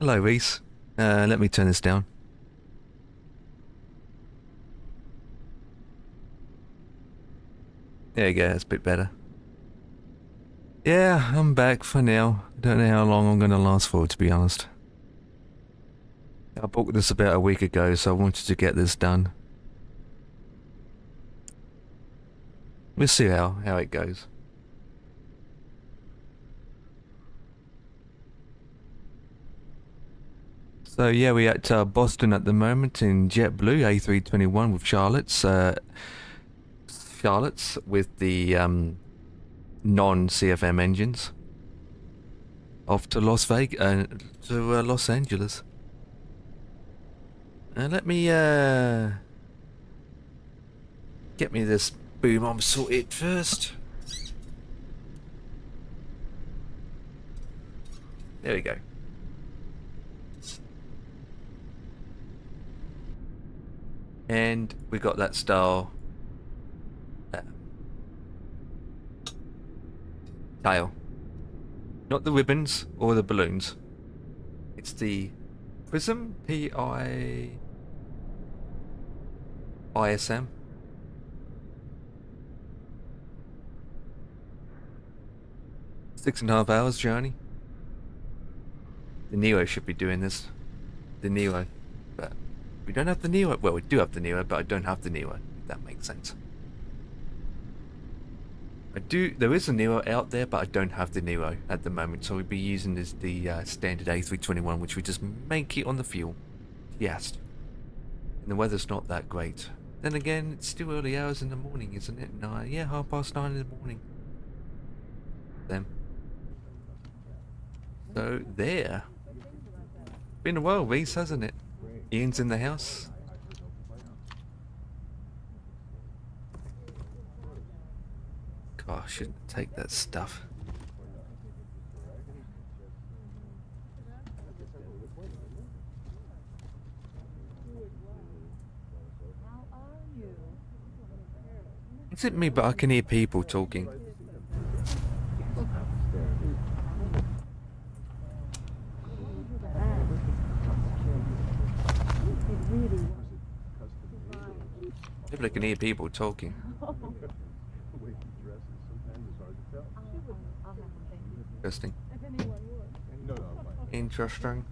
Hello, Reese. Let me turn this down. There you go, that's a bit better. Yeah, I'm back for now. Don't know how long I'm going to last for, to be honest. I booked this about a week ago, so I wanted to get this done. We'll see how it goes. So yeah, we're at Boston at the moment in JetBlue A321 with Charlotte's. Charlotte's with the non-CFM engines. Off to Las Vegas, to Los Angeles. Let me get me this boom arm sorted first. There we go. And we got that style tail. Not the ribbons or the balloons. It's the prism, P-I-I-S-M. 6.5 hours journey. The Neo should be doing this. The Neo. But we don't have the Neo. Well, we do have the Neo, but I don't have the Neo, if that makes sense. There is a Neo out there, but I don't have the Neo at the moment, so we'll be using the standard A321, which we just make it on the fuel. Yes. And the weather's not that great. Then again, it's still early hours in the morning, isn't it? 9, yeah, 9:30 in the morning. Then. So, there. Been a while, Reese, hasn't it? Ian's in the house. God, I shouldn't take that stuff. Is it me, but I can hear people talking? Maybe I can hear people talking. Interesting. Interesting.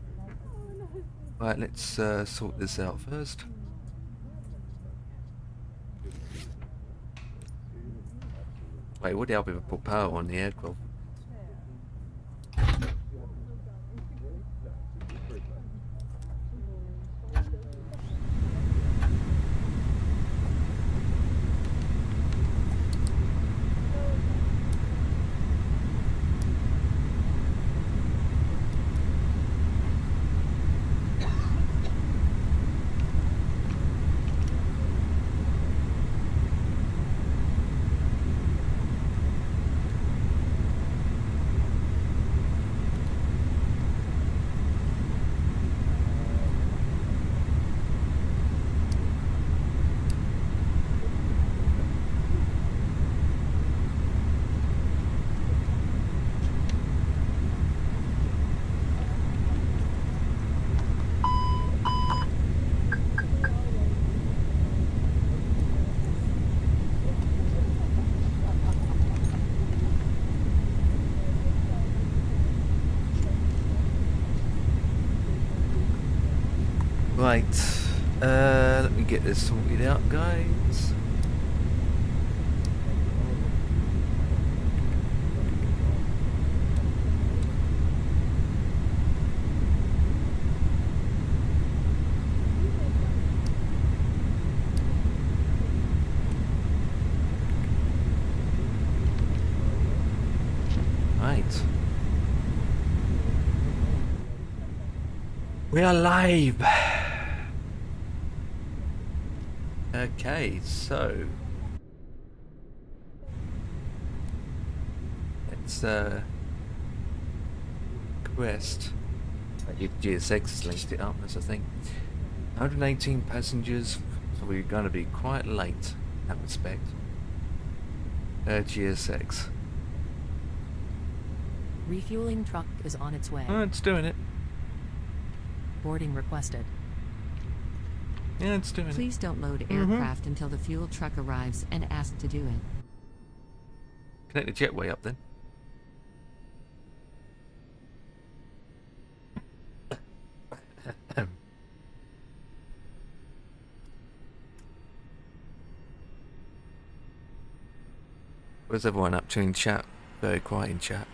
Right, let's sort this out first. Wait, would help if I put power on the aircraft. Right, let me get this sorted out, guys. Right. We are live! Okay, so let's quest. GSX has linked it up, that's the thing. 118 passengers, so we're going to be quite late in that respect. GSX. Refueling truck is on its way. Oh, it's doing it. boarding requested. Yeah, it's doing it. Please don't load aircraft until the fuel truck arrives and ask to do it. Connect the jetway up then. Where's everyone up to in chat? Very quiet in chat.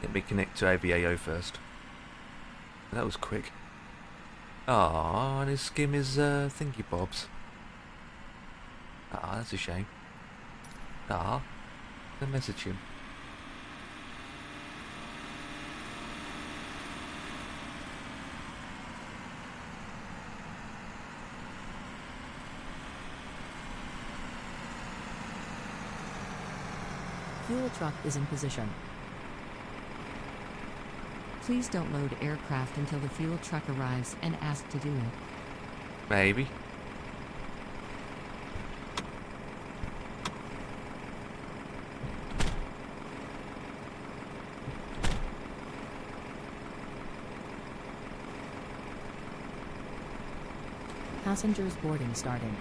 Let me connect to AVAO first. That was quick. Ah, and his skim is thingy bobs. Ah, that's a shame. Ah, I'll message him. Fuel truck is in position. Please don't load aircraft until the fuel truck arrives and ask to do it. Maybe. Passengers boarding starting.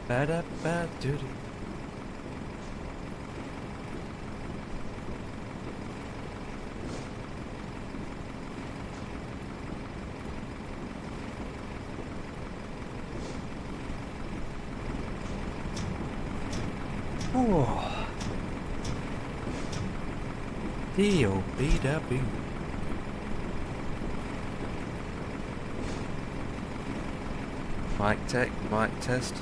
Ba-da-ba-doo-doo. Oh. D-O-B-da-B. Mic check, mic test.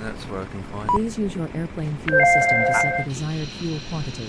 That's working fine. Please use your airplane fuel system to set the desired fuel quantity.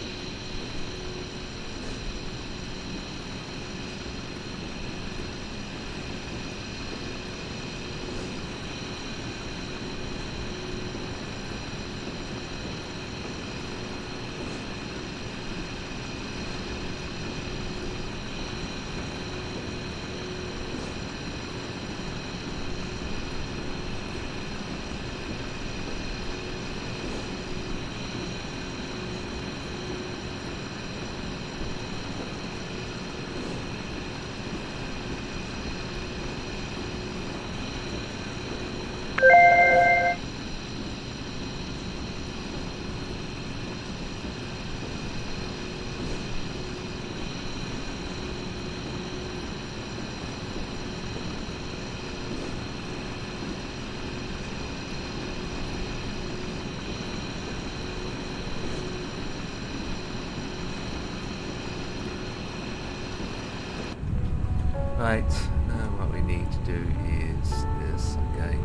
Right, now what we need to do is this, okay.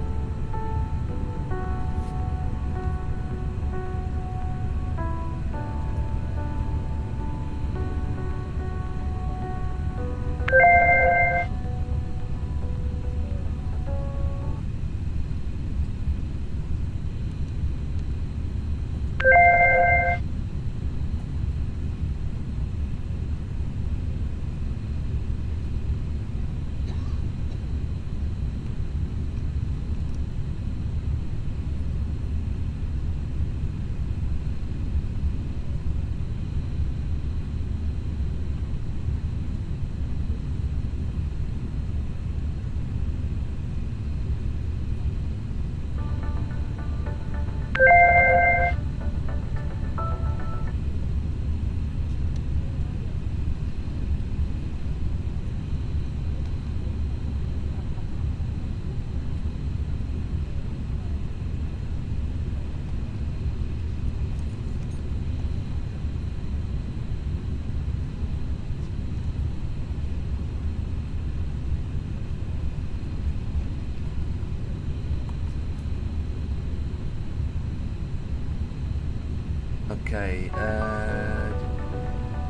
Okay,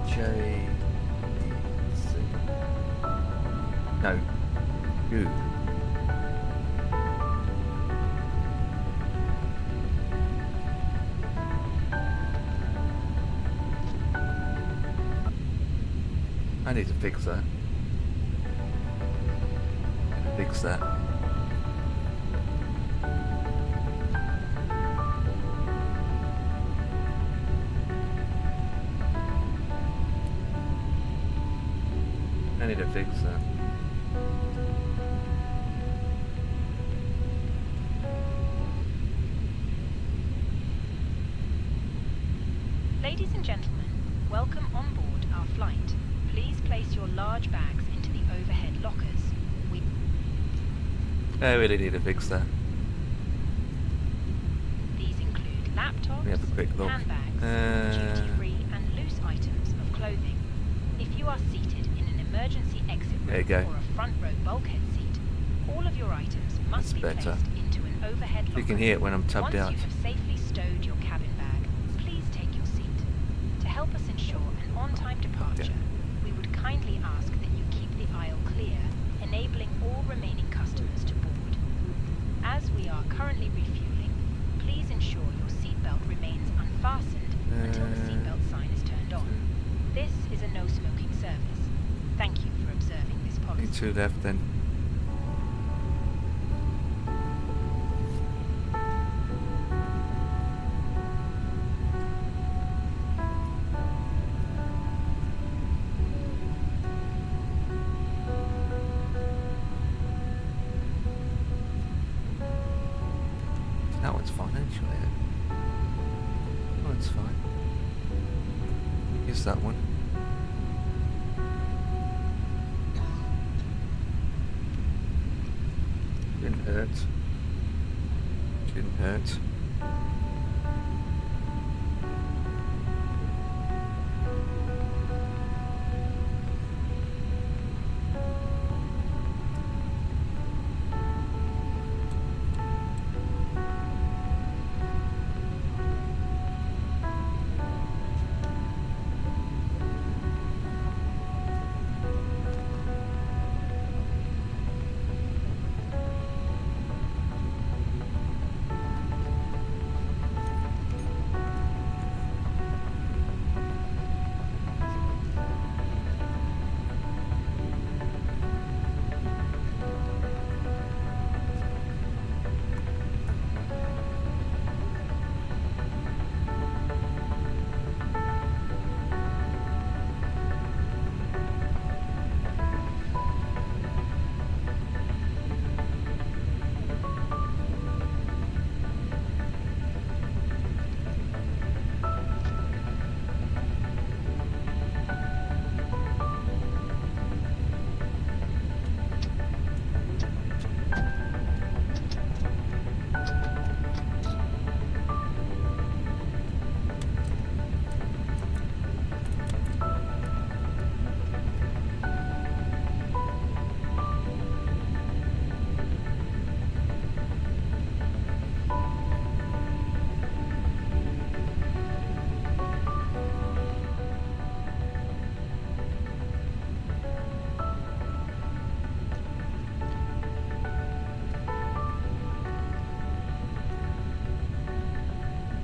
J... No, U. I need to fix that. Fix that. I need to fix that. Ladies and gentlemen, welcome on board our flight. Please place your large bags into the overhead lockers. I really need to fix that. These include laptops, Let me have a quick look. handbags, duty-free and loose items of clothing. If you are seated in an emergency exit There you row go. or a front row bulkhead seat, all of your items must That's be better. placed into an overhead locker. You can hear it when I'm tubbed out. Once you have safely stowed your cabin bag, please take your seat. To help us ensure an on-time departure, we would kindly ask that you keep the aisle clear, enabling all remaining customers to board. As we are currently refueling, please ensure your seatbelt remains unfastened until the seatbelt sign is turned on. This is a no-smoking service. Thank you for observing this policy. Need two left then. That one's fine actually. That one's fine. Here's that one. Didn't hurt. Didn't hurt.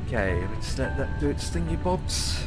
Okay, let's let that do its thingy bobs.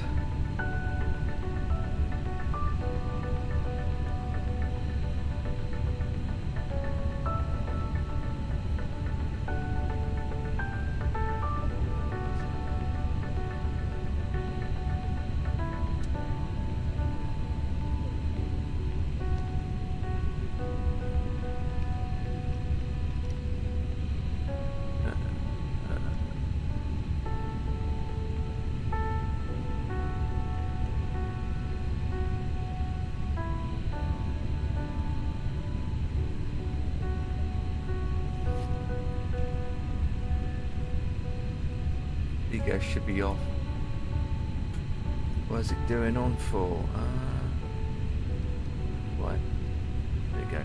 Ego should be off. What is it doing on for? Right. There you go.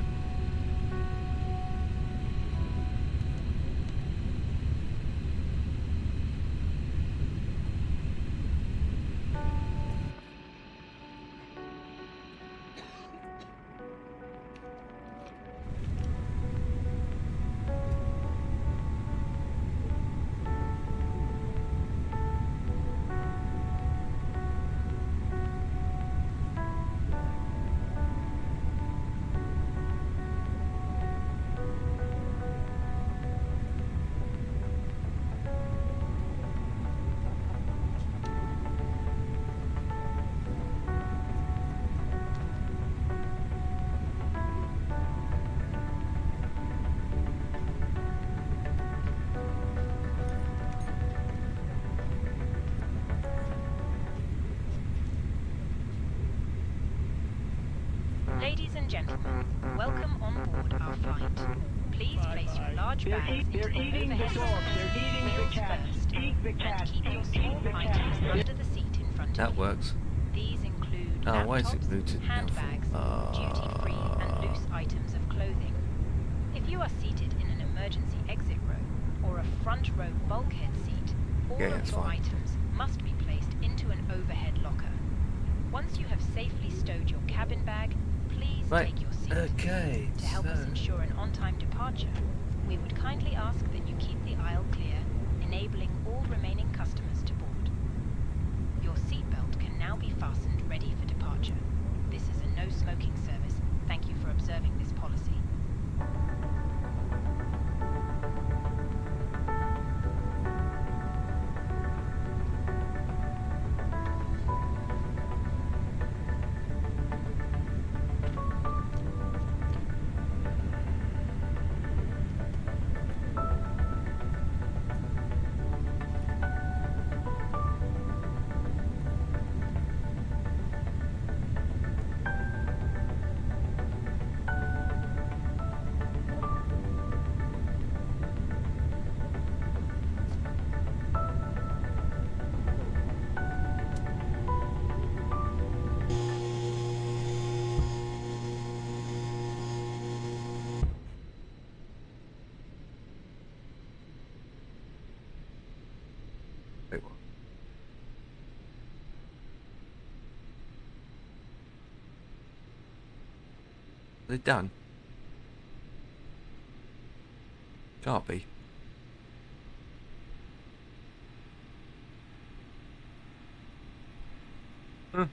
Ladies and gentlemen, welcome on board our flight. Please place your large bags into the overhead wheels first, and keep your small items under the seat in front of That you. works. These include Oh, why is it laptops, rooted now handbags, duty-free and loose items of clothing. If you are seated in an emergency exit row or a front row bulkhead seat, all Yeah, of that's your fine. items must be placed into an overhead locker. Once you have safely stowed your cabin bag, please Right. take your seat. Okay. To help us So ensure an on-time departure, we would kindly ask that you keep the aisle clear, enabling all remaining customers to board. Your seatbelt can now be fastened ready for departure. This is a no-smoking service. Thank you for observing this policy. wait, what? They're done. Can't be. Huh.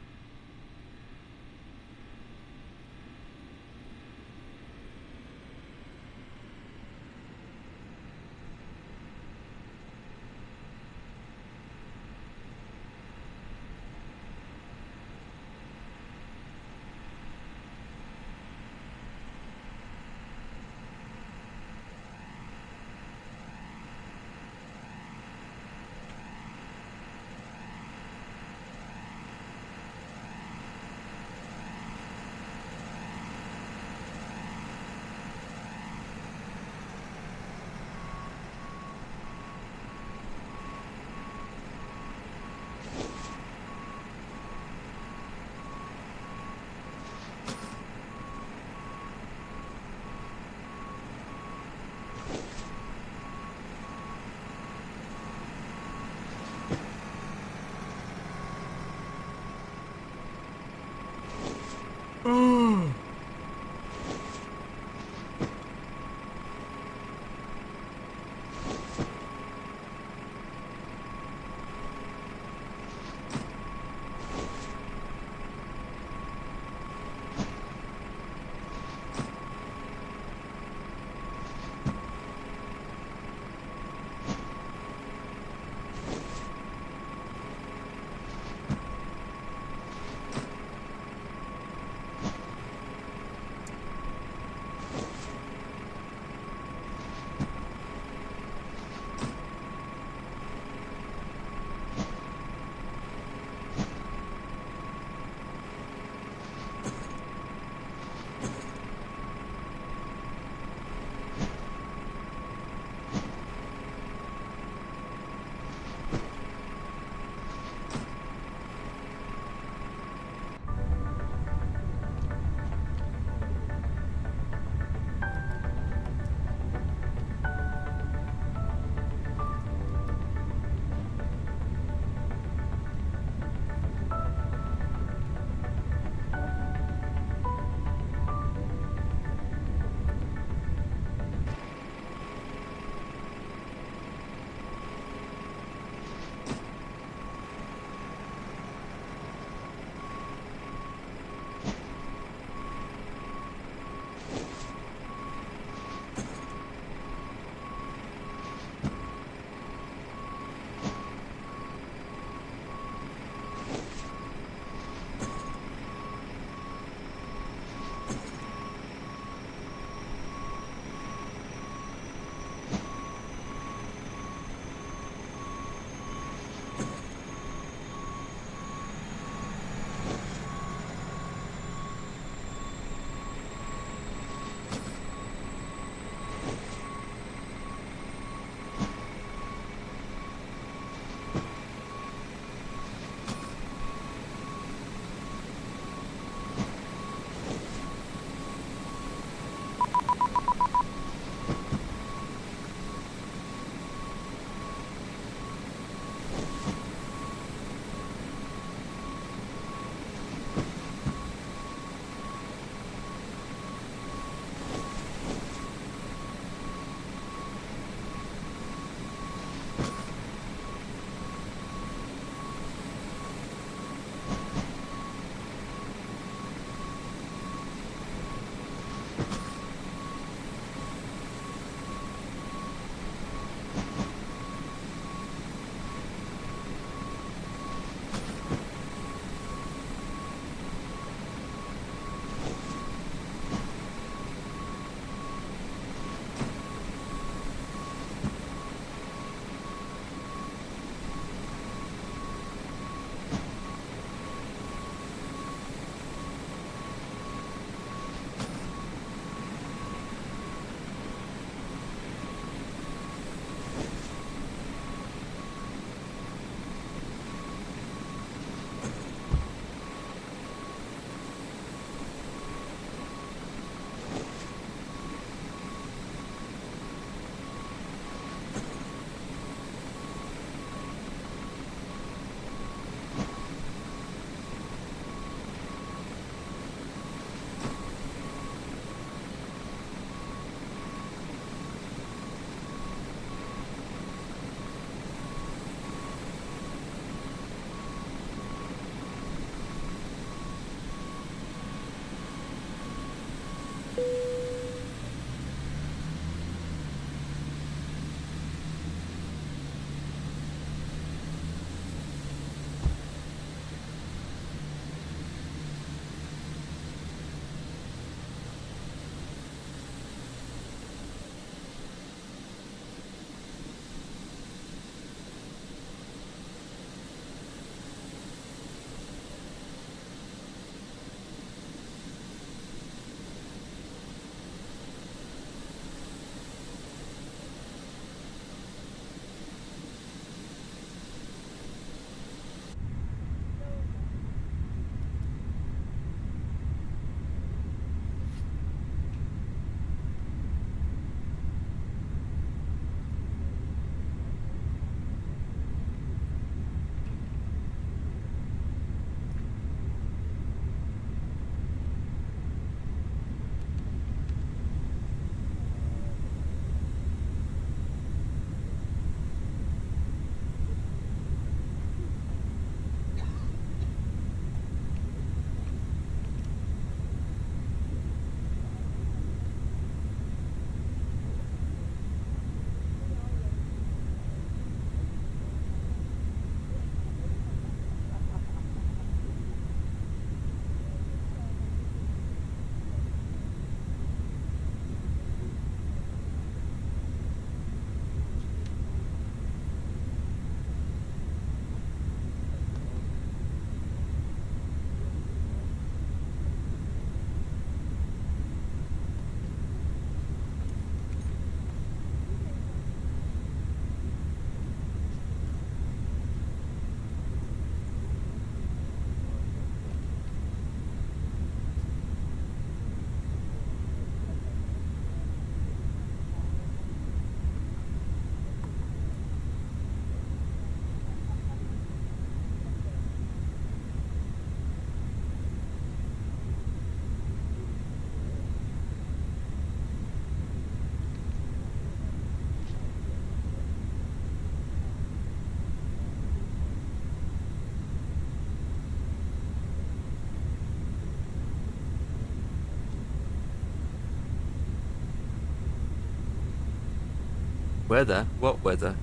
Weather? What weather?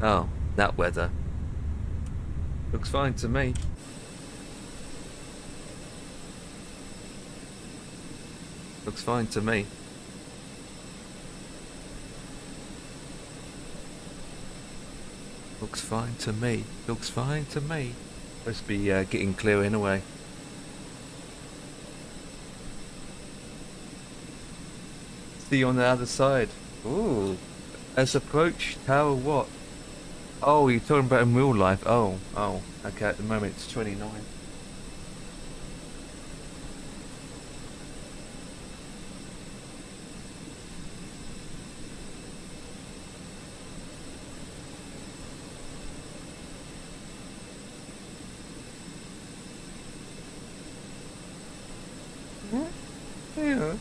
Oh, that weather. Looks fine to me. Looks fine to me. Looks fine to me. Looks fine to me. Must be getting clear anyway. See you on the other side. Ooh. As approach tower what? Oh, you're talking about in real life. Oh. Okay, at the moment it's 29. Yeah.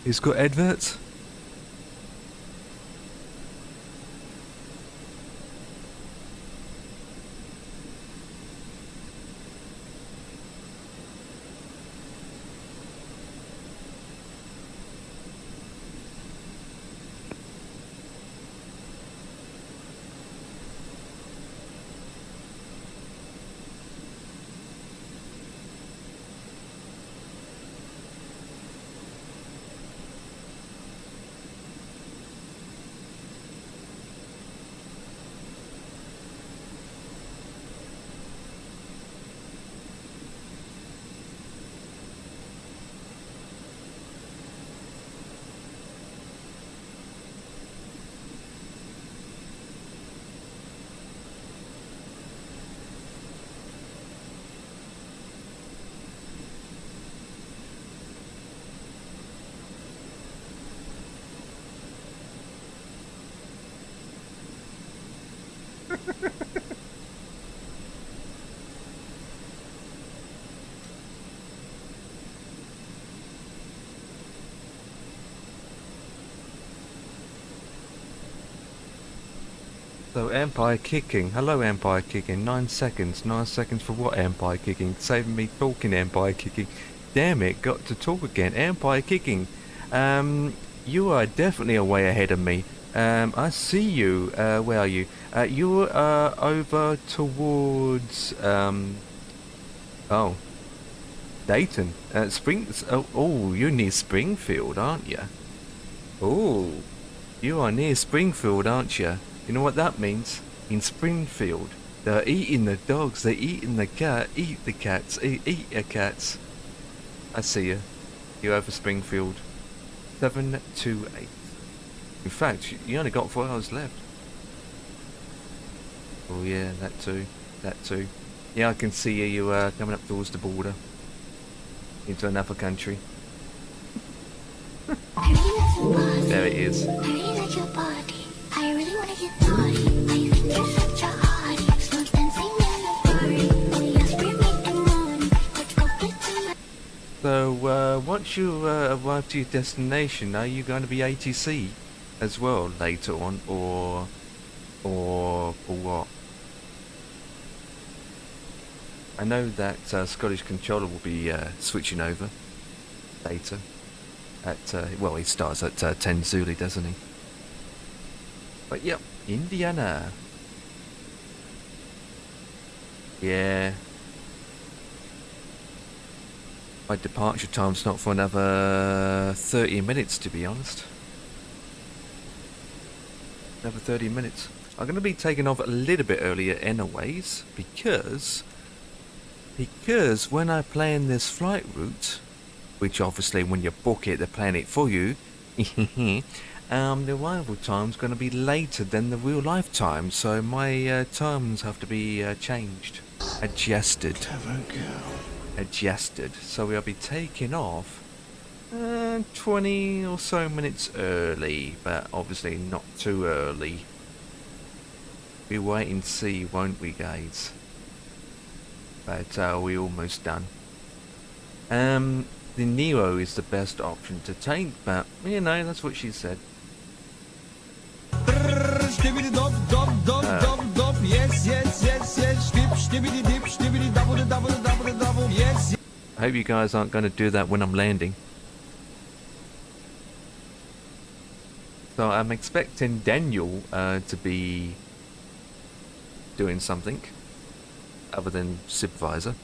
He's got adverts. So Empire kicking. Hello Empire kicking. 9 seconds. 9 seconds for what Empire kicking? Saving me talking Empire kicking. Damn it, got to talk again. Empire kicking. You are definitely way ahead of me. I see you. Where are you? You are over towards oh, Dayton. Oh, you're near Springfield, aren't you? Oh, you are near Springfield, aren't you? You know what that means? In Springfield, they're eating the dogs, they're eating the cat, eat the cats, eat your cats. I see you. You're over Springfield. 728. In fact, you only got 4 hours left. Oh yeah, that too. That too. Yeah, I can see you coming up towards the border. Into another country. There it is. I really like your body. I really wanna get naughty. I think you're such a hottie. Slow dancing in the party. Oh yes, we're making money. Let's go get some. So, once you arrive to your destination, are you going to be ATC as well later on, or what? I know that Scottish controller will be switching over later. At well, he starts at 10 Zulu, doesn't he? But yep, Indiana. Yeah. My departure time's not for another 30 minutes, to be honest. Another 30 minutes. I'm going to be taking off a little bit earlier anyways, because when I plan this flight route, which obviously when you book it, they plan it for you, the arrival time's going to be later than the real life time, so my times have to be changed, adjusted. So we'll be taking off 20 or so minutes early, but obviously not too early. We wait and see, won't we, guys? But we're almost done. The Neo is the best option to take, but you know, that's what she said. I hope you guys aren't going to do that when I'm landing. So I'm expecting Daniel to be doing something other than supervisor.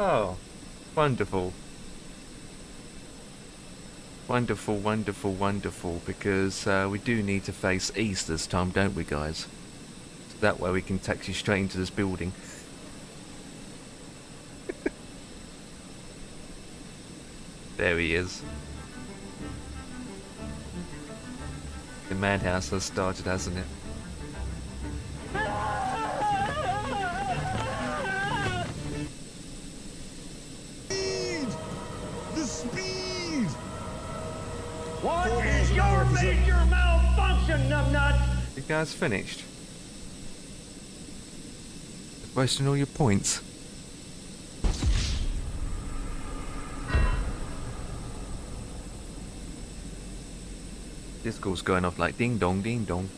Oh, wonderful. Wonderful, wonderful, wonderful, because we do need to face east this time, don't we, guys? So that way we can taxi straight into this building. There he is. The madhouse has started, hasn't it? major malfunction, numbnuts! You guys finished? Just wasting all your points. This call's going off like ding dong, ding dong.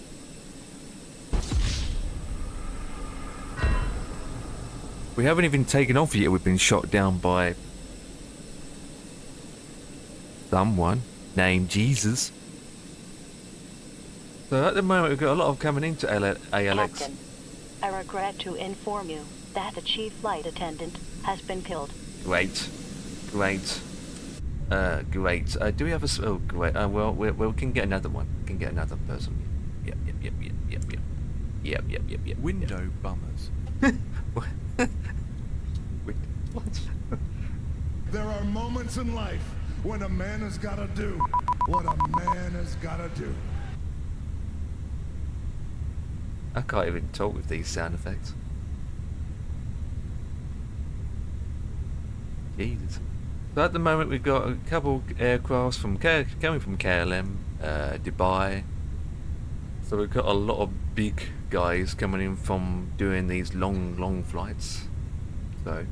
We haven't even taken off yet. We've been shot down by someone named Jesus. So at the moment we've got a lot of coming into ALX. Captain, I regret to inform you that the chief flight attendant has been killed. Great. Great. Great. Do we have a... Oh, great. Well, we can get another one. We can get another person. Yep. Window bummers. What? There are moments in life when a man has gotta do what a man has gotta do. I can't even talk with these sound effects. Jesus. So at the moment we've got a couple aircrafts from coming from KLM, Dubai. So we've got a lot of big guys coming in from doing these long flights. So,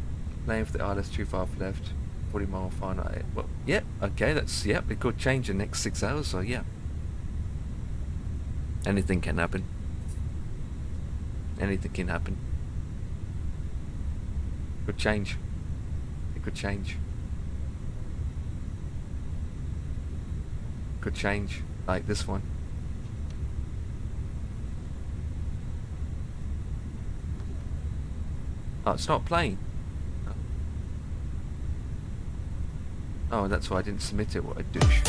name for the ILS too far left, 40 mile final. Well, yeah, okay, that's, yeah, it could change in the next 6 hours, so yeah. Anything can happen. Anything can happen. Could change. It could change. Could change, like this one. Oh, it's not playing. Oh, that's why I didn't submit it. What a douche.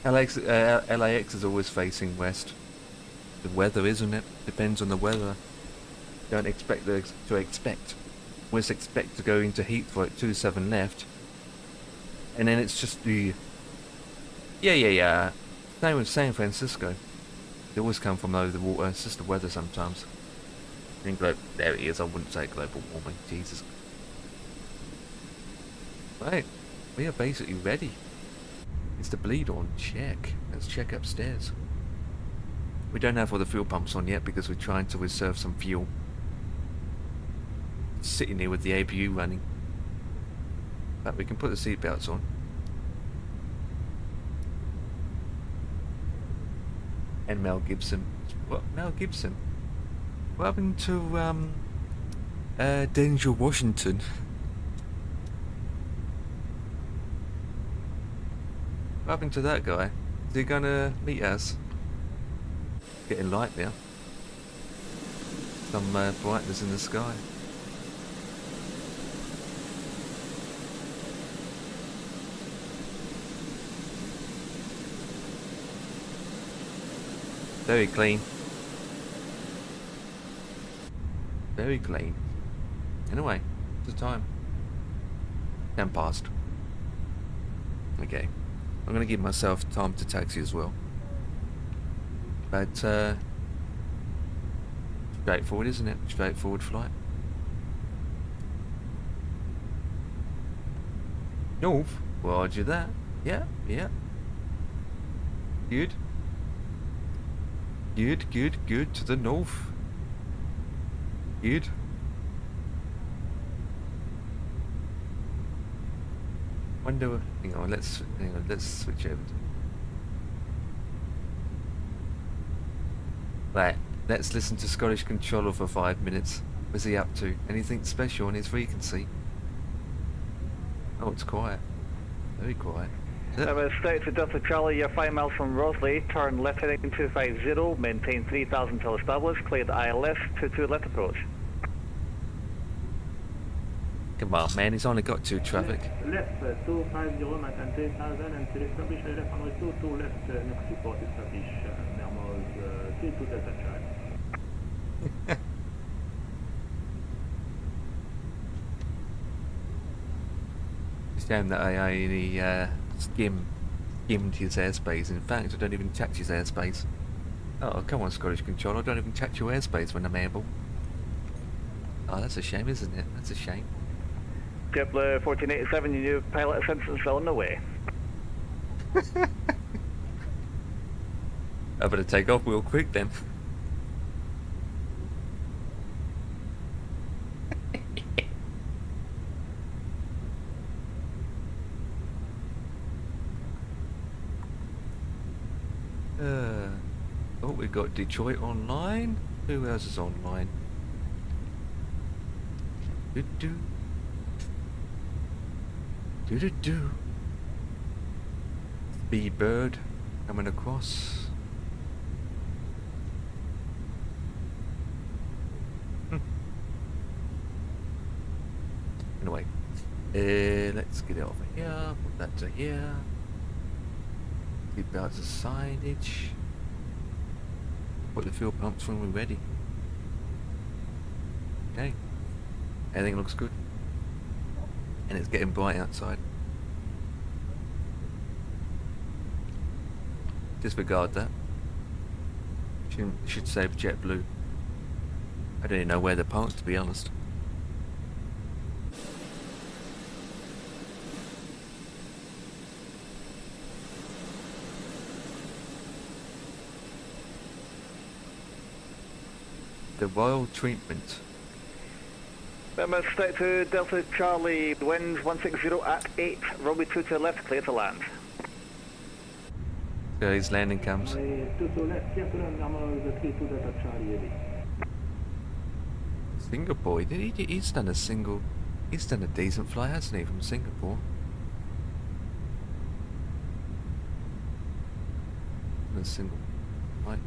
LAX is always facing west. The weather, isn't it? Depends on the weather. Don't expect to expect. Always expect to go into Heathrow at 27 left. And then it's just the... Yeah. Same with San Francisco. They always come from over the water. It's just the weather sometimes. There it is. I wouldn't say global warming. Jesus. Right. We are basically ready. It's the bleed on. Check. Let's check upstairs. We don't have all the fuel pumps on yet because we're trying to reserve some fuel. Sitting here with the APU running. But we can put the seatbelts on. And Mel Gibson. What? Mel Gibson? What happened to Denzel Washington? What happened to that guy? Is he gonna meet us? Getting light now. Some brightness in the sky. Very clean. Very clean. Anyway, it's the time. 10 past. Okay. I'm gonna give myself time to taxi as well. But, straightforward, isn't it? Straightforward flight. North? Roger that. Yeah. Good. Good. To the north. Good. Wonder. Hang on. Let's switch over. Right. Let's listen to Scottish Controller for 5 minutes. What's he up to? Anything special on his frequency? Oh, it's quiet. Very quiet. Straight to Delta Charlie, you're 5 miles from Rosley, turn left heading 250, maintain 3000 till established, cleared ILS, 22 left approach. Come on, man, he's only got 2 traffic. Left 250, maintain 3000 until established, left 122, left next report established, Mermoz 32 Delta Charlie. It's a shame that I only skimmed his airspace. In fact, I don't even touch his airspace. Oh, come on, Scottish Control. I don't even touch your airspace when I'm able. Oh, that's a shame, isn't it? That's a shame. JetBlue 1487, your new pilot assistance is on the way. I better take off real quick then. Oh, we got Detroit online. Who else is online? Do. B-Bird coming across. Anyway, let's get it over here. Put that to here. Keep out the signage. Put the fuel pumps when we're ready. Okay. Everything looks good. And it's getting bright outside. Disregard that. Should save JetBlue. I don't even know where they're parked, to be honest. The royal treatment. Remember, stick to Delta Charlie, winds 160 at 8, runway 2 to the left, clear to land. There his landing cams. Tout au left, clear to land, normal 32 Delta Charlie, heavy. Singapore, he's done a decent flight, hasn't he, from Singapore? A single flight.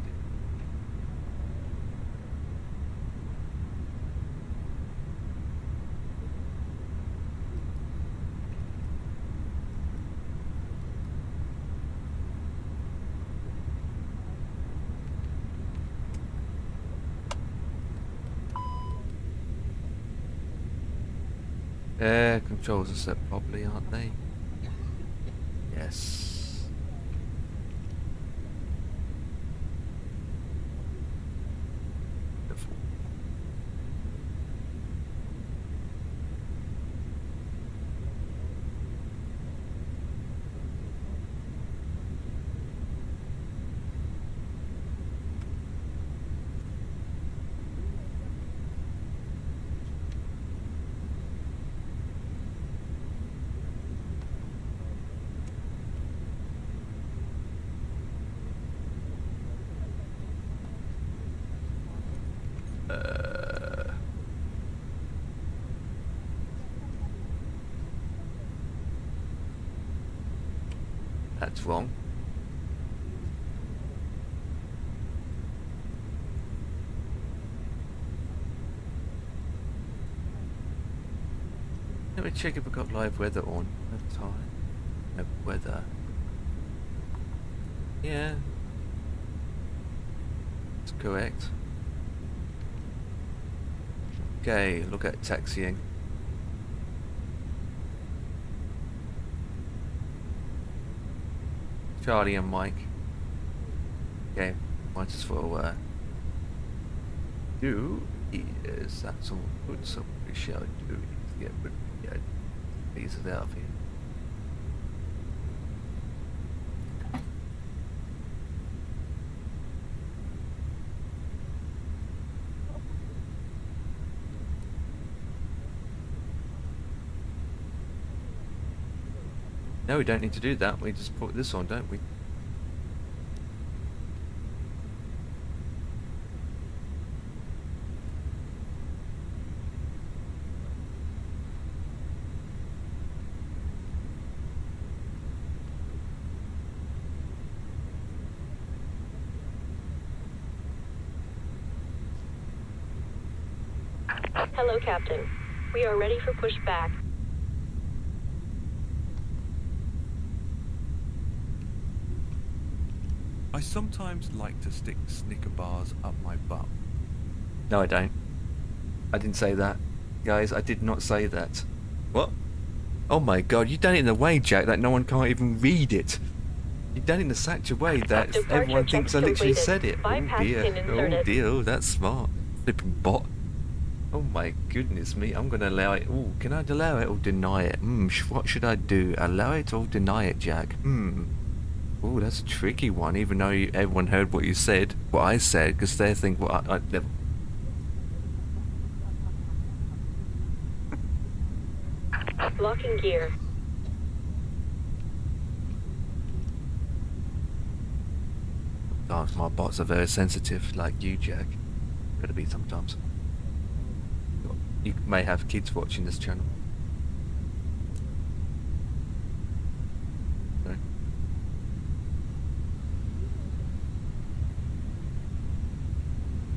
Air controls are set properly, aren't they? Yes. Beautiful. That's wrong. Let me check if we've got live weather on. No time. No weather. Yeah. That's correct. Okay, look at taxiing. Charlie and Mike. Okay, might as well do is that's all good, so we shall do is get rid of these out of here. No, we don't need to do that. We just put this on, don't we? Hello, Captain. We are ready for pushback. I sometimes like to stick Snicker bars up my butt. No, I don't. I didn't say that. Guys, I did not say that. What? Oh my god, you've done it in a way, Jack, that no one can't even read it. You've done it in such a way that Departure everyone thinks I checks literally completed. said it. Oh Bypass dear. pin Oh inserted. dear, oh, that's smart. Flipping bot. Oh my goodness me, I'm gonna allow it. Oh, can I allow it or deny it? What should I do? Allow it or deny it, Jack? Oh, that's a tricky one, even though everyone heard what you said, what I said, because they think, well, I never. Locking gear. Sometimes my bots are very sensitive, like you, Jack. Gotta be sometimes. You may have kids watching this channel. No?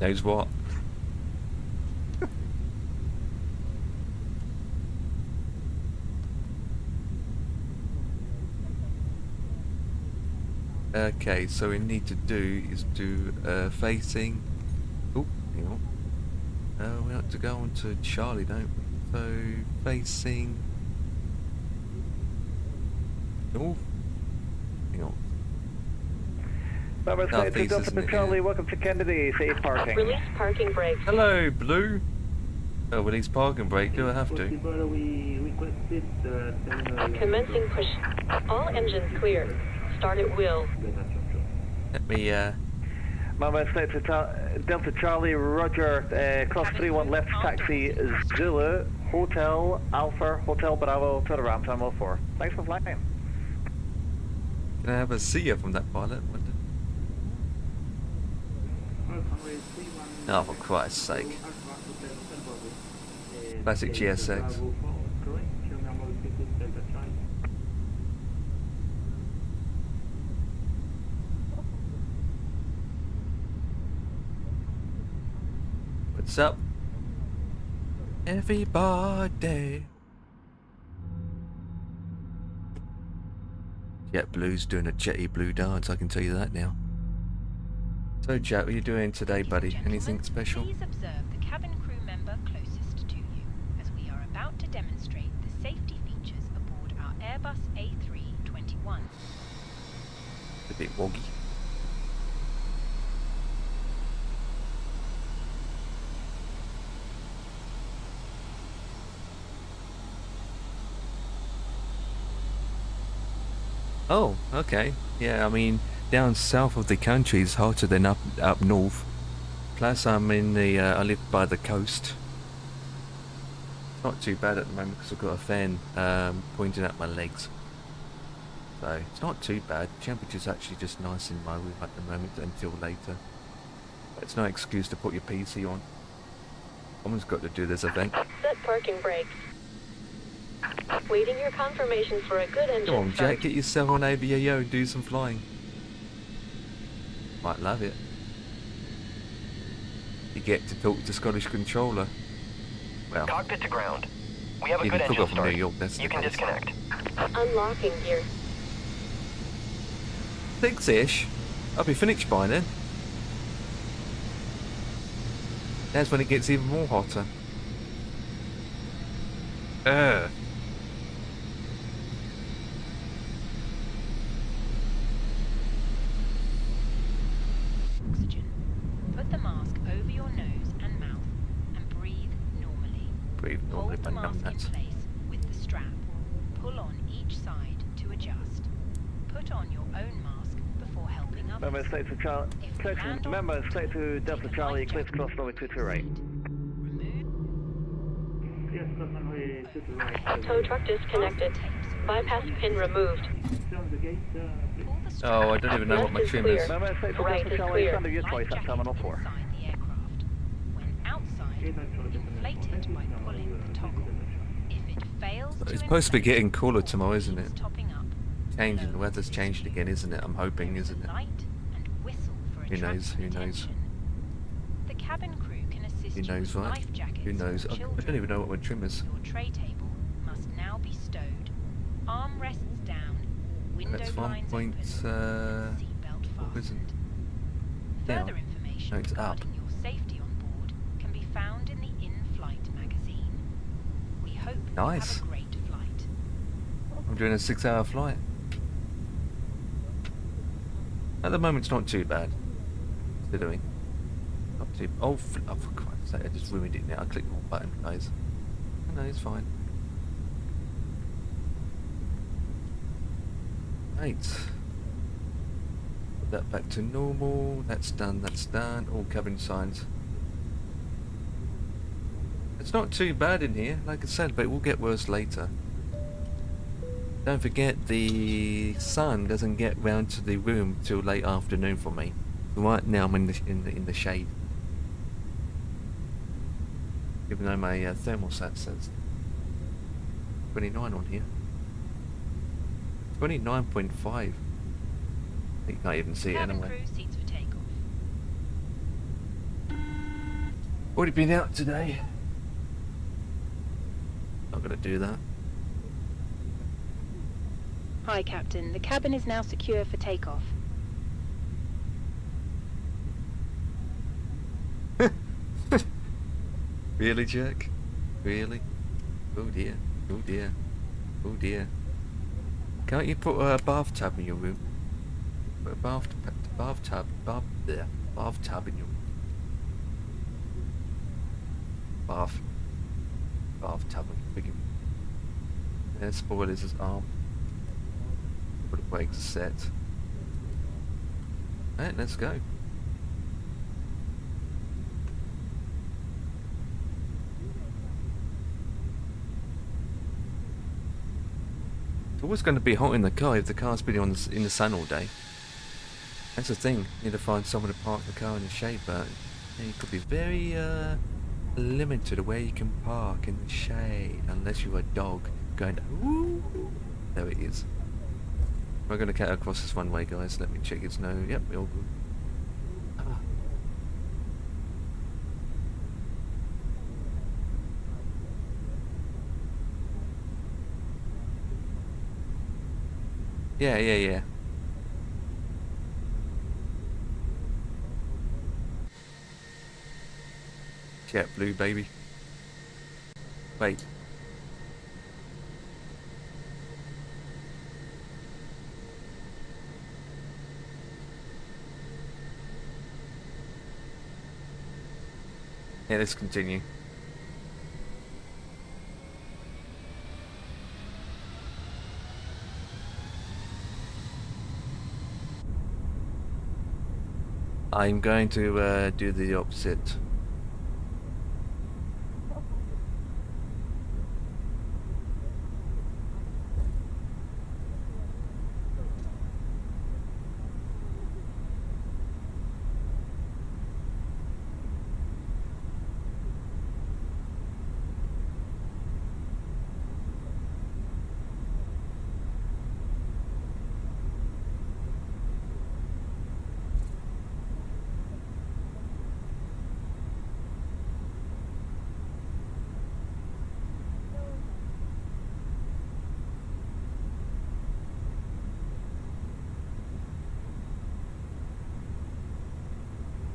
Knows what? Okay, so we need to do is do facing. Oh, hang on. We have to go on to Charlie, don't we? So facing north. Hang on. Number Southeast, 32 Delta isn't to it? Charlie, Yeah. welcome to Kennedy, safe parking. Release parking brakes. Hello, Blue. Oh, well, he's parking brake. Do I have to? Possible we requested terminal. Commencing push. All engines clear. Start at will. Let me. Number 32 Delta Charlie, Roger, cross 31 left taxi Zulu, Hotel Alpha, Hotel Bravo to the ramp, terminal 4. Thanks for flying. Can I have a seer from that pilot? Oh, for Christ's sake. Classic GSX. What's up, everybody? JetBlue's doing a jetty blue dance, I can tell you that now. So, Jack, what are you doing today, buddy? Gentlemen, Anything special? Please observe the cabin crew member closest to you, as we are about to demonstrate the safety features aboard our Airbus A321. A bit woggy. Oh, okay. Yeah, I mean, down south of the country is hotter than up north. Plus, I'm in the I live by the coast. It's not too bad at the moment because I've got a fan pointing at my legs. So it's not too bad. Temperature's actually just nice in my room at the moment until later. But it's no excuse to put your PC on. Someone's got to do this event. Set parking brakes. Waiting your confirmation for a good engine Come on, start. Jack, get yourself on IVAO and do some flying. Might love it. You get to talk to Scottish controller. Well, Cockpit to ground. We have a if good you engine took off from start. New York, that's You the can case. disconnect. Unlocking gear. 6-ish. I'll be finished by then. That's when it gets even more hotter. Oxygen. Put the mask over your nose and mouth and breathe normally. Breathe normally, Hold the my mask in numbnuts. place with the strap. Pull on each side to adjust. Put on your own mask before helping others. Number 32 Charlie, If you land on remember water, 32 Delta take a Charlie, life eclipse jacket cross off number 2 to right. Remove Yes, runway 2 to right. Tow truck disconnected. Bypass pin removed. Turn the gate, please. pull the strap. Oh, I don't even know what my Left is trim clear. is. Remember 32 Right Delta is Charlie, clear. under your choice Life at jacket terminal 4. inside the aircraft. When outside, inflate it by pulling the toggle. If it fails It's to supposed to be inflate, getting cooler tomorrow, isn't it? needs topping up. Changing, the Lower weather's changed again, isn't it? I'm hoping, isn't it? Light and whistle for Who knows, attracting who knows? attention. The cabin crew can assist Who you knows, with right? life jackets Who knows? for I don't children. even know what my trim is. Your tray table must now be stowed. Armrests down. Window That's blinds 1 open. point, Seatbelt what is it? fastened. Down. Further information No, it's up. regarding your safety on board can be found in the in-flight magazine. We hope Nice. you have a great flight. I'm doing a 6-hour flight. At the moment, it's not too bad. Considering. Not too. Oh, oh, for Christ's sake! I just ruined it now. I clicked the wrong button, guys. No, it's fine. Right. Put that back to normal. That's done. That's done. All cabin signs. It's not too bad in here, like I said, but it will get worse later. Don't forget, the sun doesn't get round to the room till late afternoon for me. Right now I'm in the shade. Even though my thermostat says 29 on here. 29.5. You can't even see it Cabin anyway. crew, seats for takeoff. Already been out today. Not gonna do that. Hi, Captain. The cabin is now secure for takeoff. Really, Jack? Really? Oh dear. Oh dear. Oh dear. Can't you put a bathtub in your room? Put a bathtub in your room. Bathtub. There's spoilers' arm. Put the brakes set. Alright, let's go. It's always going to be hot in the car if the car's been in the sun all day. That's the thing. You need to find somewhere to park the car in the shade, but you could be very limited to where you can park in the shade, unless you're a dog going, ooh. There it is. We're going to cut across this one way, guys. Let me check it's no. Yep, we're all good. Ah. Yeah. JetBlue, baby. Wait. Yeah, let's continue. I'm going to do the opposite.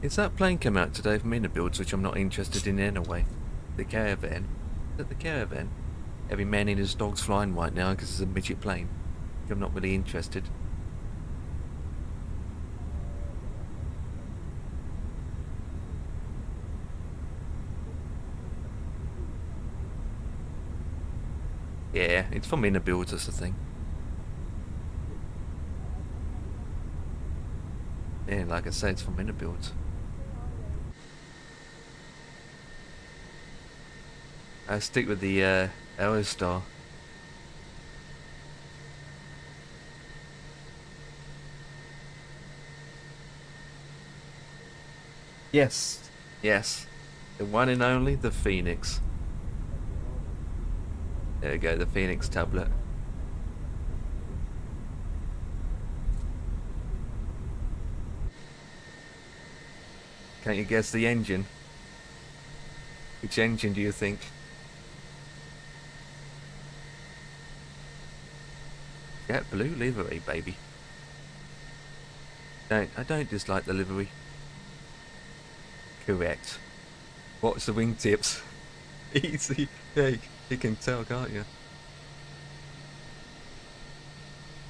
Is that plane come out today from inner builds, which I'm not interested in anyway? The caravan. Is that the caravan? Every man and his dog's flying right now because it's a midget plane. I'm not really interested. Yeah, it's from inner builds, that's the thing. Yeah, like I said, it's from inner builds. I stick with the Aerostar. Yes, the one and only, the Phoenix. There we go, the Phoenix tablet. Can't you guess the engine? Which engine do you think? JetBlue livery, baby. I don't dislike the livery. Correct. Watch the wingtips. Easy. Yeah, you can tell, can't you?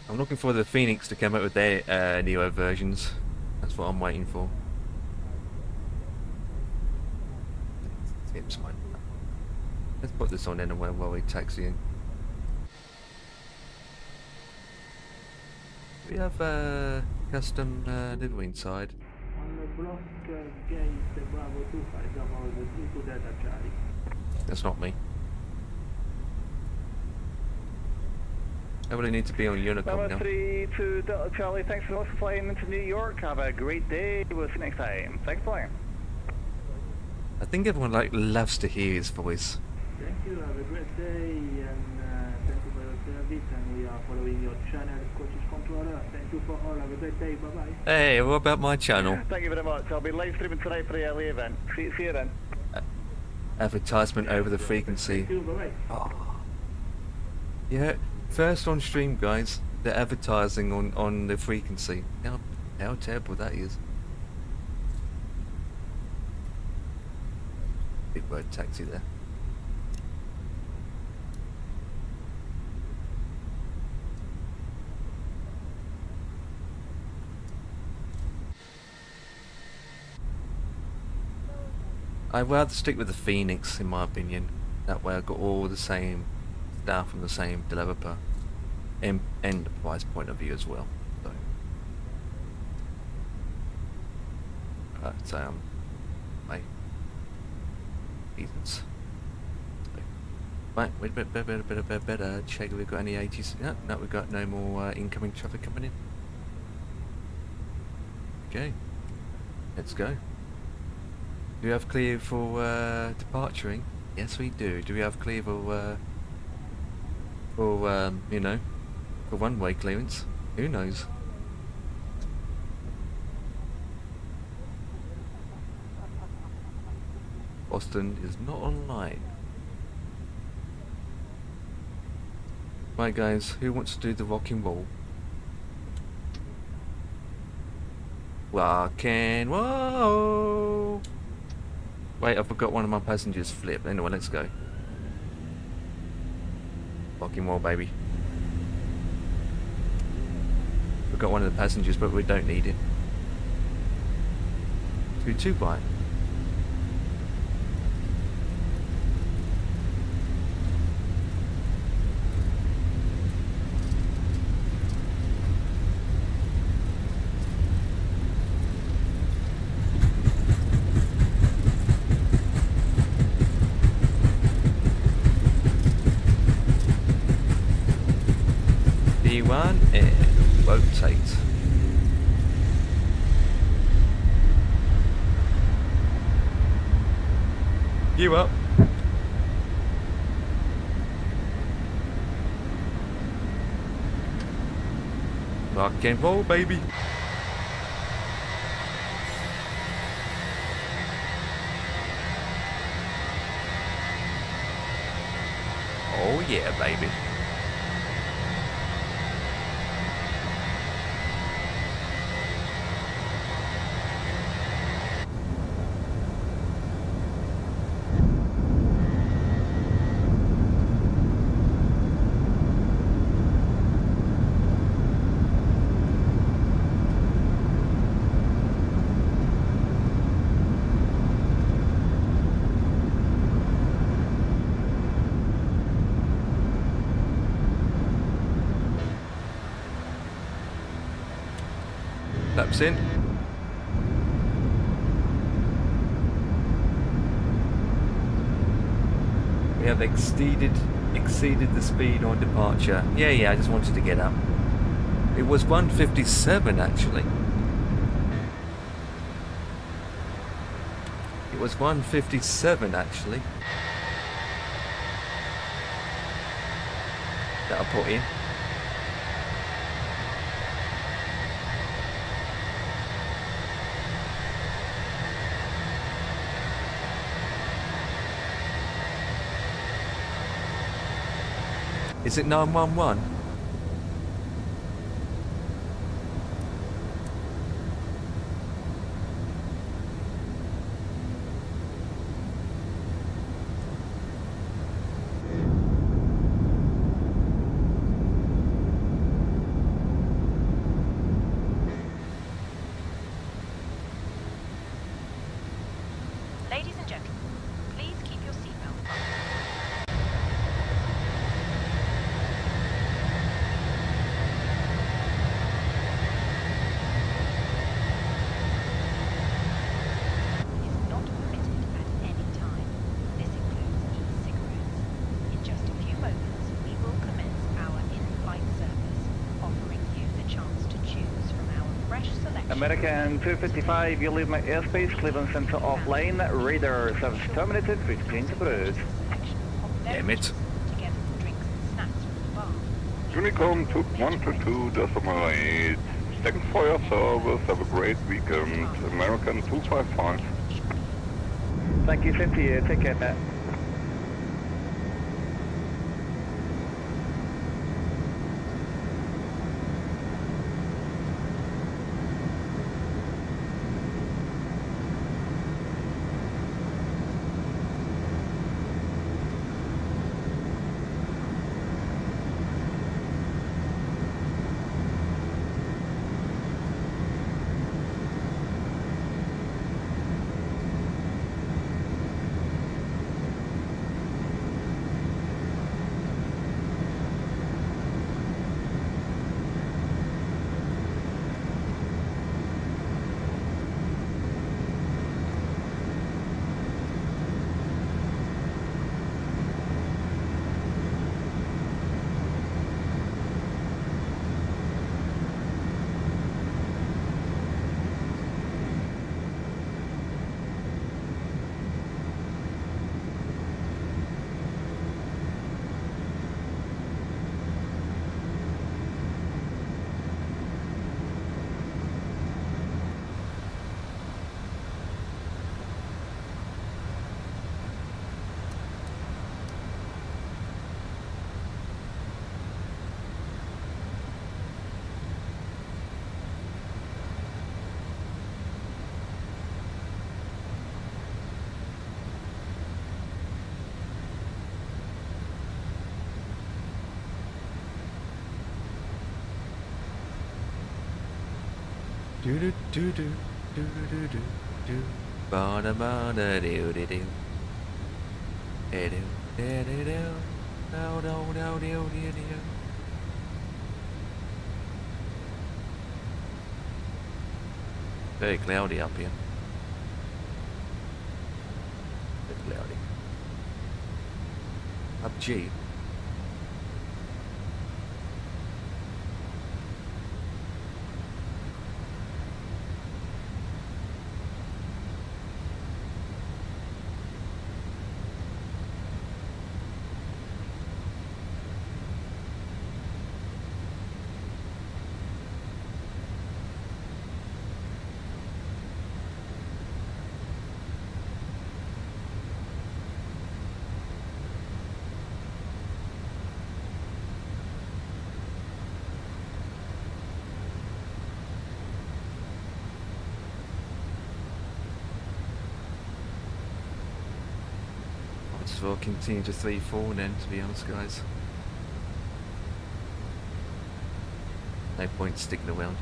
I'm looking for the Phoenix to come out with their Neo versions. That's what I'm waiting for. It's fine. Let's put this on anyway while we're taxiing. We have custom livery inside. On block gate Bravo 25 about 32 Delta Charlie. That's not me. I really need to be on Unicom Mama now. 32 Delta Charlie, thanks so much for flying into New York. Have a great day. We'll see you next time. Thanks for flying. I think everyone loves to hear his voice. Thank you, have a great day, and thank you for your service, and we are following your channel, Scottish Controller. Thank you for all, have a great day, bye-bye. Hey, what about my channel? Thank you very much. I'll be live streaming tonight for the LA event. See you then. Advertisement over the frequency. Thank you, bye-bye. Oh. Yeah, first on stream, guys. The advertising on the frequency. How terrible that is. Big word taxi there. I'd rather stick with the Phoenix in my opinion. That way I got all the same stuff from the same developer. And the price point of view as well. So my reasons. Right, wait, better check if we've got any 80s. No, we've got no more incoming traffic coming in. Okay, let's go. Do we have clear for departuring? Yes, we do. Do we have clear for you know, for one-way clearance? Who knows? Boston is not online. Right, guys, who wants to do the rocking roll? Rock and roll. Wait, I forgot one of my passengers flipped. Anyway, let's go. Rocking roll, baby. Forgot one of the passengers, but we don't need it. Too bright. D1 and rotate. You up? Rock and roll, baby. Oh yeah, baby. Laps in. We have exceeded the speed on departure. Yeah, I just wanted to get up. It was 157 actually. It was 157 actually. That I put in. Is it 911? Ladies and gentlemen, please selection. American 255, you leave my airspace, Cleveland Center offline, radar service terminated, return to bridge. Selection of Damn it. beverages, together with drinks and snacks from the bar. Unicom 122.8. Thanks for your service. Have a great weekend. American 255. Thank you, same to you. Take care. Do do do do do do do do. Ba da ba da do do do. Do do do do do. Do do do do do do. Very cloudy up here. Very cloudy. Up G. Well, continue to 3-4 then, to be honest, guys. No point sticking around.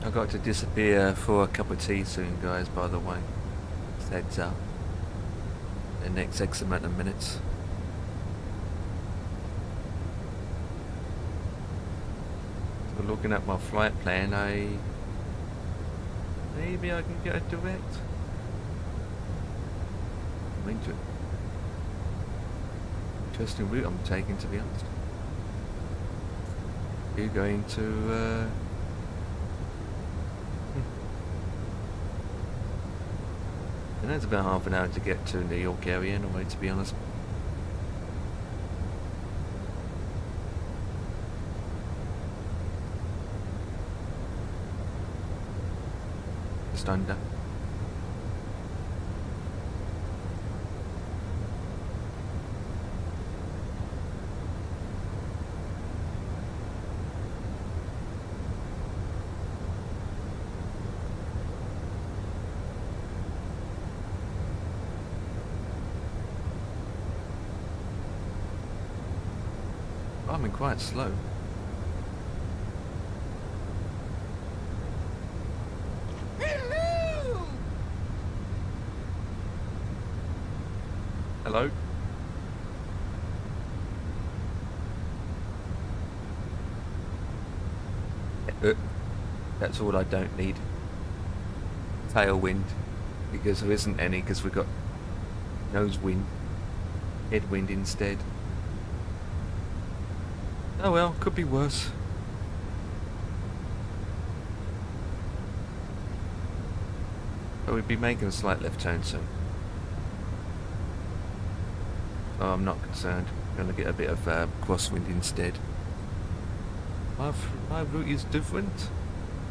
I've got to disappear for a cup of tea soon, guys, by the way. Just heads up. The next X amount of minutes. So looking at my flight plan, maybe I can get a direct. Interesting route I'm taking, to be honest. You're going to and it's about half an hour to get to New York area anyway, to be honest. Just under. I'm in quite slow. Hello? That's all I don't need. Tailwind. Because there isn't any, because we've got nose wind. Headwind instead. Oh well, could be worse. But we'd be making a slight left turn soon. Oh, I'm not concerned. I'm gonna get a bit of crosswind instead. My route is different.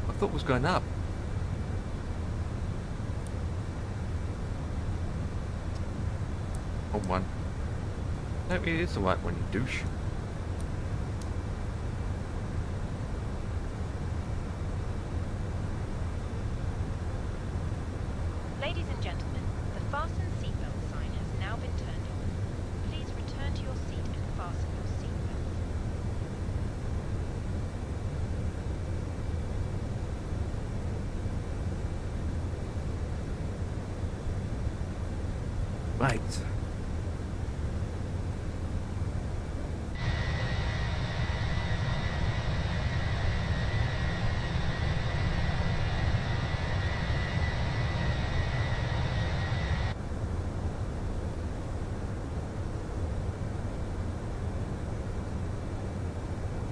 I thought it was going up. Wrong one. No, it is the right one, you douche. Ladies and gentlemen, the fasten seatbelt sign has now been turned on. Please return to your seat and fasten your seatbelt. Right.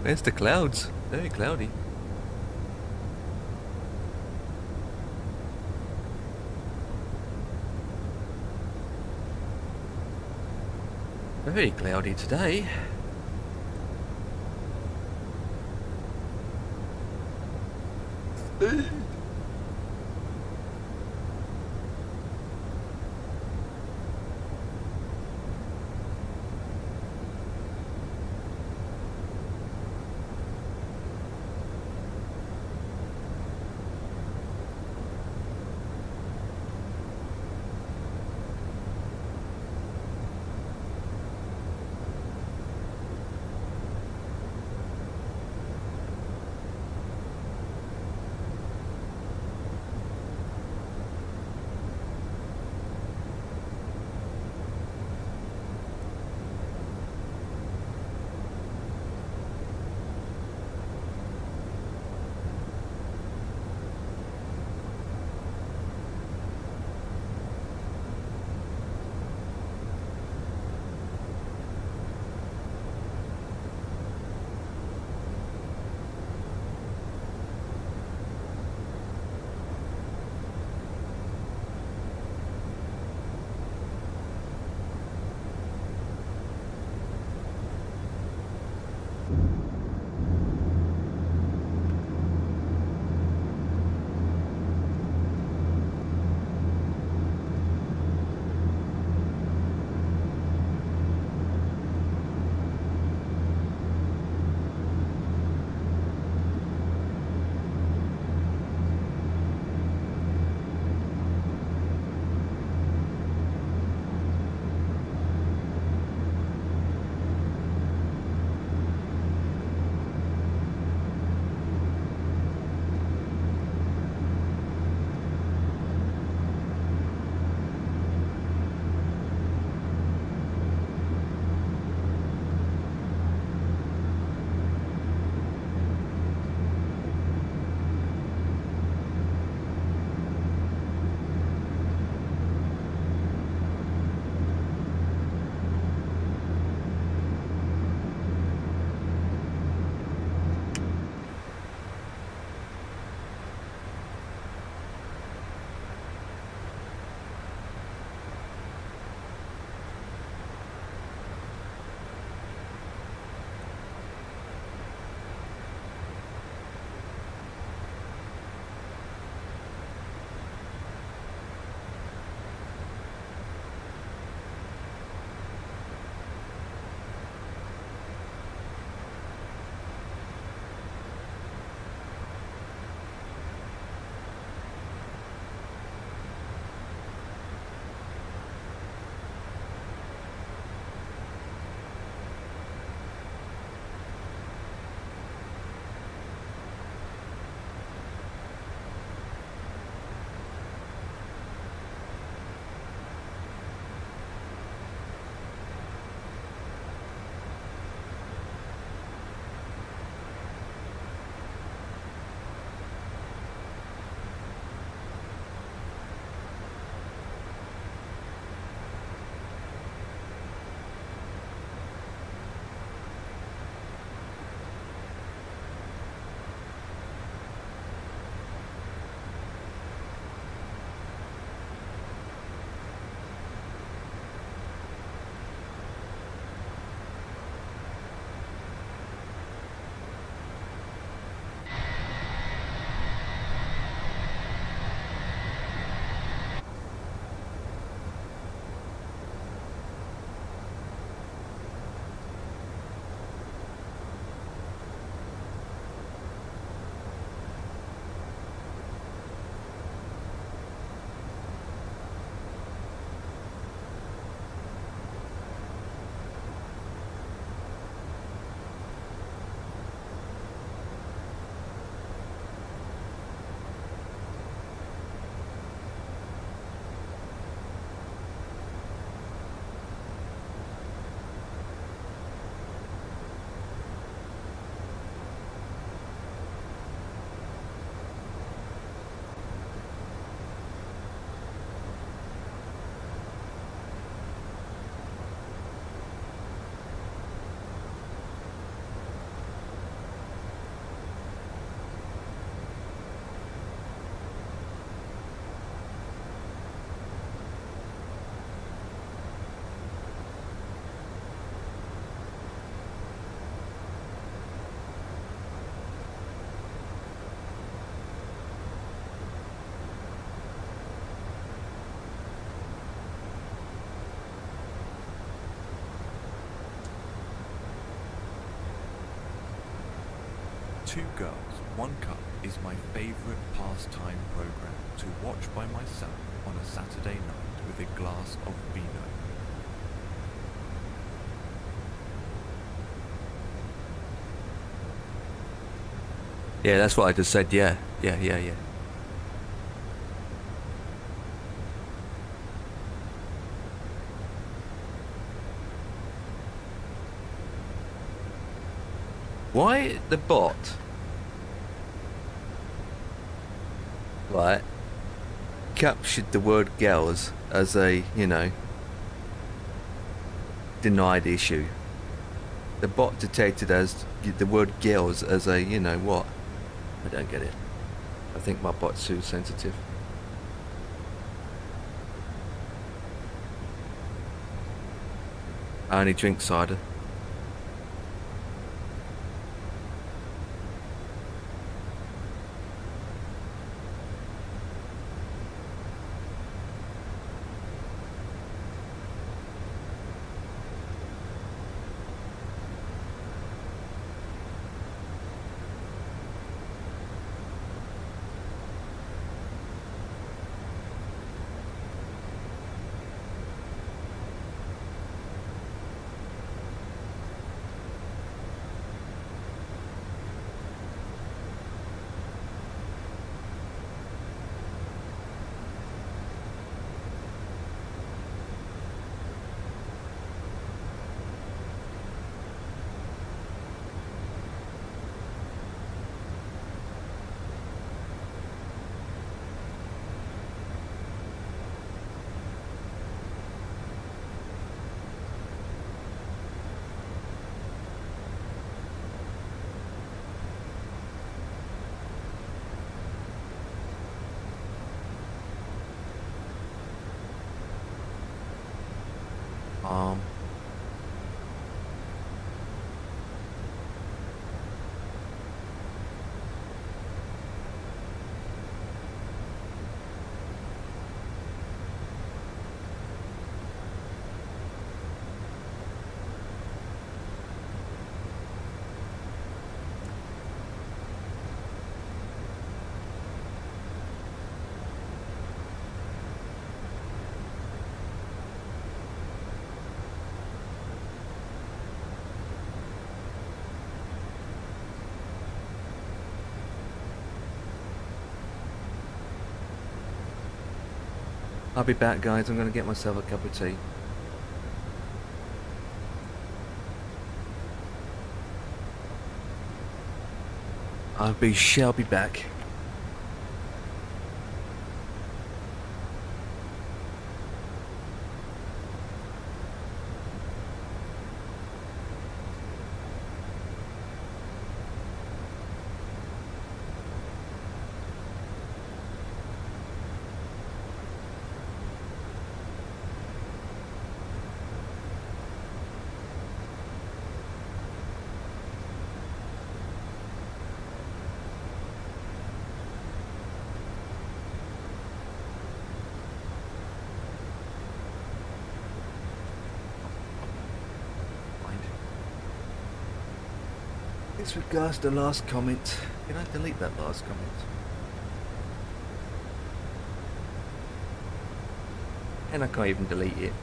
There's the clouds. Very cloudy. Very cloudy today. Two Girls, One Cup is my favourite pastime programme to watch by myself on a Saturday night with a glass of vino. Yeah, that's what I just said. Yeah. Why the bot? Right. Captured the word girls as a, you know, denied issue. The bot detected as the word girls as a, you know what? I don't get it. I think my bot's too sensitive. I only drink cider. I'll be back, guys. I'm going to get myself a cup of tea. Shall be back. As regards the last comment, can I delete that last comment? And I can't even delete it.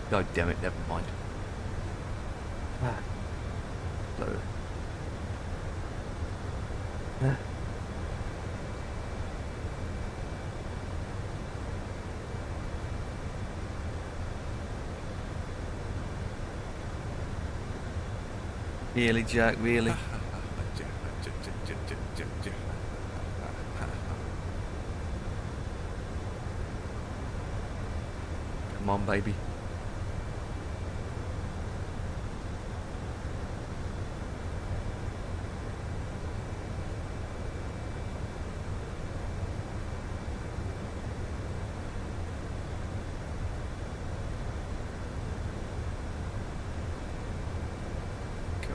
God damn it, never mind. So. Really, Jack, really? Come on, baby.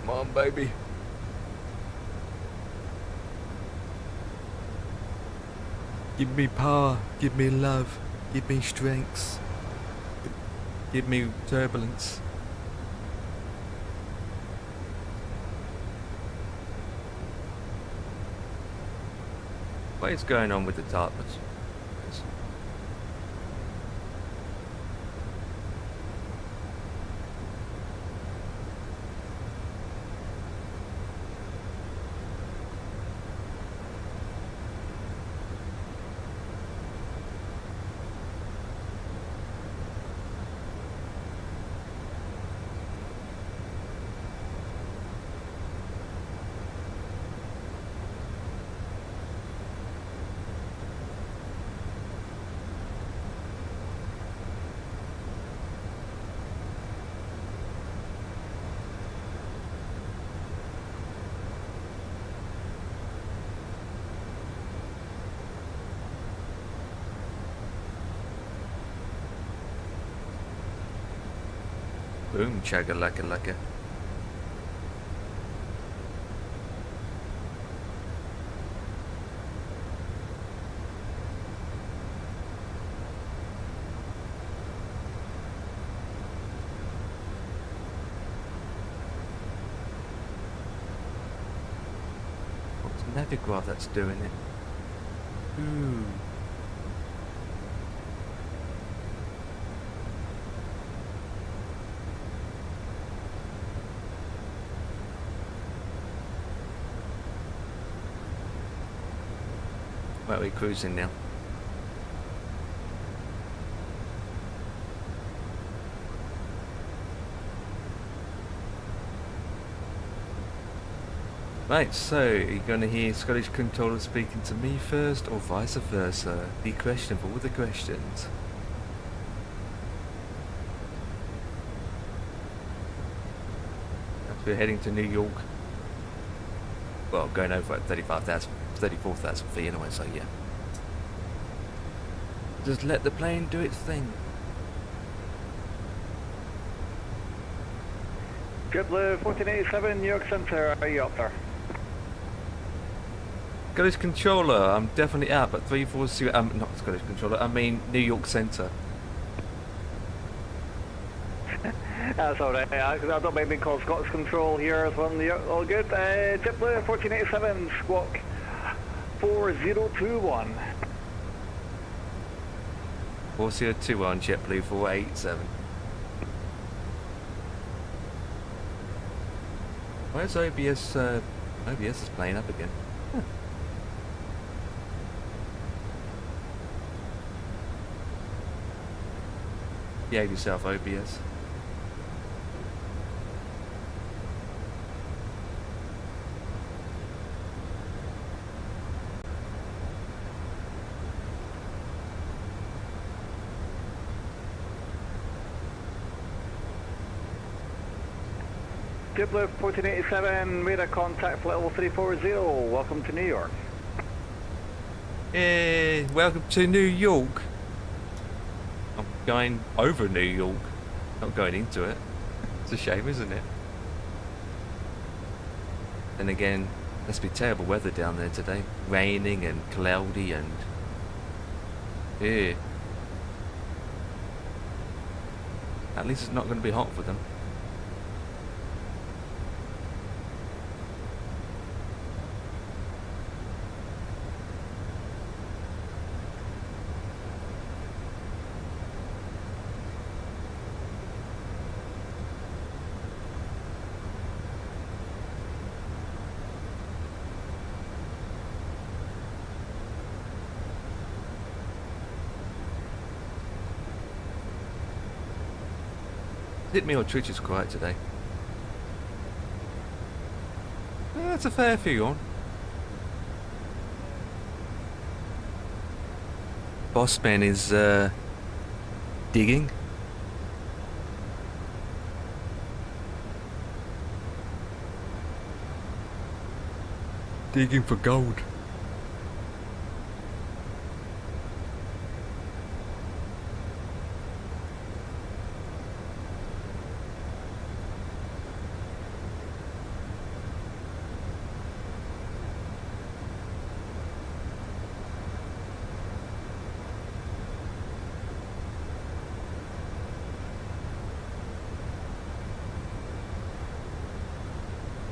Come on, baby. Give me power, give me love, give me strength, give me turbulence. What is going on with the tarpers? Boom, chugga lugga lugga. What's Navigraph that's doing it? Ooh. Well, we're cruising now. Right, so you're going to hear Scottish controller speaking to me first, or vice versa. The question of all the questions. As we're heading to New York. Well, going over at 34,000 feet anyway, so yeah. Just let the plane do its thing. JetBlue 1487, New York Center, are you up there? Scottish controller, I'm definitely up at 340. Not Scottish controller. I mean New York Center. That's alright. I don't mind being called Scottish Control here as well. New York, all good. JetBlue 1487, squawk 4021. 4021, JetBlue 487. Where's OBS? OBS is playing up again. Huh. Behave yourself, OBS. JetBlue 1487, radar contact for level 340. Welcome to New York. Yeah, welcome to New York. I'm going over New York, not going into it. It's a shame, isn't it? And again, must be terrible weather down there today. Raining and cloudy and... yeah. At least it's not going to be hot for them. Hit me or Twitch is quiet today. Yeah, that's a fair few on. Bossman is digging. Digging for gold.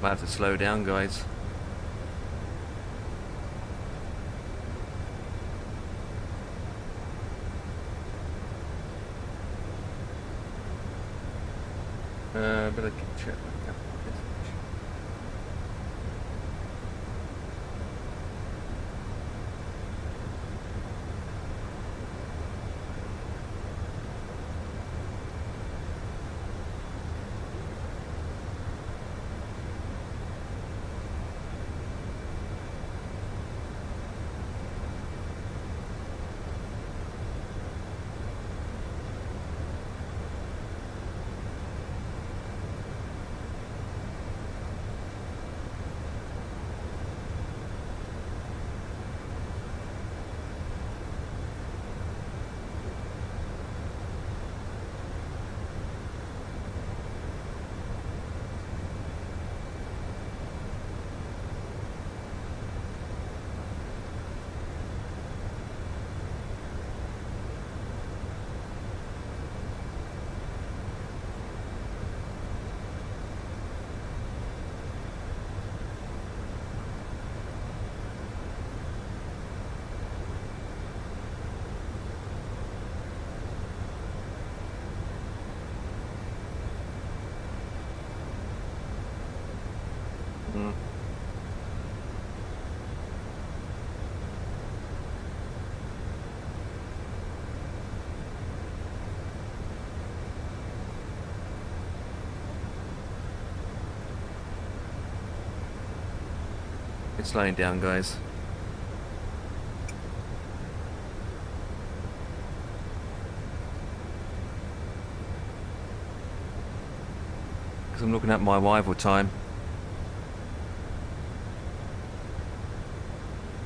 Might have to slow down, guys. But I can check my message. It's slowing down, guys. Because I'm looking at my arrival time.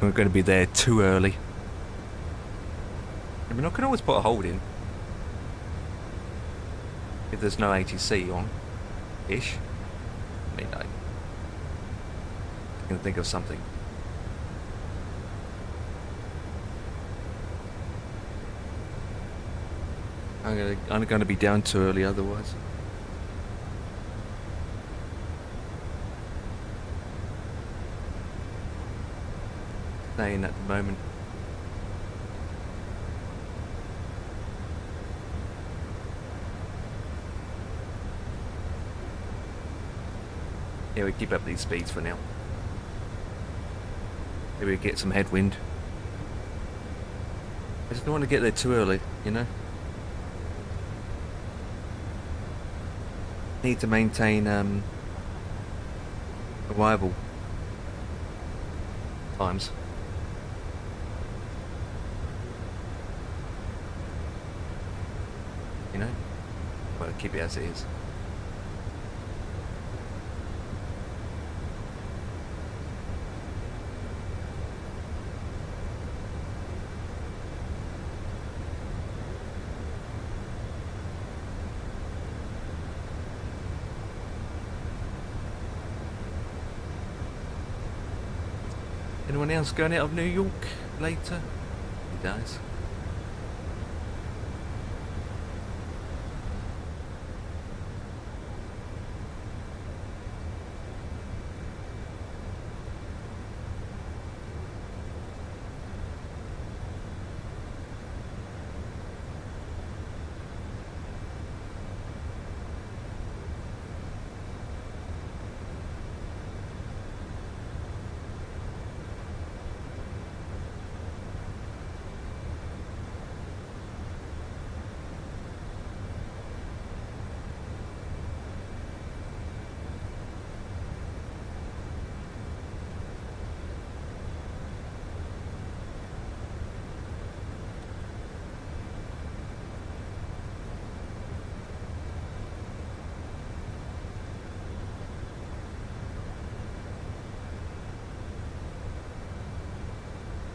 We're going to be there too early. I mean, I can always put a hold in. If there's no ATC on. Ish. I mean, I can think of something. I'm going to be down too early otherwise. Staying at the moment. Yeah, we keep up these speeds for now. Maybe we get some headwind. I just don't want to get there too early, you know? Need to maintain arrival times. You know? Well, keep it as it is. Anyone else going out of New York later? He does.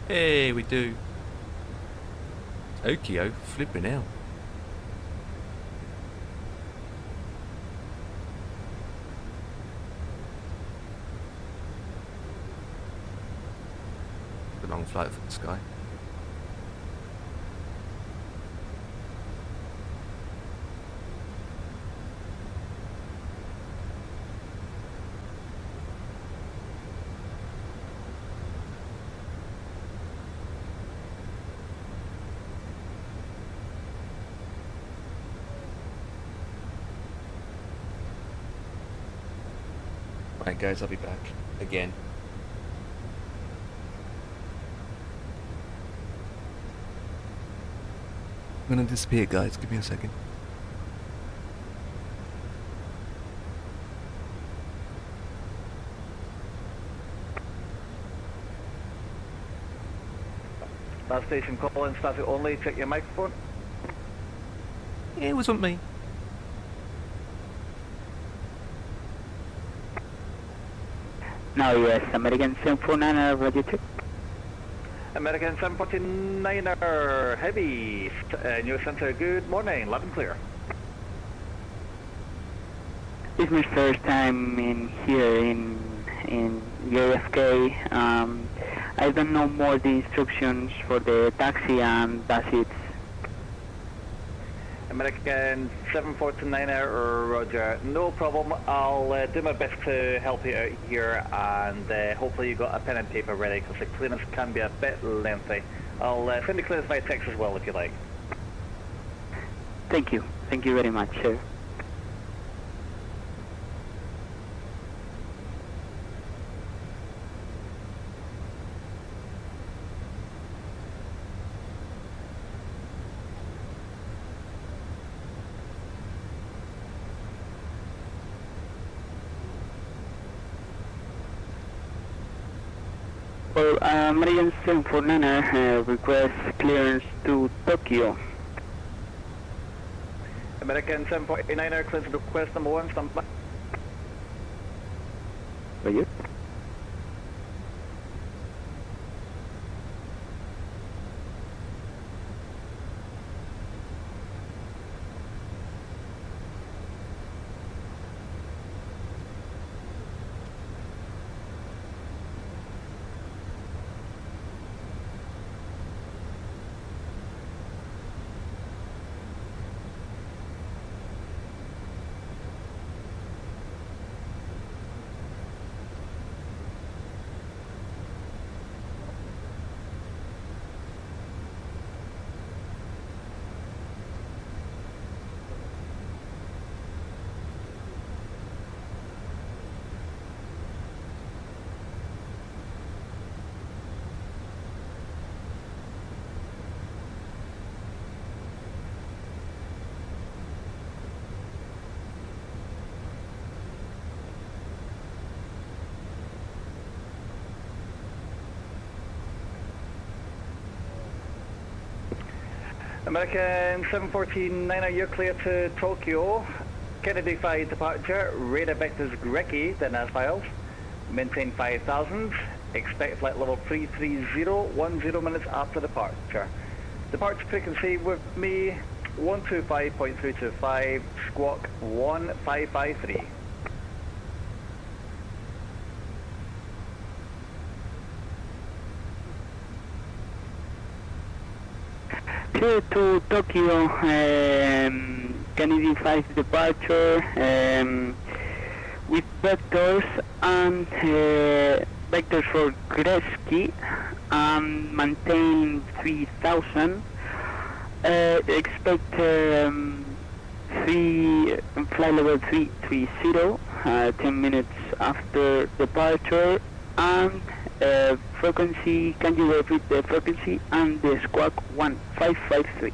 Hey, we do. Tokyo, flipping out. A long flight from the sky. Right, guys, I'll be back again. I'm gonna disappear, guys. Give me a second. Last station call in, static only, check your microphone. It wasn't me. Now yes, American 749, roger check. American 749er, heavy, New Center, good morning, loud and clear. It's my first time in here in JFK. I don't know more the instructions for the taxi and that's it. American 749er, roger, no problem. I'll do my best to help you out here, and hopefully you got a pen and paper ready because the clearance can be a bit lengthy. I'll send the clearance by text as well if you like. Thank you very much, sir. Well, American 749er request clearance to Tokyo. American 749er, clearance request number 1, stand by. Roger. American 749er, you're clear to Tokyo. Kennedy 5 departure, radar vectors Grecki, then as files. Maintain 5,000. Expect flight level 330, 10 minutes after departure. Departure frequency with me, 125.325, squawk 1553. Clear to Tokyo, Kennedy 5 departure, with vectors and vectors for Gretzky, maintain 3000, expect flight level 330, 10 minutes after departure, and frequency, can you repeat the frequency and the squawk 1553?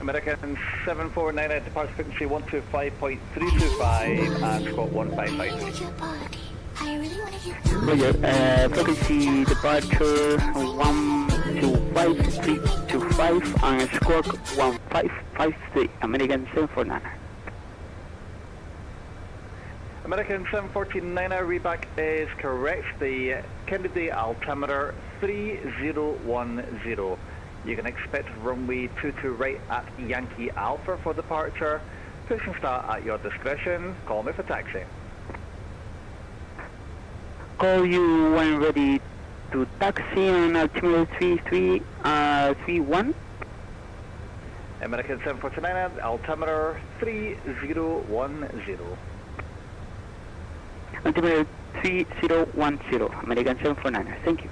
American 749 departure frequency 125.325 and squawk 1553. Roger, frequency departure 125.325 and squawk 1553, American 749. American 749er, readback is correct. The Kennedy altimeter 3010. You can expect runway 22 right at Yankee Alpha for departure. Push and start at your discretion. Call me for taxi. Call you when ready to taxi on altimeter 3331. American 749er, altimeter 3010. Altimeter 3010, American 749er, thank you.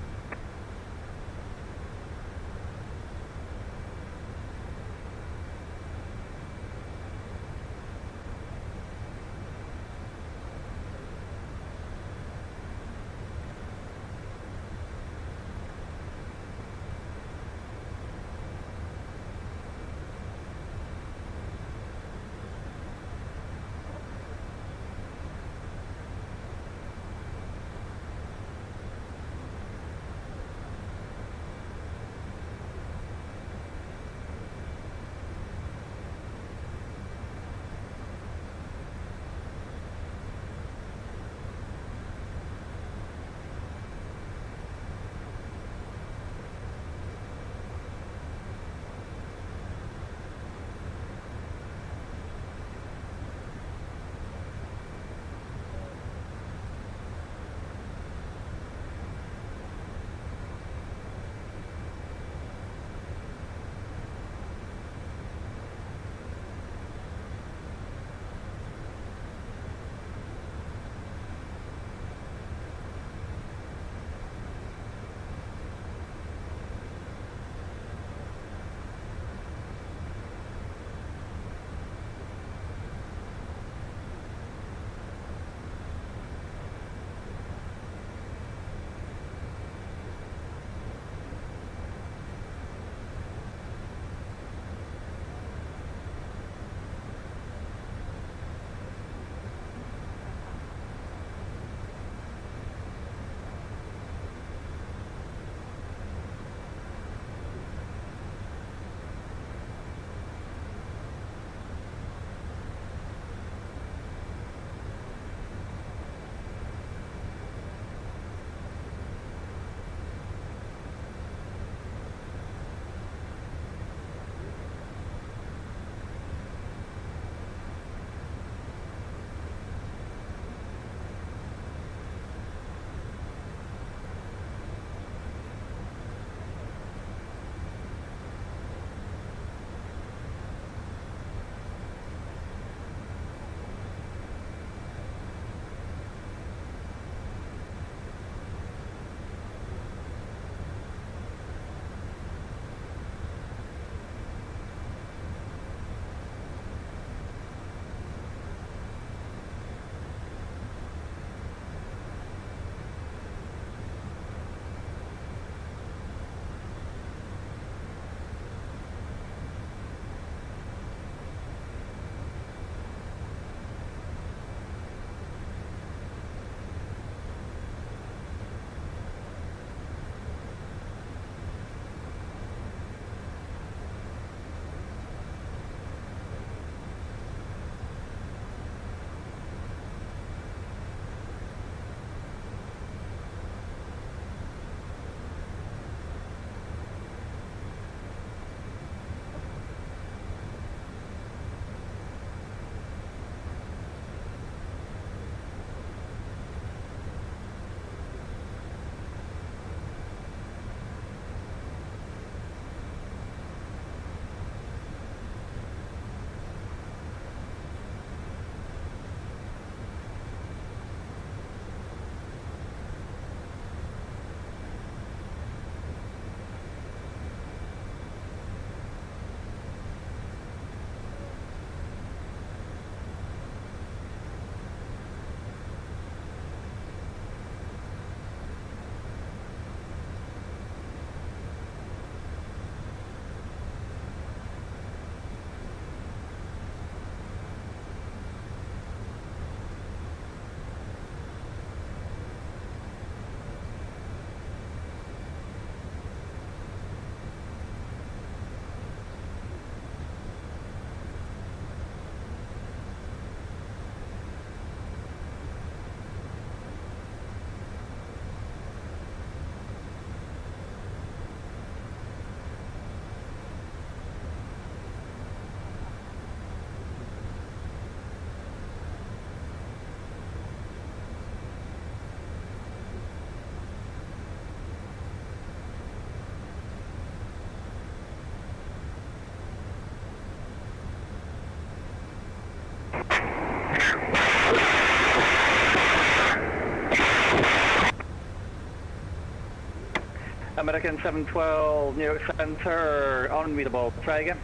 American 712, New York Center, unreadable. Try again.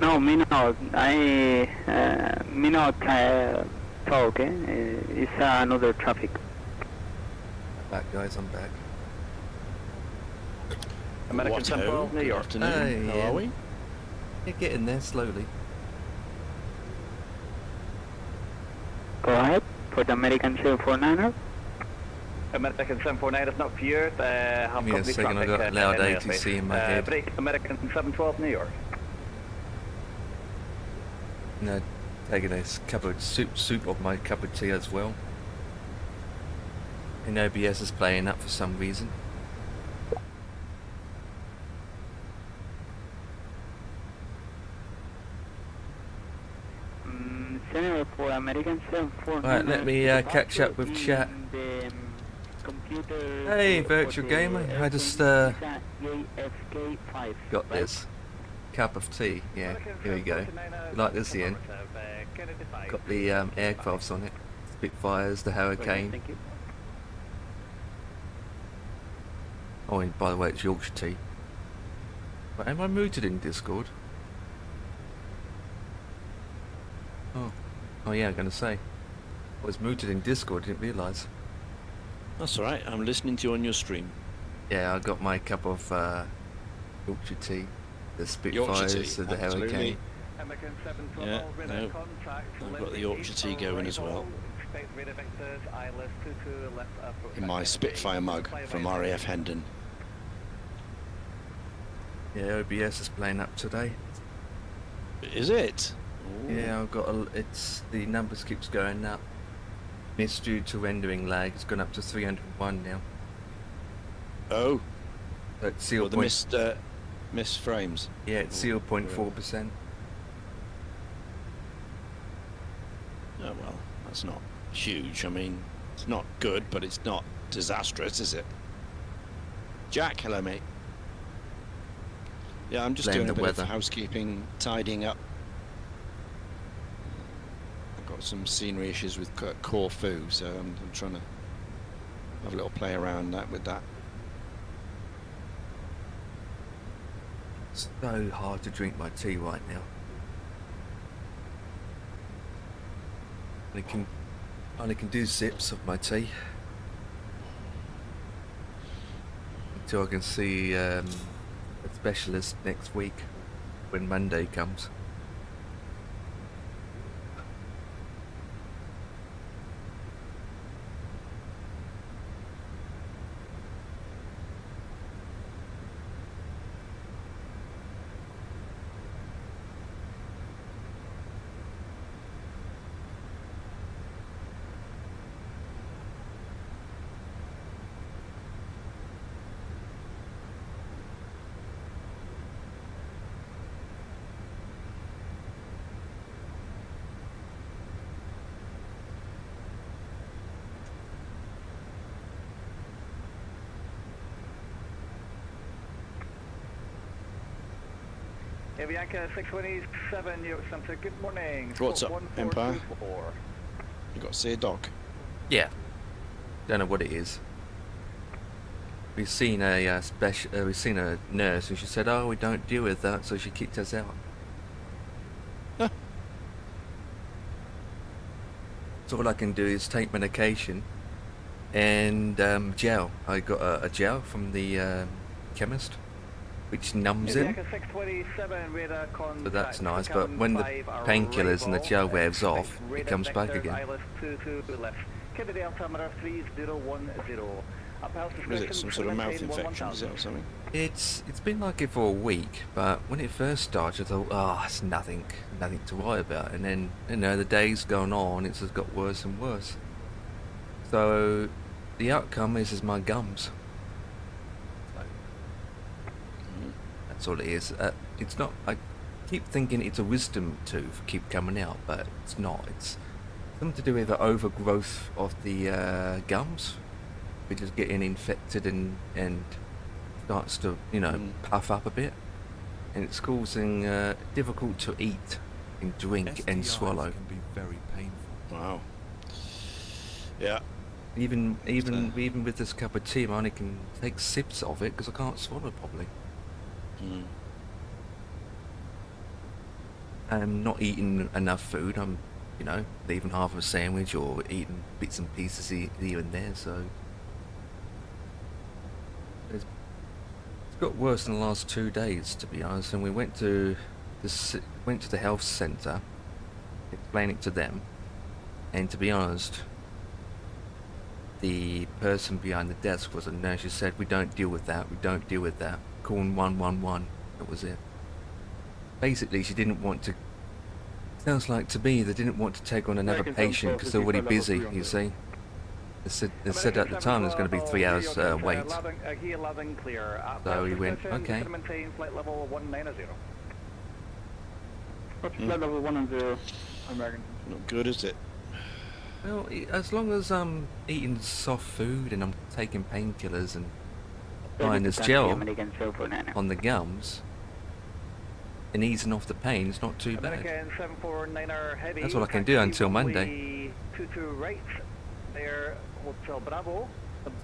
No, me not. Me not talk. It's another traffic. Back, guys, I'm back. American 712, New York. Hey, How are we? You're getting there slowly. Go ahead for the American 749er. American 749 is not cleared. Give me a second, I got loud ATC in my head. Break American 712, New York. No, taking a cup of soup of my cup of tea as well. And OBS is playing up for some reason. Center for American 749. Right, let me catch up with chat. Hey, virtual gamer, I just got this cup of tea. Yeah, here we go. You like this, Ian? Got the aircrafts on it. Spitfires, the Hurricane. Oh, and by the way, it's Yorkshire tea. But am I muted in Discord? Oh yeah, I'm gonna say. I was muted in Discord, didn't realise. That's alright, I'm listening to you on your stream. Yeah, I got my cup of Yorkshire tea. The Spitfires, the Hurricane. Yeah, no, I've got the Yorkshire tea going as well. In my Spitfire mug from RAF Hendon. Yeah, OBS is playing up today. Is it? Ooh. Yeah, I've got it's the numbers keeps going up. Missed due to rendering lag. It's gone up to 301 now. Oh. That's 0. The missed frames. Yeah, it's 0.4%. Oh well, that's not huge. I mean, it's not good, but it's not disastrous, is it? Jack, hello mate. Yeah, I'm just doing a bit of housekeeping, tidying up. I've got some scenery issues with Corfu, so I'm trying to have a little play around with that. It's so hard to drink my tea right now. I can do sips of my tea until I can see a specialist next week when Monday comes. Bianca 627, New York Center, good morning. What's up, Empire? You got to see a dog? Yeah. Don't know what it is. We've seen a we've seen a nurse and she said, "Oh, we don't deal with that," so she kicked us out. Huh. So all I can do is take medication and gel. I got a gel from the chemist, which numbs it. So that's nice, but when the painkillers and the gel wears off, it comes back again. Is it some sort of mouth infection, is it, or something? It's been like it for a week, but when it first started, I thought, oh, it's nothing to worry about. And then, you know, the days going on, it's just got worse and worse. So the outcome is my gums. That's all it is. It's not. I keep thinking it's a wisdom tooth keep coming out, but it's not. It's something to do with the overgrowth of the gums, which is getting infected and starts to, you know, puff up a bit, and it's causing difficult to eat and drink and swallow. Can be very painful. Wow. Yeah. Even with this cup of tea, I only can take sips of it because I can't swallow properly. I'm not eating enough food. I'm, you know, leaving half of a sandwich or eating bits and pieces here and there. So it's got worse in the last 2 days, to be honest. And we went to the health centre, explaining it to them, and to be honest, the person behind the desk was a nurse. She said, "We don't deal with that. We don't deal with that. Call 111." That was it. Basically, she didn't want to. Sounds like to me they didn't want to take on another patient because they're already busy. You see, they said at the time there's going to be 3 hours wait. So we went, okay. Flight level 190. Flight level 110, American. Not good, is it? Well, as long as I'm eating soft food and I'm taking painkillers and applying this gel on the gums and easing off the pain, it's not too bad. That's all I can do until Monday. It's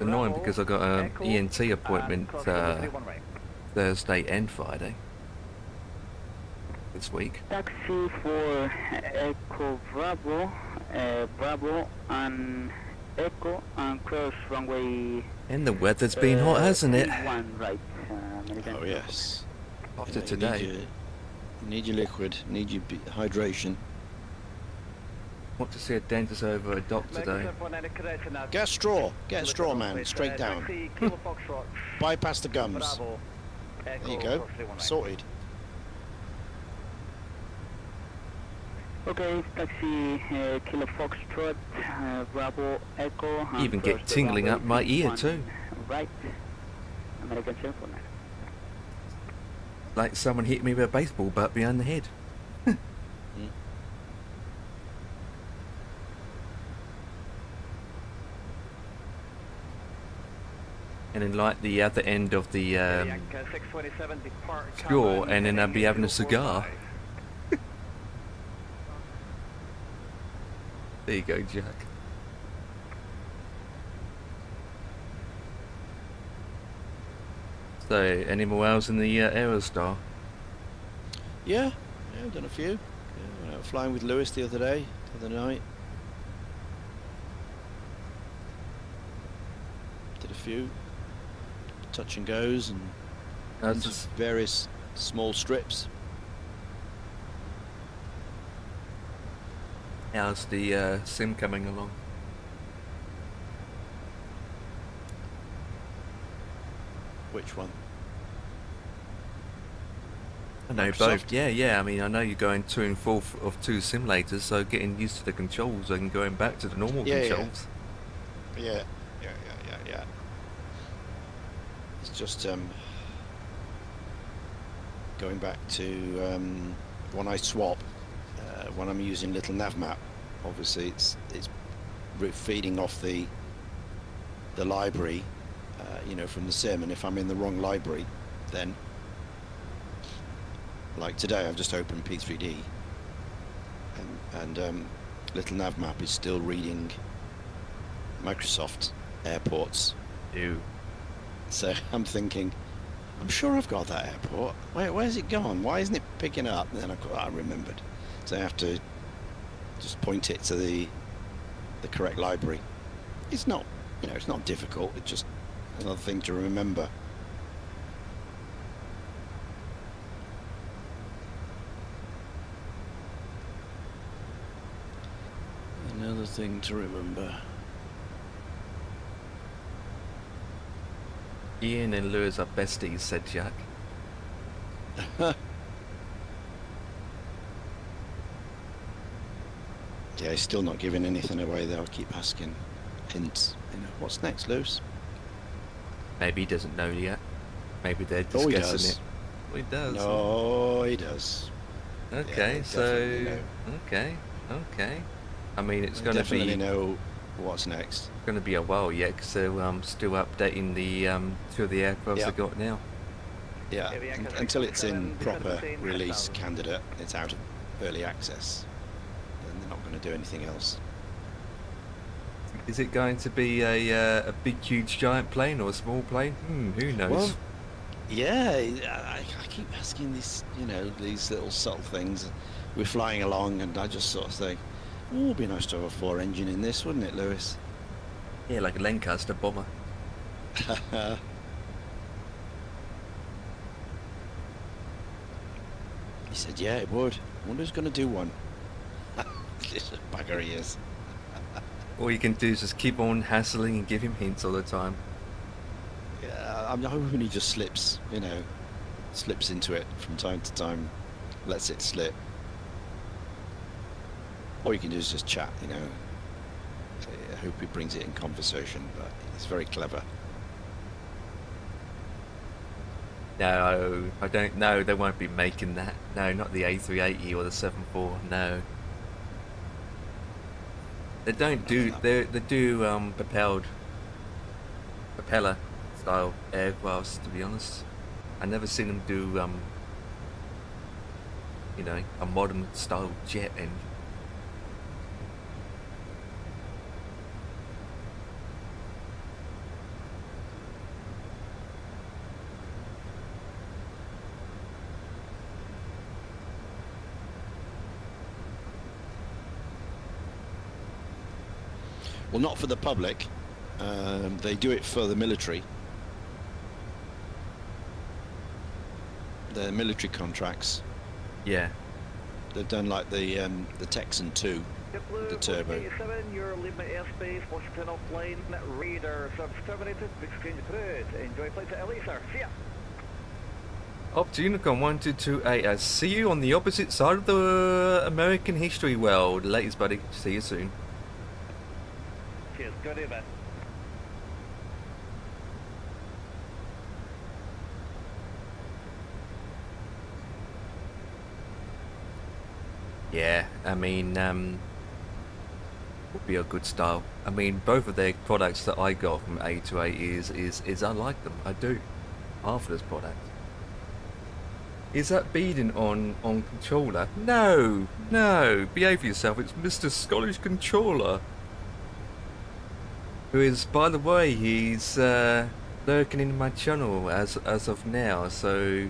annoying because I've got an ENT appointment Thursday and Friday this week. Taxi for Echo Bravo, Bravo and Echo and cross runway. And the weather's been hot, hasn't it? Right, Oh yes. After You today. need your liquid, need your hydration. Want to see a dentist over a doctor today. Get a straw, man, straight down. Bypass the gums. There you go, sorted. Okay, taxi Kilo Foxtrot, Bravo Echo. Even get tingling up my ear too. Right, American cell phone. Like someone hit me with a baseball bat behind the head. And then light the other end of the straw, and then I'd be having a cigar. There you go, Jack. So, any more hours in the Aerostar? Yeah, I've done a few. Yeah, went out flying with Lewis the other night. Did a few touch and goes and various small strips. How's the sim coming along? Which one? I know Microsoft? both. Yeah. I mean, I know you're going to and fro of 2 simulators, so getting used to the controls and going back to the normal controls. Yeah. It's just going back to when I swap, when I'm using little nav map. Obviously, it's feeding off the library, from the sim. And if I'm in the wrong library, then like today, I've just opened P3D, and little nav map is still reading Microsoft airports. Ew. So I'm thinking, I'm sure I've got that airport. Where's it gone? Why isn't it picking up? And then I remembered. So I have to just point it to the correct library. It's not, it's not difficult. It's just another thing to remember. Another thing to remember. Ian and Lewis are besties, said Jack. Yeah, he's still not giving anything away though. I keep asking hints. What's next, Lewis? Maybe he doesn't know yet. Maybe they're Oh, he discussing does. it. Well, he does. No, he does. Okay, Yeah, so definitely okay. I mean, it's I going to definitely be know what's next. It's going to be a while yet because they're still updating the 2 of the aircrafts Yeah. they got now. Yeah, until it's in proper release candidate, it's out of early access. Then they're not going to do anything else. Is it going to be a big, huge, giant plane or a small plane? Who knows? Well, yeah, I keep asking these, these little subtle things. We're flying along, and I just sort of think, oh, it'd be nice to have a 4-engine in this, wouldn't it, Lewis? Yeah, like a Lancaster bomber. He said, yeah, it would. I wonder who's going to do one. Little bugger he is. All you can do is just keep on hassling and give him hints all the time. Yeah, I'm hoping he just slips, slips into it from time to time, lets it slip. All you can do is just chat, I hope he brings it in conversation, but he's very clever. No, I don't know. They won't be making that. No, not the A380 or the 74. No. They don't do. They do propeller style aircrafts. To be honest, I never seen them do a modern style jet engine. Well, not for the public. They do it for the military. The military contracts. Yeah. They've done like the Texan 2, JetBlue, the turbo. 87, you're leaving the airspace, Washington offline, radar service terminated, big exchange cruise. Enjoy flight to LA, sir. See ya. Up to Unicorn 1228. I see you on the opposite side of the American history world. Latest, buddy. See you soon. Cheers, good evening. Yeah, I mean, would be a good style. I mean, both of their products that I got from A2A is I like them. I do. Half of this product. Is that beading on controller? No, no. Behave yourself. It's Mr. Scottish Controller. Who is, by the way, he's lurking in my channel as of now, so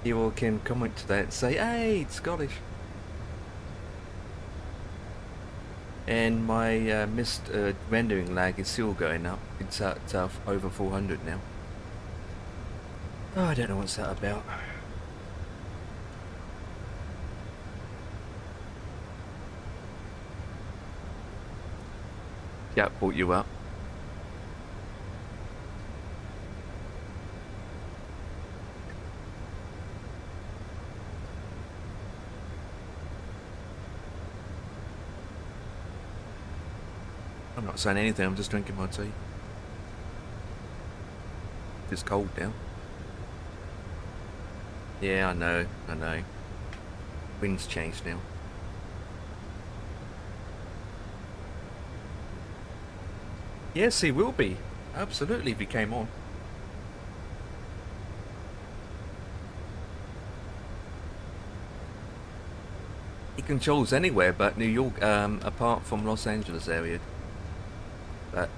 you all can comment to that and say, hey, it's Scottish. And my missed rendering lag is still going up. It's at over 400 now. Oh, I don't know what's that about. Yeah, brought you up. I'm not saying anything, I'm just drinking my tea. It's cold now. Yeah, I know. Wind's changed now. Yes, he will be. Absolutely, if he came on. He controls anywhere but New York, apart from Los Angeles area. But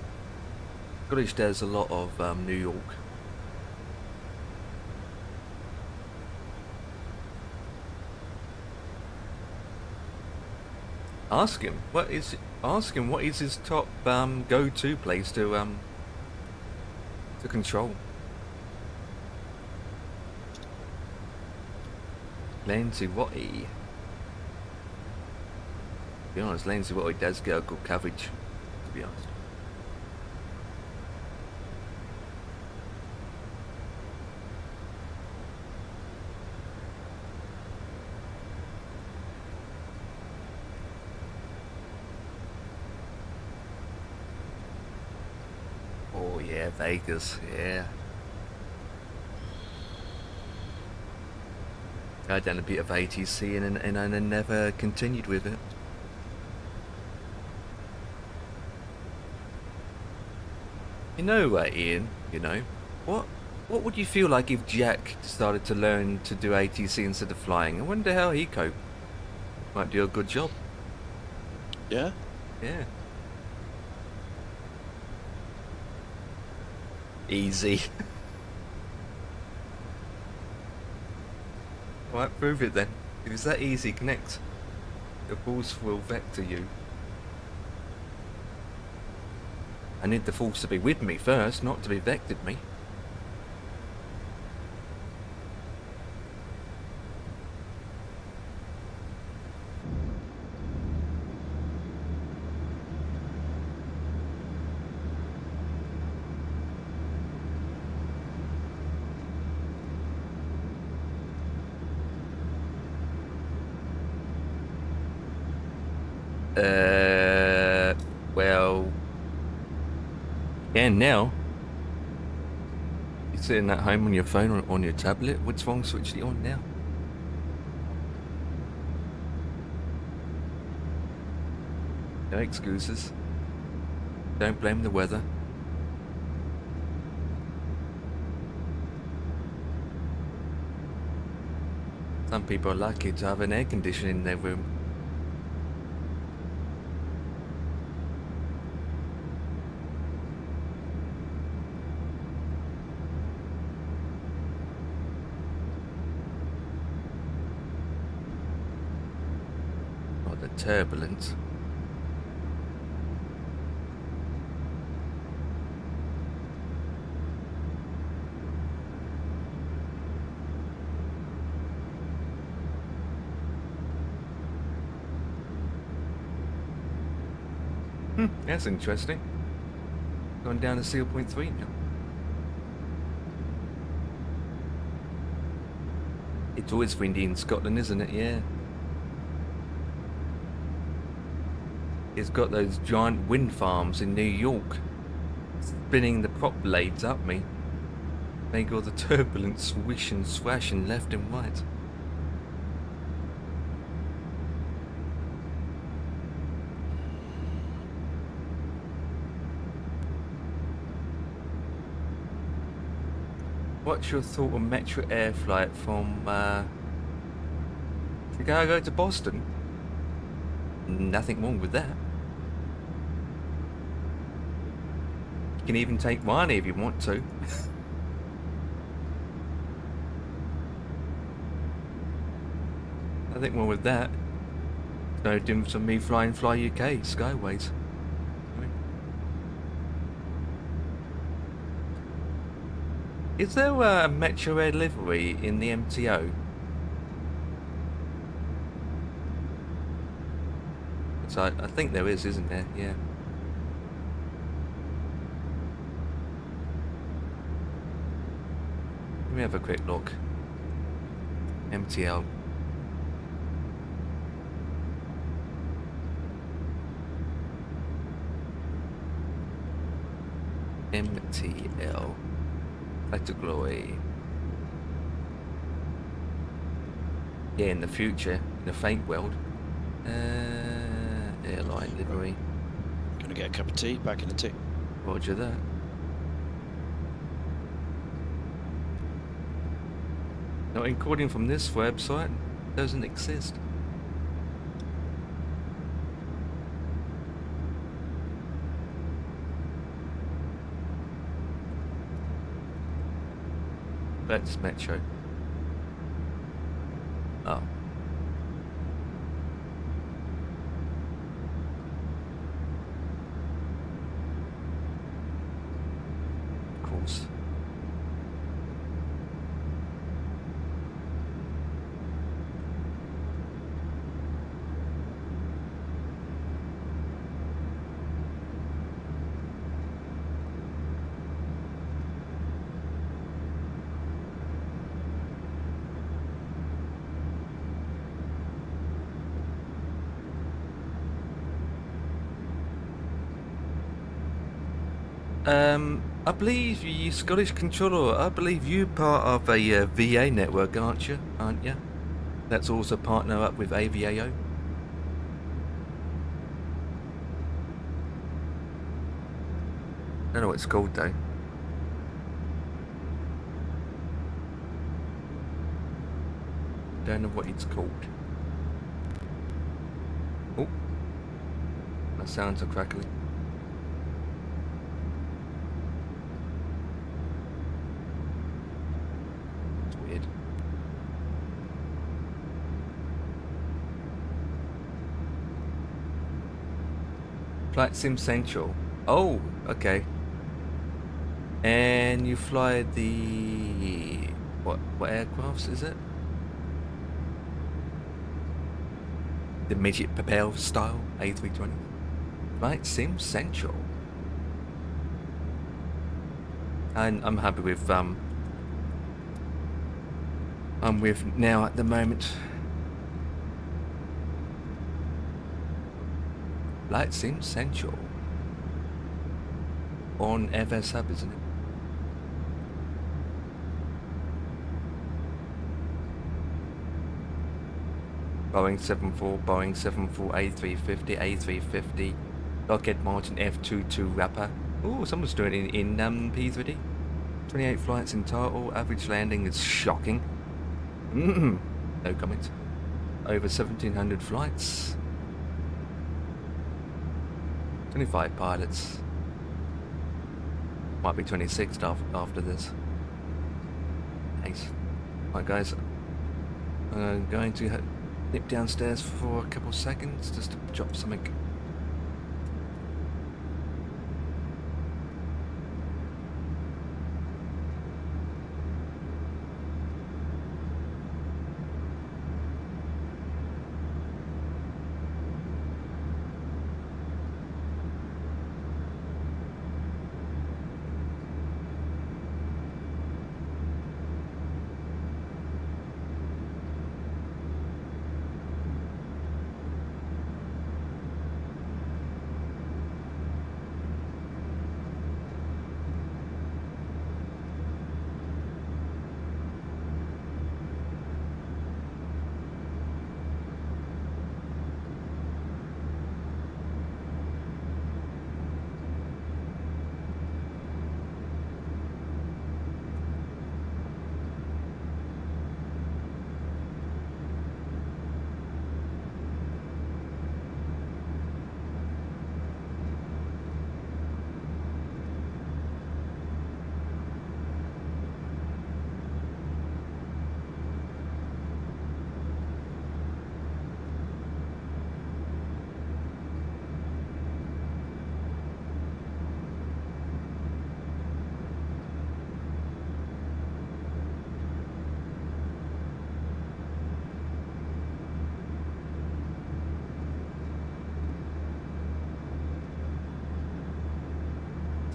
Scottish does a lot of New York. Ask him what is his top go-to place to control. Lancy Watty. To be honest, Lancy Watty does get a good coverage, to be honest. Oh yeah, Vegas, yeah. I done a bit of ATC and I never continued with it. You know, Ian, what would you feel like if Jack started to learn to do ATC instead of flying? I wonder how he cope. Might do a good job. Yeah? Yeah. Easy. Right, prove it then. If it's that easy, connect. The force will vector you. I need the force to be with me first, not to be vectored me. Well, and now you're sitting at home on your phone or on your tablet. What's wrong? Switch it on now. No excuses. Don't blame the weather. Some people are lucky to have an air conditioner in their room. Turbulence. That's interesting. Going down to 0.3 now. It's always windy in Scotland, isn't it? Yeah. It's got those giant wind farms in New York spinning the prop blades up me, make all the turbulence swish and swash and left and right. What's your thought on Metro Air flight from Chicago to Boston? Nothing wrong with that. You can even take one if you want to. Nothing wrong with that. No difference from me flying Fly UK, Skyways. Is there a Metro Air livery in the MTO? So I think there is, isn't there? Yeah. Let me have a quick look. MTL. MTL. Back to glory. Yeah, in the future, in a fake world. Airline livery. Gonna get a cup of tea, back in the tick. Roger that. Now, according from this website, doesn't exist. That's Metro. Oh. Of course. I believe you Scottish controller. I believe you're part of a VA network, aren't you? That's also partner up with IVAO. I don't know what it's called though. Don't know what it's called. Oh, my sounds are crackling. Flight Sim Central. Oh, okay. And you fly the what aircrafts is it? The midget propel style A320. Flight Sim Central. And I'm happy with I'm with now at the moment. Flight Sim Central. On FS Hub, isn't it? Boeing 74, Boeing 74, A350, A350, Lockheed Martin F-22 Rapper. Oh, someone's doing it in P3D. 28 flights in total. Average landing is shocking. No comment. Over 1,700 flights. 25 pilots. Might be 26 after this. Nice. Right, guys. I'm going to nip downstairs for a couple of seconds just to drop something.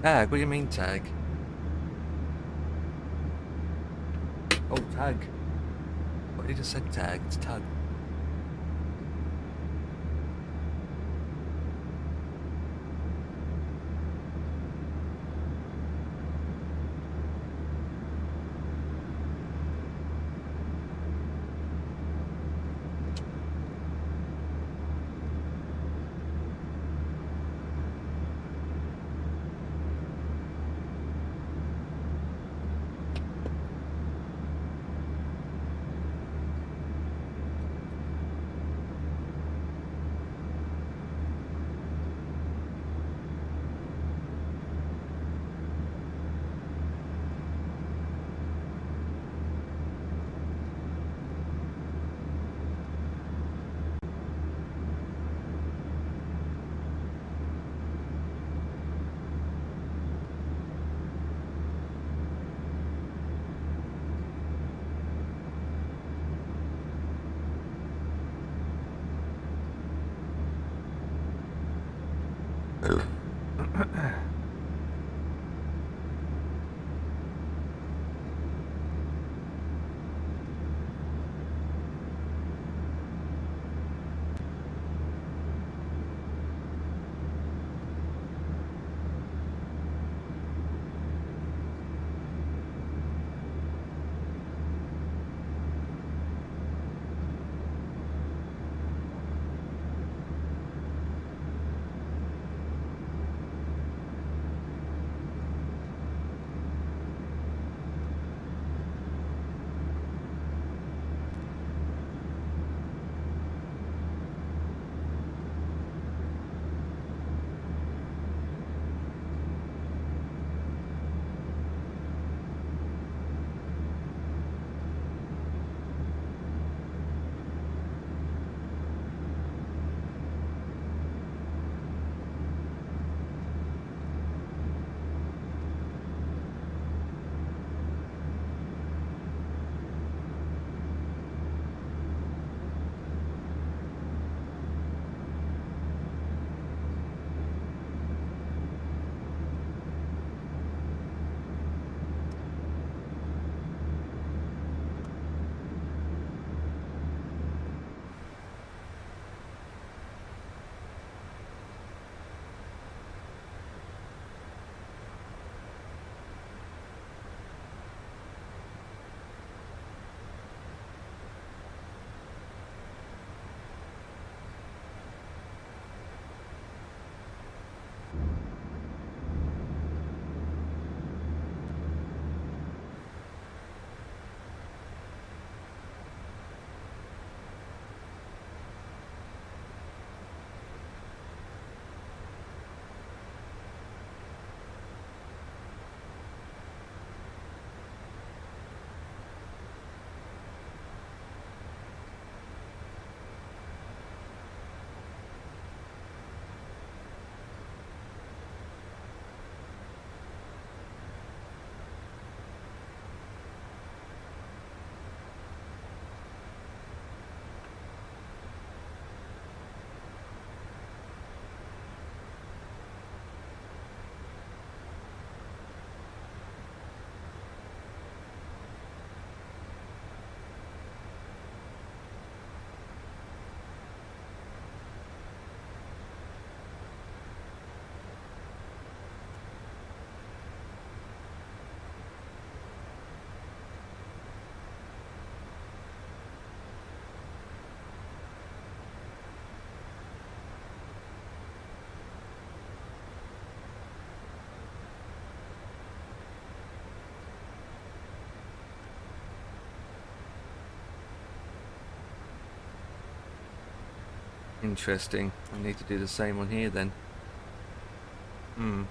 Tag? What do you mean tag? Oh, tag. What you just said tag? It's tag. Interesting. I need to do the same on here then. Hmm.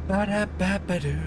Ba-da-ba-ba-doo.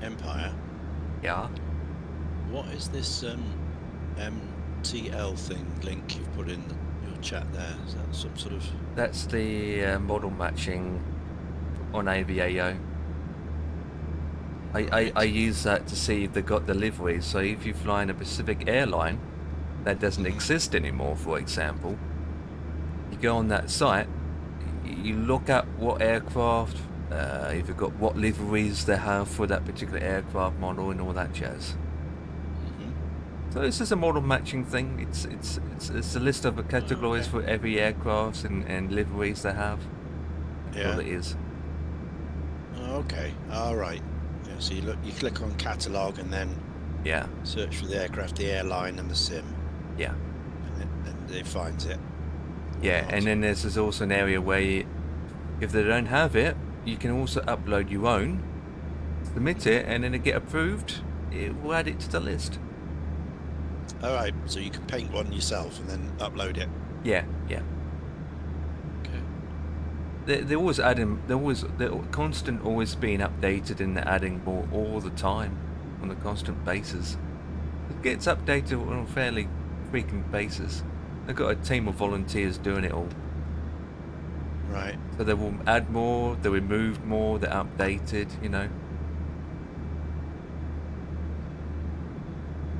Empire. Yeah. What is this MTL thing link you've put in your chat there? Is that some sort of... That's the model matching on AVAO. I use that to see if they've got the liveries. So if you fly in a Pacific airline that doesn't exist anymore, for example, you go on that site, you look at what aircraft, if you've got what liveries they have for that particular aircraft model and all that jazz. So this is a model matching thing. It's a list of the categories for every aircraft and liveries they have. That's all it is. Okay. All right. Yeah, so you click on catalog and then search for the aircraft, the airline, and the sim. Yeah. And it finds it. Yeah, and then there's also an area where if they don't have it, you can also upload your own, submit it, and then it get approved. It will add it to the list. All right, so you can paint one yourself and then upload it. Yeah. Okay. They're always adding. They're constant, always being updated, and they're adding more all the time on a constant basis. It gets updated on a fairly frequent basis. They've got a team of volunteers doing it all. Right. So they will add more, they remove more, they're updated, you know.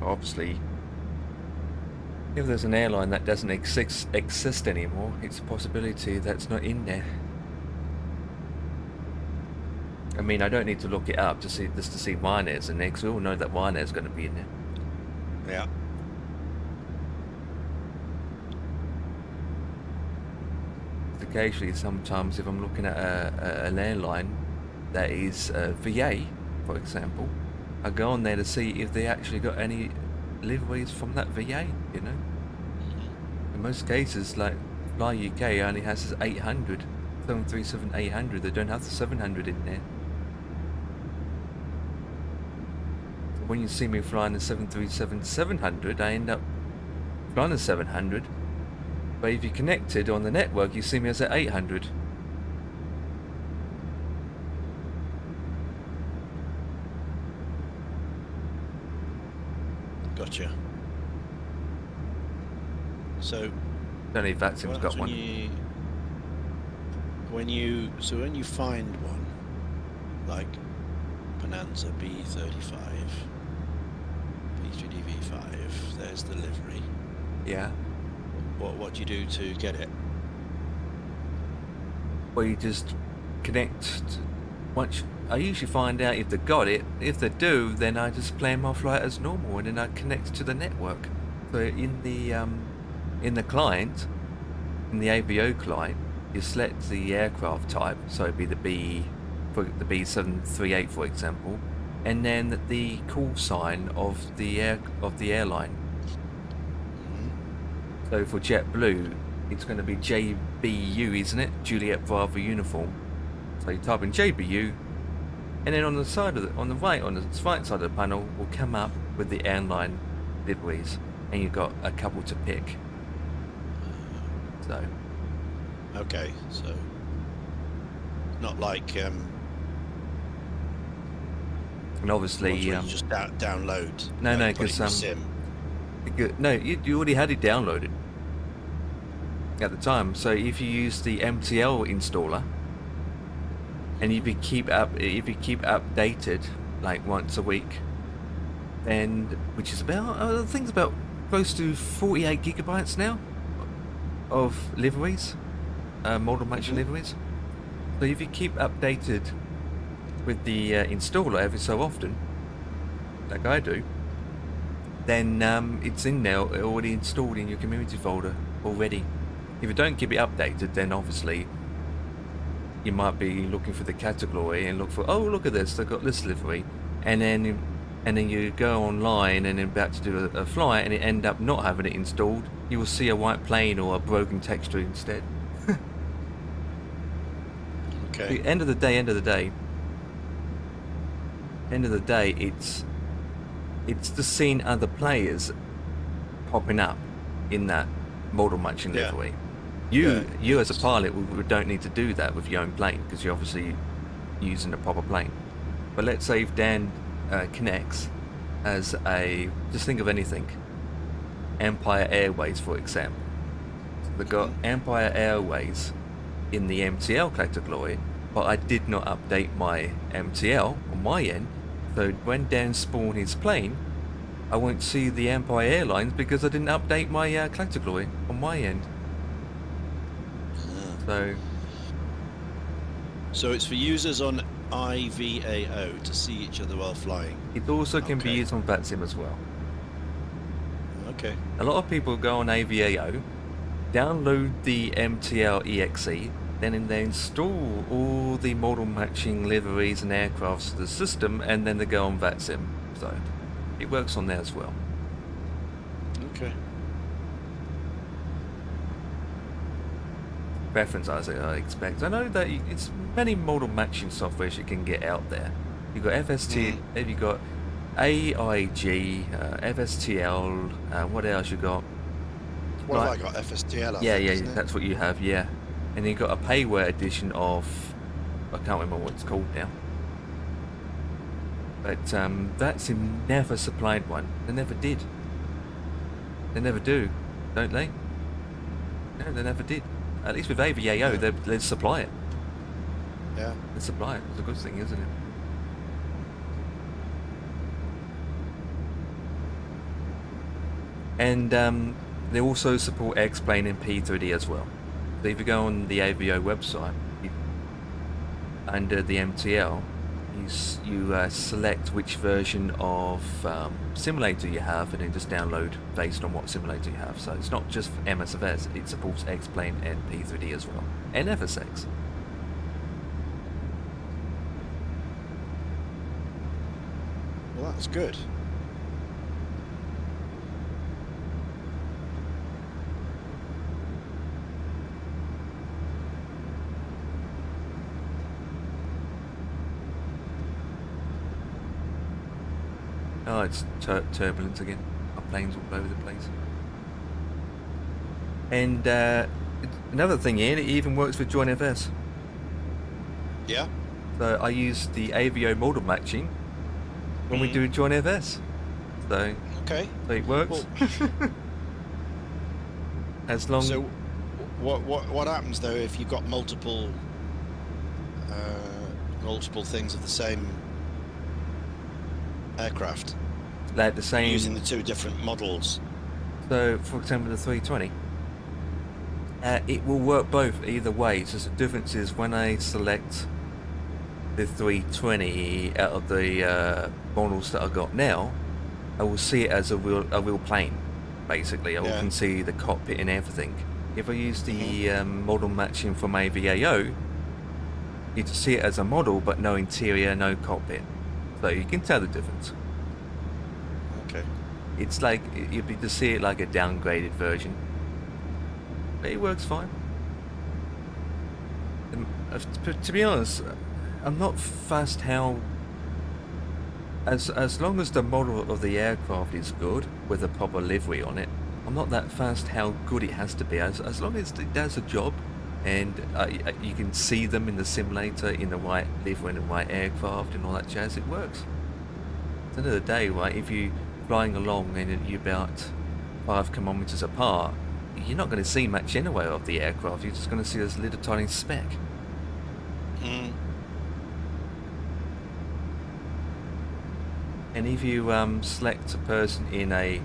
Obviously, if there's an airline that doesn't exist anymore, it's a possibility that's not in there. I mean, I don't need to look it up to see Ryanair's in there, because we all know that Ryanair's going to be in there. Yeah. Occasionally, sometimes if I'm looking at an airline that is VA, for example, I go on there to see if they actually got any liveries from that VA, you know. In most cases, like Fly UK only has 800, 737-800, they don't have the 700 in there. So when you see me flying the 737-700, I end up flying the 700. But if you're connected on the network, you see me as at 800. Gotcha. So, Don't know if VATSIM's got one. When you find one, like Bonanza B35, P3DV5, there's the livery. Yeah. What do you do to get it? Well, you just connect. Once I usually find out if they got it. If they do, then I just plan my flight as normal, and then I connect to the network. So in the client, in the AVAO client, you select the aircraft type. So it'd be the B738, for example, and then the call sign of the airline. So for JetBlue, it's going to be JBU, isn't it? Juliet Bravo Uniform. So you type in JBU, and then on the right side of the panel will come up with the airline liveries, and you've got a couple to pick. So. Okay, so not like and obviously you just download. No, because no, you already had it downloaded at the time. So if you use the MTL installer, and if you keep updated like once a week, then which is about I think it's about close to 48 gigabytes now of liveries, model matching liveries. So if you keep updated with the installer every so often, like I do, then it's in there already installed in your community folder already. If you don't keep it updated, then obviously you might be looking for the category and look for, oh, look at this, they've got this livery, and then you go online and then about to do a flight and it end up not having it installed. You will see a white plane or a broken texture instead. Okay. End of the day, it's the seeing other players popping up in that model matching livery. You as a pilot don't need to do that with your own plane because you're obviously using a proper plane. But let's say if Dan connects as just think of anything, Empire Airways, for example. So they've got Empire Airways in the MTL category, but I did not update my MTL on my end. So when Dan spawned his plane, I won't see the Empire Airlines because I didn't update my category on my end. So it's for users on IVAO to see each other while flying. It also can be used on VATSIM as well. Okay. A lot of people go on AVAO, download the MTL EXE, then they install all the model matching liveries and aircrafts to the system, and then they go on VATSIM. So it works on there as well. Okay. Preference, as I expect. I know that it's many model matching softwares you can get out there. You've got FST, you've got AIG, FSTL, what else you got? What have I got? FSTL, that's what you have, yeah. And then you've got a payware edition of, I can't remember what it's called now. But VATSIM never supplied one. They never did. They never do, don't they? No, they never did. At least with AVAO, they supply it. Yeah. They supply it. It's a good thing, isn't it? And they also support X-Plane and P3D as well. So if you go on the AVO website, under the MTL, you select which version of simulator you have, and then just download based on what simulator you have. So it's not just for MSFS, it supports X-Plane and P3D as well, and FSX. Well, that's good. Oh, it's turbulence again. Our planes all over the place. And another thing here, it even works with Join FS. Yeah. So I use the AVO model matching when we do Join FS. So okay, so it works. Well, as long. So, what happens though if you've got multiple things of the same aircraft? Like the same. Using the two different models. So, for example, the 320. It will work both either way. So the difference is when I select the 320 out of the models that I got now, I will see it as a real plane. Basically, I can see the cockpit and everything. If I use the model matching from AVAO, you can see it as a model, but no interior, no cockpit. So you can tell the difference. Okay. It's like you'd be to see it like a downgraded version. But it works fine. To be honest, I'm not fussed how. As long as the model of the aircraft is good with a proper livery on it, I'm not that fussed how good it has to be. As long as it does a job, and you can see them in the simulator in the right livery and the right aircraft and all that jazz, it works. At the end of the day, right? If you're flying along and you're about 5 kilometers apart, you're not going to see much anyway of the aircraft. You're just going to see this little tiny speck. And if you select a person in a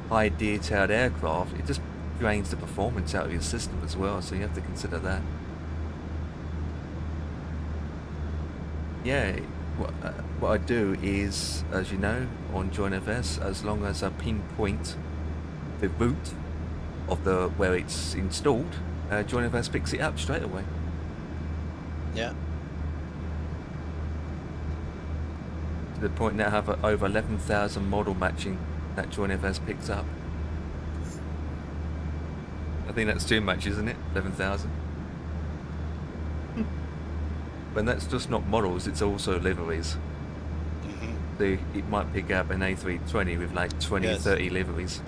high detailed aircraft, it just drains the performance out of your system as well, so you have to consider that. Yeah, what I do is, as you know, on Join FS, as long as I pinpoint the route of where it's installed, Join FS picks it up straight away. Yeah. To the point now I have over 11,000 model matching that Join FS picks up. I think that's too much, isn't it? 11,000. But that's just not models, it's also liveries. So it might pick up an A320 with like 20, 30 liveries.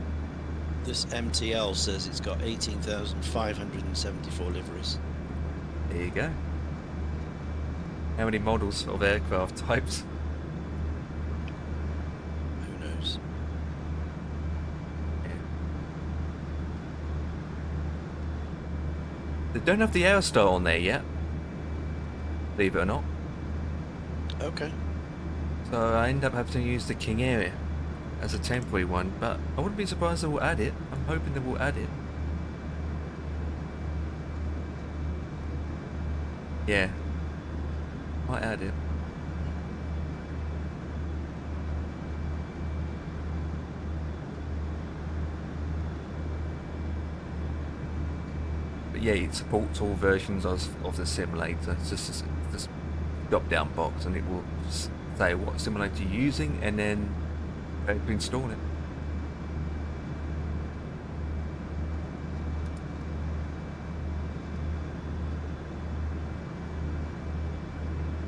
This MTL says it's got 18,574 liveries. There you go. How many models of aircraft types? Who knows? They don't have the Aerostar on there yet, believe it or not. Okay. So I end up having to use the King area as a temporary one, but I wouldn't be surprised they will add it. I'm hoping they will add it. Yeah, might add it. But yeah, it supports all versions of the simulator. It's just this drop-down box, and it will say what simulator you're using, and then to install it.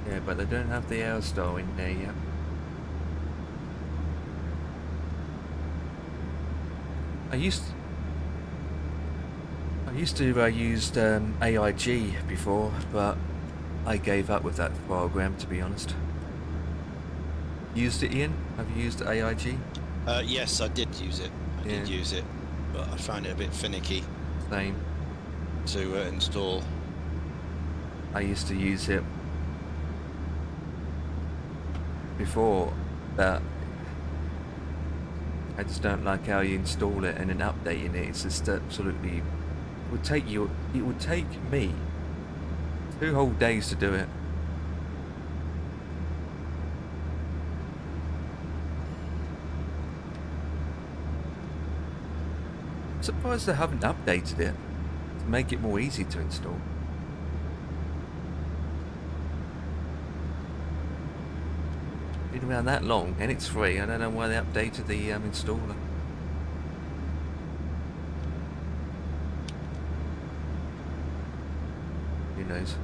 Yeah, but they don't have the Aerostar in there yet. I used to use AIG before, but I gave up with that program, to be honest. Used it, Ian? Have you used AIG? Yes, I did use it. I did use it, but I find it a bit finicky. Same. To install. I used to use it before, but I just don't like how you install it and then updating it. It's just absolutely. It would take me 2 whole days to do it. I'm surprised they haven't updated it to make it more easy to install. Been around that long and it's free. I don't know why they updated the installer. Who knows?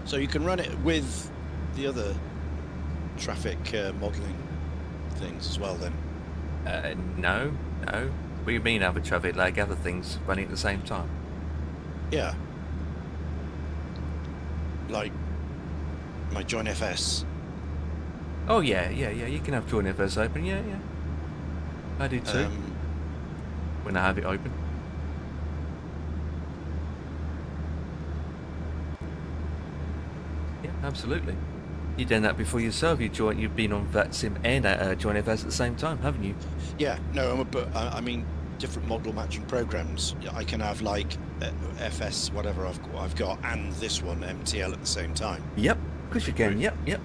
So you can run it with the other traffic modelling things as well then? No. What do you mean other traffic, like other things running at the same time? Yeah. Like my Join FS. Oh yeah, you can have Join FS open, yeah. I do too. When I have it open. Yeah, absolutely. You've done that before yourself. You've been on flightsim and Join FS at the same time, haven't you? Yeah, no, but I mean different model matching programs. I can have like FS whatever I've got and this one MTL at the same time. Yep, of course you can. Yep. Yep,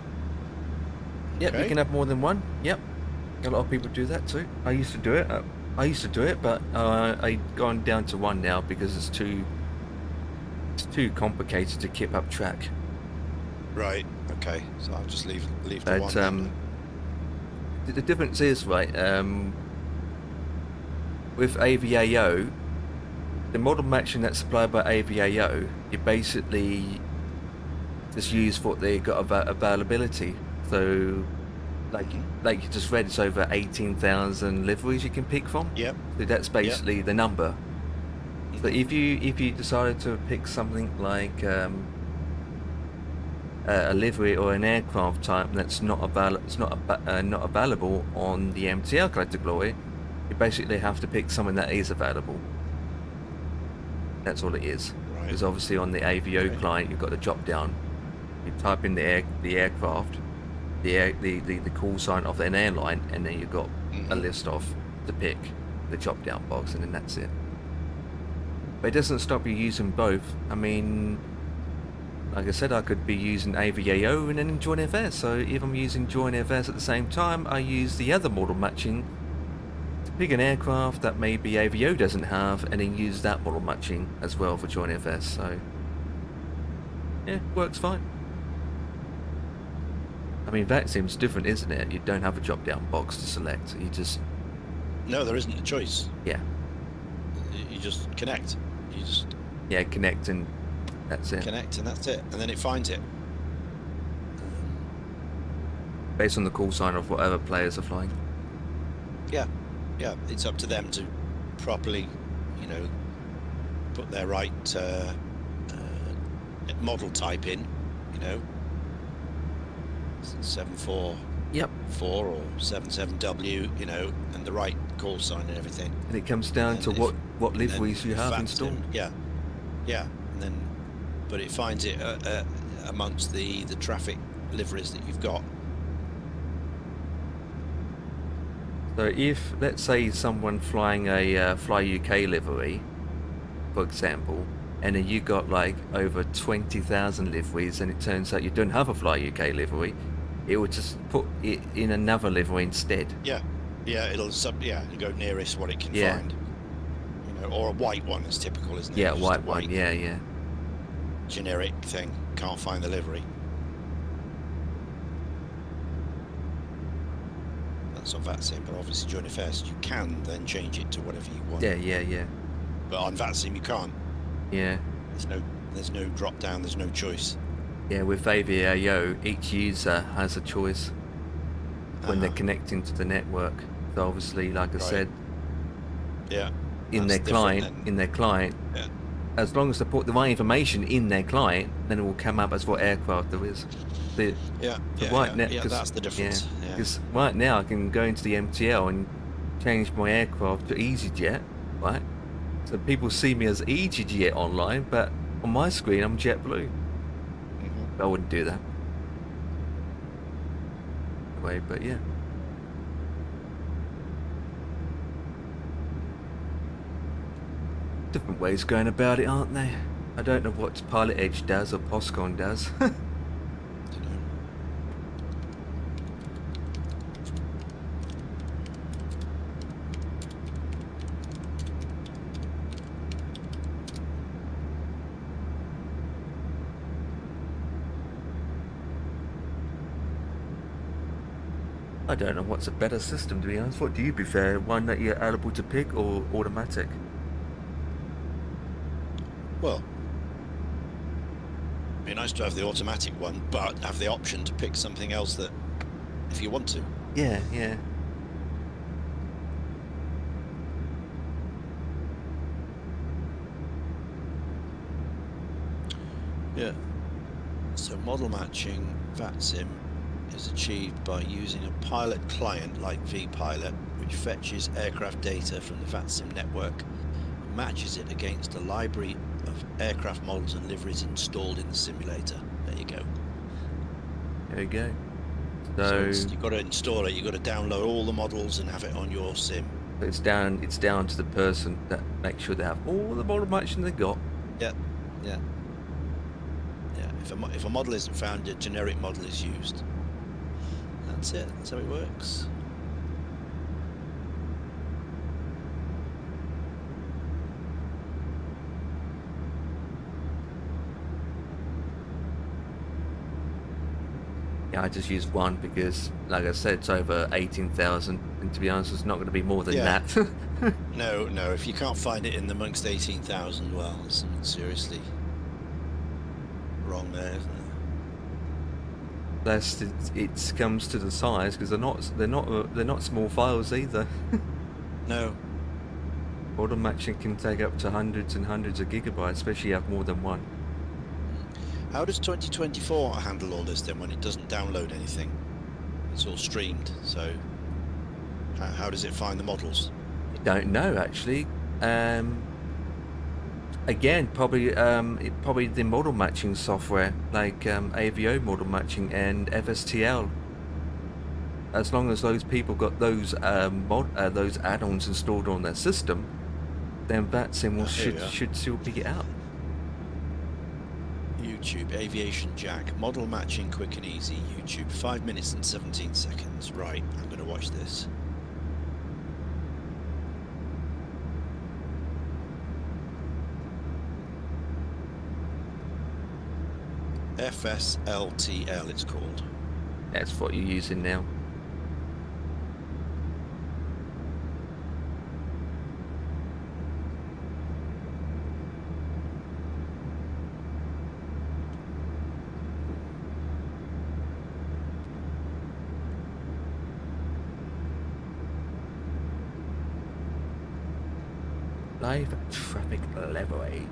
Okay. you can have more than one. Yep, a lot of people do that too. I used to do it. But I've gone down to one now because it's too complicated to keep up track. Right. Okay. So I'll just leave the But one. Then. the difference is right. With AVAO, the model matching that's supplied by AVAO, you basically just use what they got availability. So, like you just read, it's over 18,000 liveries you can pick from. Yep. So that's basically the number. So if you decided to pick something like a livery or an aircraft type that's not available on the MTL category, you basically have to pick something that is available. That's all it is. Right. Because obviously on the AVO client you've got the drop down. You type in the aircraft, the call sign of an airline, and then you've got a list of to pick the drop down box, and then that's it. But it doesn't stop you using both. I mean, like I said, I could be using AVAO and then Join FS. So if I'm using Join FS at the same time, I use the other model matching to pick an aircraft that maybe AVAO doesn't have, and then use that model matching as well for Join FS. So yeah, works fine. I mean, flightsim's different, isn't it? You don't have a drop-down box to select. You just... No, there isn't a choice. Yeah. You just connect. You just... Yeah, connect and that's it. Connect and that's it. And then it finds it. Based on the call sign of whatever players are flying. Yeah. Yeah, it's up to them to properly, put their right model type in, 74 Yep. 4 or 77W, and the right call sign and everything. And it comes down to what liveries you have installed. Yeah, and then, but it finds it amongst the traffic liveries that you've got. So if, let's say, someone flying a Fly UK livery, for example, and then you got like over 20,000 liveries, and it turns out you don't have a Fly UK livery, it would just put it in another livery instead. Yeah, it'll go nearest what it can Yeah. find. You know, or a white one is typical, isn't it? Yeah, Just a white one. Yeah. generic thing. Can't find the livery. That's on VATSIM, but obviously during a fest you can then change it to whatever you want. Yeah. But on VATSIM you can't. Yeah. There's no drop down. There's no choice. Yeah, with AVAO, each user has a choice when they're connecting to the network. So obviously, like I said, yeah, in their client, yeah. as long as they put the right information in their client, then it will come up as what aircraft there is. That's the difference. Yeah. Because right now I can go into the MTL and change my aircraft to EasyJet, right? So people see me as EasyJet online, but on my screen I'm JetBlue. I wouldn't do that. Anyway, but yeah. Different ways going about it, aren't they? I don't know what Pilot Edge does or Postcon does. I don't know what's a better system, to be honest. What do you prefer? One that you're able to pick or automatic? Well, it'd be nice to have the automatic one, but have the option to pick something else that, if you want to. Yeah. Yeah. So model matching VATSIM is achieved by using a pilot client like vPilot, which fetches aircraft data from the VATSIM network and matches it against a library of aircraft models and liveries installed in the simulator. There you go. There you go. So you've got to install it, you've got to download all the models and have it on your sim. It's down to the person that makes sure they have all the model matching they got. Yeah. If a model isn't found, a generic model is used. That's it. That's how it works. Yeah, I just used one because, like I said, it's over 18,000, and to be honest, it's not going to be more than that. No. If you can't find it in amongst 18,000, well, there's something seriously wrong there, isn't it? Lest it comes to the size, because they're not small files either. No. Model matching can take up to hundreds and hundreds of gigabytes, especially if you have more than one. How does 2024 handle all this then when it doesn't download anything? It's all streamed, so how does it find the models? I don't know, actually. Again, probably the model matching software like AVAO model matching and FSTL. As long as those people got those those add-ons installed on their system, then VATSIM should still pick it up. YouTube, Aviation Jack, model matching quick and easy, YouTube, 5 minutes and 17 seconds. Right, I'm going to watch this. FSLTL it's called. That's what you're using now. Live traffic level 8.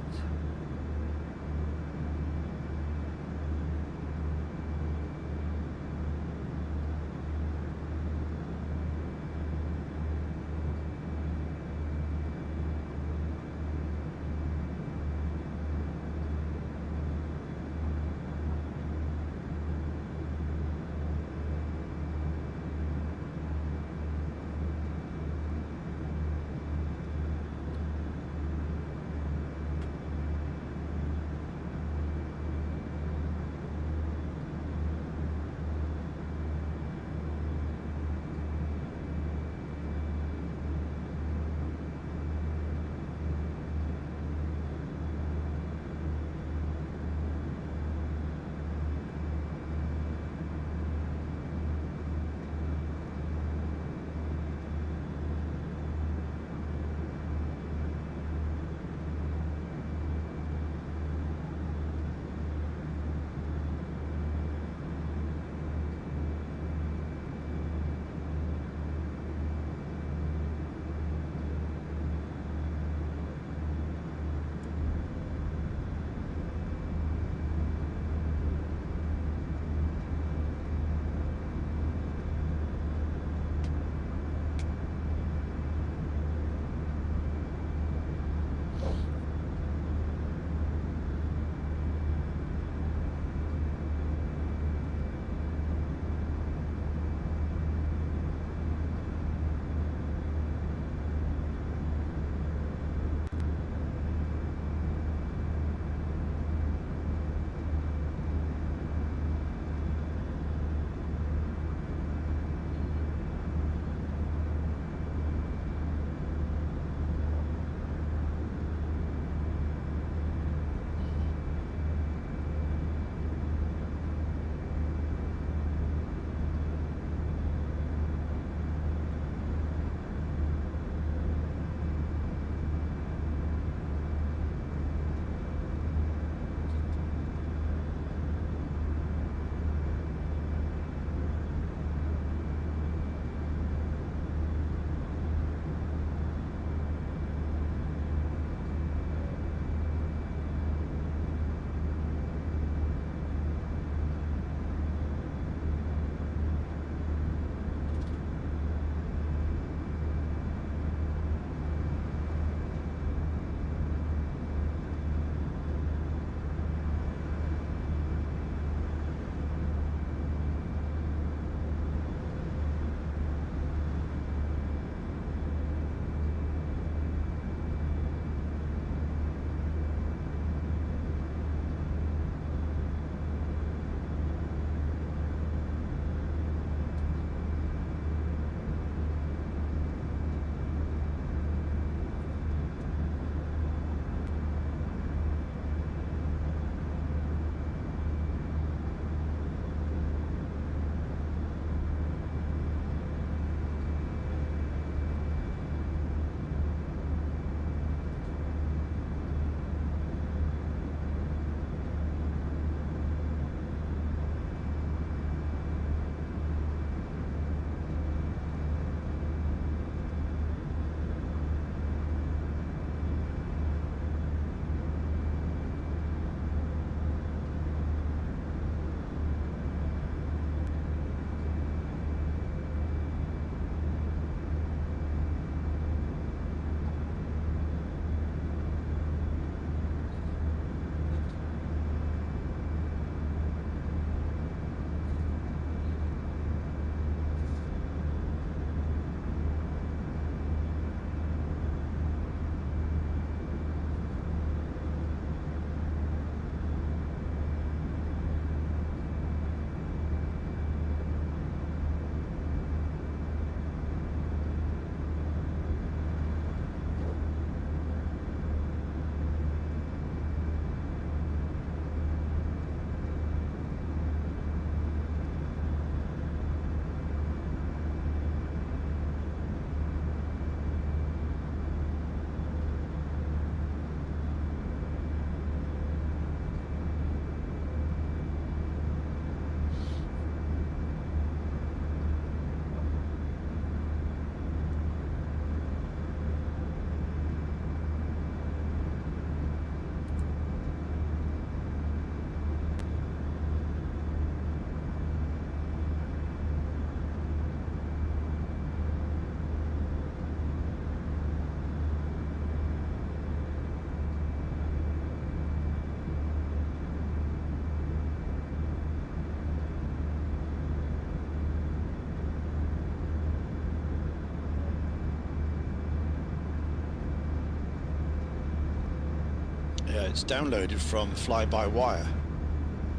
Yeah, it's downloaded from fly-by-wire,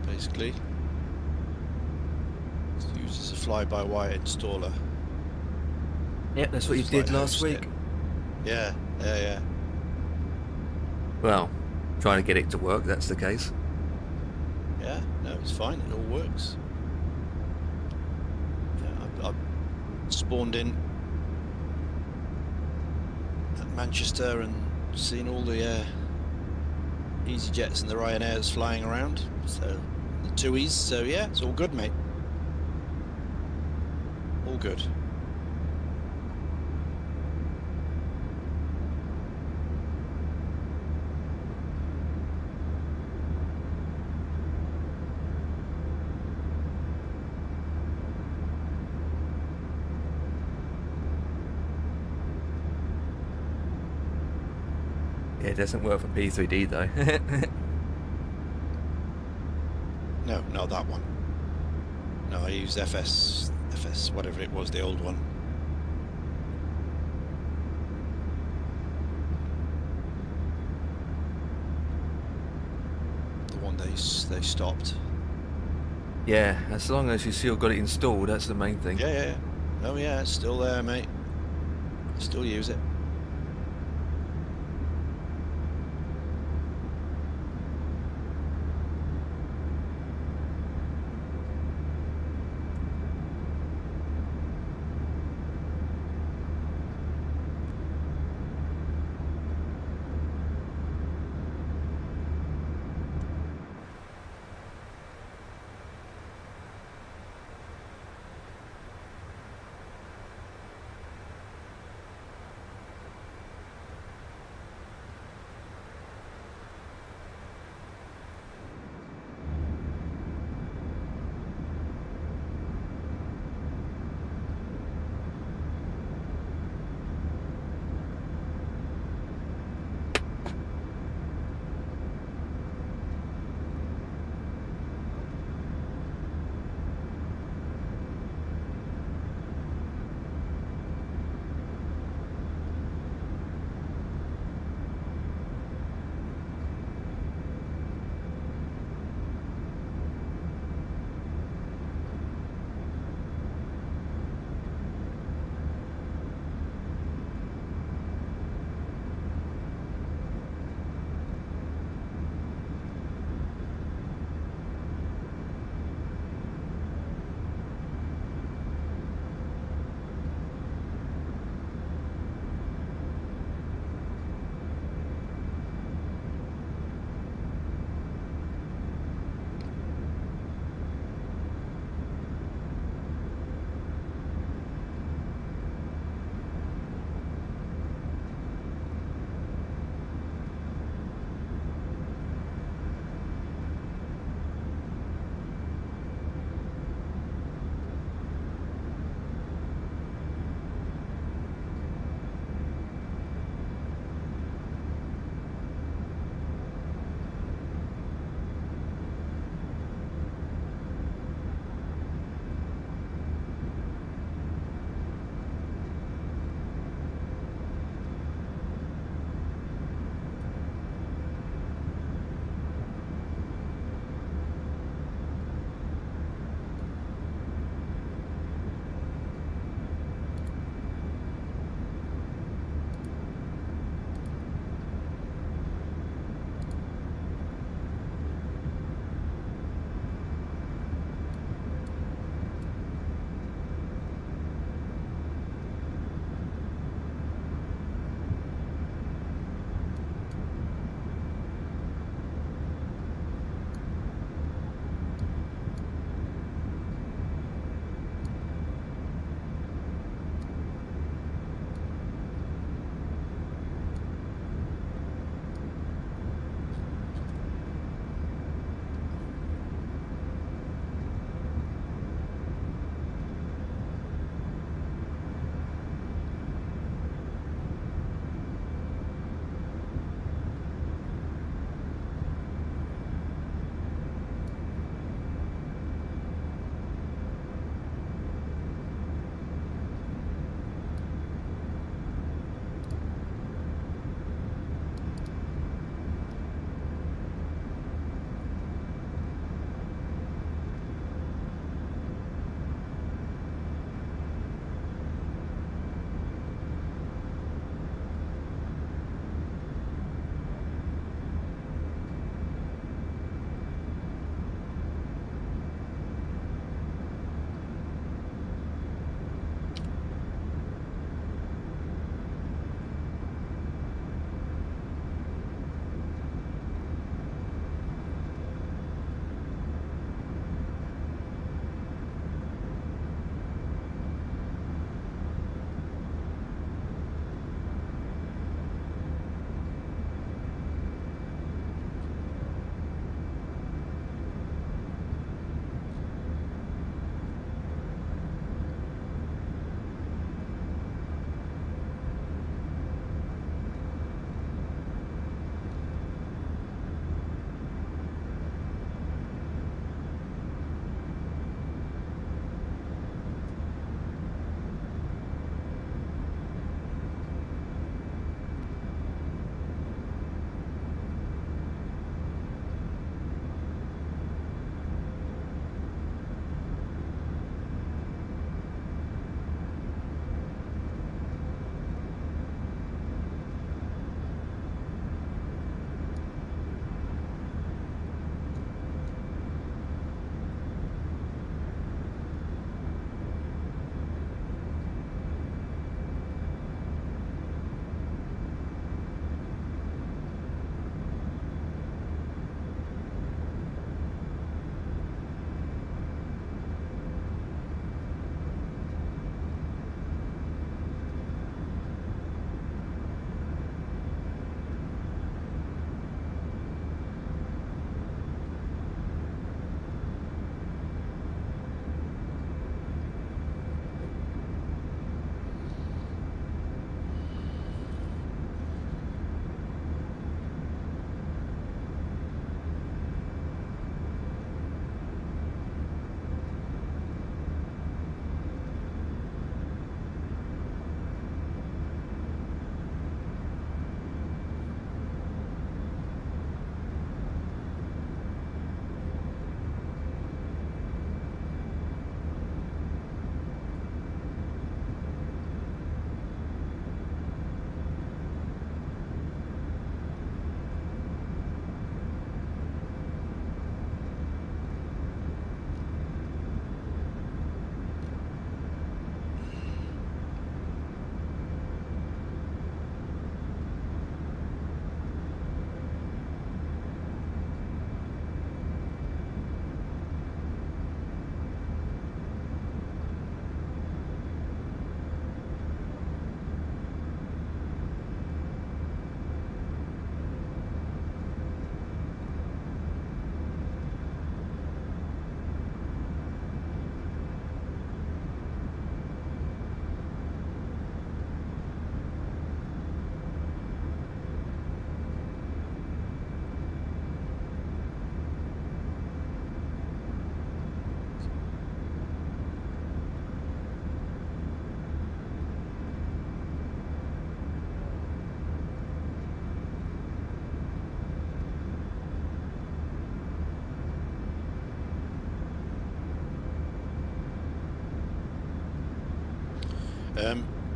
basically. It's used as a fly-by-wire installer. Yeah, that's what you Just like did last host it. week. Yeah, yeah. Well, trying to get it to work, that's the case. Yeah, no, it's fine. It all works. Yeah, I've spawned in at Manchester and seen all the EasyJets and the Ryanairs flying around. So the TUIs. So yeah, it's all good, mate. All good. Yeah, it doesn't work for P3D though. No, not that one. No, I use FS, whatever it was, the old one. The one they stopped. Yeah, as long as you still got it installed, that's the main thing. Yeah. Oh yeah, it's still there, mate. I still use it.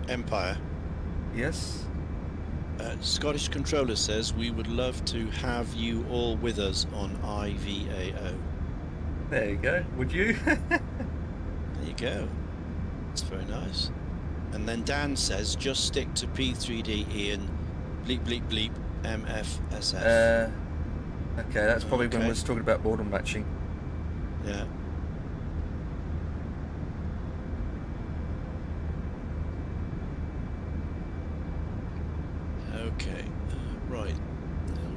Empire. Yes? Scottish controller says we would love to have you all with us on IVAO. There you go. Would you? There you go. That's very nice. And then Dan says, just stick to P3D, Ian. Bleep, bleep, bleep, MFSF. Okay, that's probably when Okay. we was talking about border matching. Yeah. Okay, right.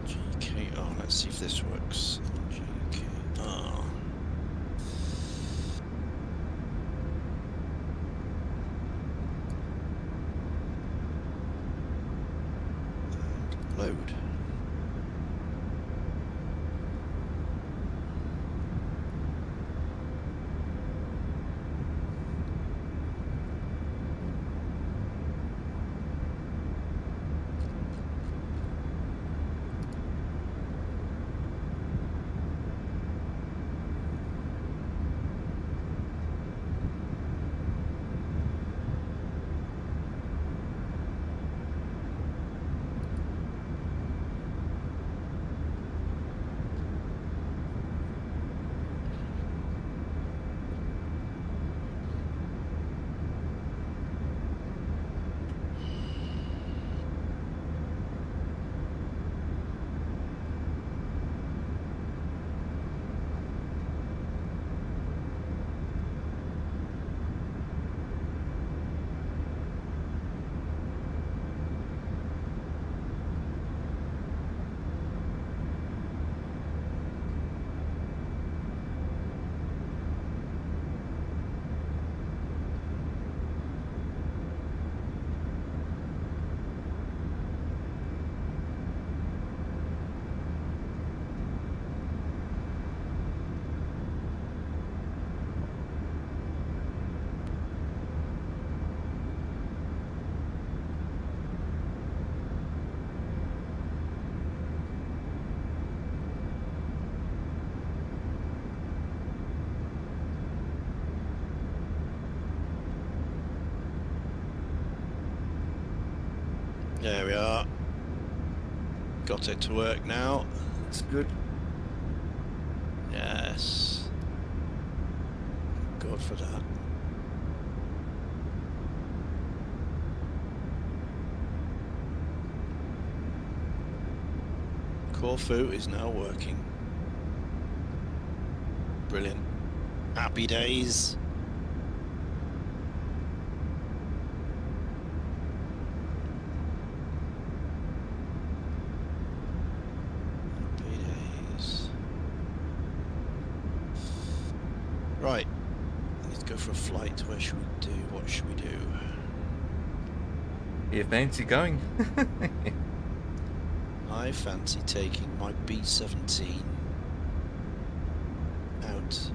LGK. Oh, let's see if this works. LGK. Oh. And load. There we are. Got it to work now. That's good. Yes. Good for that. Corfu is now working. Brilliant. Happy days. Right, let's go for a flight. Where should we do? What should we do? You fancy going? I fancy taking my B-17 out.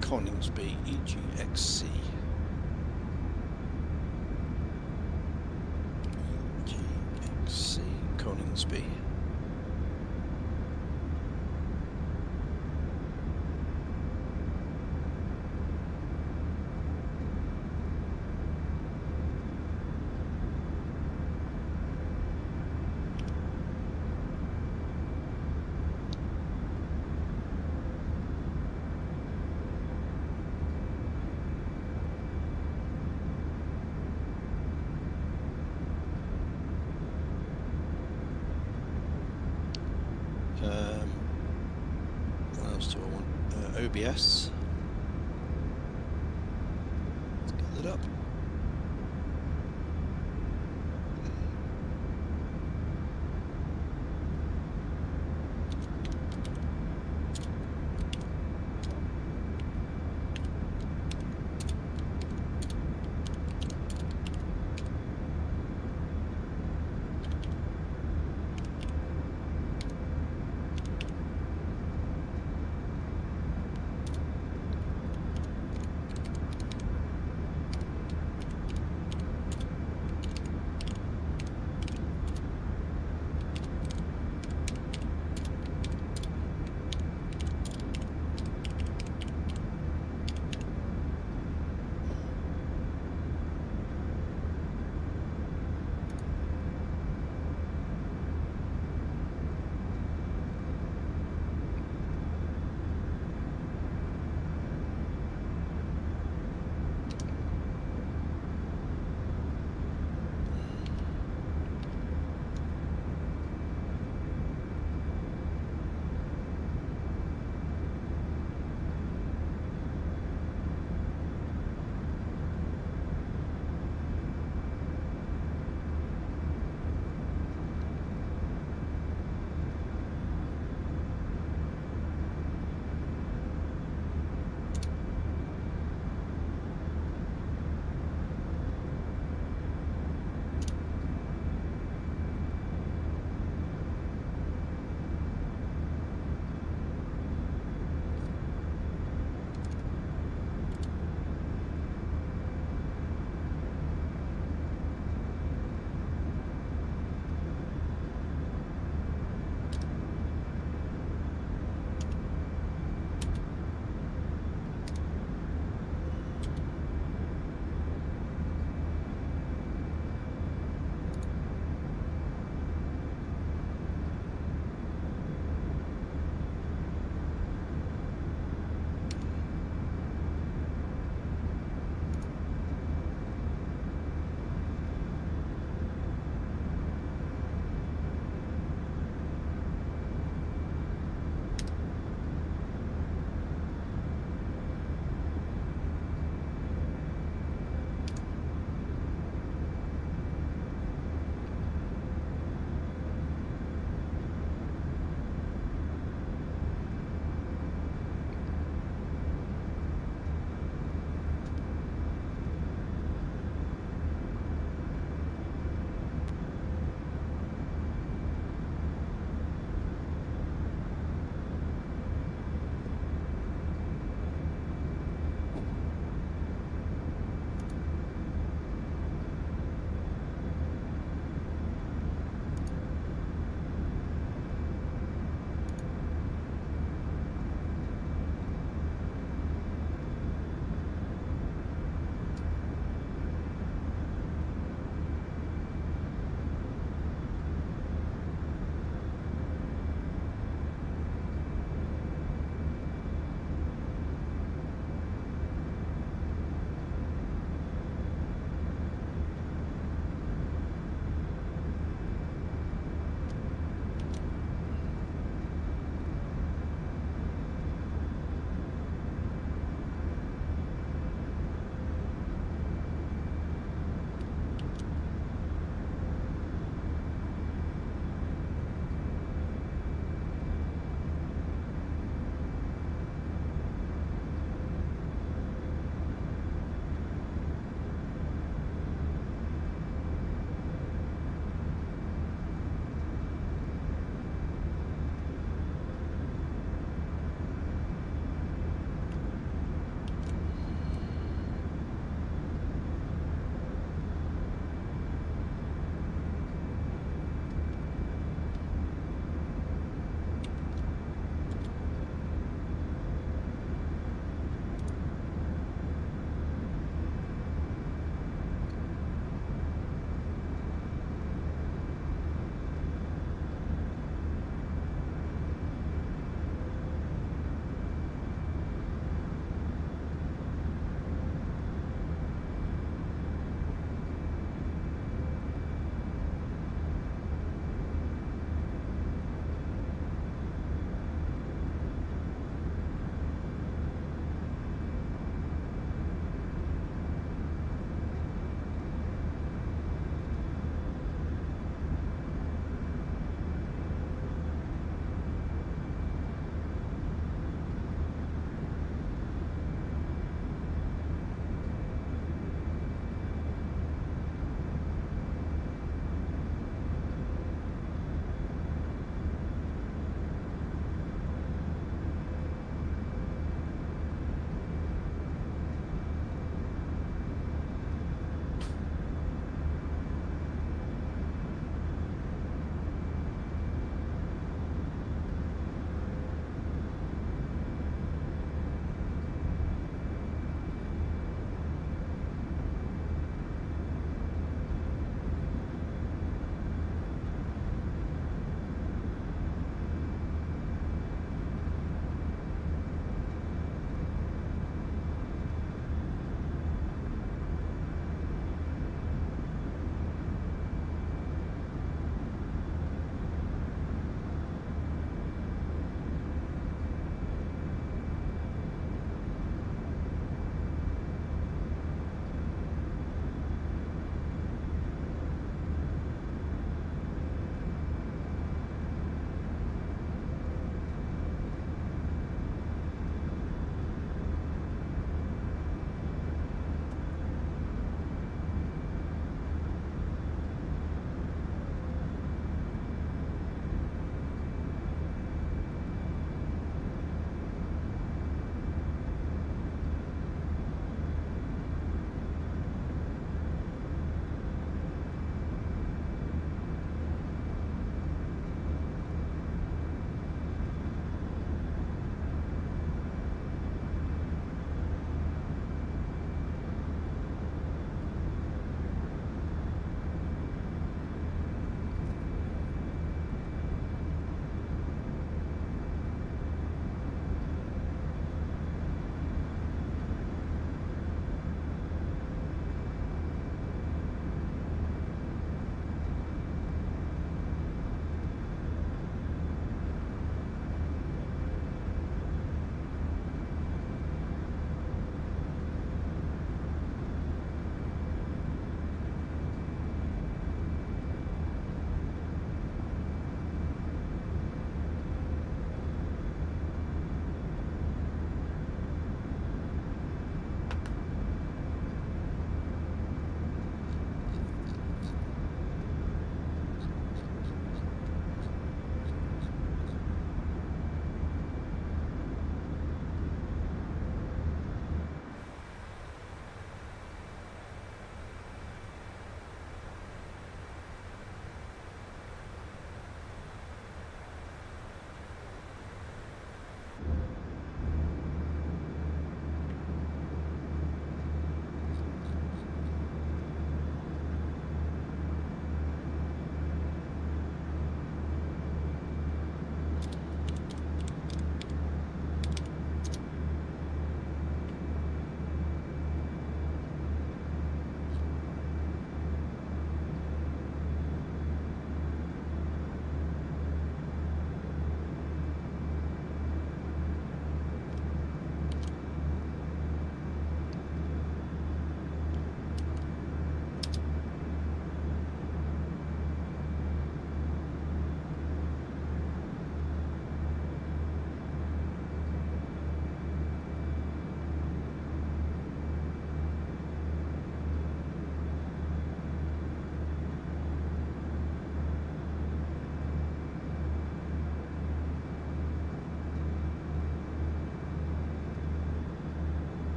Coningsby, EGXC. EGXC, Coningsby. What else do I want? OBS. Let's get that up.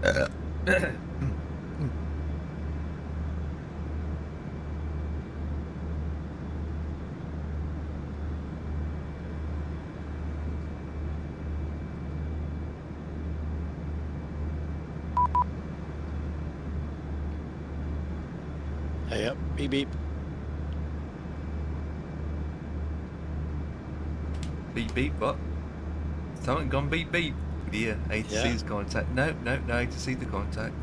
Hey up, beep beep. Beep beep, what? Something gone beep beep. Yeah, A to C's contact. No, A to C the contact.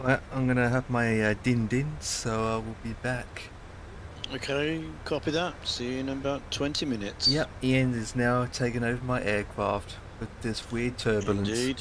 Well, I'm gonna have my din, so I will be back. Okay, copy that. See you in about 20 minutes. Yep, Ian is now taking over my aircraft with this weird turbulence. Indeed.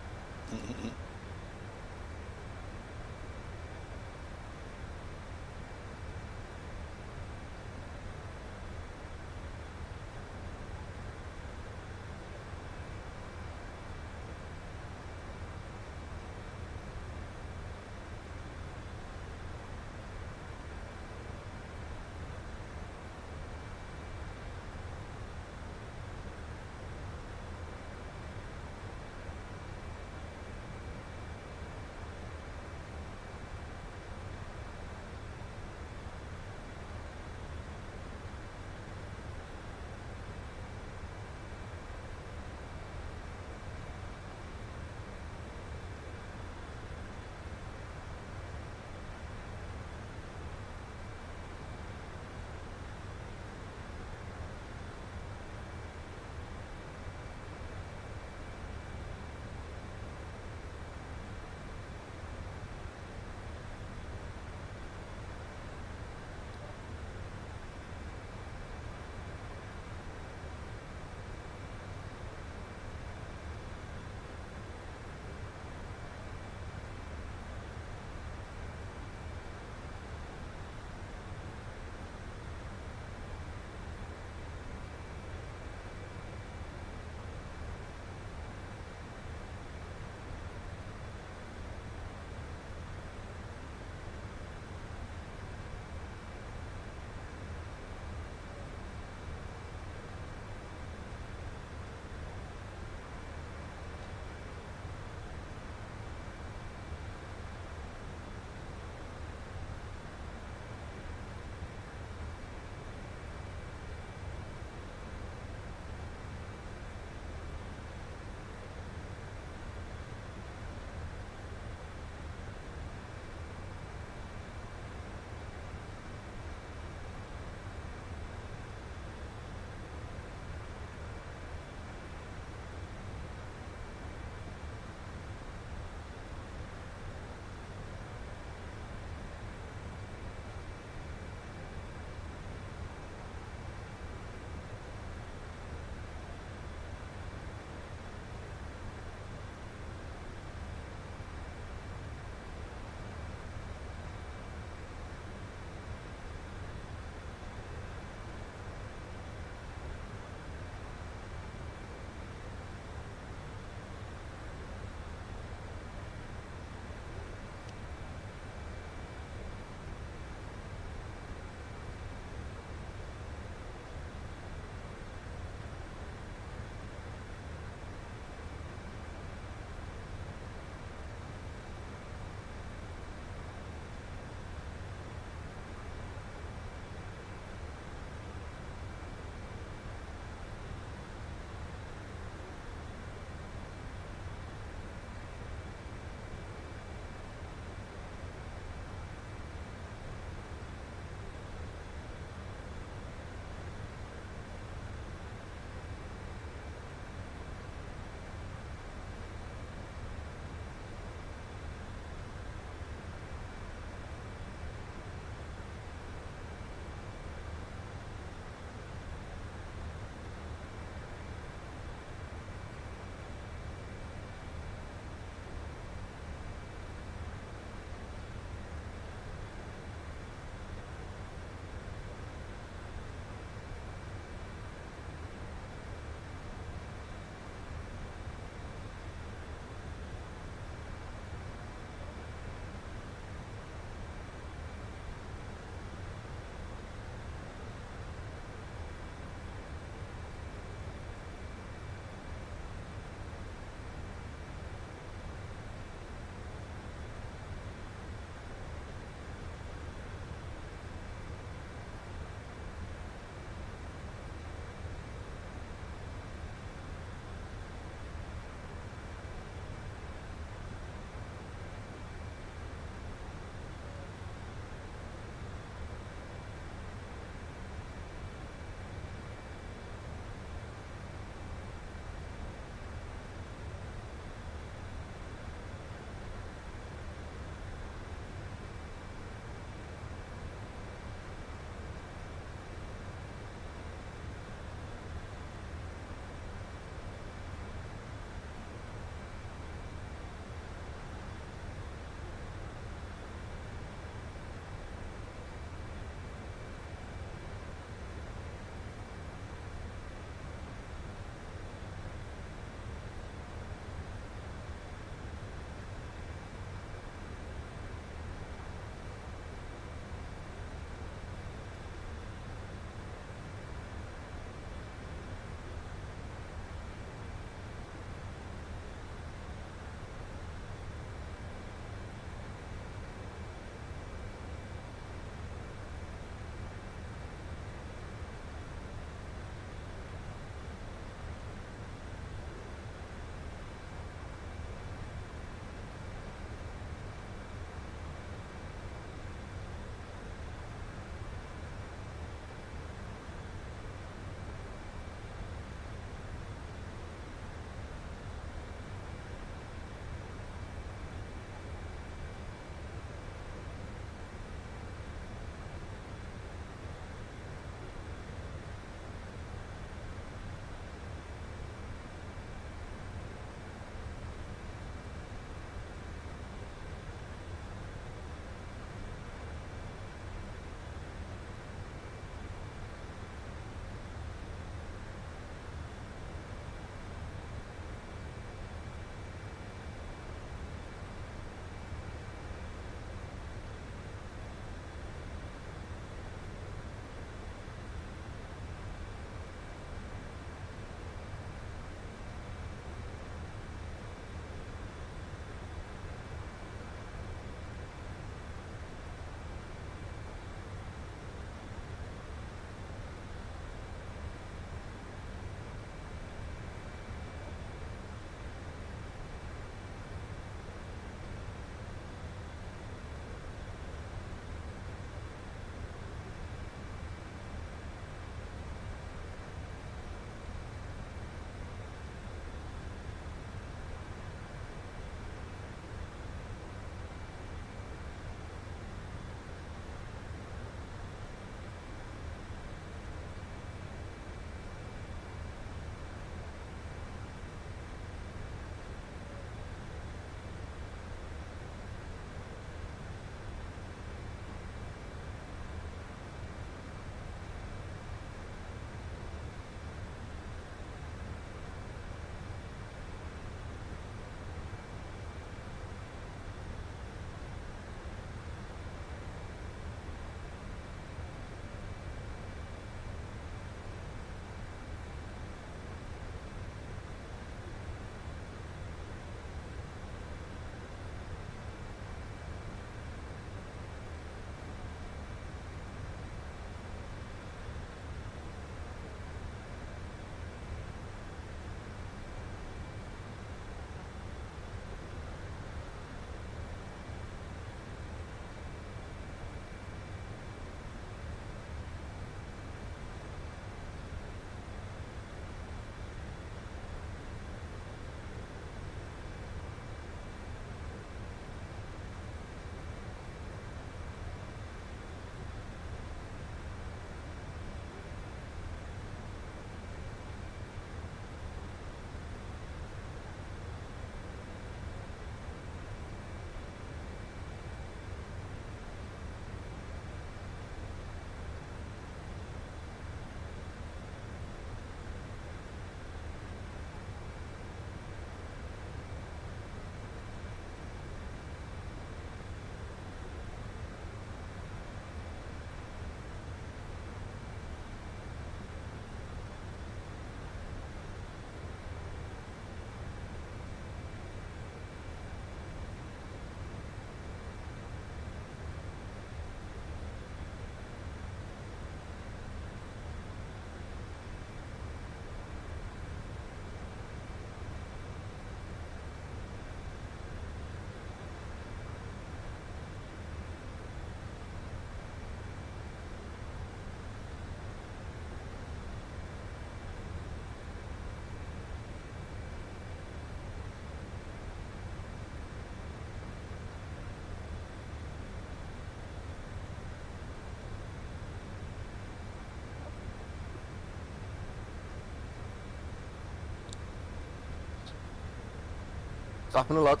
It's happened a lot.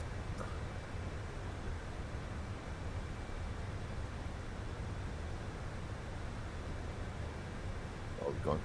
Oh, gone.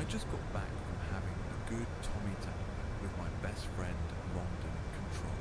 just got back from having a good Tommy Tank with my best friend Rondon Control.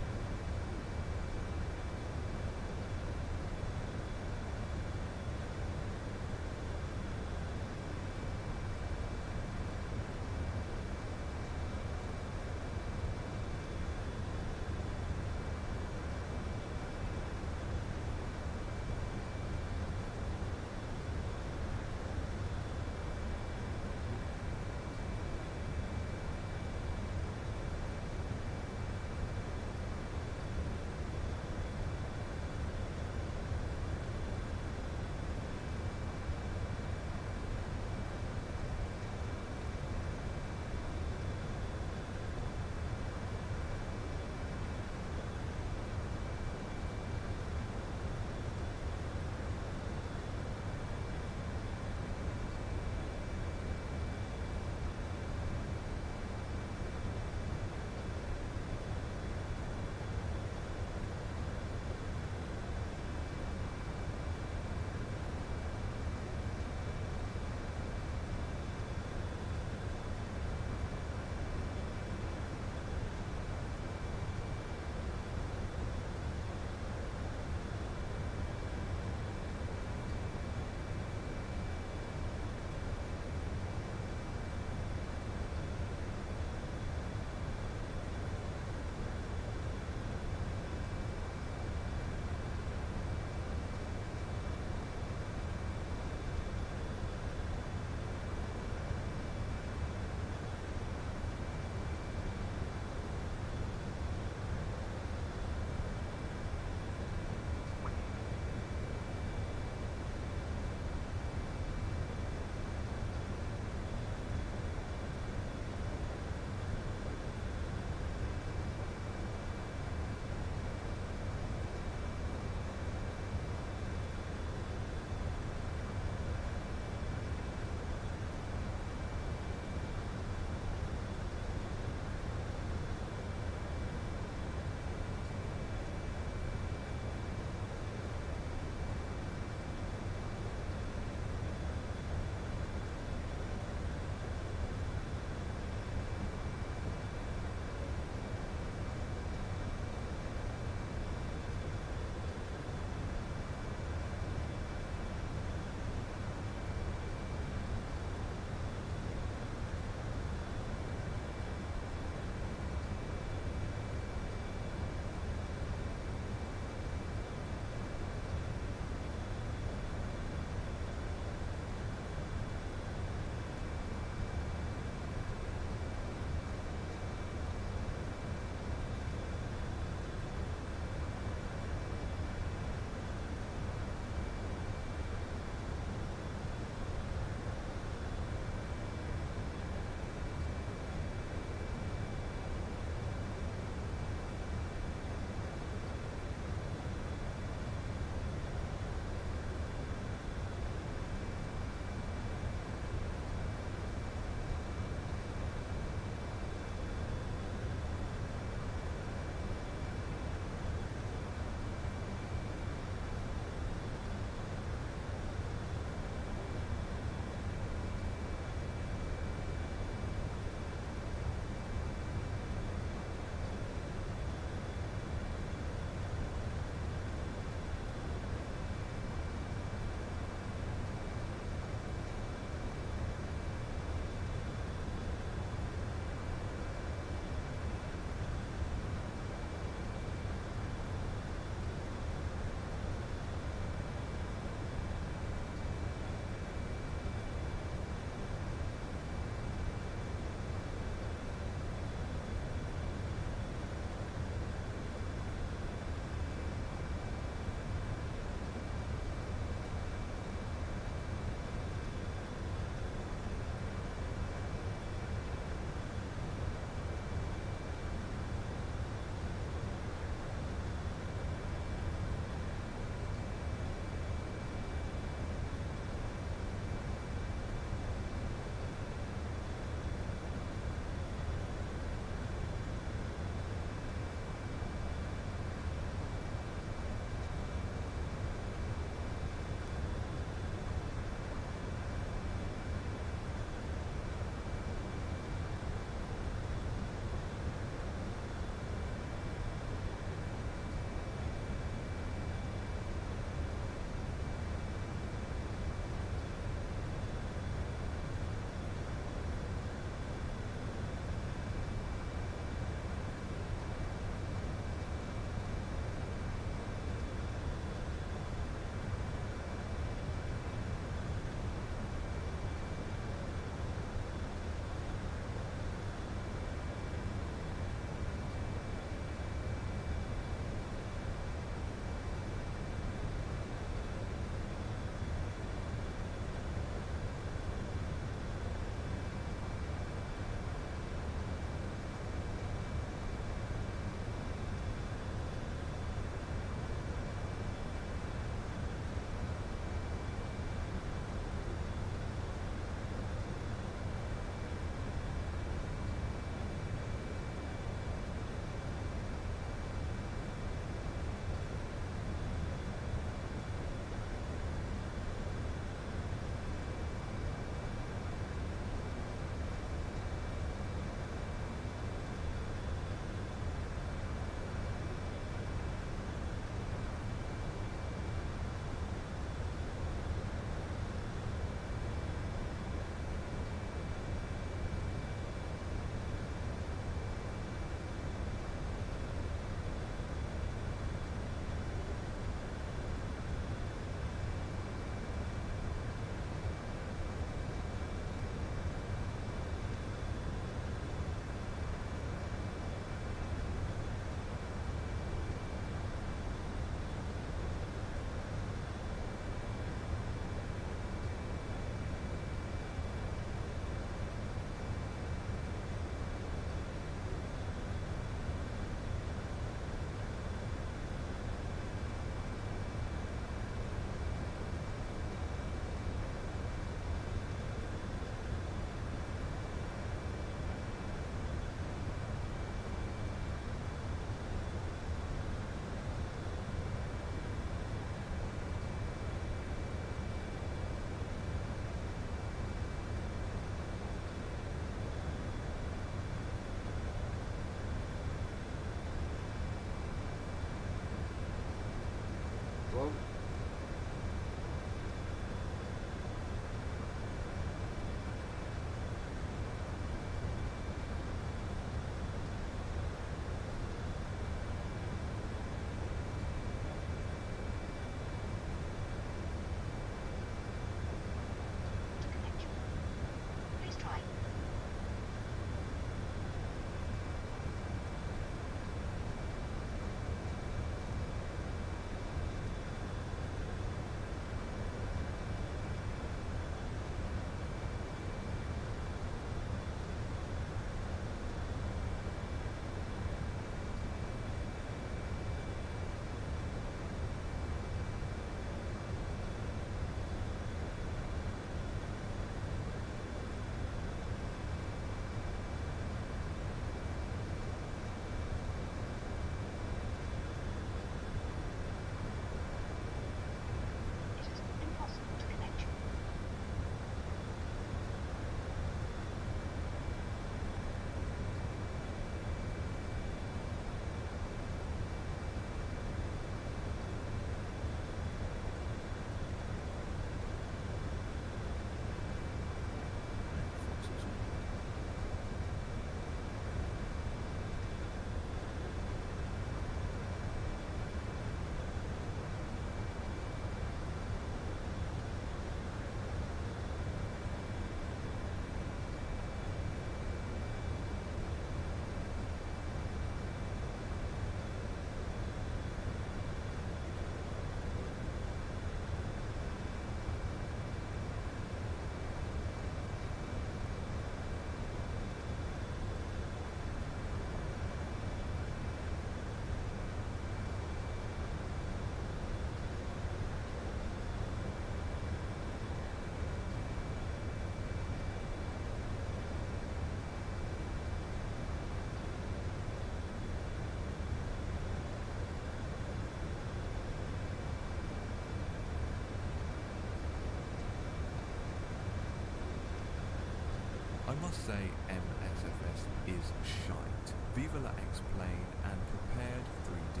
must say MSFS is shite. Viva la X-Plane and prepared 3D.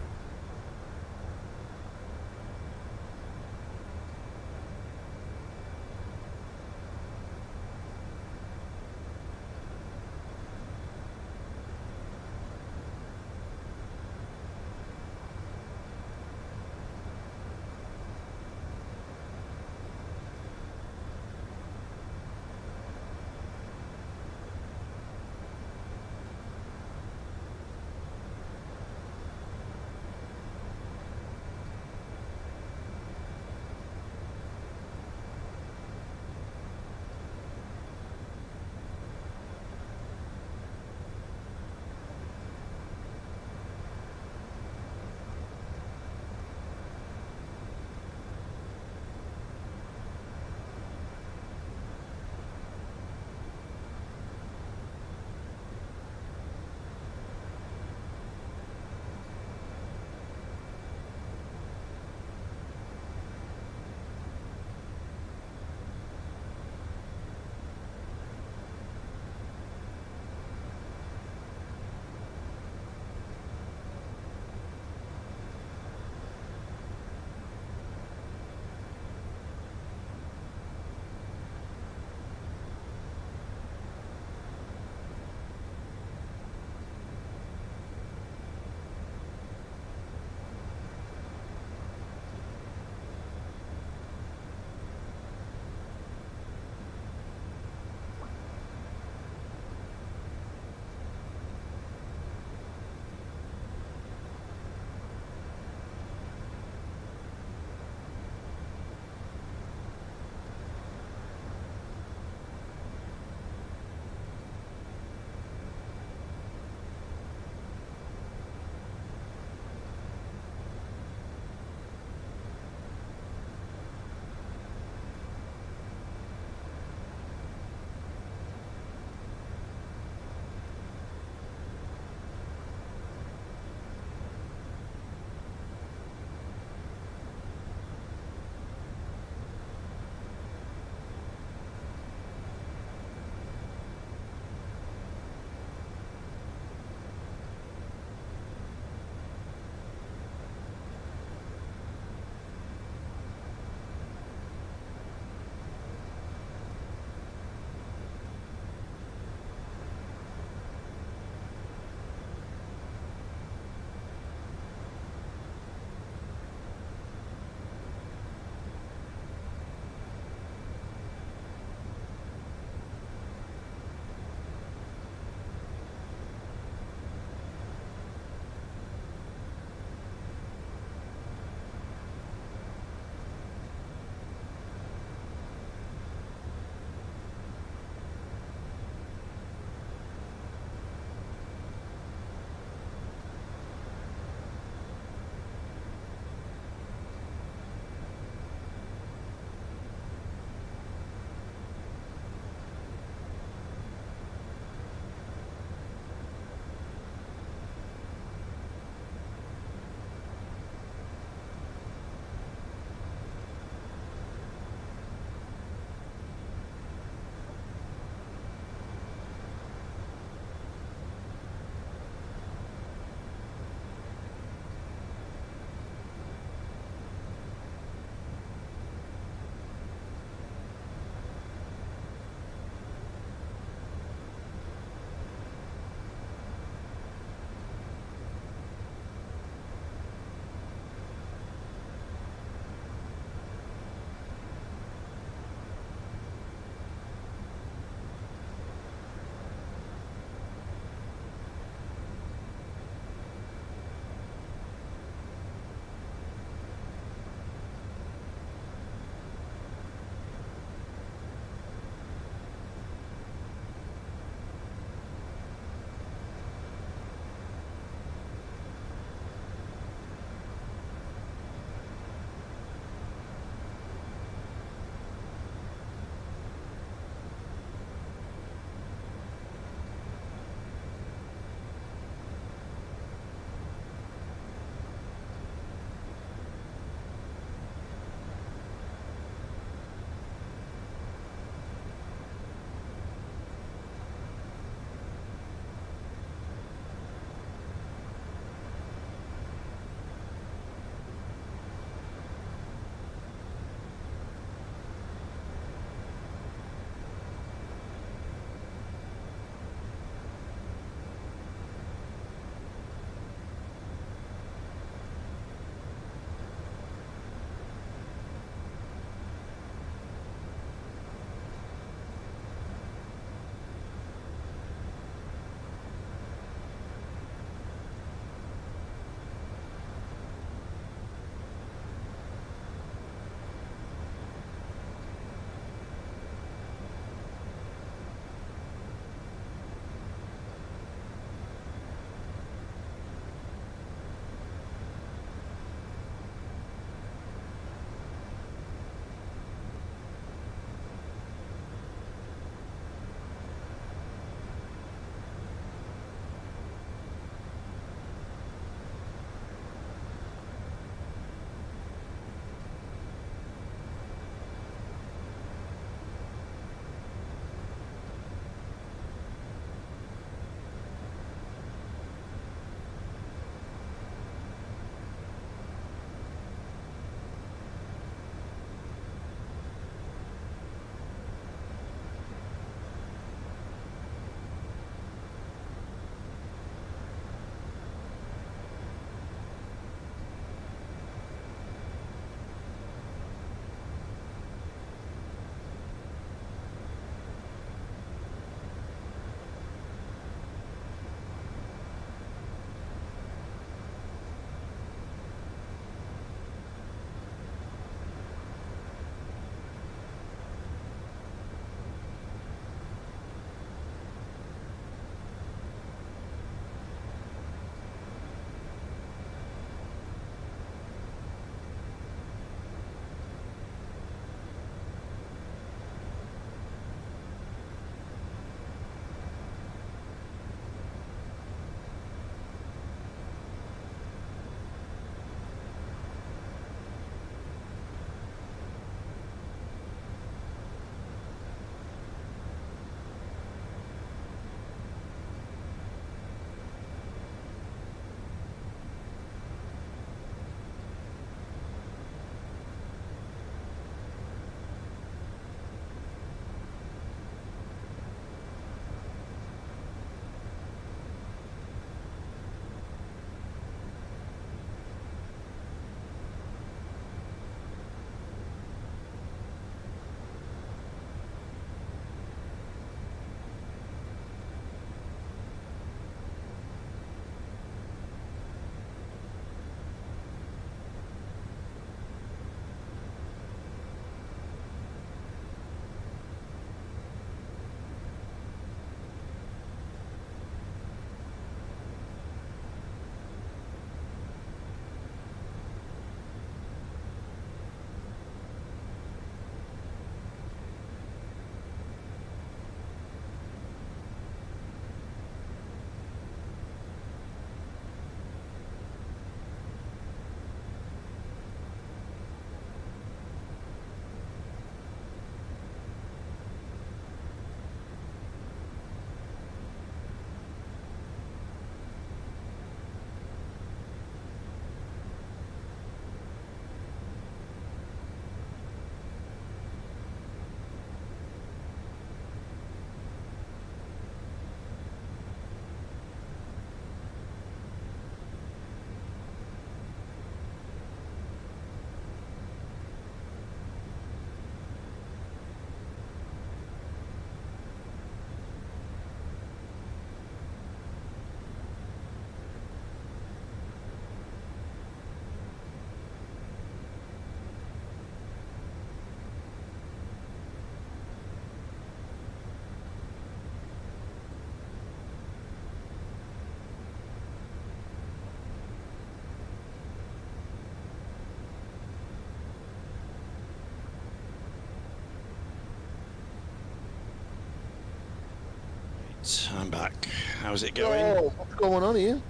I'm back. How's it going? Oh, what's going on here?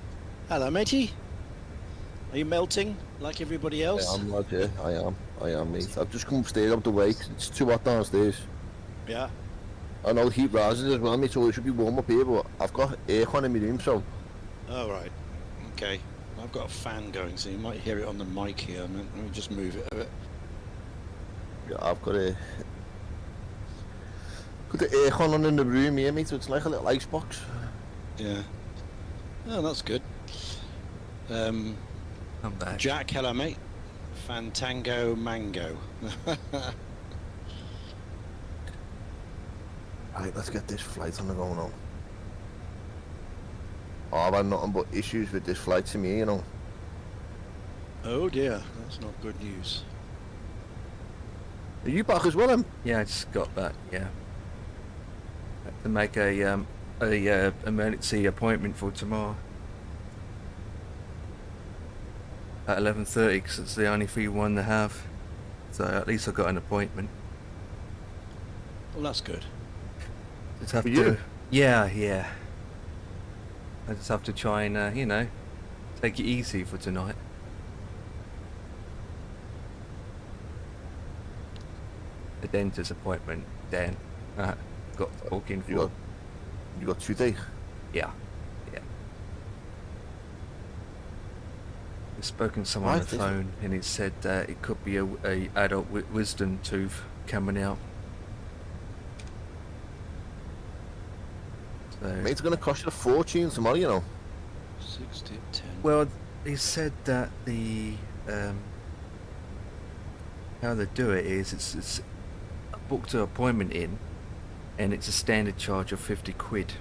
Hello, matey. Are you melting like everybody else? I am, lad, yeah. I am, mate. I've just come upstairs out the way 'cause it's too hot downstairs. Yeah. I know the heat rises as well, mate, so it should be warm up here, but I've got aircon in my room, so... Oh, right. Okay. I've got a fan going, so you might hear it on the mic here. Let me just move it a bit. Yeah, I've got the aircon on in the room here, mate, so it's like a little icebox. Yeah. Oh, that's good. I'm back. Jack, hello, mate. Fantango Mango. Right, let's get this flight on the going on. Oh, I've had nothing but issues with this flight to me, you know. Oh dear, that's not good news. Are you back as well, Em? Yeah, I just got back. Yeah. Had to make a emergency appointment for tomorrow at 11:30 because it's the only free one to have. So at least I got an appointment. Well, that's good. Just have For to. you? Yeah. I just have to try and you know, take it easy for tonight. The dentist appointment, Dan. Got to book in for. You got 2 days? Yeah. I've spoken to someone on the phone and it said it could be a adult wisdom tooth coming out. So, Mate, it's going to cost you a fortune tomorrow, you know. 60 at 10. well, he said that the how they do it is it's booked an appointment in, and it's a standard charge of 50 quid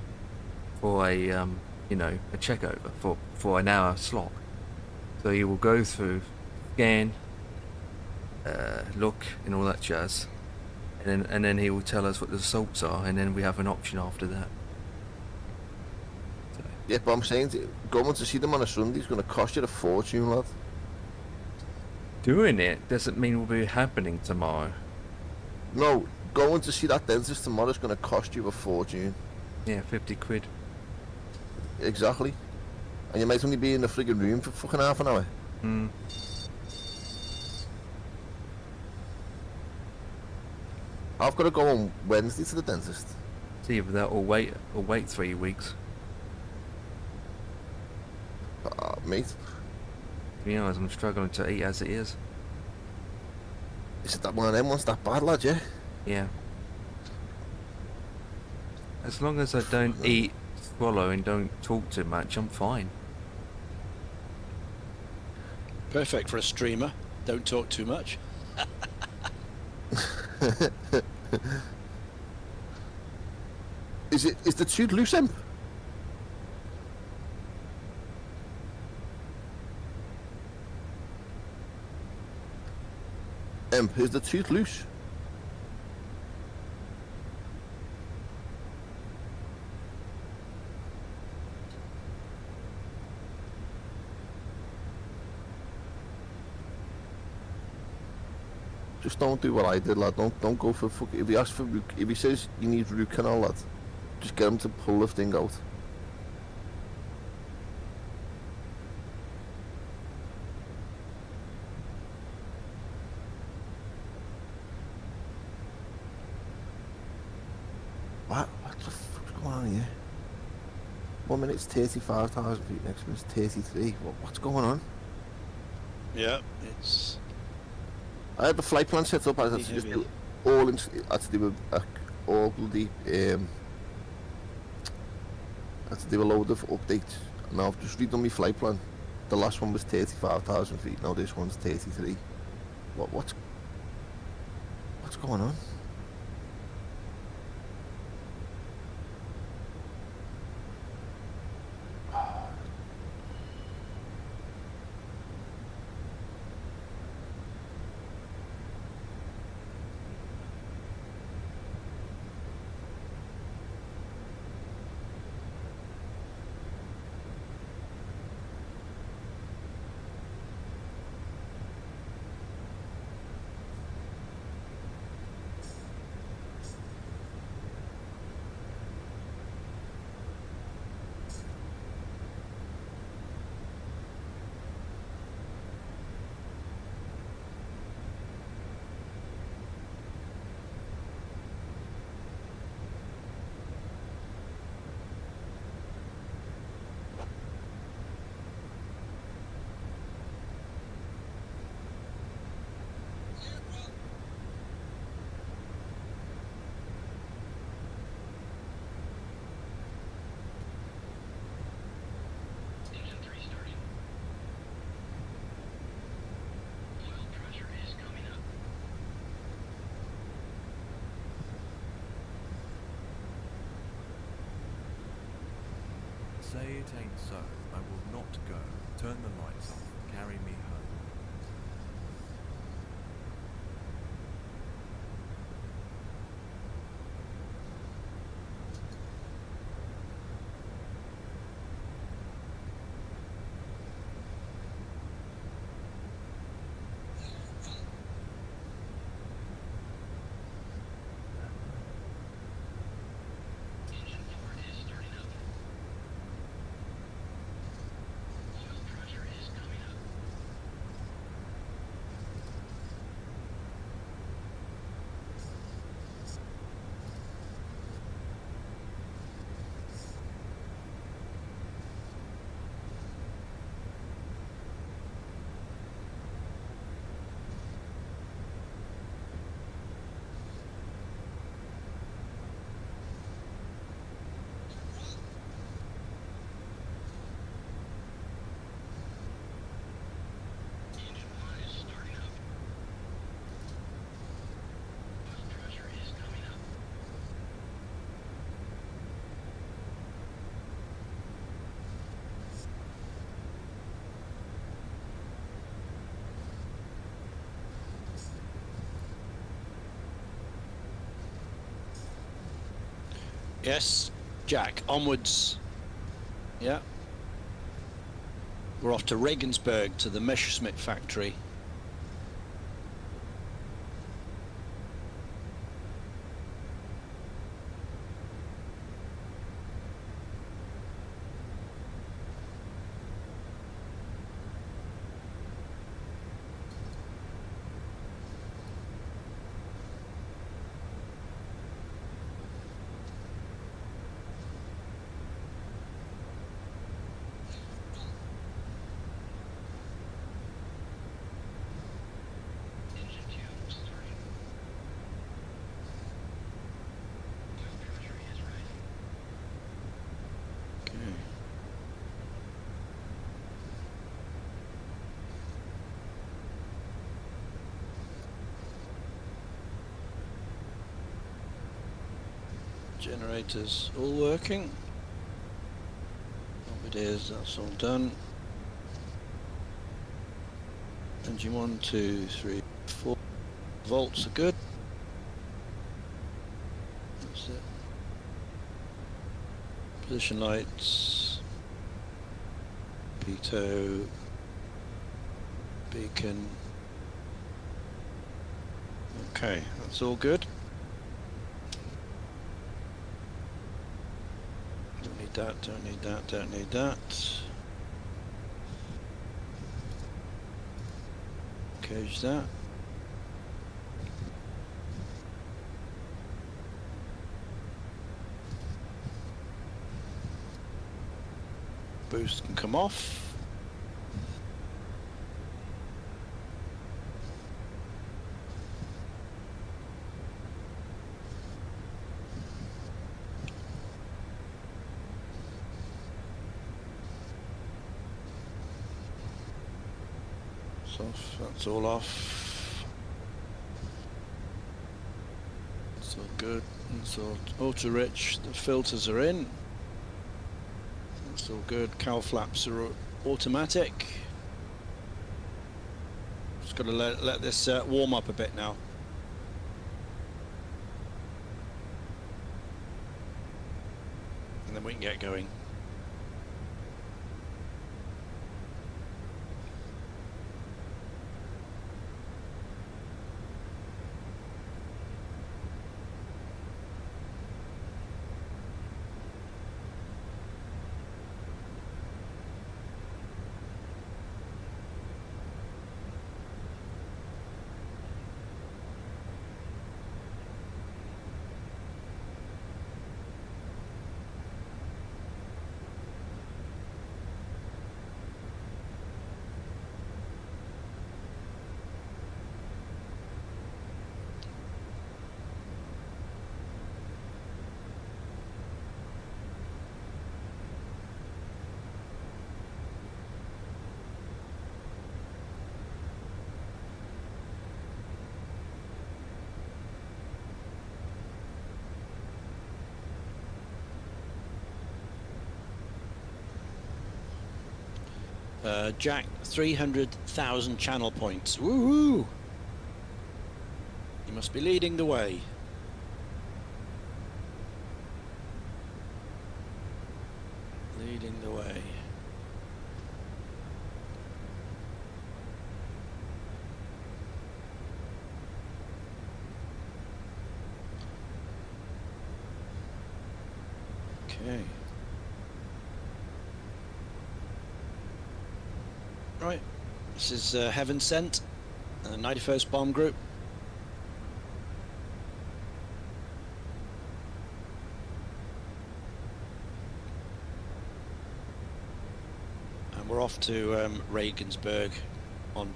for a you know, a check over for an hour slot. So you will go through, scan, look, and all that jazz, and then he will tell us what the results are, and then we have an option after that. So, Yeah, but I'm saying, going to see them on a Sunday is going to cost you a fortune, lad. doing it doesn't mean will be happening tomorrow. No, going to see that dentist tomorrow is going to cost you a fortune. Yeah, 50 quid. Exactly. And you might only be in the friggin' room for fucking half an hour. I've got to go on Wednesday to the dentist. See either that or wait 3 weeks. Mate. To be honest, I'm struggling to eat as it is. Is it that one of them ones that bad, lad, yeah? Yeah. As long as I don't eat, swallow, and don't talk too much, I'm fine. Perfect for a streamer. Don't talk too much. Is the tooth loose, Em? Is the tooth loose? Just don't do what I did, lad. Don't go for fuck. If he asks for if he says you need root canal, lad, just get him to pull the thing out. What the fuck's going on here? 1 minute's 35,000 feet, next minute's 33. What's going on? Yeah, it's... I had the flight plan set up. I had to just do all I had to do all bloody I had to do a load of updates. Now I've just redone my flight plan. The last one was 35,000 feet. Now this one's 33. What's going on? Say it ain't so. I will not go. Turn the lights off. Carry me home. Yes, Jack, onwards. Yeah. We're off to Regensburg to the Messerschmitt factory. Generators all working. It is, that's all done. Engine 1, 2, 3, 4 volts are good. That's it. Position lights, pitot, beacon. Okay, that's all good. Don't need that, don't need that. Cage that. Boost can come off. Off, that's all off. It's all good. It's all auto rich. The filters are in. That's all good. Cowl flaps are automatic. Just got to let this warm up a bit now. And then we can get going. Jack, 300,000 channel points. Woohoo! You must be leading the way. Leading the way. Okay. Right, this is Heaven Sent, 91st Bomb Group. And we're off to Regensburg on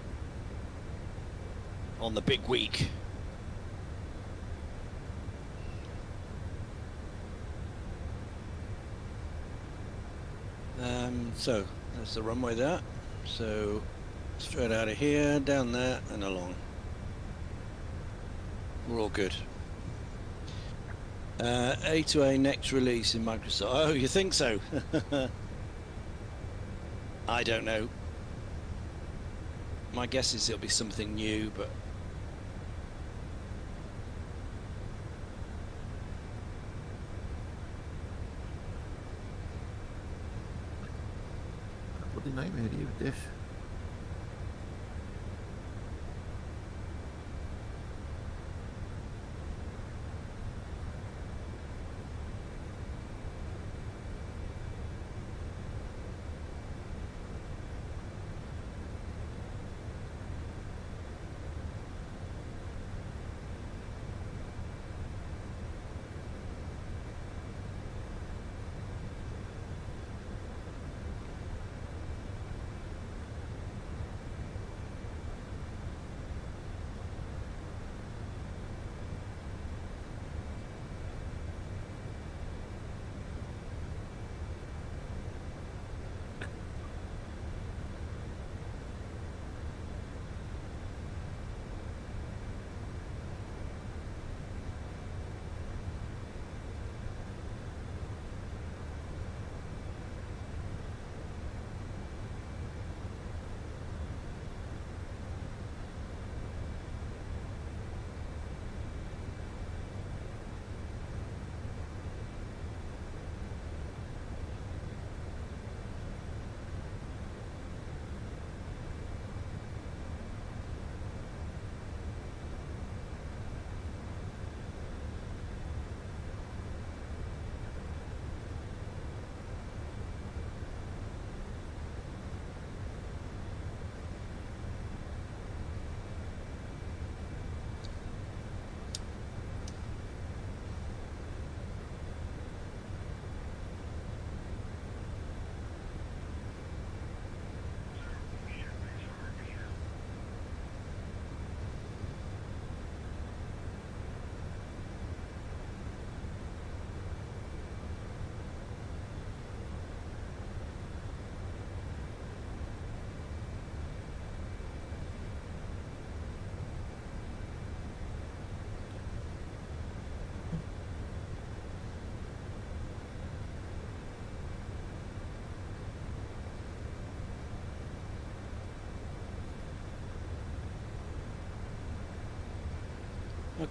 the big week. So there's the runway there. So straight out of here, down there and along. We're all good. A2A next release in Microsoft. Oh, you think so? I don't know. My guess is it'll be something new, but bloody nightmare here with this.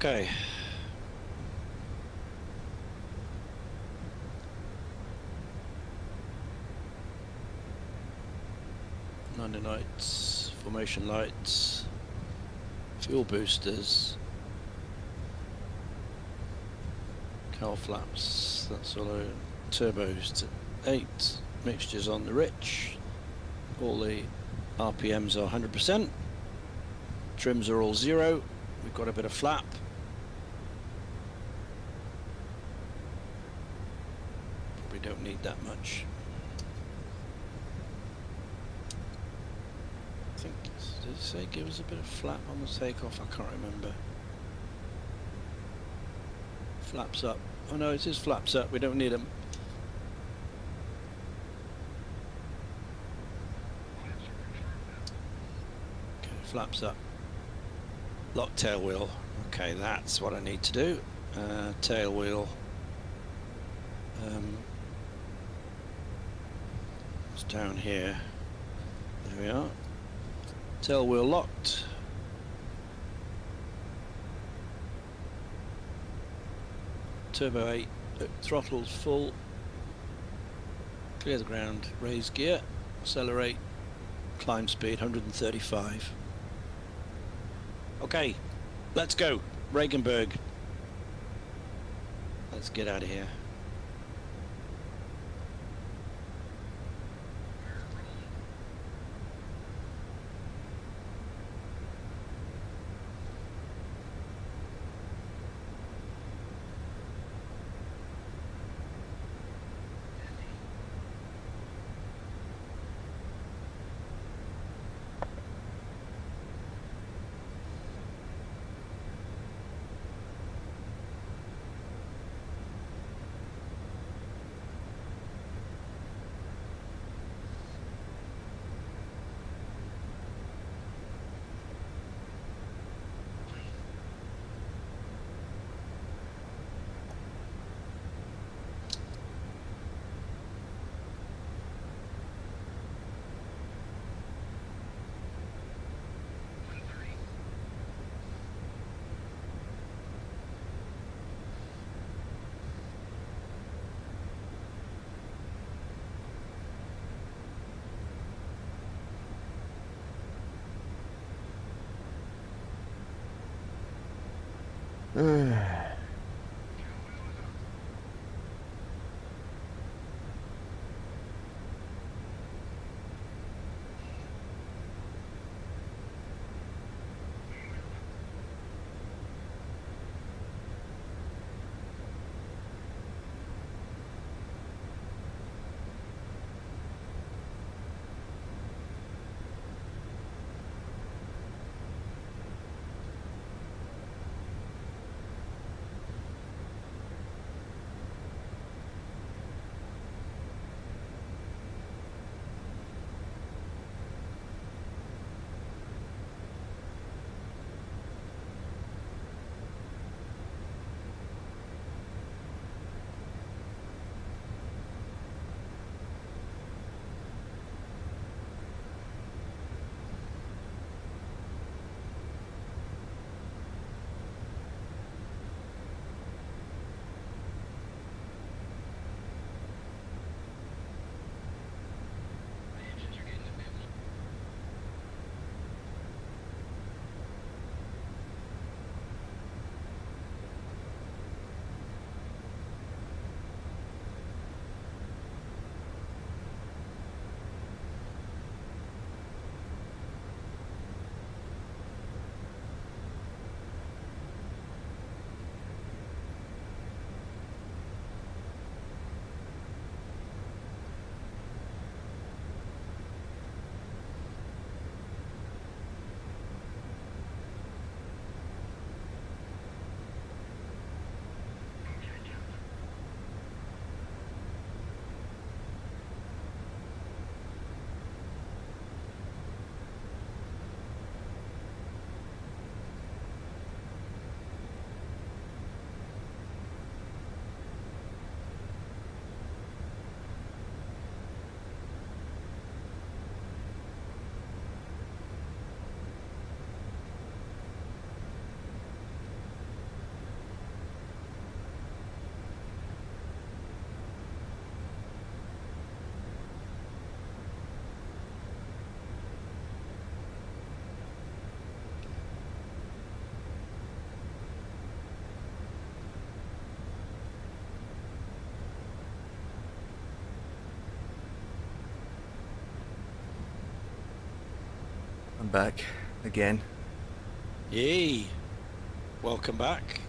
okay. Landing lights, formation lights, fuel boosters, cowl flaps, that's all over. Turbos to 8, mixtures on the rich, all the RPMs are 100%, trims are all 0, we've got a bit of flap. Probably don't need that much. I think, did it say give us a bit of flap on the takeoff? I can't remember. Flaps up. Oh no, it is flaps up, we don't need them. Okay, flaps up. Lock tail wheel. Okay, that's what I need to do. Tail wheel. It's down here. we are. Tail wheel locked. Turbo 8, throttle's full. Clear the ground, raise gear, accelerate, climb speed 135. Okay, let's go. Regenberg. Let's get out of here. I'm back again. Yay! Welcome back.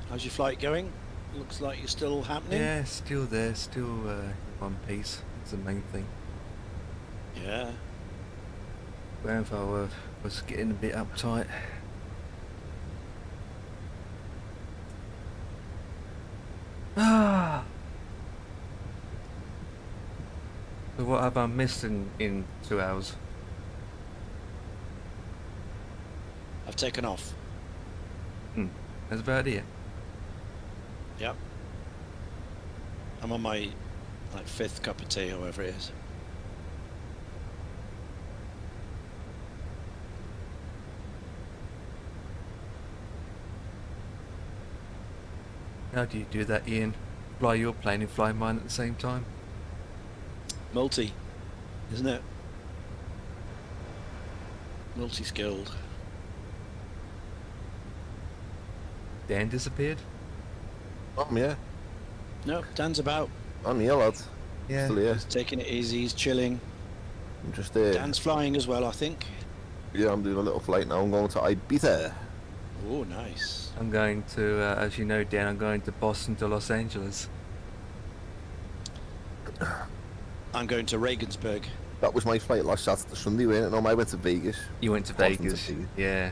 How's your flight going? Looks like you're still happening. Yeah, still there, still in one piece. That's the main thing. Yeah. Grandfather was getting a bit uptight. Ah. So what have I missed in 2 hours? I've taken off. That's about it. Yep. I'm on my like 5th cup of tea, or whatever it is. How do you do that, Ian? Fly your plane and fly mine at the same time? Multi, isn't it? Multi-skilled. Dan disappeared? Yeah. No, Dan's about. I'm here, lad. Yeah. Still here. He's taking it easy, he's chilling. I'm just Dan's flying as well, I think. Yeah, I'm doing a little flight now. I'm going to Ibiza. Oh, nice. I'm going to, as you know, Dan, I'm going to Boston to Los Angeles. I'm going to Regensburg. That was my flight last Saturday, Sunday, wasn't it? No, I went to Vegas. You went to Boston Vegas? Vegas. Yeah.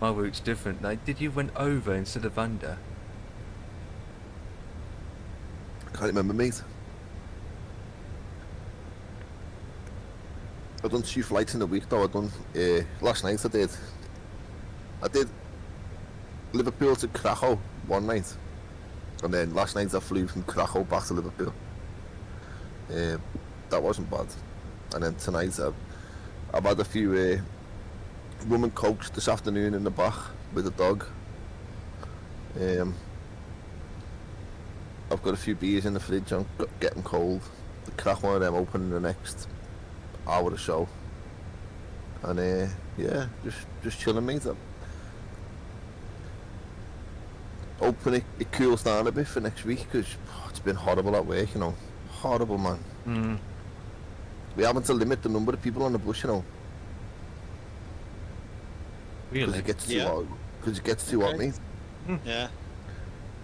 My route's different. Like, did you went over instead of under? Can't remember, mate. I've done 2 flights in a week, though. Last night I did Liverpool to Krakow one night, and then last night I flew from Krakow back to Liverpool. That wasn't bad. And then tonight I've had a few rum and cokes this afternoon in the back with the dog. I've got a few beers in the fridge. I'm getting cold. The crack one of them open in the next hour or so. And yeah, just chilling, mate. Hoping it cools down a bit for next week, because it's been horrible at work, you know. Horrible, man. Mm. We're having to limit the number of people on the bus, you know. Really? Because it gets too hot, mate. Yeah.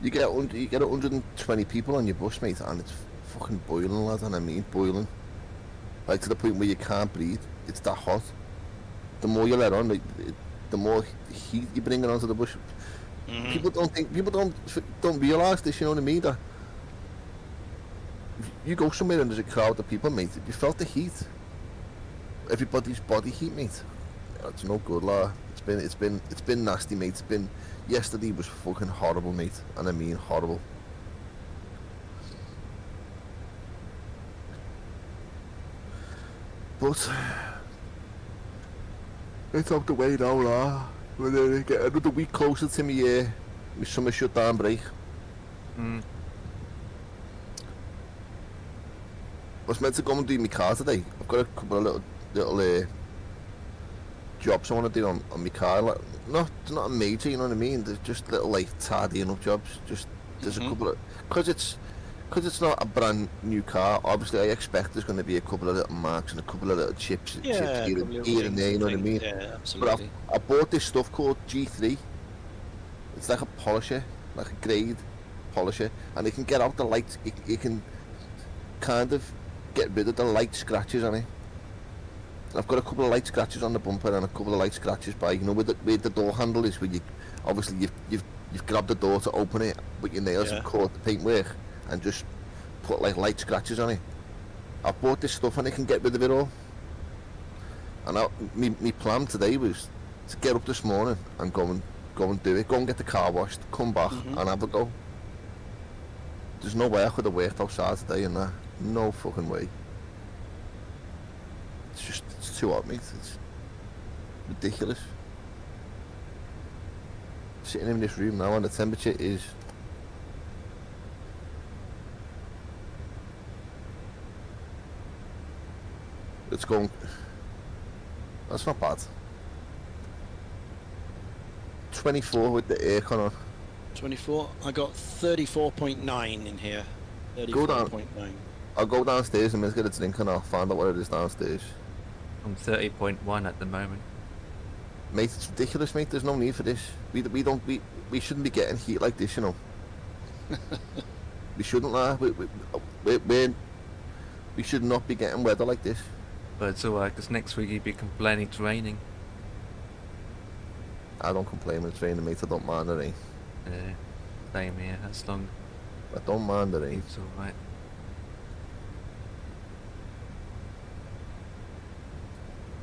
You get 120 people on your bus, mate, and it's fucking boiling, lad, and I mean boiling. Like to the point where you can't breathe. It's that hot. The more you let on, the more heat you bring onto the bus. Mm-hmm. People don't realise this, you know what I mean? That if you go somewhere and there's a crowd of people, mate, you felt the heat. Everybody's body heat, mate. It's no good, lad. It's been nasty, mate. Yesterday was fucking horrible, mate, and I mean horrible. But it's out the way now, lad. We're get another week closer to my summer shutdown break. Mm. I was meant to go and do my car today. I've got a couple of little jobs I want to do on my car. Like, it's not a major, you know what I mean? There's just little like tidying up jobs. There's a couple of, because it's not a brand new car. Obviously, I expect there's going to be a couple of little marks and a couple of little chips here and there. You know what I mean? Yeah, absolutely. But I bought this stuff called G3. It's like a polisher, like a grade polisher, and it can get out the light. It can kind of get rid of the light scratches on it. I've got a couple of light scratches on the bumper and a couple of light scratches by, you know, where the door handle is, where you've grabbed the door to open it with your nails and caught the paintwork and just put like light scratches on it. I bought this stuff and it can get rid of it all. And my plan today was to get up this morning and go and do it, go and get the car washed, come back and have a go. There's no way I could have worked outside today and that. No fucking way. It's too hot, mate. It's ridiculous. Sitting in this room now and the temperature is it's going. That's not bad. 24 with the aircon on. 24. I got 34.9 in here. Go down. 34.9. I'll go downstairs and get a drink and I'll find out what it is downstairs. I'm 30.1 at the moment. Mate, it's ridiculous, mate. There's no need for this. We shouldn't be getting heat like this, you know. We shouldn't, lie. We should not be getting weather like this. But it's alright, because next week you'd be complaining it's raining. I don't complain when it's raining, mate. I don't mind the rain. Same here, as long I don't mind the rain. it's alright.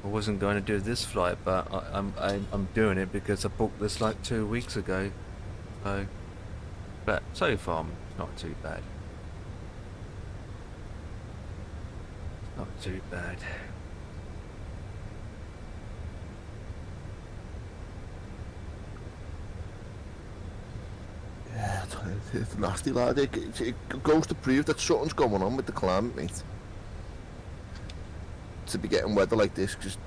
I wasn't going to do this flight, but I'm doing it because I booked this like 2 weeks ago. But so far it's not too bad. Not too bad. Yeah, it's It's nasty, lad. It goes to prove that something's going on with the climate, mate. To be getting weather like this, because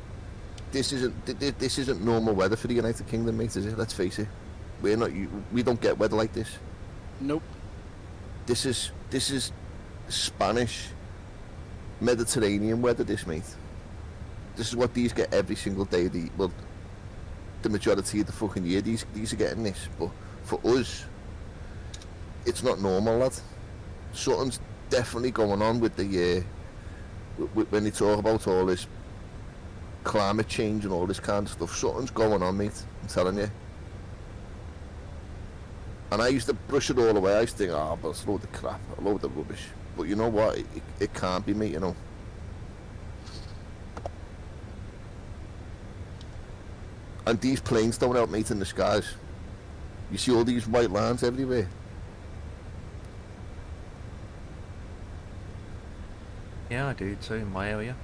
this isn't normal weather for the United Kingdom, mate, is it? Let's face it. We don't get weather like this. Nope. This is Spanish Mediterranean weather, this, mate. This is what these get every single day. The majority of the fucking year, these are getting this. But for us, it's not normal, lad. Something's definitely going on with the when they talk about all this climate change and all this kind of stuff. Something's going on, mate. I'm telling you. And I used to brush it all away. I used to think, but it's a load of crap, a load of rubbish. But you know what? It can't be, mate, you know. And these planes don't help, mate, in the skies. You see all these white lines everywhere. Yeah, I do too, in my area.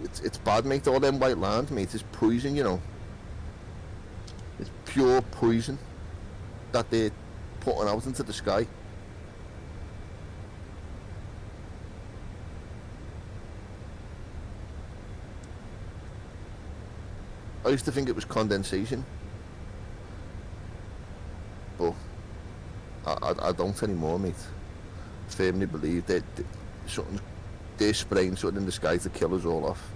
It's bad, mate. All them white lines, mate, is poison, you know. It's pure poison that they're putting out into the sky. I used to think it was condensation, but I don't anymore, mate. I firmly believe that they're spraying something in the sky to kill us all off.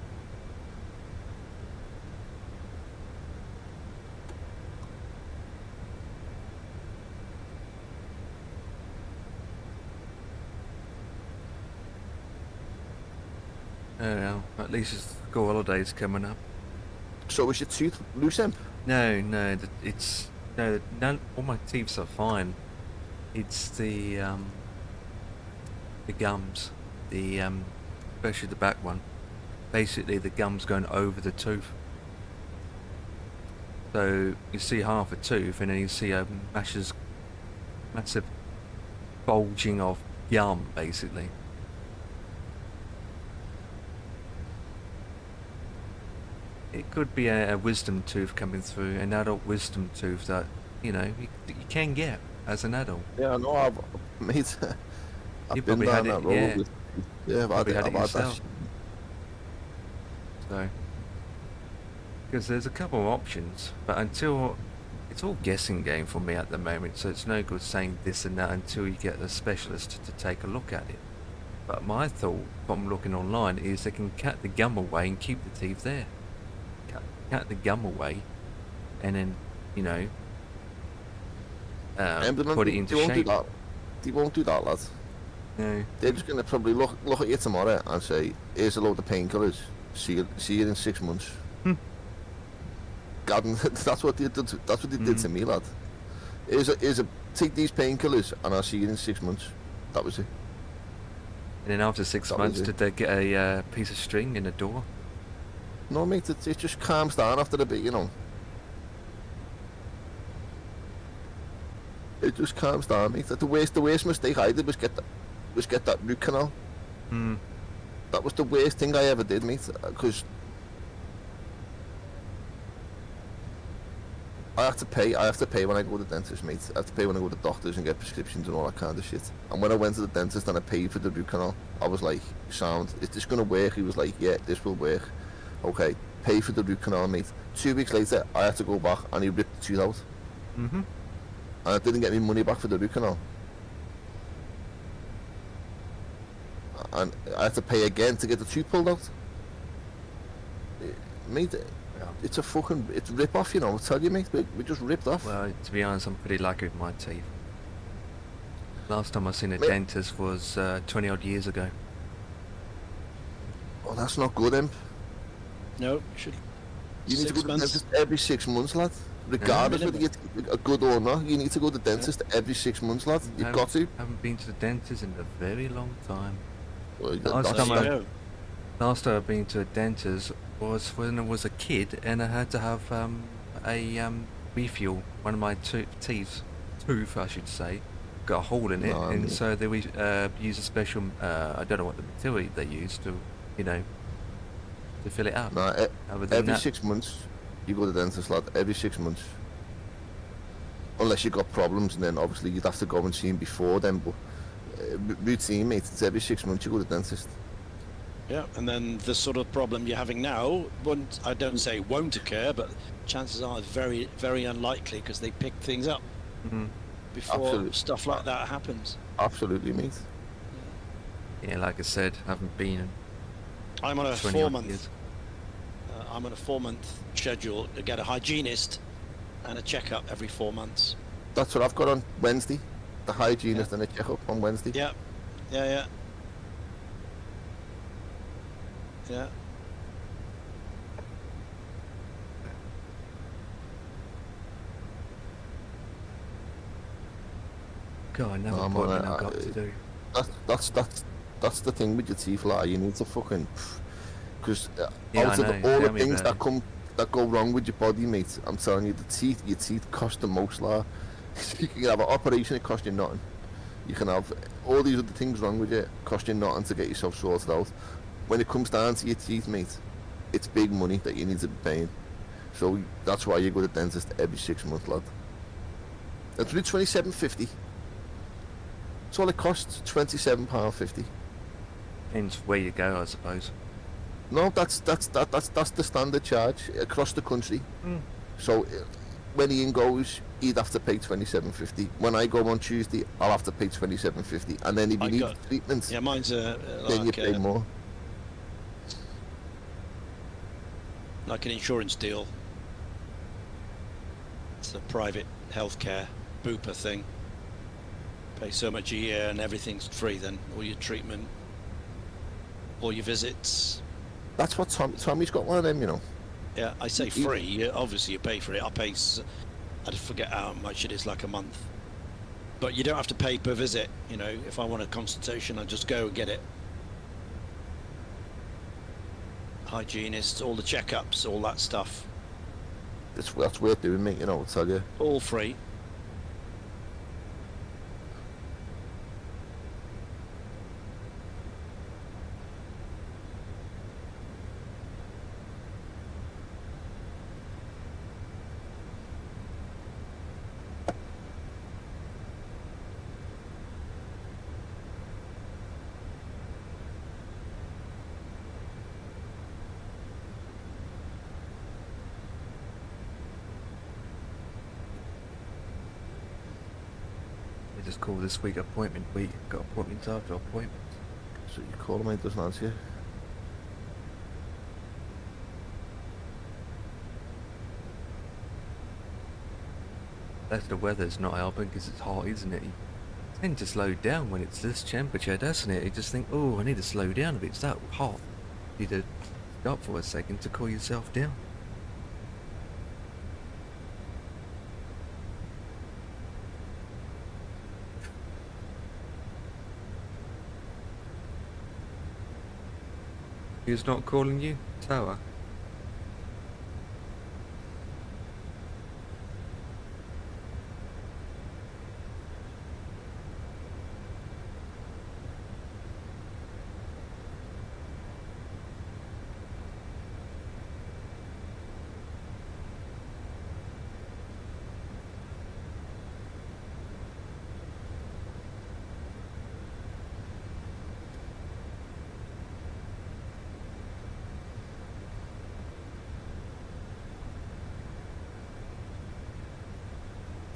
Oh well, at least the school holidays coming up. So is your tooth loose, Em? No, none. All my teeth are fine. It's the gums, especially the back one. Basically, the gum's going over the tooth. So you see half a tooth, and then you see a massive bulging of gum, basically. It could be a wisdom tooth coming through, an adult wisdom tooth that, you can get as an adult. Yeah, I know, I've been down that road. Yeah, I've had that. So, because there's a couple of options, but until, it's all guessing game for me at the moment, so it's no good saying this and that until you get a specialist to take a look at it. But my thought, from looking online, is they can cut the gum away and keep the teeth there. Cut the gum away, and then put it into shape. They won't do that, lads. No. They're just gonna probably look at you tomorrow and say, "Here's a load of painkillers. See you in 6 months." God, that's what they did. That's what they did to me, lad. Take these painkillers and I'll see you in 6 months. That was it. And then after 6 months, did they get a piece of string in the door? No, mate, it just calms down after a bit, you know. It just calms down, mate. The worst mistake I did was get that root canal. That was the worst thing I ever did, mate, because I have to pay when I go to the dentist, mate. I have to pay when I go to doctors and get prescriptions and all that kind of shit. And when I went to the dentist and I paid for the root canal, I was like, sound, is this going to work? He was like, yeah, this will work. Okay, pay for the root canal, mate. 2 weeks later, I had to go back and he ripped the tooth out. And I didn't get my money back for the root canal. And I had to pay again to get the tooth pulled out. Mate, it's it's rip off, you know, I tell you, mate. We just ripped off. Well, to be honest, I'm pretty lucky with my teeth. Last time I seen a dentist was 20 odd years ago. Oh, that's not good, Imp. No, you need to go to the dentist every 6 months, lad. Regardless whether you get a good or not, you need to go to the dentist every 6 months, lad. You've got to. I haven't been to the dentist in a very long time. Well, last time I've been to a dentist was when I was a kid, and I had to have a refuel. One of my tooth, I should say, got a hole in it, and so they use a special. I don't know what the material they use to, to fill it up. Every 6 months, you go to the dentist, lad. Every 6 months. unless you've got problems, and then obviously you'd have to go and see him before then. But routine, mate, it's every 6 months you go to the dentist. Yeah, and then the sort of problem you're having now, I don't say won't occur, but chances are very, very unlikely because they pick things up before stuff like that happens. Absolutely, mate. Yeah, like I said, I haven't been. I'm on a 20 odd 4-month. years. I'm on a 4-month schedule to get a hygienist and a checkup every 4 months. That's what I've got on Wednesday. The hygienist and a checkup on Wednesday. Yeah, yeah. God, another appointment I've got to do. That's the thing with your teeth, like you need to fucking, because Yeah, out of I know. all Tell the me things about that go wrong with your body, mate, I'm telling you, your teeth cost the most, like. You can have an operation, it costs you nothing. You can have all these other things wrong with you, cost you nothing to get yourself sorted out. When it comes down to your teeth, mate, it's big money that you need to be paying. So that's why you go to the dentist every 6 months, lad. It's really £27.50. That's all it costs, £27.50. Depends where you go, I suppose. No, that's the standard charge across the country. So when Ian goes, he'd have to pay £27.50. When I go on Tuesday, I'll have to pay £27.50. And then if you need treatment, yeah, mine's then you pay more. Like an insurance deal. It's a private healthcare Bupa thing. Pay so much a year and everything's free then. All your treatment, all your visits. That's what Tommy's got one of them, you know. Yeah, I say free. Obviously you pay for it. I forget how much it is, like a month. But you don't have to pay per visit. You know, if I want a consultation, I just go and get it. Hygienists, all the checkups, all that stuff. That's worth doing, mate, you know, I'll tell you. All free. Just call this week appointment week. Got appointments after appointments. So you call him, mate, doesn't answer you. That's the weather's not helping because it's hot, isn't it? You tend to slow down when it's this temperature, doesn't it? You just think, oh, I need to slow down a bit. It's that hot. You need to stop for a second to cool yourself down. Who's not calling you? Tower?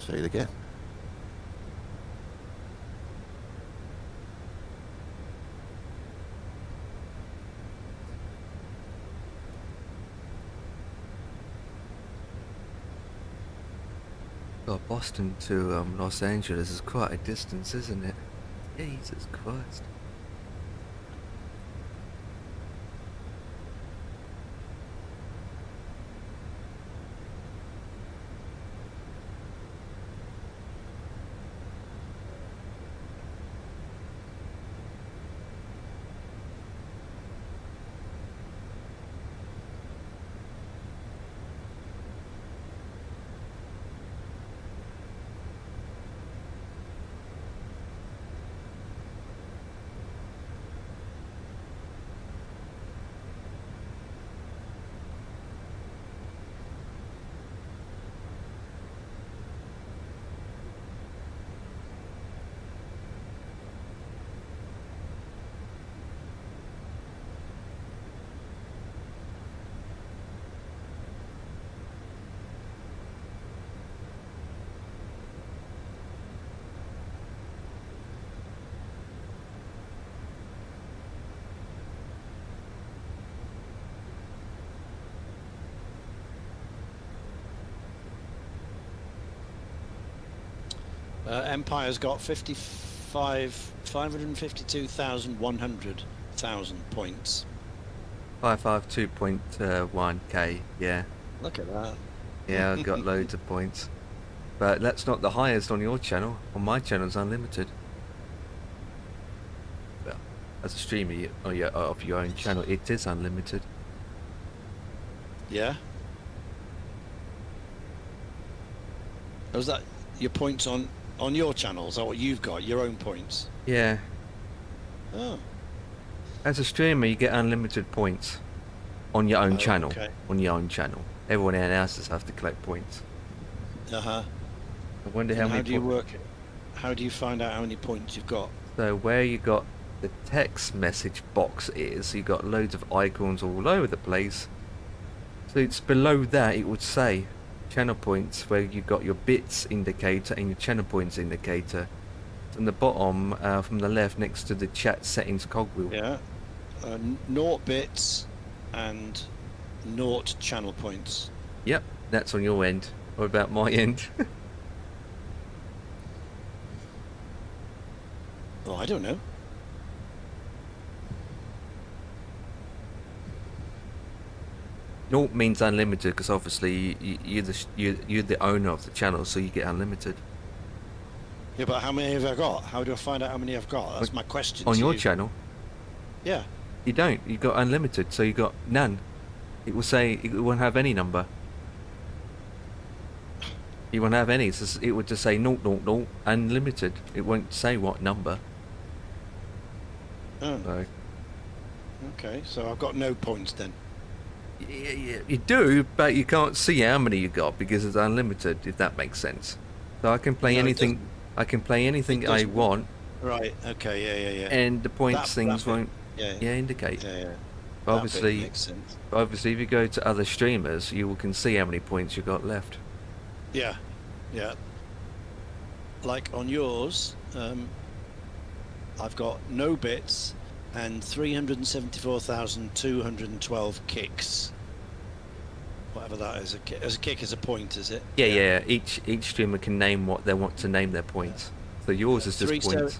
Say it again. Well, Boston to Los Angeles is quite a distance, isn't it? Jesus Christ. Empire's got 552,100,000 points. 552.1k, yeah. Look at that. Yeah, I've got loads of points. But that's not the highest on your channel. On my channel, it's unlimited. Well, as a streamer of your own channel, it is unlimited. Yeah. Was that your points on your channel? Is that what you've got? Your own points? Yeah. Oh. As a streamer, you get unlimited points on your own channel. Okay. On your own channel. Everyone else have to collect points. Uh-huh. I wonder how many. How do you work it? How do you find out how many points you've got? So where you got the text message box is, you got loads of icons all over the place. So it's below that it would say channel points, where you got your bits indicator and your channel points indicator. From the bottom, from the left, next to the chat settings cogwheel. Yeah. 0 bits and 0 channel points. Yep, that's on your end. What about my end? Oh, I don't know. Naught means unlimited because obviously you're the owner of the channel, so you get unlimited. Yeah, but how many have I got? How do I find out how many I've got? That's my question. On to your you. channel? Yeah. You don't. You got unlimited, so you got none. It will say it won't have any number. You won't have any. It would just say 000 unlimited. It won't say what number. Oh. So. Okay, so I've got no points then. Yeah, you do, but you can't see how many you got because it's unlimited. If that makes sense. So I can play anything. I can play anything I want. Right. Okay. Yeah. And the points things won't. Indicate. Yeah. But obviously, makes sense. Obviously, if you go to other streamers, you can see how many points you got left. Yeah. Like on yours, I've got no bits and 374,212 kicks. Whatever that is, a kick is a point, is it? Yeah. Each streamer can name what they want to name their points. So yours is just points.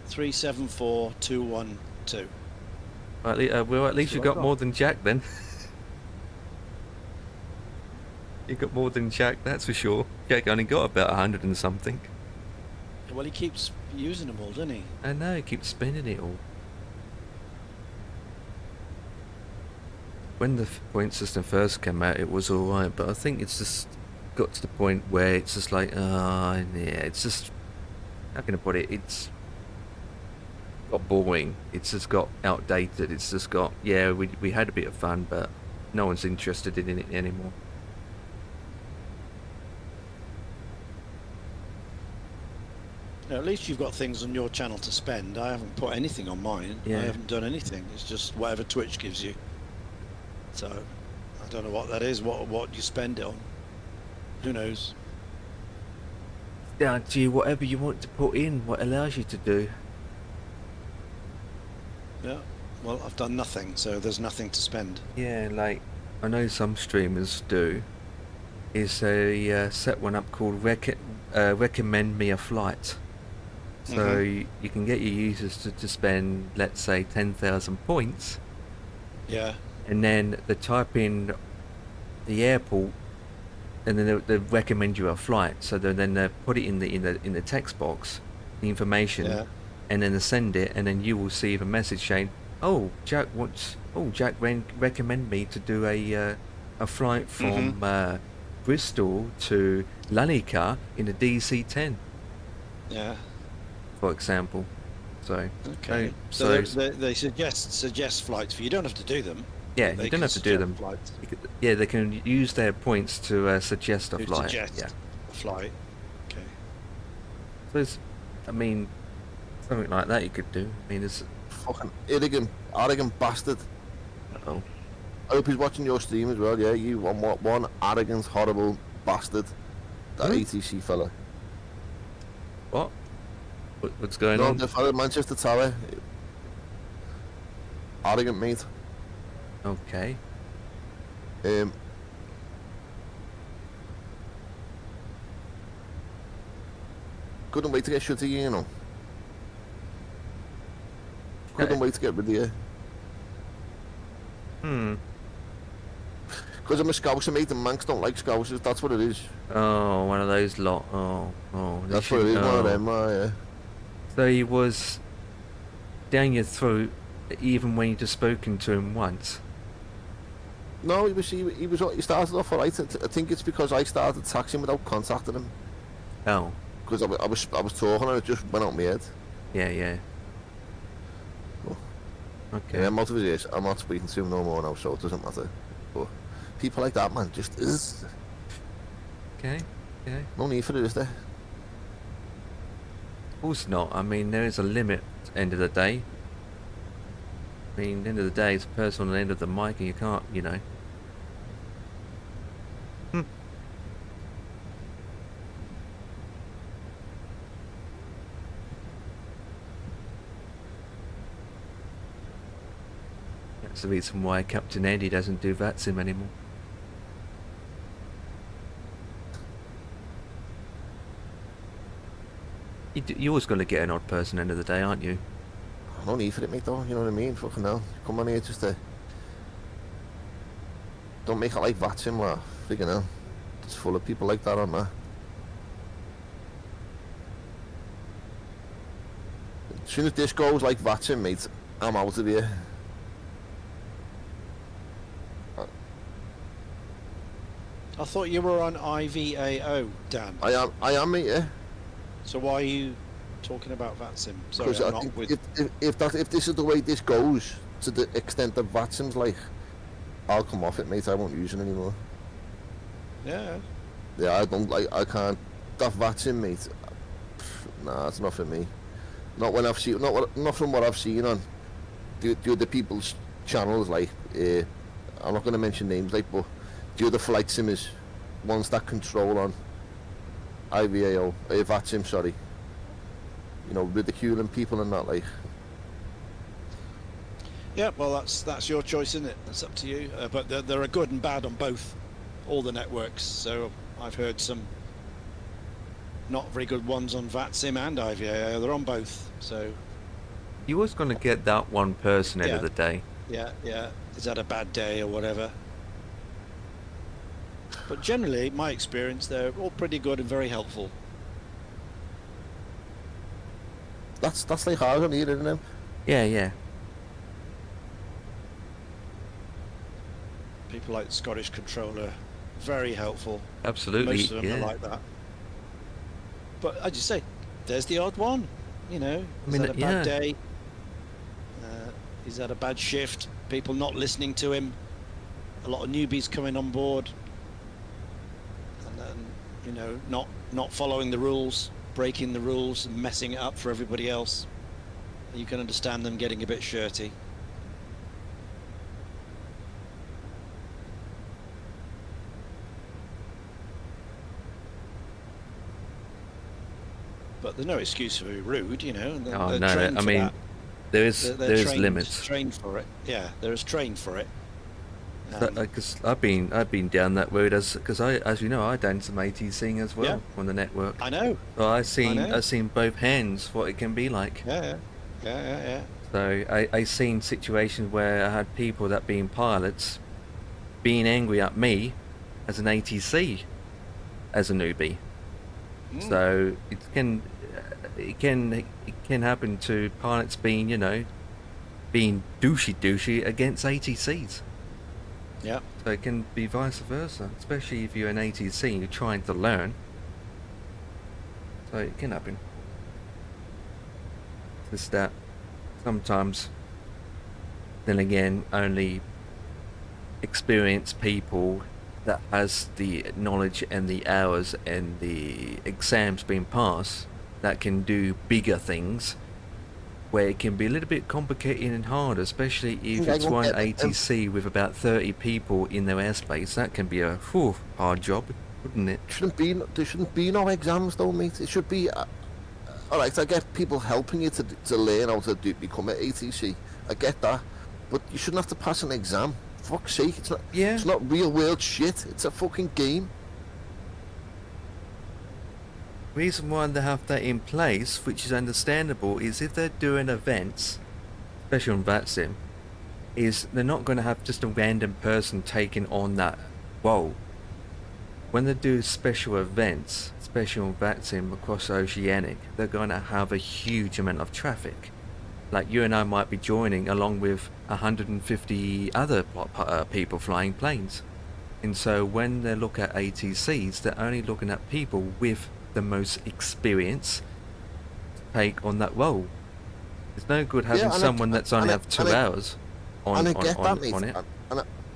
374,212. Well, at least you got more than Jack then. You got more than Jack, that's for sure. Jack only got about 100 and something. Well, he keeps using them all, doesn't he? I know, he keeps spending it all. When the point system first came out, it was alright, but I think it's just got to the point where it's just like, it's just, how can I put it, it's got boring, it's just got outdated, it's just got, we had a bit of fun, but no one's interested in it anymore. At least you've got things on your channel to spend. I haven't put anything on mine. Yeah. I haven't done anything. It's just whatever Twitch gives you. So, I don't know what that is, what you spend it on. Who knows? Down to you, whatever you want to put in, what allows you to do. Yeah, well, I've done nothing, so there's nothing to spend. Yeah, like, I know some streamers do, is they set one up called Recommend Me a Flight. So you can get your users to spend, let's say, 10,000 points. Yeah. And then they type in the airport, and then they recommend you a flight. So then they put it in the text box, the information, and then they send it, and then you will see a message saying, Jack recommend me to do a flight from Bristol to Lanika in a DC-10. Yeah. For example. So okay. So they suggest flights for you. You don't have to do them. Yeah, you don't have to do them. Flights. Yeah, they can use their points to suggest a flight. Suggest a flight. Okay. So it's, I mean, something like that you could do. I mean, it's fucking arrogant bastard. Oh. I hope he's watching your stream as well. Yeah, you one arrogant, horrible bastard. That ATC fella. What? What's going on? The fellow Manchester Tower. Arrogant mate. Okay. Couldn't wait to get shut of you, you know. Couldn't wait to get rid of you. Because I'm a Scouser, mate, and Manx don't like Scousers, that's what it is. Oh, one of those lot. Oh. That's what it is, one of them, yeah. So he was down your throat even when you just spoken to him once? No, he started off alright. I think it's because I started taxing without contacting him. Oh. Because I was talking and it just went out my head. Yeah. Oh. Okay. Yeah, I'm out of his ears. I'm not speaking to him no more now, so it doesn't matter. But people like that, man, just is. Okay. No need for it, is there? Of course not. I mean, there is a limit at the end of the day. I mean, at the end of the day, it's a person on the end of the mic and you can't, you know. That's the reason why Captain Andy doesn't do VATSIM anymore. You're always going to get an odd person at the end of the day, aren't you? No need for it, mate, though, you know what I mean? Fucking hell. Come on here just to... Don't make it like VATSIM, like, freaking hell. It's full of people like that on there. As soon as this goes like VATSIM, mate, I'm out of here. I thought you were on IVAO, Dan. I am, mate, yeah. So why are you talking about VATSIM? Sorry, Because I'm I not think with... if this is the way this goes, to the extent that VATSIM's like, I'll come off it, mate. I won't use it anymore. Yeah. Yeah, I can't. That VATSIM, mate. Nah, it's not for me. Not when I've seen, not from what I've seen on the other people's channels. Like, I'm not going to mention names, like, but the other flight simmers, ones that control on IVAO, VATSIM, sorry. You know, ridiculing people and that, like. Yeah, well, that's your choice, isn't it? That's up to you. But there are good and bad on both, all the networks. So I've heard some not very good ones on VATSIM and IVAO. They're on both. So you're always going to get that one person end of the day. Yeah. Is that a bad day or whatever? But generally, my experience, they're all pretty good and very helpful. That's like hard on here, isn't it? Yeah. People like the Scottish controller, very helpful. Absolutely, most of them are like that. But as you say, there's the odd one. You know, is that a bad day? Is that a bad shift? People not listening to him. A lot of newbies coming on board, and then, you know, not following the rules, breaking the rules, and messing it up for everybody else. You can understand them getting a bit shirty. But there's no excuse for being rude, you know. Oh no, I mean, there is limits. Trained for it, yeah. They're trained for it. Because I've been down that road as you know, I done some ATCing as well on the network. I know. So I've seen both hands what it can be like. Yeah. So I seen situations where I had people that being pilots being angry at me as an ATC as a newbie. So it can happen to pilots being, you know, being douchey against ATCs. Yeah. So it can be vice versa, especially if you're an ATC and you're trying to learn. So it can happen. It's just that sometimes, then again, only experienced people that has the knowledge and the hours and the exams being passed that can do bigger things, where it can be a little bit complicated and hard, especially if it's one ATC with about 30 people in their airspace. That can be a hard job, wouldn't it? There shouldn't be no exams though, mate. It should be alright, I get people helping you to learn how to become an ATC. I get that, but you shouldn't have to pass an exam. Fuck's sake, it's not. Yeah. It's not real world shit. It's a fucking game. reason why they have that in place, which is understandable, is if they're doing events, especially on VATSIM, is they're not going to have just a random person taking on that role. When they do special events, especially on VATSIM across Oceanic, they're going to have a huge amount of traffic. Like you and I might be joining along with 150 other people flying planes. And so when they look at ATCs, they're only looking at people with the most experience to take on that role. It's no good having someone that's only have 2 hours on I get that, mate. on it.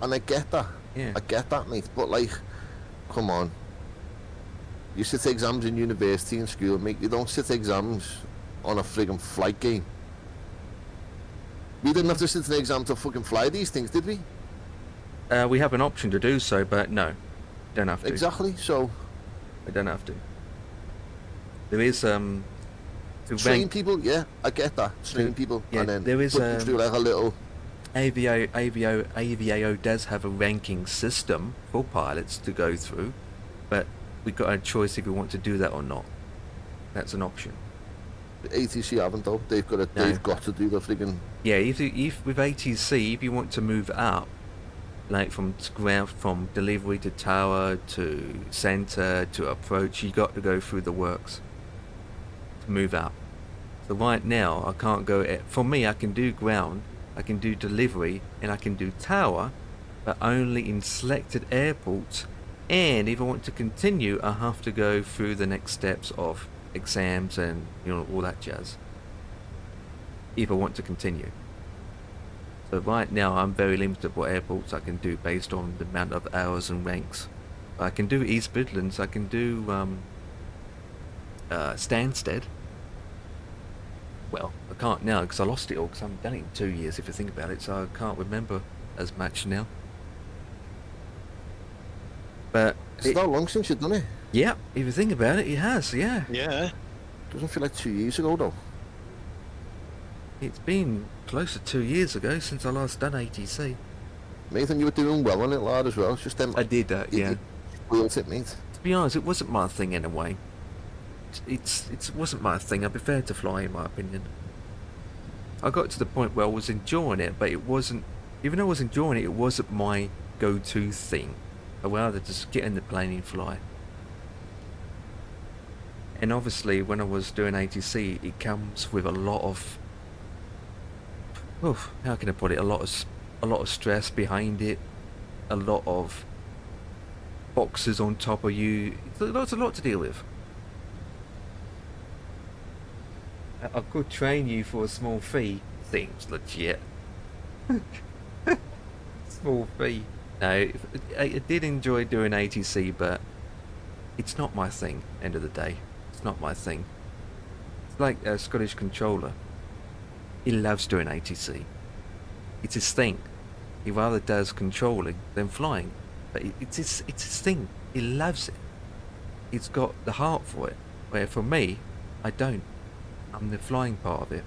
And I get that. Yeah. I get that, mate. But like, come on. You sit exams in university and school, mate. You don't sit exams on a friggin' flight game. We didn't have to sit an exam to fucking fly these things, did we? We have an option to do so, but no, don't have to. Exactly. So we don't have to. There is train people. Yeah, I get that. Train people, yeah, and then there is do like a little. AVAO does have a ranking system for pilots to go through, but we've got a choice if we want to do that or not. That's an option. The ATC haven't though. They've got to. No. They've got to do the friggin'. Yeah, if with ATC, if you want to move up, like from ground, from delivery to tower to center to approach, you got to go through the works to move up. So right now, I can't go. For me, I can do ground, I can do delivery, and I can do tower, but only in selected airports. And if I want to continue, I have to go through the next steps of exams and all that jazz. If I want to continue. So right now I'm very limited what airports I can do based on the amount of hours and ranks. I can do East Midlands, I can do Stansted. Well, I can't now because I lost it all because I haven't done it in 2 years if you think about it, so I can't remember as much now. But it's not long since you've done it. Yeah, if you think about it, it has, yeah. Yeah. Doesn't feel like 2 years ago though. It's been close to 2 years ago since I last done ATC. Nathan, you were doing well on it, lad, as well. It's just I did that, yeah. Spoiled it, mate. To be honest, it wasn't my thing anyway. It wasn't my thing. I prefer to fly, in my opinion. I got to the point where I was enjoying it, but it wasn't. Even though I was enjoying it, it wasn't my go-to thing. I'd rather just get in the plane and fly. And obviously, when I was doing ATC, it comes with a lot of. How can I put it? A lot of stress behind it, a lot of boxes on top of you. It's a lot to deal with. I could train you for a small fee. Seems legit. Small fee. No, I did enjoy doing ATC, but it's not my thing. End of the day, it's not my thing. It's like a Scottish controller. He loves doing ATC. It's his thing. He rather does controlling than flying. But it's his thing. He loves it. He's got the heart for it. Where for me, I don't. I'm the flying part of it.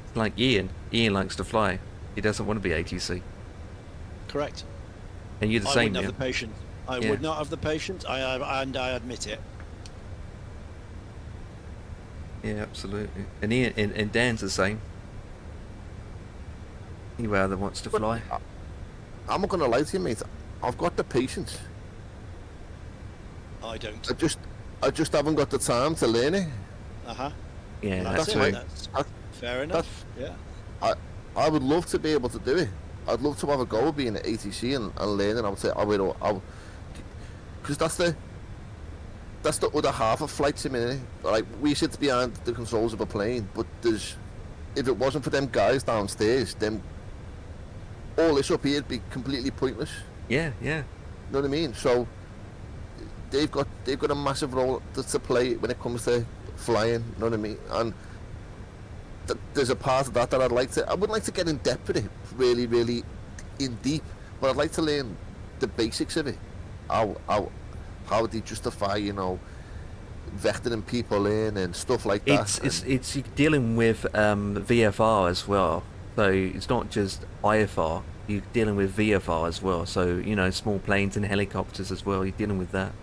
It's like Ian. Ian likes to fly. He doesn't want to be ATC. Correct. And you're the I same, wouldn't have the patience. I would not have the patience. I admit it. Yeah, absolutely. And Ian and Dan's the same. He rather wants to fly. I'm not gonna lie to you, mate. I've got the patience. I don't. I just haven't got the time to learn it. Yeah, that's true. That's fair enough. Yeah. I would love to be able to do it. I'd love to have a go at being at ATC and learning. I would say because that's the other half of flight sim. Like we sit behind the controls of a plane, but if it wasn't for them guys downstairs, then all this up here would be completely pointless. Yeah. You know what I mean? So they've got a massive role to play when it comes to flying. You know what I mean? And there's a part of that I would like to get in depth with it, really, really in deep. But I'd like to learn the basics of it. How they justify, vectoring people in and stuff like that. It's dealing with VFR as well. So it's not just IFR. You're dealing with VFR as well. So small planes and helicopters as well. You're dealing with that.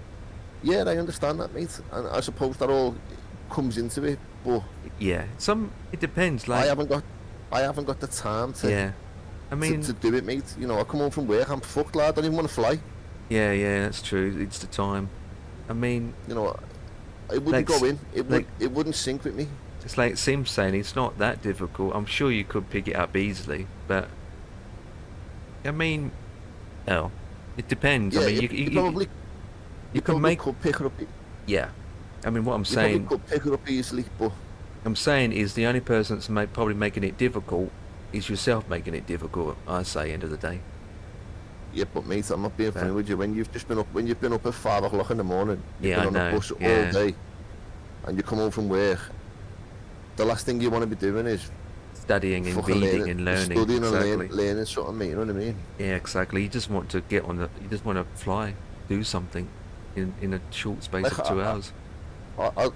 Yeah, I understand that, mate, and I suppose that all comes into it. But Yeah, it depends. Like I haven't got the time to. yeah, I mean, to do it, mate. You know, I come home from work, I'm fucked, lad. I don't even want to fly. yeah, that's true. It's the time. I mean, You know, it wouldn't Like, go in. like- It wouldn't sync with me. it's like Sim's saying, it's not that difficult. I'm sure you could pick it up easily, but I mean, oh, it depends. Yeah, I mean, you probably you can make could pick it up. yeah. I mean, what I'm You probably saying, could pick it up easily, but I'm saying is the only person that's probably making it difficult is yourself making it difficult. I say, end of the day. yeah, but mate, I'm not being funny with you. When you've been up at 5 o'clock in the morning, you've Yeah, I been on know, the bus yeah. all day, and you come home from work. The last thing you want to be doing is Studying and fucking reading and learning. studying Exactly. and learning something, mate. You know what I mean? Yeah, exactly. You just want to get on the. You just want to fly, do something, in a short space Like, of 2 hours. I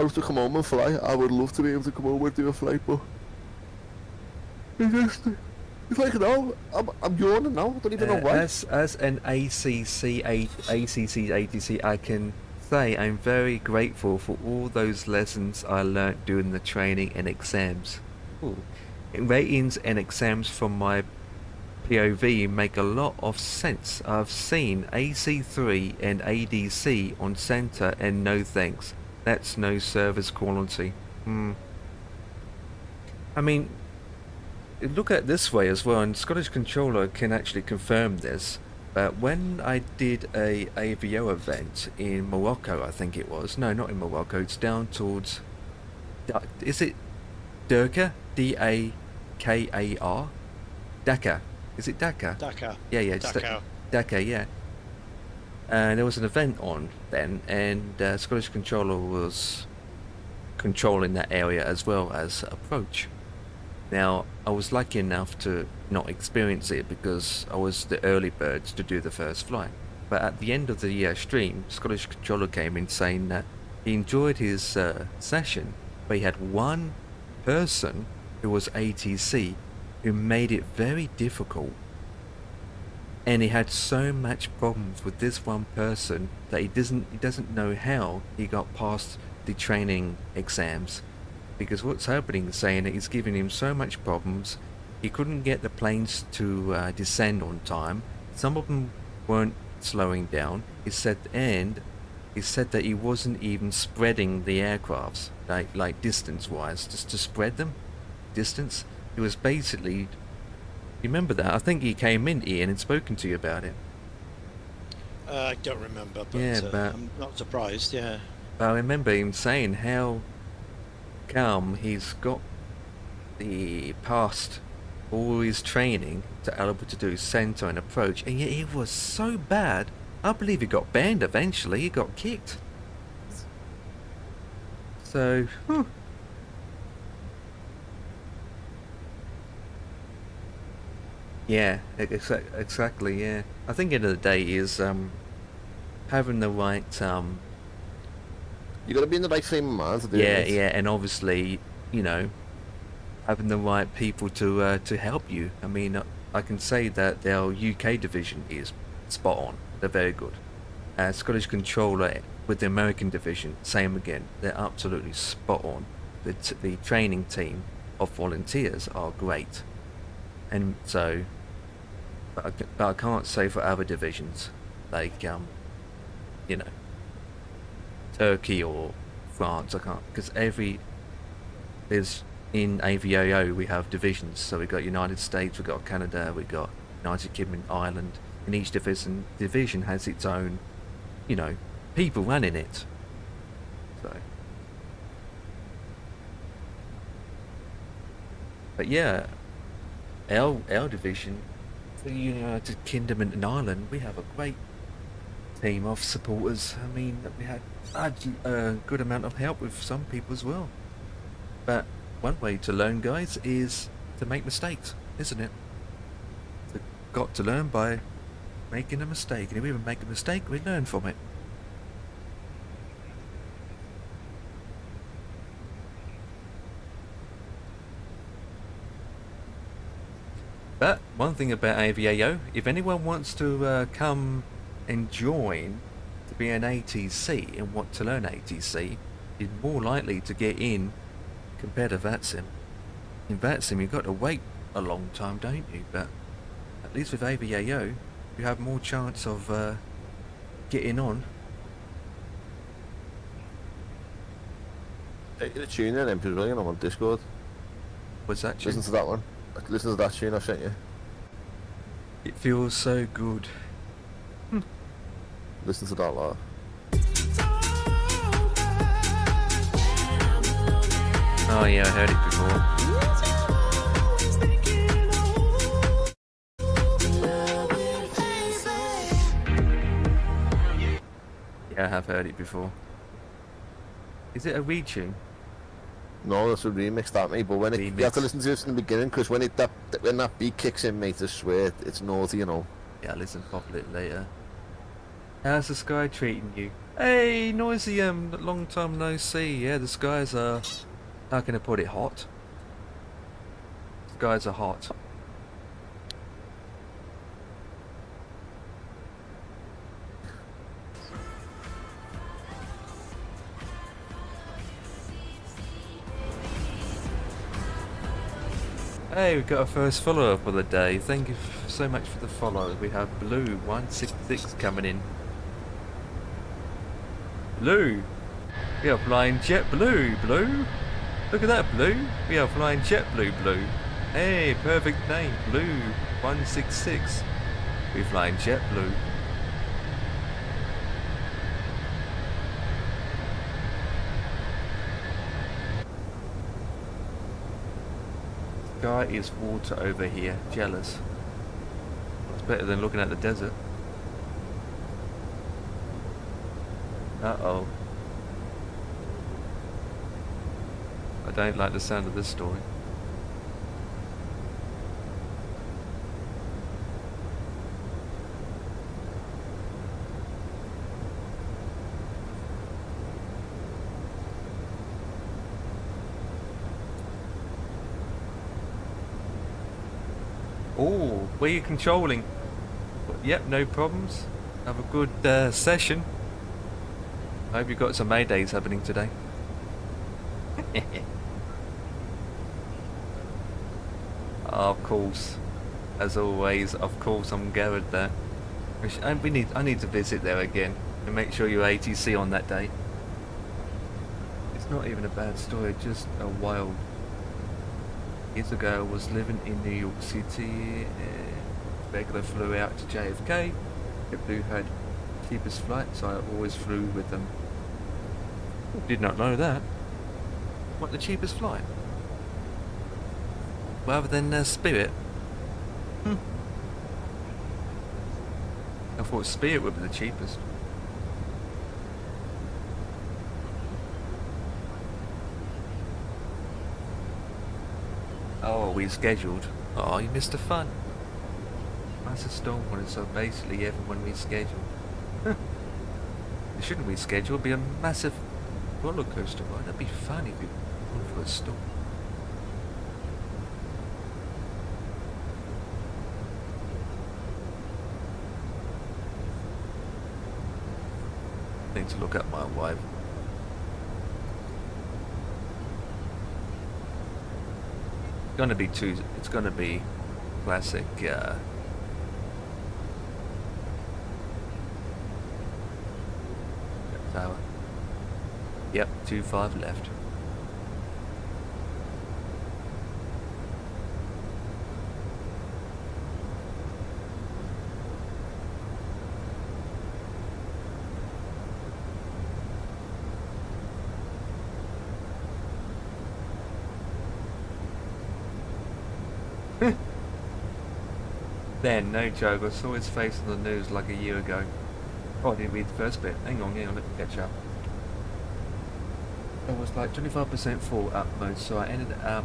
love to come home and fly. I would love to be able to come home and do a flight, but it's like now. I'm yawning now. I don't even know why. As an ATC, I can say I'm very grateful for all those lessons I learnt during the training and exams. Ooh. Ratings and exams from my POV make a lot of sense. I've seen AC3 and ADC on center and no thanks. That's no service quality. I mean, look at it this way as well, and Scottish Controller can actually confirm this. But when I did a AVO event in Morocco, I think it was. No, not in Morocco. It's down towards. Is it Dakar? Dakar? Dakar. Is it Dakar? Dakar. Yeah, it's Dakar. Dakar, yeah. And there was an event on then, and Scottish Controller was controlling that area as well as approach. Now, I was lucky enough to not experience it because I was the early birds to do the first flight. But at the end of the stream, Scottish Controller came in saying that he enjoyed his session, but he had one person who was ATC who made it very difficult. And he had so much problems with this one person that he doesn't know how he got past the training exams. Because what's happening is saying that he's giving him so much problems. He couldn't get the planes to descend on time. Some of them weren't slowing down. He said that he wasn't even spreading the aircrafts, like distance-wise, just to spread them, distance. He was basically. You remember that? I think he came in, Ian, and spoken to you about it. I don't remember, but, Yeah, but I'm not surprised. Yeah. I remember him saying how come he's got the past all his training to able to do center and approach, and yet he was so bad. I believe he got banned eventually. He got kicked. So, yeah, exactly. Yeah, I think end of the day is having the right You got to be in the right frame of mind to do it. yeah, and obviously, you know, having the right people to help you. I mean, I can say that their UK division is spot on. They're very good. Scottish Controller with the American division, same again. They're absolutely spot on. The training team of volunteers are great, and so, but I can't say for other divisions, like you know, Turkey or France. I can't, because there's in AVAO we have divisions. So we've got United States, we've got Canada, we've got United Kingdom, Ireland, and each division has its own, you know, people running it. So, but yeah, our division, the United Kingdom and Ireland, we have a great team of supporters. I mean, we had a good amount of help with some people as well. But one way to learn, guys, is to make mistakes, isn't it? You've got to learn by making a mistake, and if we even make a mistake, we learn from it. But one thing about AVAO, if anyone wants to come and join to be an ATC and want to learn ATC, you're more likely to get in compared to VATSIM. In VATSIM, you've got to wait a long time, don't you? But at least with AVAO, you have more chance of getting on. Hey, the tune in MP Brilliant, I'm on Discord. What's that tune? Listen to that one. Listen to that tune I sent you. It feels so good. Listen to that lot. Oh yeah, I heard it before. Yeah, I have heard it before. Is it a retune? No, that's a remix, that mate. But when it, you have to listen to it in the beginning, because when that beat kicks in, mate, I swear it's naughty, you know. Yeah, I'll listen properly later. How's the sky treating you? Hey, noisy, long time no see. Yeah, the skies are, how can I put it, hot? Skies are hot. Hey, we've got our first follower for the day. Thank you so much for the follow. We have Blue166 coming in. Blue! We are flying JetBlue, Blue! Look at that, Blue! We are flying JetBlue, Blue! Hey, perfect name, Blue166. We're flying JetBlue. Sky is water over here. Jealous. It's better than looking at the desert. Uh-oh. I don't like the sound of this story. Oh, where are you controlling? Yep, no problems. Have a good session. I hope you've got some Maydays happening today. Of course. As always, of course I'm Garrett there. I need to visit there again and make sure you're ATC on that day. It's not even a bad story, just a wild. Years ago I was living in New York City, regular flew out to JFK. JetBlue had cheapest flight, so I always flew with them. Did not know that. What, the cheapest flight? Rather than Spirit? I thought Spirit would be the cheapest. Oh, we scheduled. Oh, you missed the fun. Massive storm warning, so basically everyone rescheduled. It shouldn't reschedule, it'd be a massive roller coaster ride. That'd be fun if you went for a storm. I need to look at my wife. It's gonna be classic tower. Yep, 25 left. Then, no joke, I saw his face on the news like a year ago. Oh, I didn't read the first bit. Hang on, let me catch up. I was like 25% full at most, so I ended up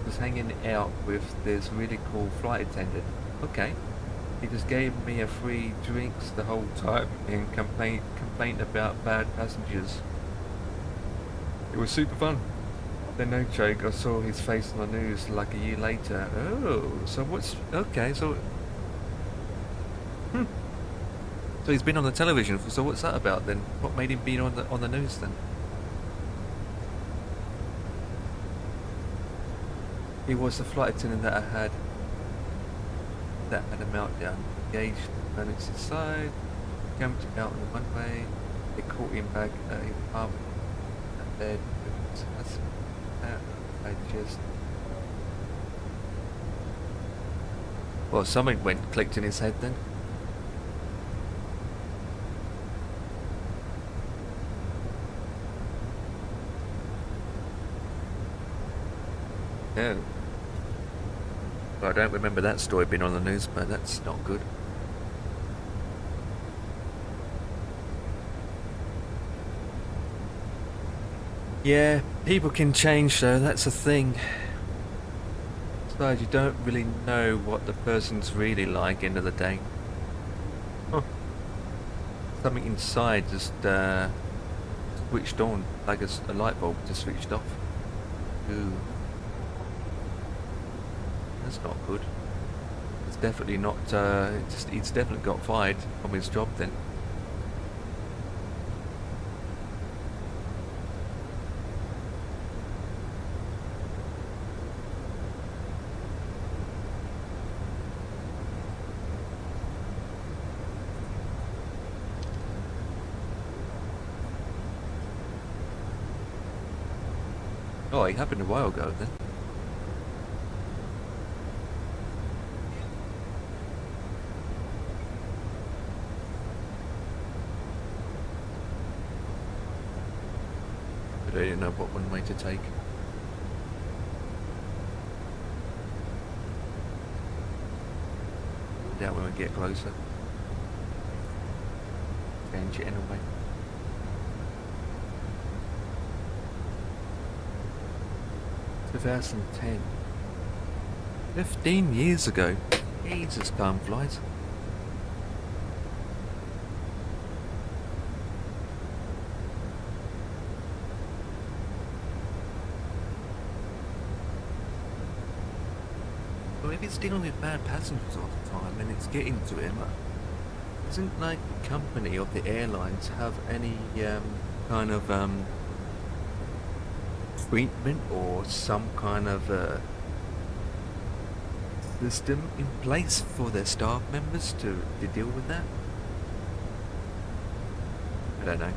just hanging out with this really cool flight attendant. Okay. He just gave me a free drinks the whole time and complained about bad passengers. It was super fun. Then no joke, I saw his face on the news like a year later. Oh, so what's... Okay, so... So he's been on the television. So what's that about then? What made him be on the news then? He was the flight attendant that had a meltdown. Engaged the emergency side, jumped out on the runway. They caught him back at his apartment and then I just. Well, something clicked in his head then. Yeah. Well, I don't remember that story being on the news, but that's not good. Yeah, people can change though, that's a thing. Besides, you don't really know what the person's really like end of the day. Huh. Something inside just switched on, like a light bulb just switched off. Ooh. That's not good. It's definitely not, he's definitely got fired from his job then. Oh, it happened a while ago then. But I didn't know what one way to take. Doubt when we get closer. Change it anyway. (2010). 15 years ago. Jesus, time flies. Well, if it's dealing with bad passengers all the time and it's getting to him, isn't like the company or the airlines have any kind of treatment or some kind of system in place for their staff members to deal with that? I don't know.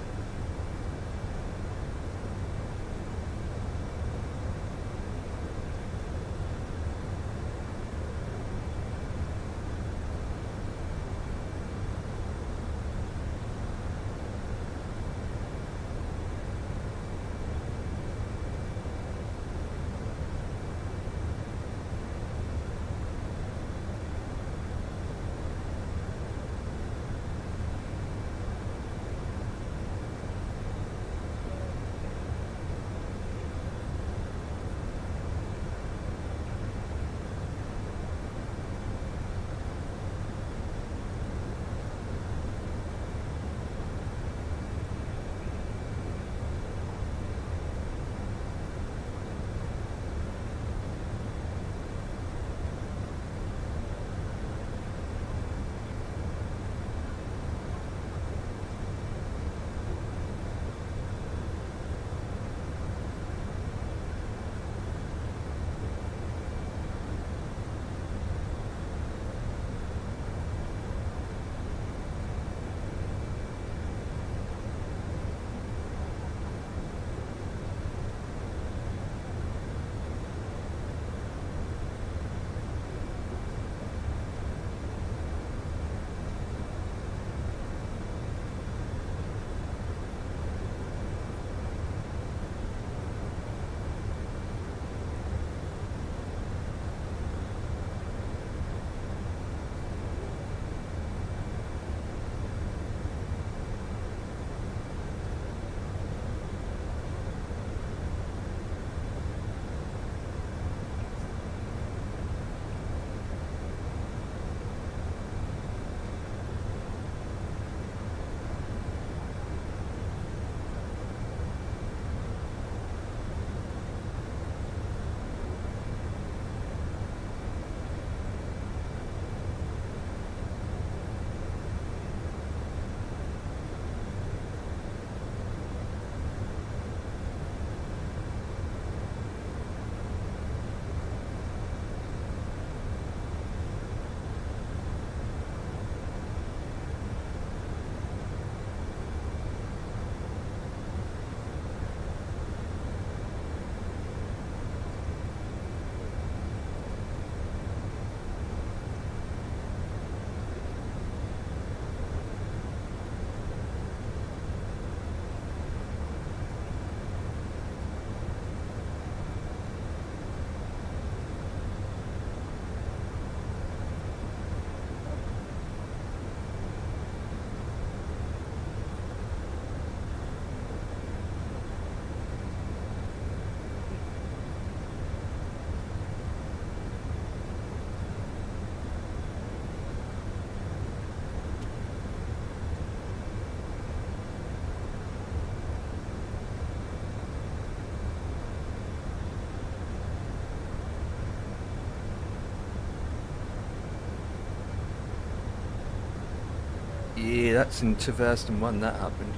Yeah, that's in 2001 that happened.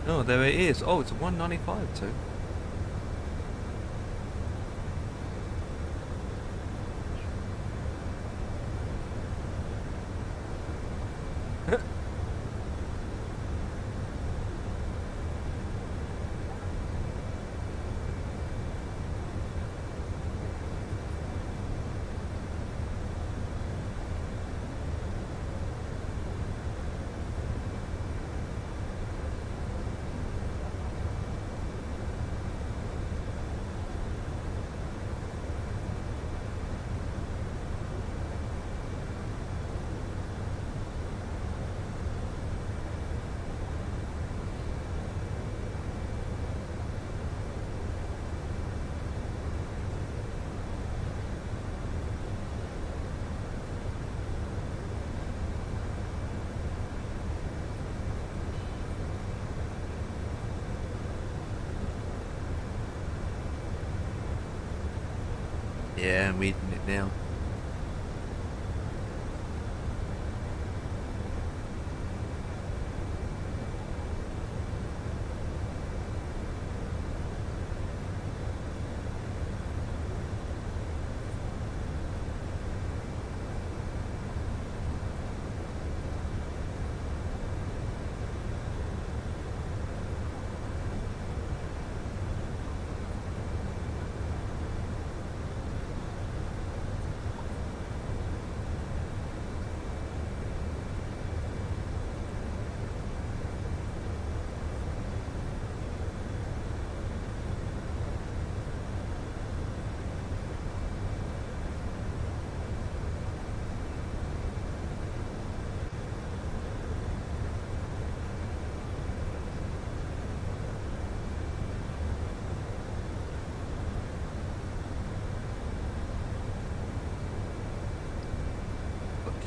Oh, there it is. Oh, it's a 195 too. Yeah, I'm reading it now.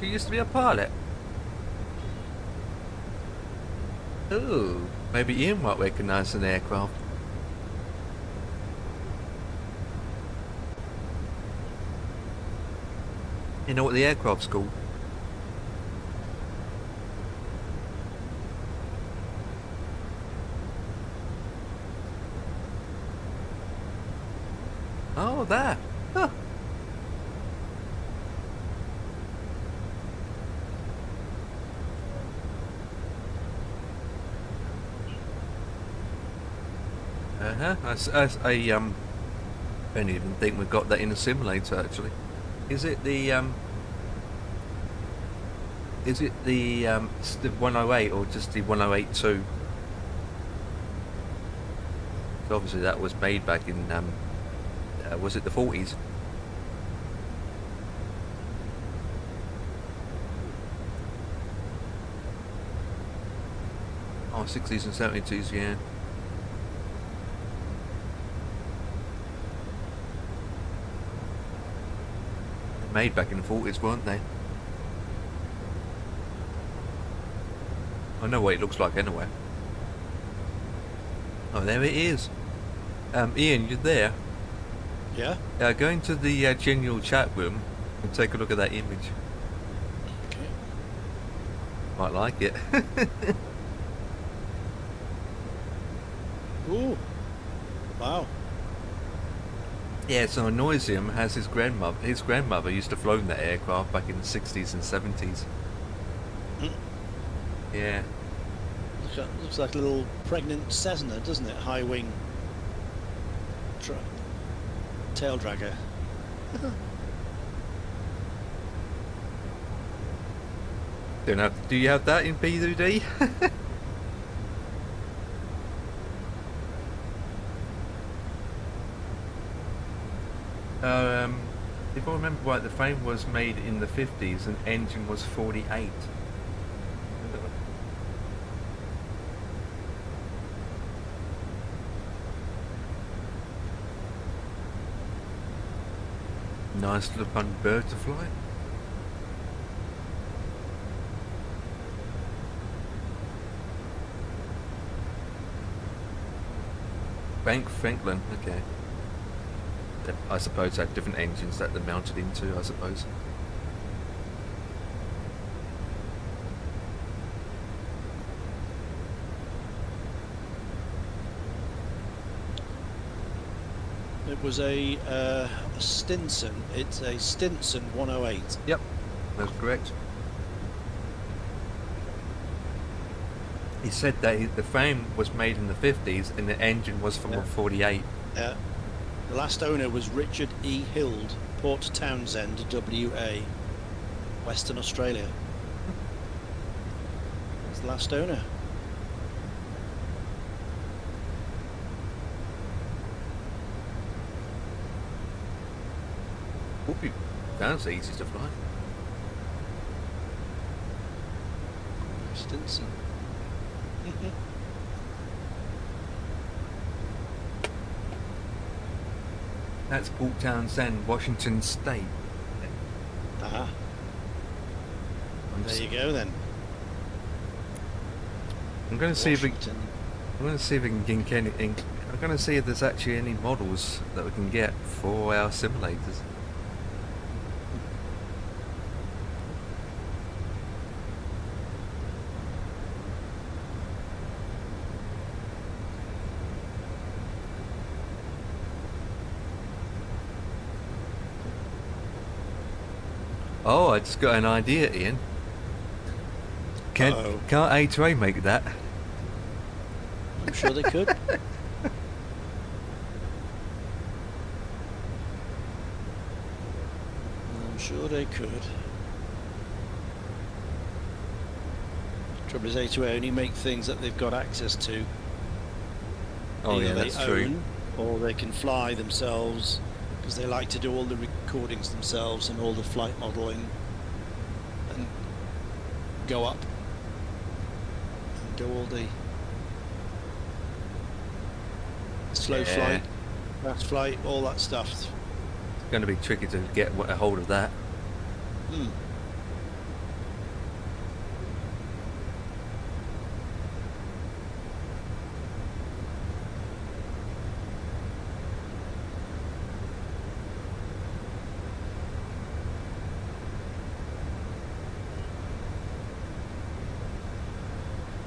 He used to be a pilot. Ooh, maybe Ian might recognise an aircraft. You know what the aircraft's called? Oh, there. Huh. I don't even think we've got that in a simulator actually. Is it the 108 or just the 108-2? Obviously that was made back in was it the 40s? Oh, 60s and 70s, yeah. Made back in the 40s, weren't they? I know what it looks like anyway. Oh, there it is. Ian, you there? Yeah? Go into the general chat room and take a look at that image. Okay. Might like it. Ooh. Wow. Yeah, so Noisium has his grandmother. His grandmother used to flown that aircraft back in the 60s and 70s. Yeah. Looks like a little pregnant Cessna, doesn't it? High wing. Tail dragger. Don't have. Do you have that in B2D? If I remember right, the frame was made in the 50s and engine was 48. Nice little fun bird to fly. Franklin, okay. I suppose they have different engines that they're mounted into, I suppose. It was a Stinson. It's a Stinson 108. Yep, that's correct. He said that the frame was made in the 50s and the engine was from 48. Yeah. The last owner was Richard E. Hild, Port Townsend, WA, Western Australia. That's the last owner. Whoopie, sounds easy to fly. Stinson. That's Port Townsend, Washington State. Ah. There you go then. I'm going to see if we. Washington. I'm going to see if we can get anything. I'm going to see if there's actually any models that we can get for our simulators. Oh, I just got an idea, Ian. Can't A2A make that? I'm sure they could. I'm sure they could. Trouble is, A2A only make things that they've got access to. Oh Either yeah, they that's true. own, or they can fly themselves, because they like to do all the recordings themselves and all the flight modelling, and go up and do all the slow flight, fast flight, all that stuff. It's going to be tricky to get a hold of that.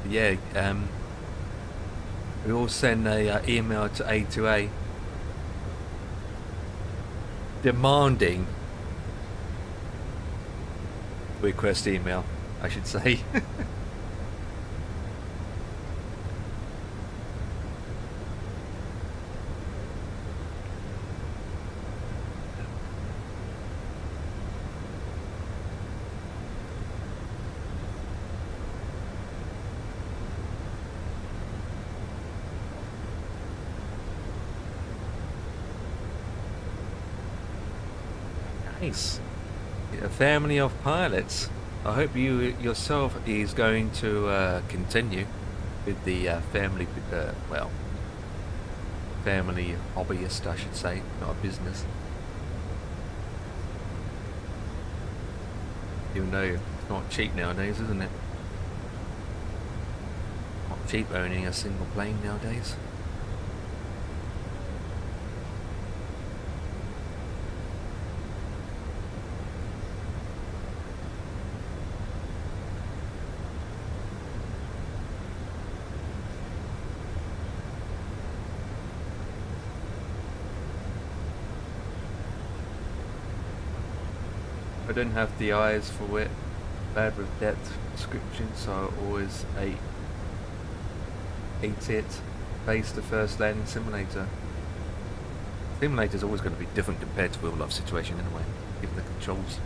Yeah, we all send a email to A2A demanding request email, I should say. Nice. A family of pilots. I hope you yourself is going to continue with the family, family hobbyist, I should say, not a business. Even though it's not cheap nowadays, isn't it? Not cheap owning a single plane nowadays. I don't have the eyes for it. Bad with depth description, so I always ate it. Base the first landing simulator. Simulator's always going to be different compared to real life situation anyway, given the controls.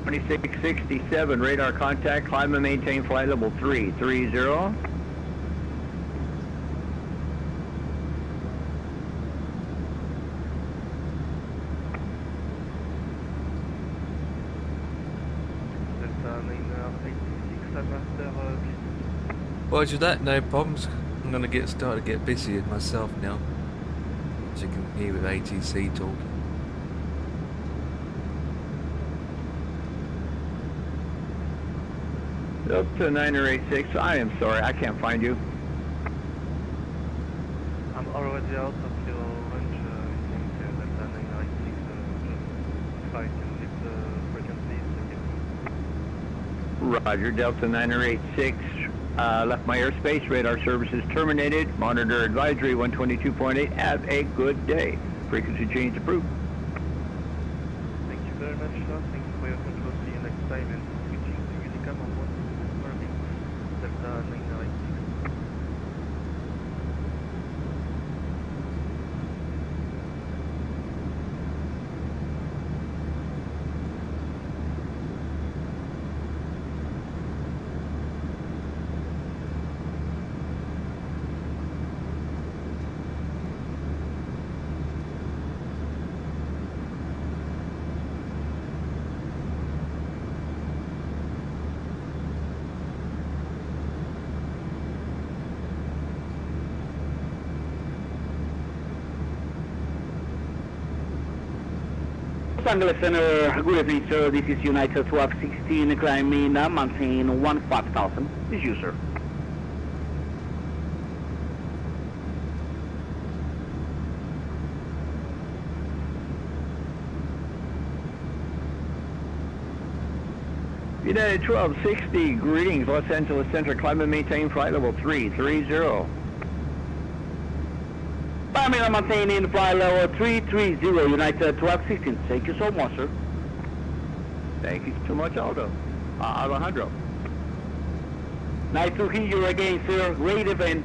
2667, radar contact, climb and maintain flight level 330. Roger that, no problems. I'm gonna start to get busy myself now. As you can hear with ATC talking. Delta 986, I am sorry, I can't find you. I'm already out of your range, I think Delta 986, if I can leave the frequencies. Roger, Delta 986, left my airspace, radar services terminated, monitor advisory 122.8, have a good day. Frequency change approved. Thank you very much, sir. Thank you for your control. See you next time, and switching to Unicam on board Delta 986. Los Angeles Center, good evening, sir. This is United 1216, climbing, maintain 15,000. This is you, sir. United 1260, greetings, Los Angeles Center, climb and maintain flight level 330. Climbing, maintaining flight level 330, United 1216. Thank you so much, sir. Thank you so much, Alejandro. Nice to hear you again, sir. Great event.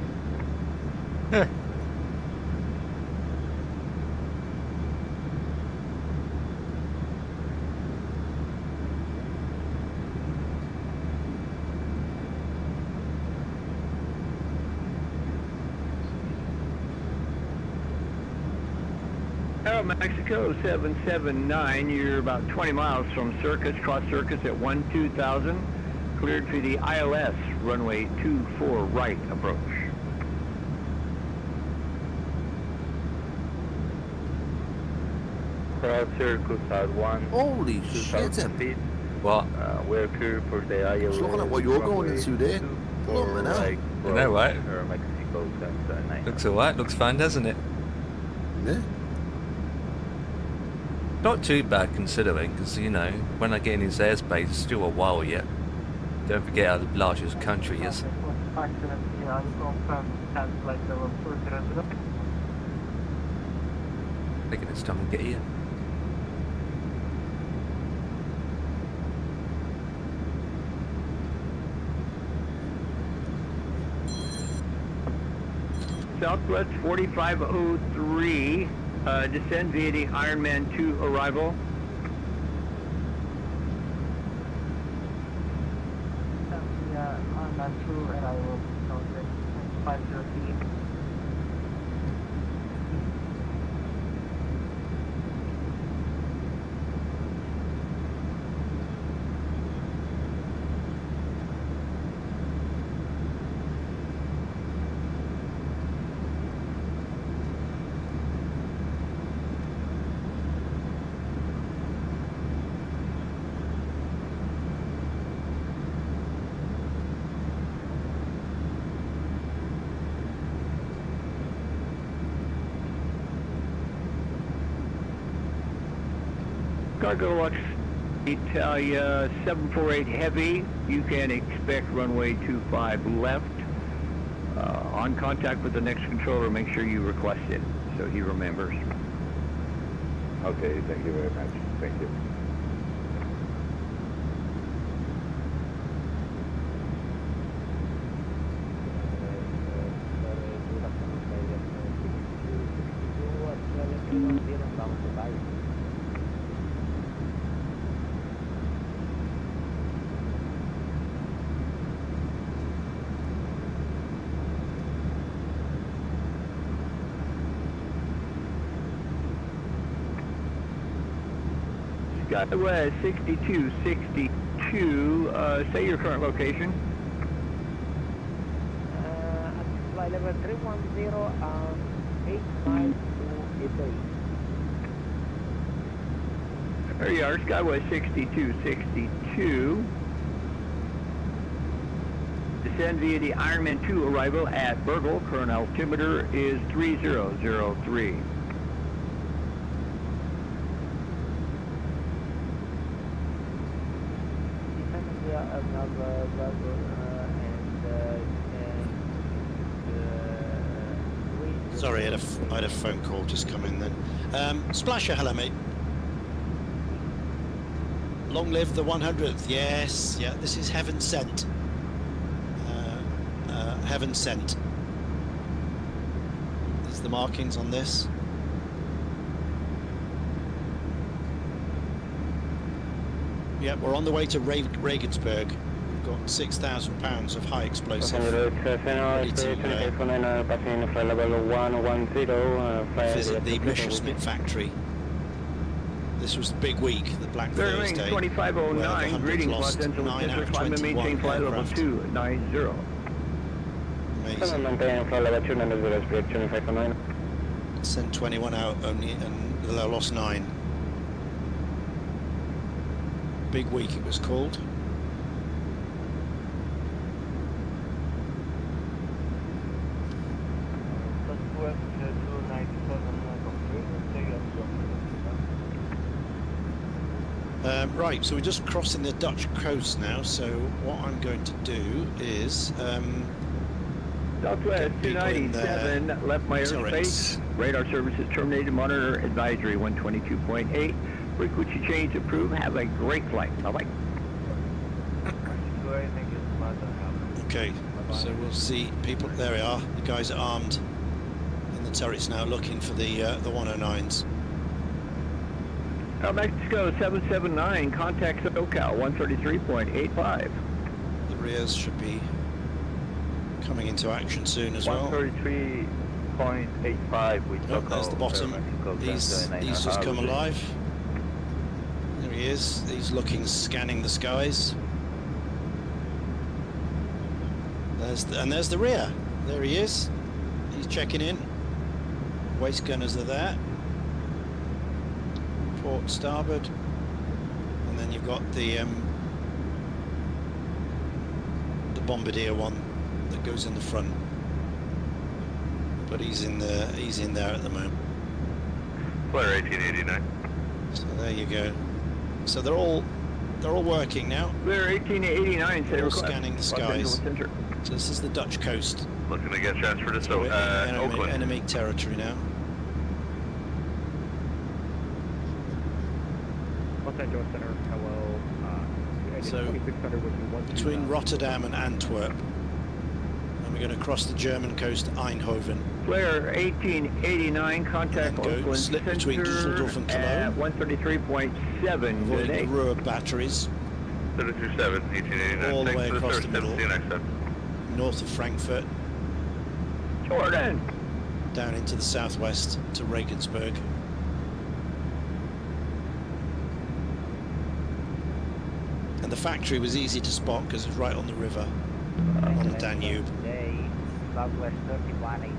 Mexico 779, you're about 20 miles from Circus, cross Circus at 12,000, cleared to the ILS, runway 24 right approach. Cross Circus at 1. Holy shit! Feet. What? We're clear for the ILS. Just looking at what you're going into there. For Like, I know, right? Mexico 779. Looks alright, looks fun, doesn't it? Yeah. Not too bad considering, because, you know, when I get in his airspace, it's still a while yet. Don't forget how large his country is. Taking its time to get here. Southwest 4503, descend via the Ironman 2 arrival. Ironman 2 arrival, 503. Cargo Lux Italia 748 Heavy, you can expect runway 25 left. On contact with the next controller, make sure you request it so he remembers. Okay, thank you very much. Thank you. Skywest 6262, say your current location. Flight level 310 and 8 miles to Italy. There you are, Skywest 6262. Descend via the Ironman 2 arrival at Burgle. Current altimeter is 3003. Sorry, I had a phone call just come in then. Splasher, hello mate. Long live the 100th. Yes, yeah, this is heaven sent. Heaven sent. There's the markings on this. Yeah, we're on the way to Regensburg. We've got 6,000 pounds of high explosive ready to visit the Messerschmitt factory. This was the big week, the Black Thursday. 2509, greetings, Los Angeles Center, climb and maintain flight level 290. Amazing. Sent 21 out only and lost 9. Big week it was called. Right, so we're just crossing the Dutch coast now, so what I'm going to do is Southwest 297, left my airspace. Radar services terminated, monitor advisory 122.8. Frequency change approved. Have a great flight. Bye-bye. Okay, so we'll see people. There we are. The guys are armed in the turrets now, looking for the 109s. Mexico 779, contact SoCal 133.85. The rears should be coming into action soon as well. 133.85 with SoCal. There's the bottom. He's just come alive. There he is. He's looking, scanning the skies. There's the rear. There he is. He's checking in. Waist gunners are there. Port starboard, and then you've got the bombardier one that goes in the front. But he's in there at the moment. Flare 1889. So there you go. So they're all working now. Flare 1889. They're all scanning the skies. So this is the Dutch coast. Looking to get transferred to Oakland. Enemy territory now. So between Rotterdam and Antwerp, and we're going to cross the German coast, Eindhoven. Flare 1889, contact Oakland slip between Düsseldorf and Cologne. 133.7. Avoiding the Ruhr batteries. 727, 1889. All the way Thanks across for the middle. North of Frankfurt. Jordan. Down into the southwest to Regensburg. And the factory was easy to spot because it's right on the river, on the Danube. Southwest 3118,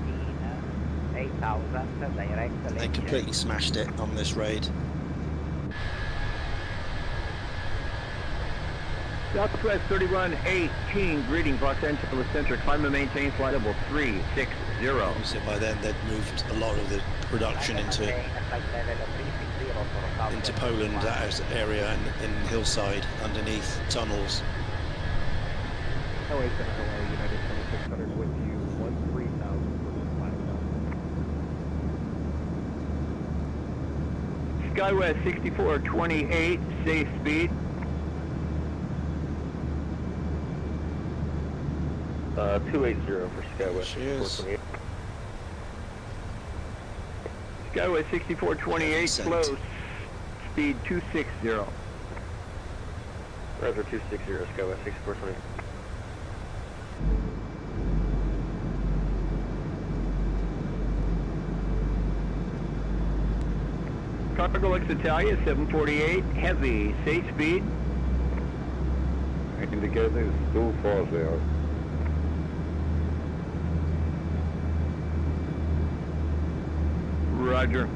8000, direct. They completely smashed it on this raid. Southwest 3118, greetings, Los Angeles Center, climb and maintain flight level 360. So by then they'd moved a lot of the production into Poland, that area, and in hillside underneath tunnels. United 2600 with you, 13,000. Skywest 6428, safe speed. 280 for Skywest 6428. Skywest 6428, close. Speed 260. Roger 260, Skywest 6428. KLAX Italia 748, heavy, safe speed. Indicator is 240. Roger.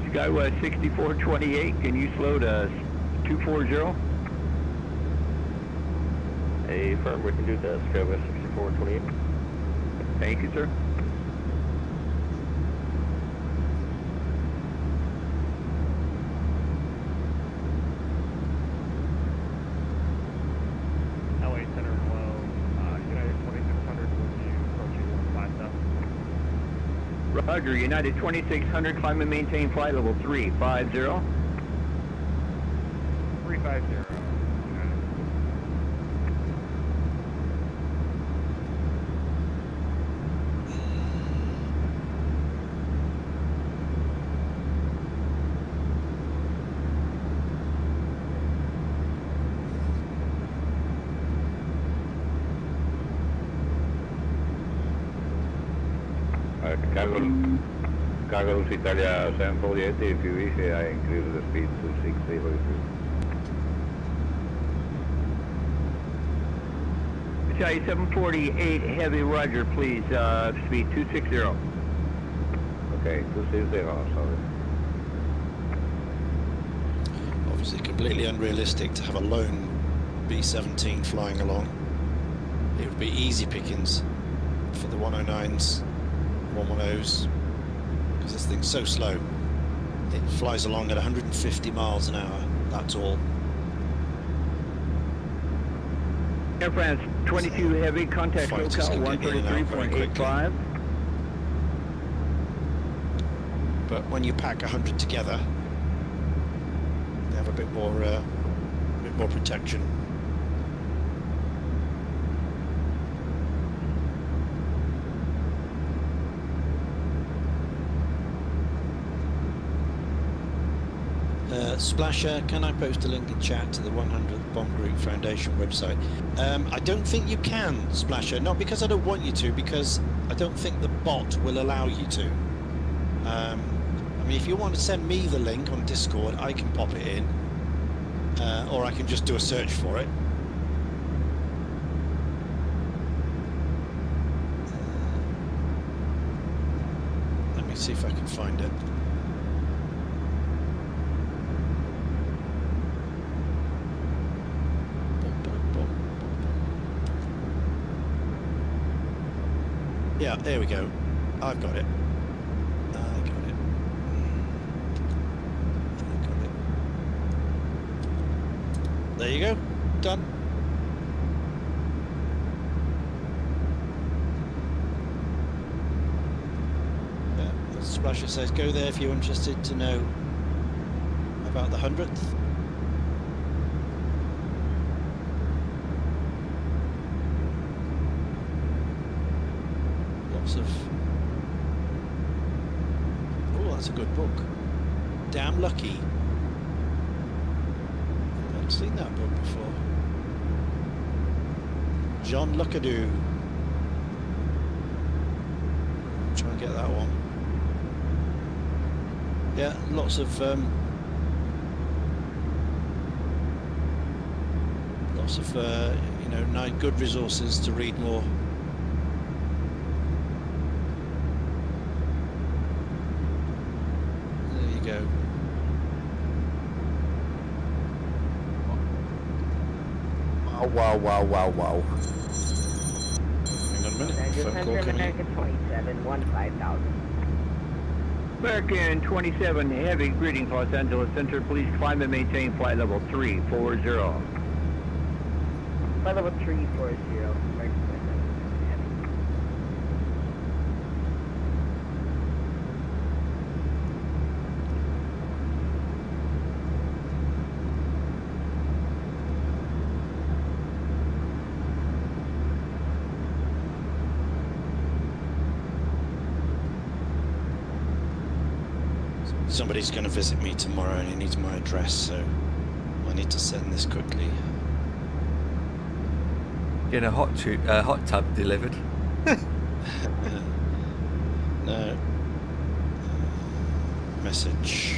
Skywest 6428, can you slow to 240? Affirm, we can do that. Skywest 6428. Thank you, sir. LA center and low. United 2600 will be approaching 150. Roger, United 2600, climb and maintain flight level 350. 350. KLAX Italia 748, if you wish, I increase the speed to 60. Italia 748, heavy, roger, please, speed 260. Okay, 260, sorry. Obviously completely unrealistic to have a lone B-17 flying along. It would be easy pickings for the 109s, 110s, because this thing's so slow. It flies along at 150 miles an hour, that's all. Air France 22 heavy, contact Fighters locale can get in and out very 133.85. But when you pack 100 together, they have a bit more protection. Splasher, can I post a link in chat to the 100th Bomb Group Foundation website? I don't think you can, Splasher. Not because I don't want you to, because I don't think the bot will allow you to. I mean, if you want to send me the link on Discord, I can pop it in, or I can just do a search for it. Let me see if I can find it. Yeah, there we go. I've got it. I got it. There you go. Done. Yeah, the Splasher says go there if you're interested to know about the 100th. Oh, that's a good book. Damn Lucky. I haven't seen that book before. John Luckadoo. Try and get that one. Yeah, lots of you know, nice, good resources to read more. Go. Wow. Hang on a minute. Phone call coming in. American 27, 15,000. American 27 heavy, greetings Los Angeles Center, please climb and maintain flight level 340. Flight level 340, American 27. Somebody's going to visit me tomorrow and he needs my address, so I need to send this quickly. Get a hot tub delivered. No. Message.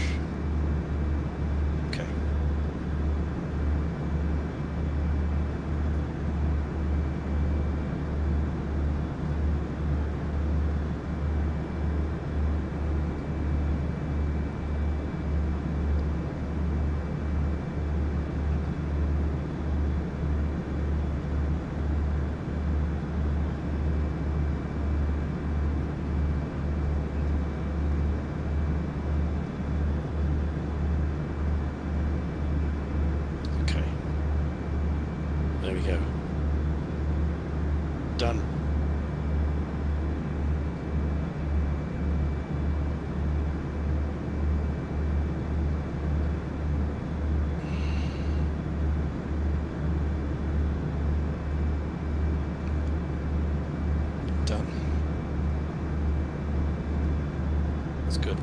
There we go. Done. Done. That's good.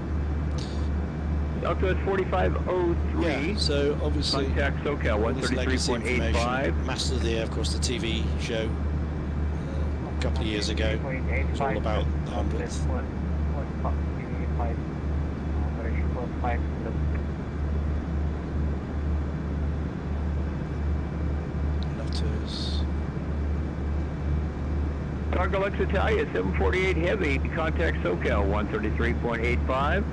Southwest 4503. Yeah, so obviously Contact SoCal all this legacy 133.85. information, Master of the Air, of course, the TV show a couple of years ago. It was all about the 100th. Letters. Cargo Lux Italia 748 Heavy. Contact SoCal 133.85.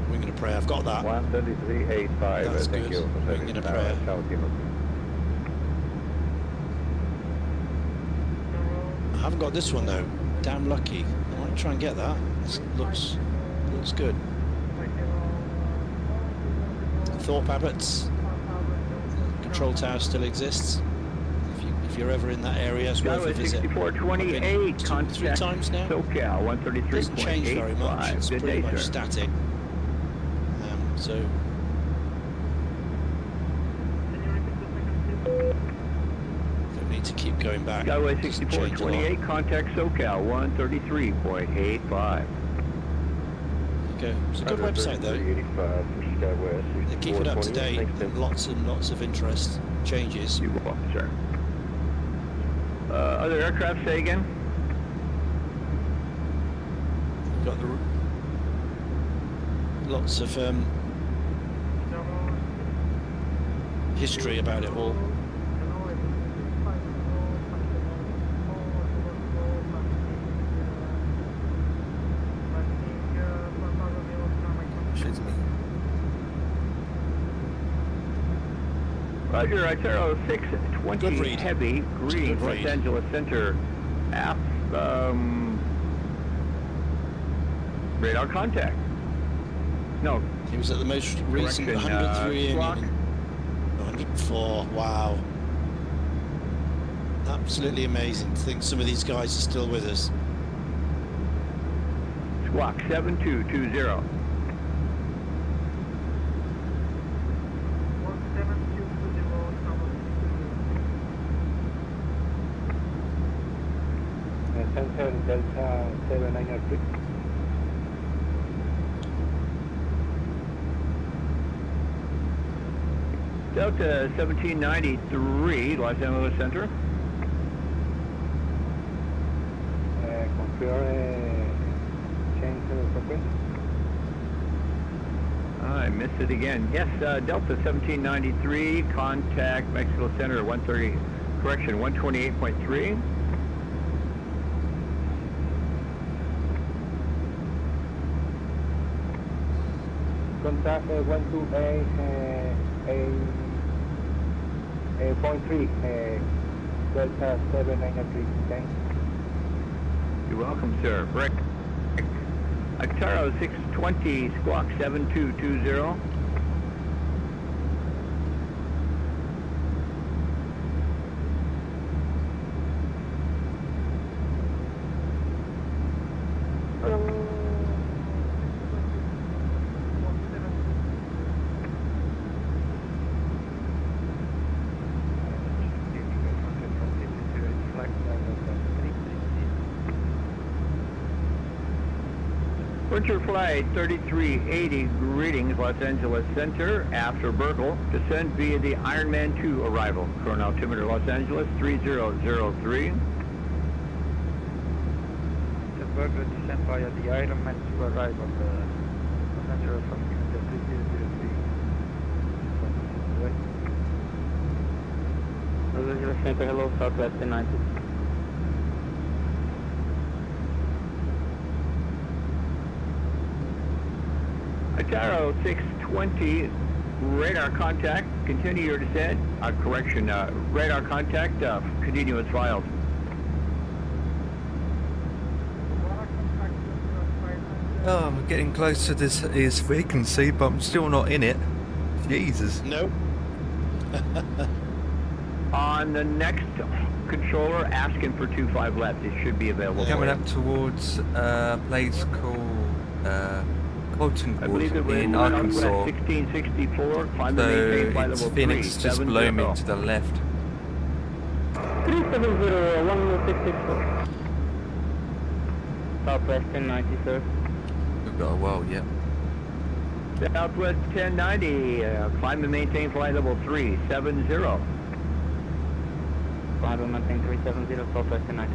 Wing and a prayer. I've got that. 133.85. That's Thank good. you. Wing and a prayer. I haven't got this one though. Damn lucky. I might try and get that. This looks good. Thorpe Abbots. Control tower still exists. If you're ever in that area, it's worth a visit. 6428. Contact 3 times now. SoCal 133.85. Doesn't change very much. It's Good pretty day, much sir. static. So don't need to keep going back. Skyway Doesn't change a lot. 6428, contact SoCal 133.85. Okay, it's a good website though. They keep it up to date and lots of interest changes. You go, sir. Other aircraft, say again? We've got lots of history about it all. Shit's me. Roger, Itero 620 Heavy, green, Los Angeles Center, aft, radar contact. No. He was at the most recent 103 Squawk. 104. Wow. Absolutely amazing to think some of these guys are still with us. Squawk 7220. Delta 793. Delta 1793, Los Angeles Center. Change the frequency. I missed it again. Yes, Delta 1793, contact Mexico Center 130, correction, 128.3. Contact 128.3, Delta 793. Thanks. You're welcome, sir. Correct. Actaro 620, squawk 7220. Winter Flight 3380, greetings, Los Angeles Center, after Berkel, descend via the Ironman 2 arrival. Current altimeter Los Angeles 3003. The Berkel descend via the Ironman 2 arrival. Los Angeles altimeter 3003. Los Angeles Center, hello, Southwest 90. Actaro 620, radar contact, continue your descent. Correction, radar contact, continuous files. Oh, I'm getting close to his vacancy, but I'm still not in it. Jesus. No. On the next controller, asking for 25 left. It should be available. Coming for up towards a place called Colton I believe it was in Southwest Arkansas. 1664. Climb So the maintain flight it's level Phoenix 3, just below me 70. to the left. 370-1664. Southwest 1090, sir. We've got a while yet. Southwest 1090. Climb and maintain flight level 370. Climb and maintain 370, Southwest 1090.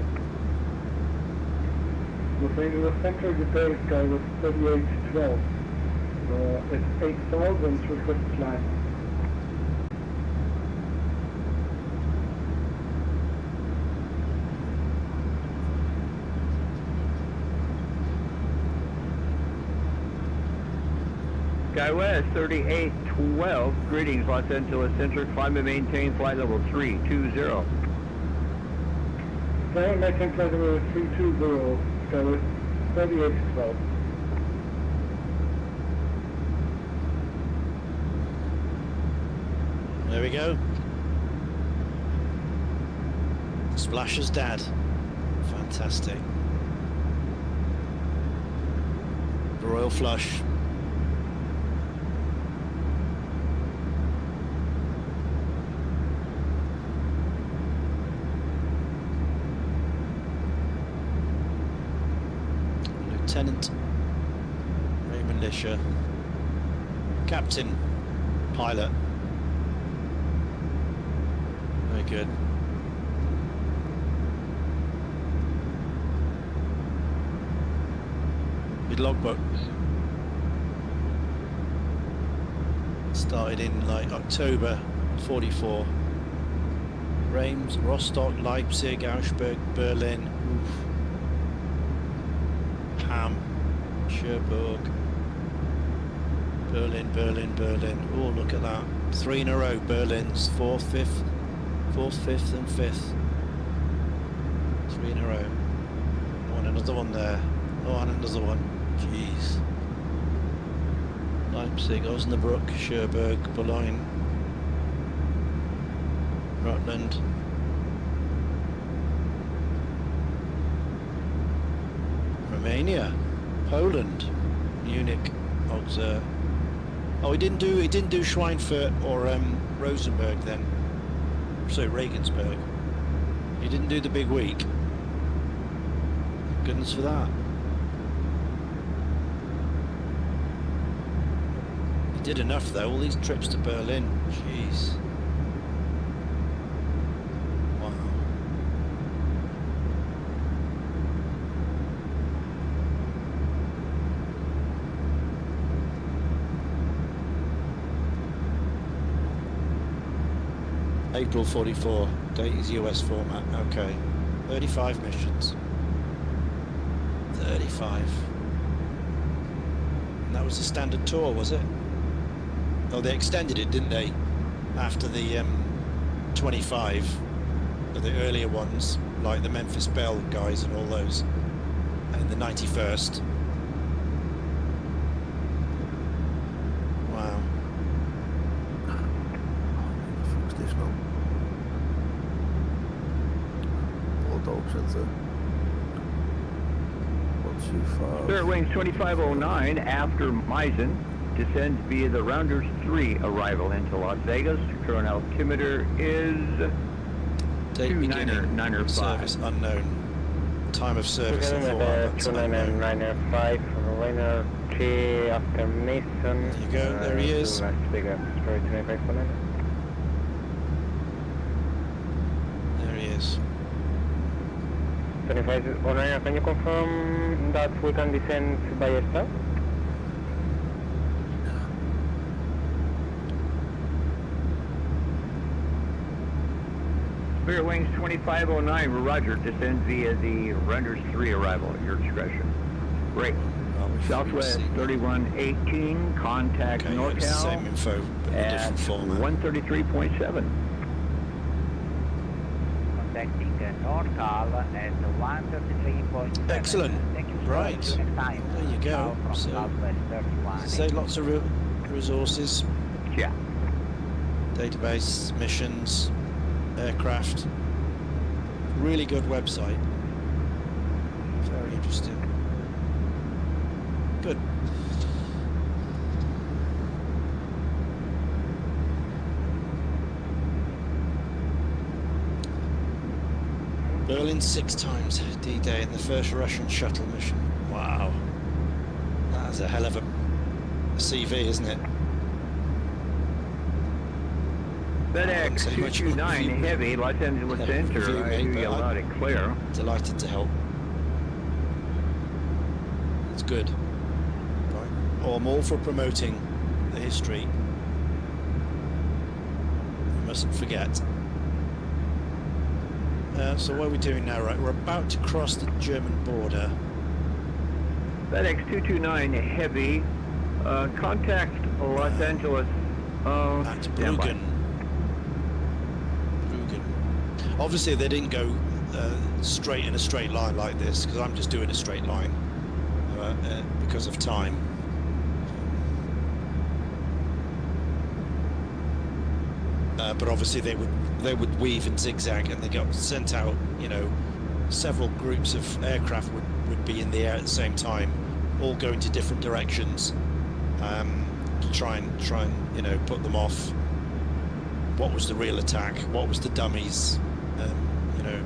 Moving the center of the base sky was 3812. It's 8000 to request flight. SkyWest 3812. Greetings, Los Angeles Center. Climb and maintain flight level 320. Climb and maintain flight level 320. SkyWest 3812. There we go. Splasher's dad. Fantastic. The Royal Flush. Lieutenant Raymond Lisher. Captain. Pilot. Very good. Good logbook. Started in like October 44. Reims, Rostock, Leipzig, Augsburg, Berlin, Ham, Cherbourg, Berlin, Berlin, Berlin. Oh, look at that. 3 in a row. Berlin's 4th, 5th, 4th, 5th and 5th. 3 in a row. Oh, and another one there. Oh, and another one. Jeez. Leipzig, Osnabrück, Cherbourg, Boulogne, Rutland. Romania, Poland, Munich, Auxerre. Oh, he didn't do Schweinfurt or Rosenberg then. So Regensburg. He didn't do the big week. Goodness for that. He did enough though. All these trips to Berlin. Jeez. Wow. April 44, date is US format, okay. 35 missions. 35. And that was the standard tour, was it? Oh, they extended it, didn't they? After the 25, the earlier ones, like the Memphis Belle guys and all those. And the 91st. Wow. Spirit Wings 2509 after Meissen descends via the Rounders 3 arrival into Las Vegas. Current altimeter is Date beginning, 2995. service unknown. Time of service unknown. 2995 from Liner 3 after Mason. There you go, there he is. Las Vegas, Spirit 2509. There he is. 2509, can you confirm that we can descend by yourself? Spirit Wings 2509, Roger, descend via the Rounders 3 arrival at your discretion. Great. Southwest 3118, contact Okay, NorCal it's the same info, but in a at different format. 133.7. Contacting NorCal at 133.7. Excellent. Right. There you go. So, say lots of resources. Yeah. Database, missions, aircraft. Really good website. Very interesting. Good. Berlin 6 times D-Day in the first Russian shuttle mission. Wow. That's a hell of a CV, isn't it? FedEx 229 Heavy, Los Angeles Center. I hear you loud and clear. Delighted to help. It's good. Right. Oh, I'm all for promoting the history. You mustn't forget. So what are we doing now? Right, we're about to cross the German border. FedEx 229 Heavy, contact Los Angeles. At Bruggen. Obviously they didn't go straight in a straight line like this, because I'm just doing a straight line because of time. But obviously they would weave and zigzag, and they got sent out, you know, several groups of aircraft would be in the air at the same time, all going to different directions, to try and you know, put them off. What was the real attack? What was the dummies? You know,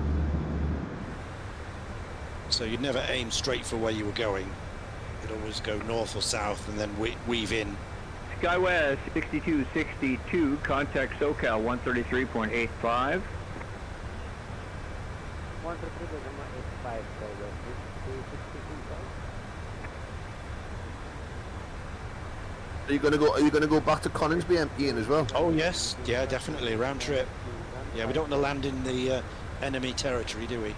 so you'd never aim straight for where you were going. You'd always go north or south and then weave in. SkyWest 6262, contact SoCal 133.85. 133.85, Are you gonna go back to Coningsby, Ian, as well? Oh yes, yeah, definitely round trip. Yeah, we don't want to land in the enemy territory, do we?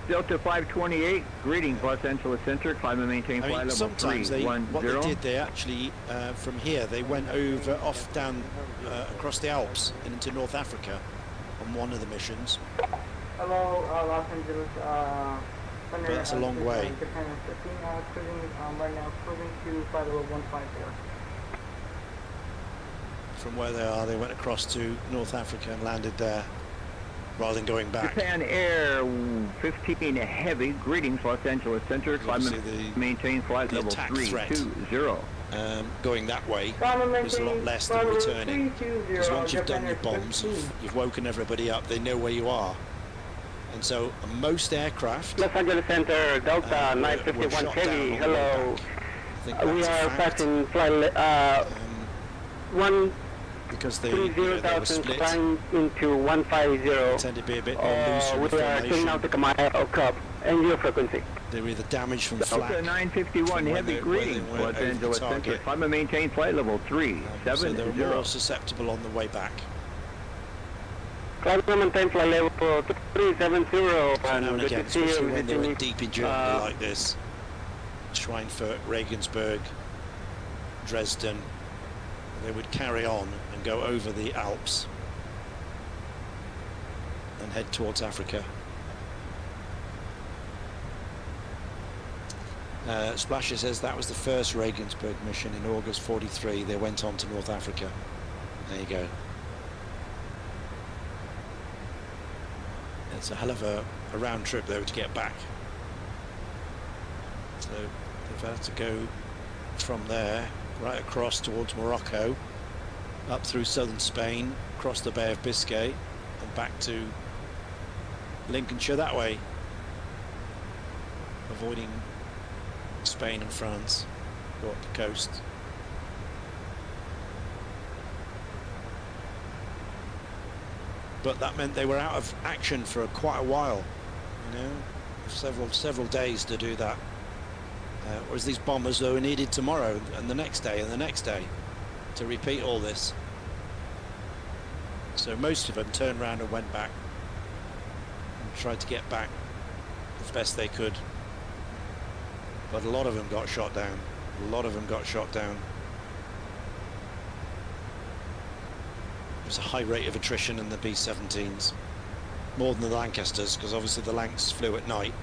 Delta 528, greetings Los Angeles Center, climb and maintain flight level sometimes 310. what they did, they actually from here they went over off down across the Alps and into North Africa on one of the missions. Hello, Los Angeles. But that's a long way. Right now, cruising to flight level 150. From where they are, they went across to North Africa and landed there, rather than going back. Japan Air 15 Heavy, greetings Los Angeles Center, climb and maintain flight level 320. Going that way is a lot less than returning, because once you've done your bombs, you've woken everybody up, they know where you are. And so most aircraft, Los Angeles Center, Delta 951 Heavy, hello. We are passing flight because they, were split, into 150. Tend to be a bit more loose in the we are taking out the mile cup and your frequency. They were either damaged from flak. Delta 951 Heavy, greetings Los Angeles Center, climb and maintain flight level 370. So they're more susceptible on the way back. Climb and maintain flight level 370. And again, especially when they were deep in Germany like this, Schweinfurt, Regensburg, Dresden, they would carry on and go over the Alps and head towards Africa. Splasher says that was the first Regensburg mission in August 43. They went on to North Africa. There you go. It's a hell of a round trip though to get back. So they've had to go from there right across towards Morocco, up through southern Spain, across the Bay of Biscay and back to Lincolnshire that way, avoiding Spain and France, go up the coast. But that meant they were out of action for quite a while, you know, several days to do that. Whereas these bombers were needed tomorrow and the next day and the next day to repeat all this. So most of them turned around and went back and tried to get back as best they could. But a lot of them got shot down. A lot of them got shot down. There's a high rate of attrition in the B-17s, more than the Lancasters, because obviously the Lancs flew at night.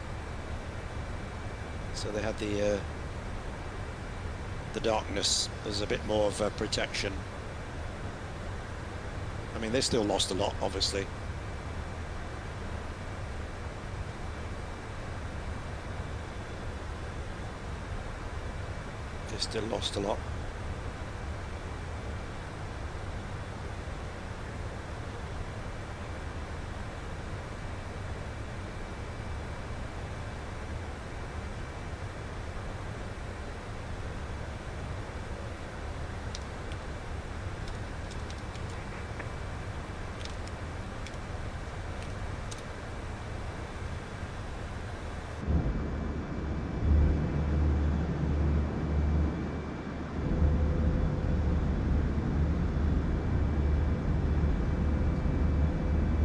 So they had the darkness as a bit more of a protection. mean, they still lost a lot, obviously. They still lost a lot.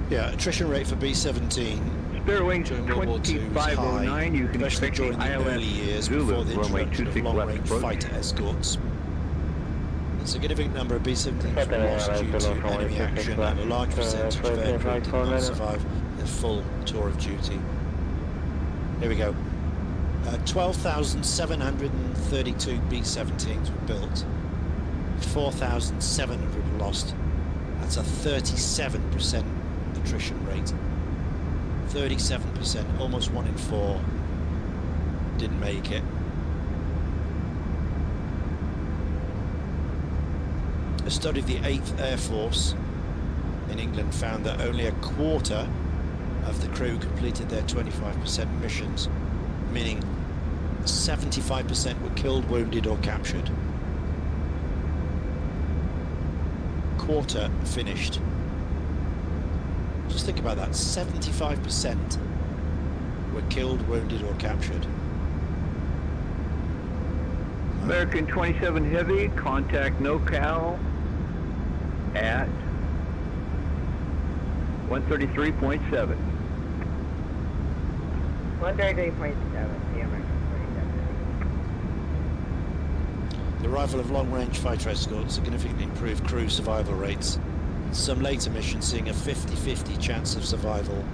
Yeah, attrition rate for B-17 during World War II was high, you can especially expect during the ILS early years Zulu, before the runway introduction of 26 left long-range approach. fighter escorts. A significant number of B-17s were lost due to enemy action, and a large percentage of aircrew did not survive their full tour of duty. Here we go. 12,732 B-17s were built. 4,700 were lost. That's a 37% attrition rate. 37%, almost 1 in 4 didn't make it. A study of the 8th Air Force in England found that only a quarter of the crew completed their 25% missions, meaning 75% were killed, wounded or captured. Quarter finished. Just think about that, 75% were killed, wounded or captured. American 27 Heavy, contact NoCal at 133.7. 133.7, the American 27. The arrival of long-range fighter escorts significantly improved crew survival rates. Some later missions seeing a 50-50 chance of survival,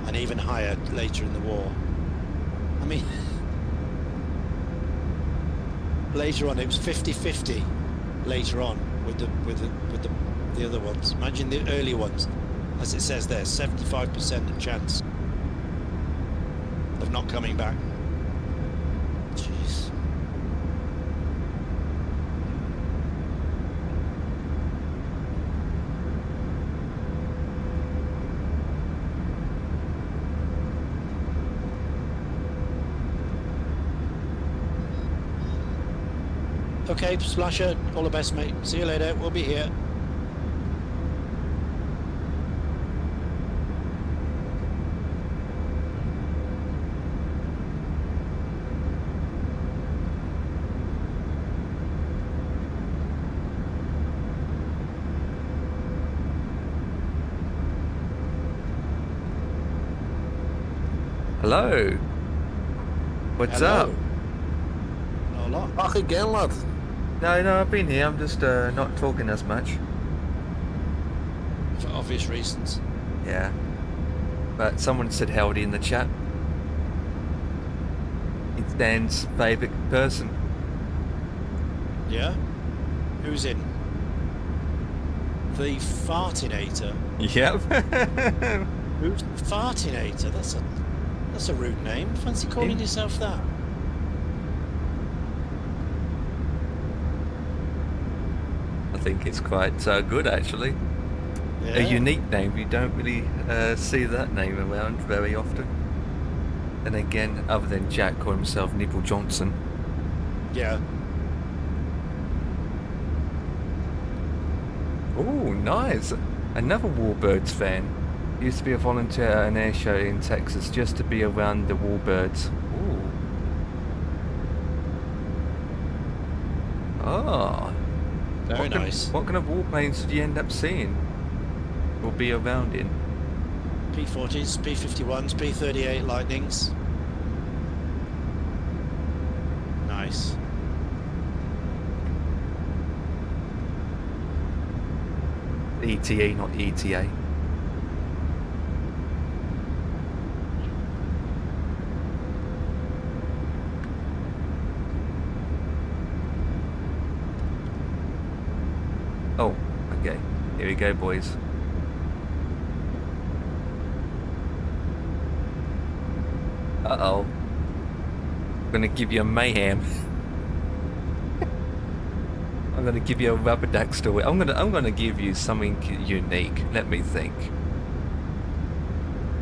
and even higher later in the war. I mean, later on it was 50-50 later on with the other ones. Imagine the early ones, as it says there, 75% chance of not coming back. Jeez. Okay, Splasher, all the best, mate. See you later. We'll be here. Hello. What's up? Not a lot. Back again, lad. No, I've been here. I'm just not talking as much. For obvious reasons. Yeah. But someone said howdy in the chat. It's Dan's favourite person. Yeah? Who's in? The Fartinator. Yep. Who's Fartinator? That's a rude name. Fancy calling yourself that? I think it's quite good, actually. Yeah. A unique name. You don't really see that name around very often. And again, other than Jack calling himself Nibble Johnson. Yeah. Oh, nice. Another Warbirds fan. Used to be a volunteer at an air show in Texas just to be around the Warbirds. Ooh. Ah. Very nice. What kind of warplanes did you end up seeing? Or be around in? P-40s, P-51s, P-38 Lightnings. Nice. ETA, not ETA. Oh, okay. Here we go, boys. Uh-oh. I'm gonna give you a mayhem. I'm gonna give you a rubber duck story. I'm gonna give you something unique. Let me think.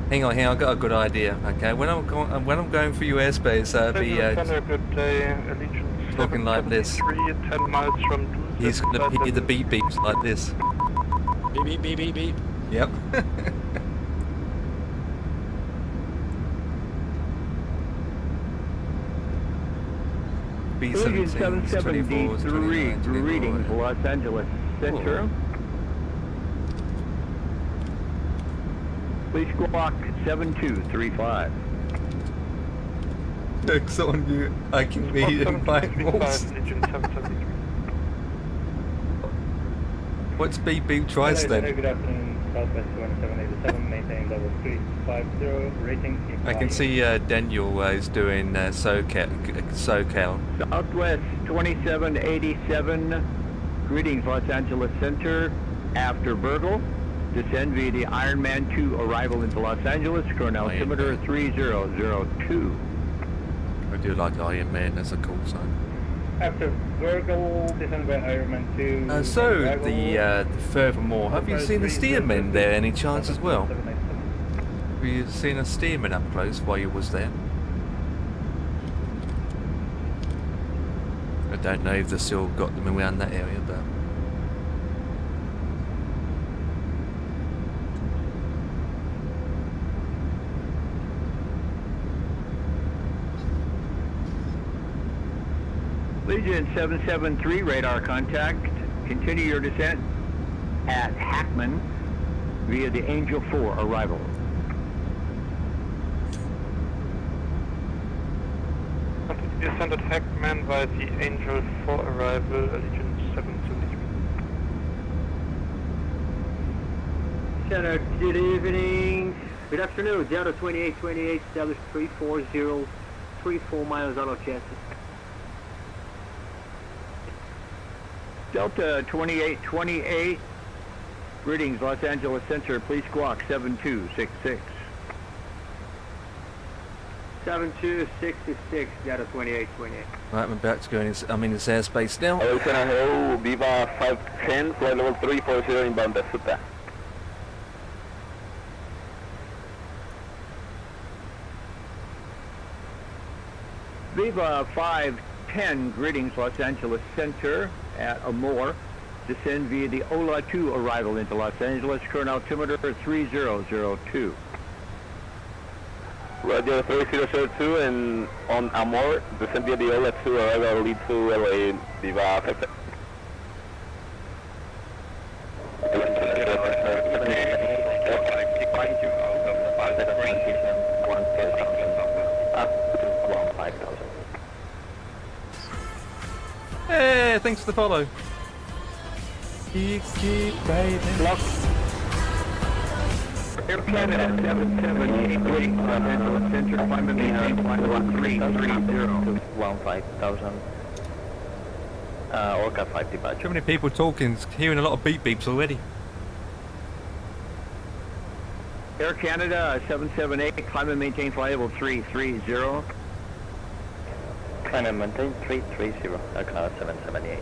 Hang on, I've got a good idea. Okay, when I'm going through your airspace, be good day, Allegiance talking like this. 10 miles from He's gonna hear the beep beeps like this. Beep, beep, beep, beep, beep. Yep. Region 773, greetings, Los Angeles Center. Please squawk 7235. It's on you. I can read and find balls. What's beep beep twice then? Good afternoon, Southwest 1787, maintain level 350, rating. I can see Daniel is doing SoCal. Southwest 2787, greetings, Los Angeles Center. After Burgle, descend via the Ironman 2 arrival into Los Angeles, current altimeter 3002. I do like Iron Man as a call sign. After Burgle, descend by Ironman 2. So, the furthermore, have you seen the steerman there any chance as well? Have you seen a steerman up close while you was there? I don't know if they still got them around that area, but... Legion 773, radar contact. Continue your descent at Hackman via the Angel 4 arrival. Descend at Hackman via the Angel 4 arrival, Allegiance 773. Center, good evening. Good afternoon. Delta 2828, establish 340, 34 miles out of Chester. Delta 2828, greetings, Los Angeles Center, please squawk 7266. 7266, Delta 2828. Right, I'm about to go in. I'm in this airspace now. Hello, Viva 510, flight level 340 inbound Desuta. Viva 510, greetings, Los Angeles Center at Amore. Descend via the Ola 2 arrival into Los Angeles, current altimeter 3002. Roger 3002 and on Amore, descend via the Ola 2 arrival lead to LA Viva 510. Hey, thanks for the follow. Kiki, baby. Lock. Air Canada 778, greetings, Los Angeles Center, climb and maintain flight level 330. 15,000. Orca 5 departure. Too many people talking, hearing a lot of beep beeps already. Air Canada 778, climb and maintain flight level 330. Climb and maintain 330, aircraft 778.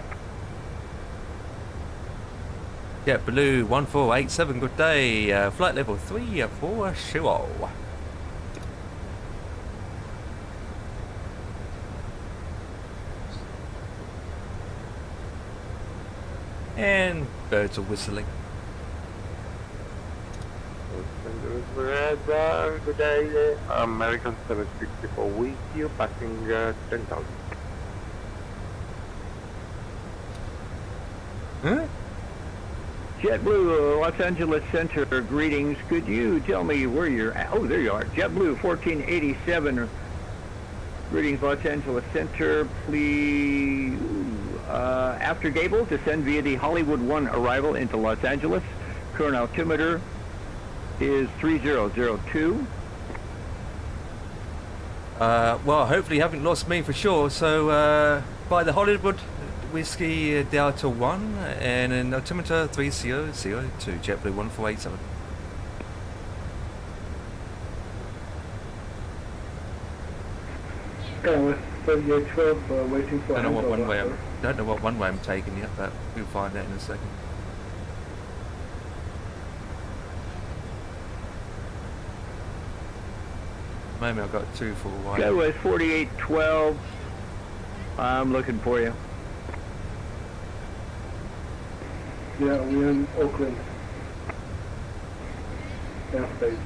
JetBlue 1487, good day. Flight level 340, sure. And birds are whistling. Good day, American 764 with you, passing 10,000. Huh? JetBlue Los Angeles Center, greetings. Could you tell me where you're at? Oh, there you are. JetBlue 1487, greetings, Los Angeles Center. Please, after Gable, descend via the Hollywood 1 arrival into Los Angeles. Current altimeter is 3002. Well, hopefully you haven't lost me for sure. So, by the Hollywood Whiskey Delta 1 and an altimeter 3002, JetBlue 1487. KLAX 3812, waiting for Don't know what handover. one way I'm taking yet, but we'll find out in a second. Maybe I've got 2 for white. KLAX 4812. I'm looking for you. Yeah, we're in Oakland. Airspace.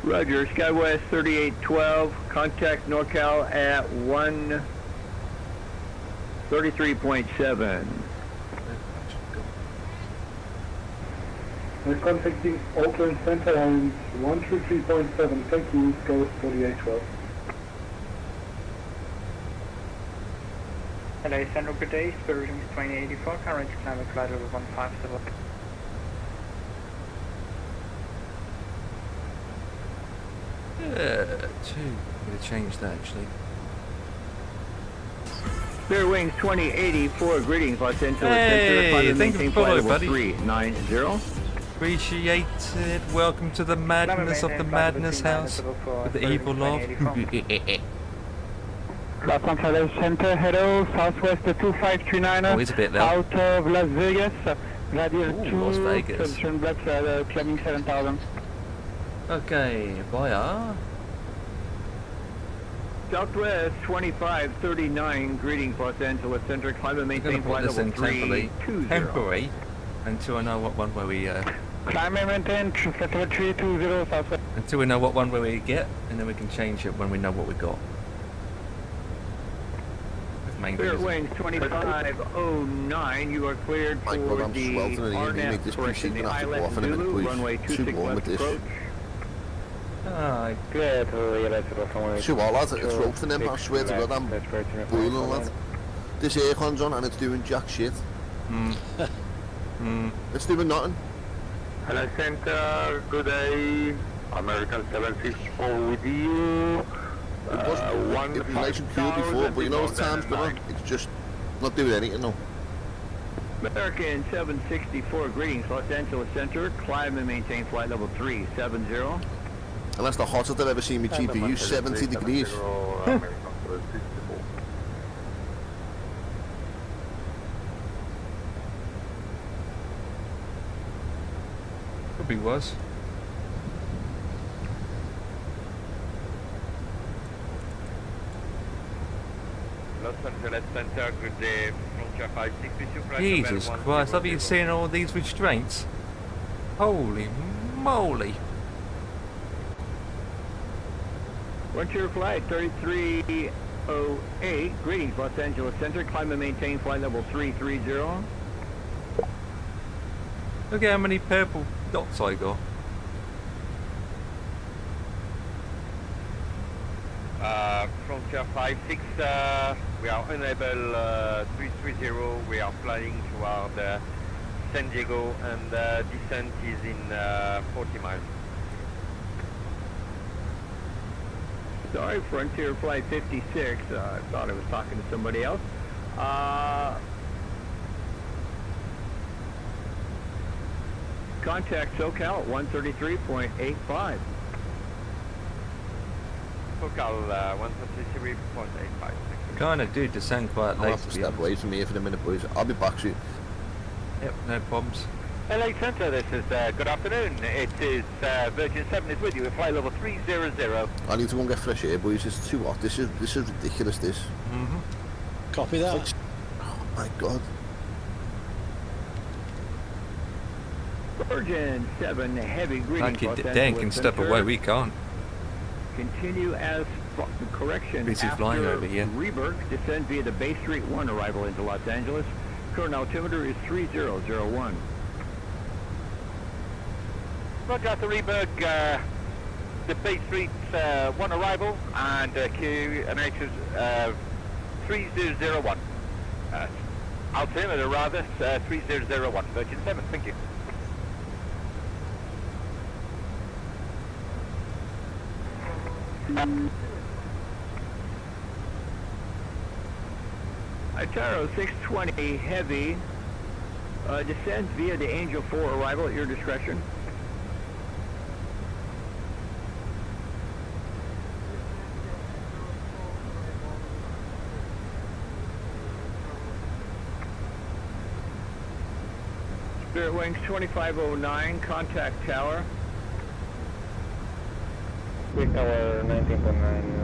Roger, SkyWest 3812, contact NorCal at 133.7. We're contacting Oakland Center on 133.7. Thank you, SkyWest 4812. Hello, Central, good day. Spirit Wings 2084, current climate flight level 157. Yeah, 2. I'm going to change that actually. Spirit Wings 2084, greetings, Los Angeles Hey, Center. thank you for following, buddy. 390. Appreciate it. Welcome to the madness of the madness house with the evil love. Los Angeles Center, hello, Southwest 2539, Oh, it's a bit low. out of Las Vegas, radial 2, Las Vegas. climbing 7000. Okay, via Southwest 2539, greetings, Los Angeles Center. Climate I'm going maintain to put flight this level in temporary, 320. until I know what one way we Climate maintain, flight 320 Southwest. until we know what one way we get, and then we can change it when we know what we got. Main Spirit thing is- Wings 2509, you are cleared for My God, I'm the sweltering in here. You make RNAV this correction, PC the gonna have to go Islet off in a minute, Zulu, please. runway Too 26 warm left with this. approach. Ah, good. See what, lads, it's roasting him, I swear to God, I'm boiling, lad. This aircon's on and it's doing jack shit. It's doing nothing. Hello Center, good day. American 764 with you. It was nice and cool before, but you know as time's going on, it's just not doing anything now. American 764, greetings, Los Angeles Center. Climb and maintain flight level 370. And that's the hottest I've ever seen my GPU, 70 degrees. Probably was. Los Angeles Center, good day. Frontier 56 with you, flight Jesus level Christ, have you 100. seen all these restraints? Holy moly. Frontier flight 3308, greetings, Los Angeles Center. Climb and maintain flight level 330. Look at how many purple dots I got. Frontier 56, we are unable 330, we are flying toward San Diego and descent is in 40 miles. Sorry, Frontier Flight 56. I thought I was talking to somebody else. Contact SoCal at 133.85. SoCal 133.85. Kinda do descend quite I'll late, have to to be step honest. away from here for a minute, boys. I'll be back soon. Yep, no problems. LA Center, this is good afternoon. It is Virgin 7 is with you at flight level 300. I need to go and get fresh air, boys. It's too hot. This is ridiculous, this. Copy that. Oh my God. Virgin 7 heavy greetings. Like Los Dan Angeles can step Center. away, we can't. Continue as correction Busy after flying over here. Reberg. Descend via the Bay Street 1 arrival into Los Angeles. Current altimeter is 3001. Roger after Reberg, the Bay Street 1 arrival and QNH is 3001. Altimeter rather, 3001. Virgin 7, thank you. Taro 620 Heavy, descends via the Angel 4 arrival at your discretion. Spirit Wings 2509, contact tower. Quick tower 19.9,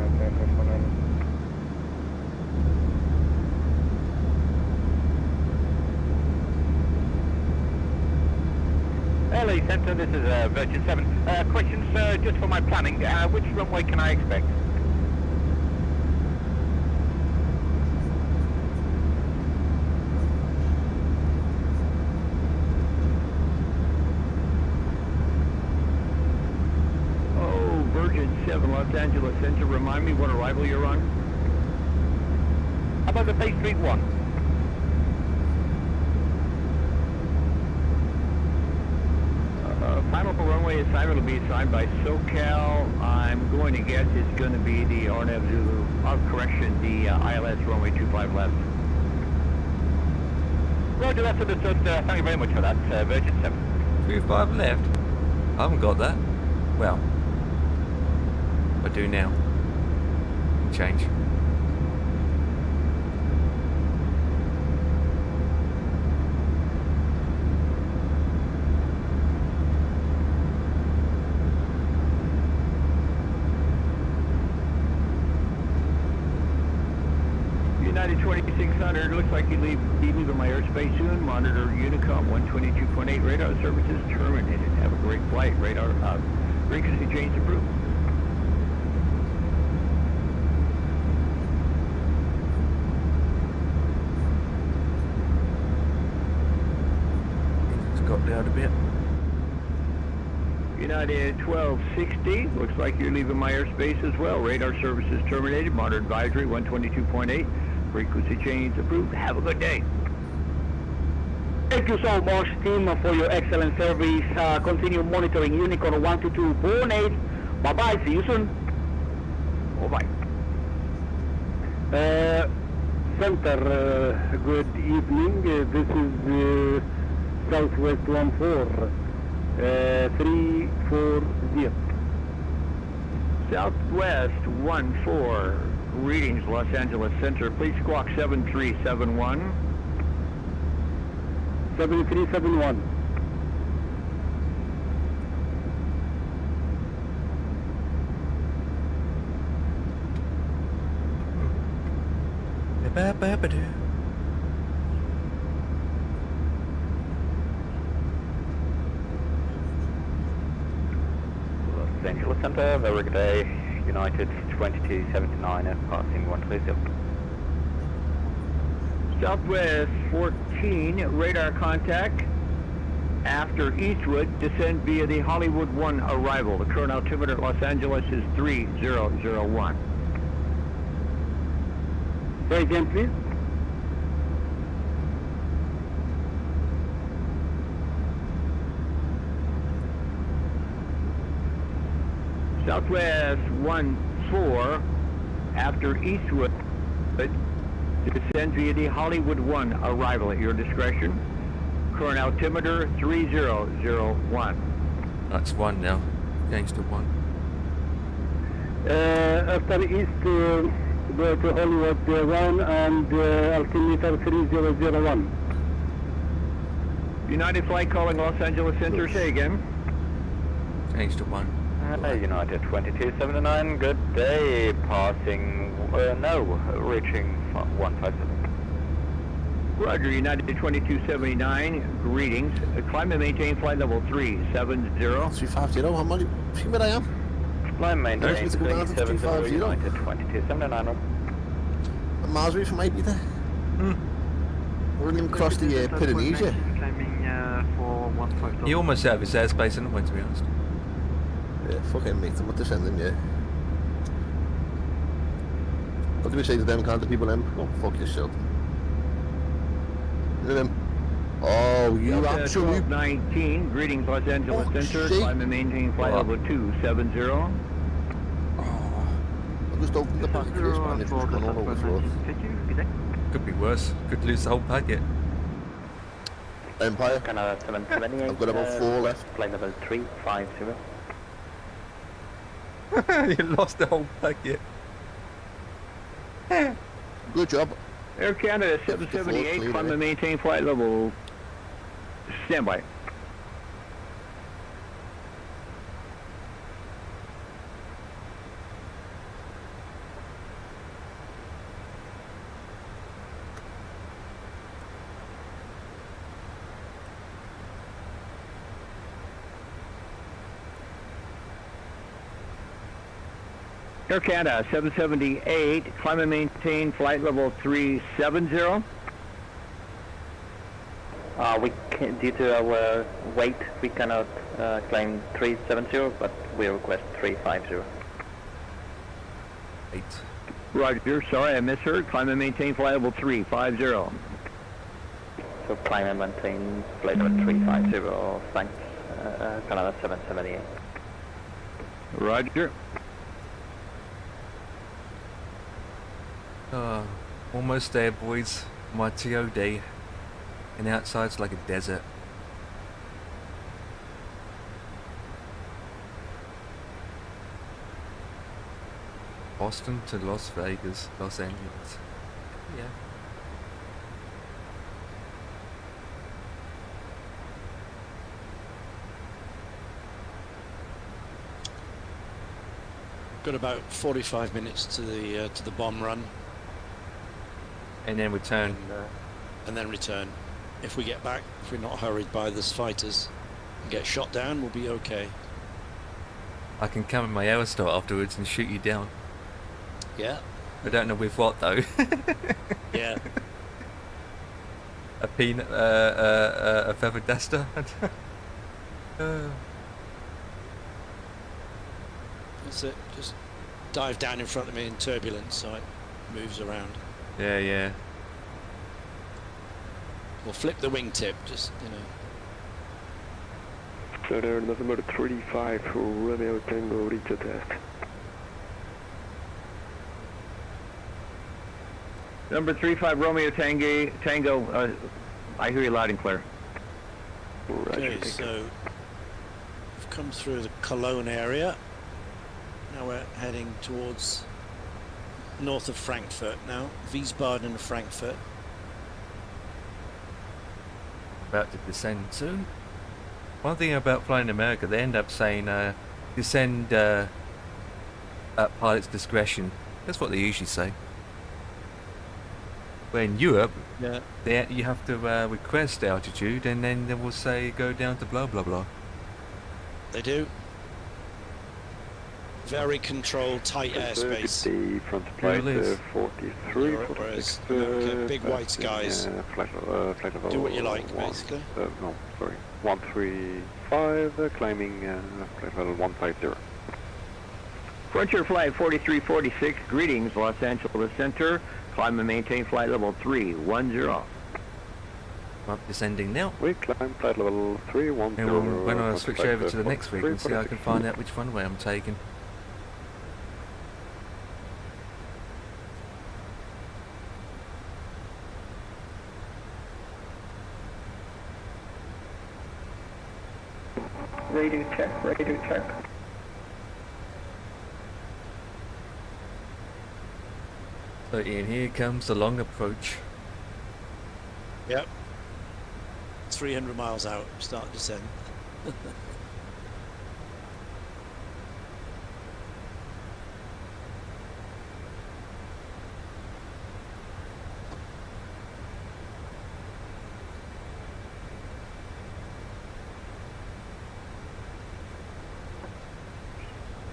LA Centre, this is Virgin 7. Questions just for my planning. Which runway can I expect? Oh, Virgin 7, Los Angeles Center. Remind me what arrival you're on. How about the Bay Street 1? Final runway assignment will be assigned by SoCal. I'm going to guess it's going to be the RNAV Zulu. Correction, the ILS runway 25 left. Roger, that's understood. Thank you very much for that, Virgin 7. 25 left? I haven't got that. Well, I do now. Change. United 2600, looks like you leave my airspace soon. Monitor Unicom 122.8 radar services terminated. Have a great flight. Radar frequency change approved. It's got down a bit. United 1260, looks like you're leaving my airspace as well. Radar services terminated. Monitor advisory 122.8. Frequency change approved. Have a good day. Thank you so much, team, for your excellent service. Continue monitoring Unicorn 122.8. Bye-bye. See you soon. Bye-bye. Center, good evening. This is Southwest 14. 340. Southwest 14. Greetings, Los Angeles Center. Please squawk 7371. 7371. Los Angeles Center, very good day. United 2279, passing 130. Southwest 14, radar contact. After Eastwood, descend via the Hollywood 1 arrival. The current altimeter at Los Angeles is 3001. Say again, please. Southwest 14, after Eastwood, descend via the Hollywood 1 arrival at your discretion. Current altimeter 3001. That's 1 now. Changed to 1. After East, go to Hollywood 1 and altimeter 3001. United flight calling Los Angeles Center. Say again. Changed to 1. United 2279, good day. Passing, reaching 157. Roger, United 2279, greetings. Climb and maintain flight level 370. 350, how many? See where I am? Climb maintain There's to go down to 370, United 2279. A miles away from 80 there. We haven't even crossed the Pyrenees yet. For 150. You almost out of his airspace anyway, to be honest. Yeah, fucking mate, I'm not descending, yeah. What do we say to them, can't the people them? Oh, fuck yourself. Look at them. Oh, you absolute... 19, greetings Los Angeles Center, climb and maintain flight level 270. Oh, I just opened the packet for this man, it's just gone all over the floor. Could be worse. Could lose the whole packet. Empire. Canada 778. I've got about 4 left. Flight level 350. You lost the whole packet. Good job. Air Canada 778, climb and maintain flight level. Standby. Air Canada 778, climb and maintain flight level 370. We can, due to our weight, we cannot claim 370, but we request 350. 8. Roger, sorry I misheard. Climb and maintain flight level 350. So climb and maintain flight level 350, thanks, Canada 778. Roger. Almost there, boys. My TO day. And outside's like a desert. Boston to Las Vegas, Los Angeles. Yeah. Got about 45 minutes to the bomb run. And then return. And then return. If we get back, if we're not hurried by the fighters and get shot down, we'll be okay. I can come in my Aerostar afterwards and shoot you down. Yeah. I don't know with what though. Yeah. A peanut, a feather duster. That's it. Just dive down in front of me in turbulence so it moves around. Yeah, yeah. Or flip the wingtip, just, you know. Center November 35 for Romeo Tango, reach a test. Number 35 Romeo Tango, I hear you loud and clear. Okay, so we've come through the Cologne area. Now we're heading towards north of Frankfurt now, Wiesbaden and Frankfurt. About to descend soon. One thing about flying in America, they end up saying descend at pilot's discretion. That's what they usually say. Where in Europe, yeah, you have to request altitude, and then they will say go down to blah blah blah. They do. Very controlled, tight airspace. The front flight 43, whereas big white skies. Flight level do what you like, basically. No, sorry. 135, climbing flight level 150. Frontier Flight 4346, greetings, Los Angeles Center. Climb and maintain flight level 310. I'm descending now. We climb flight level 310. And when I switch over to the next frequency, I can find out which runway I'm taking. Radio check. So Ian, here comes the long approach. Yep. 300 miles out, start descent.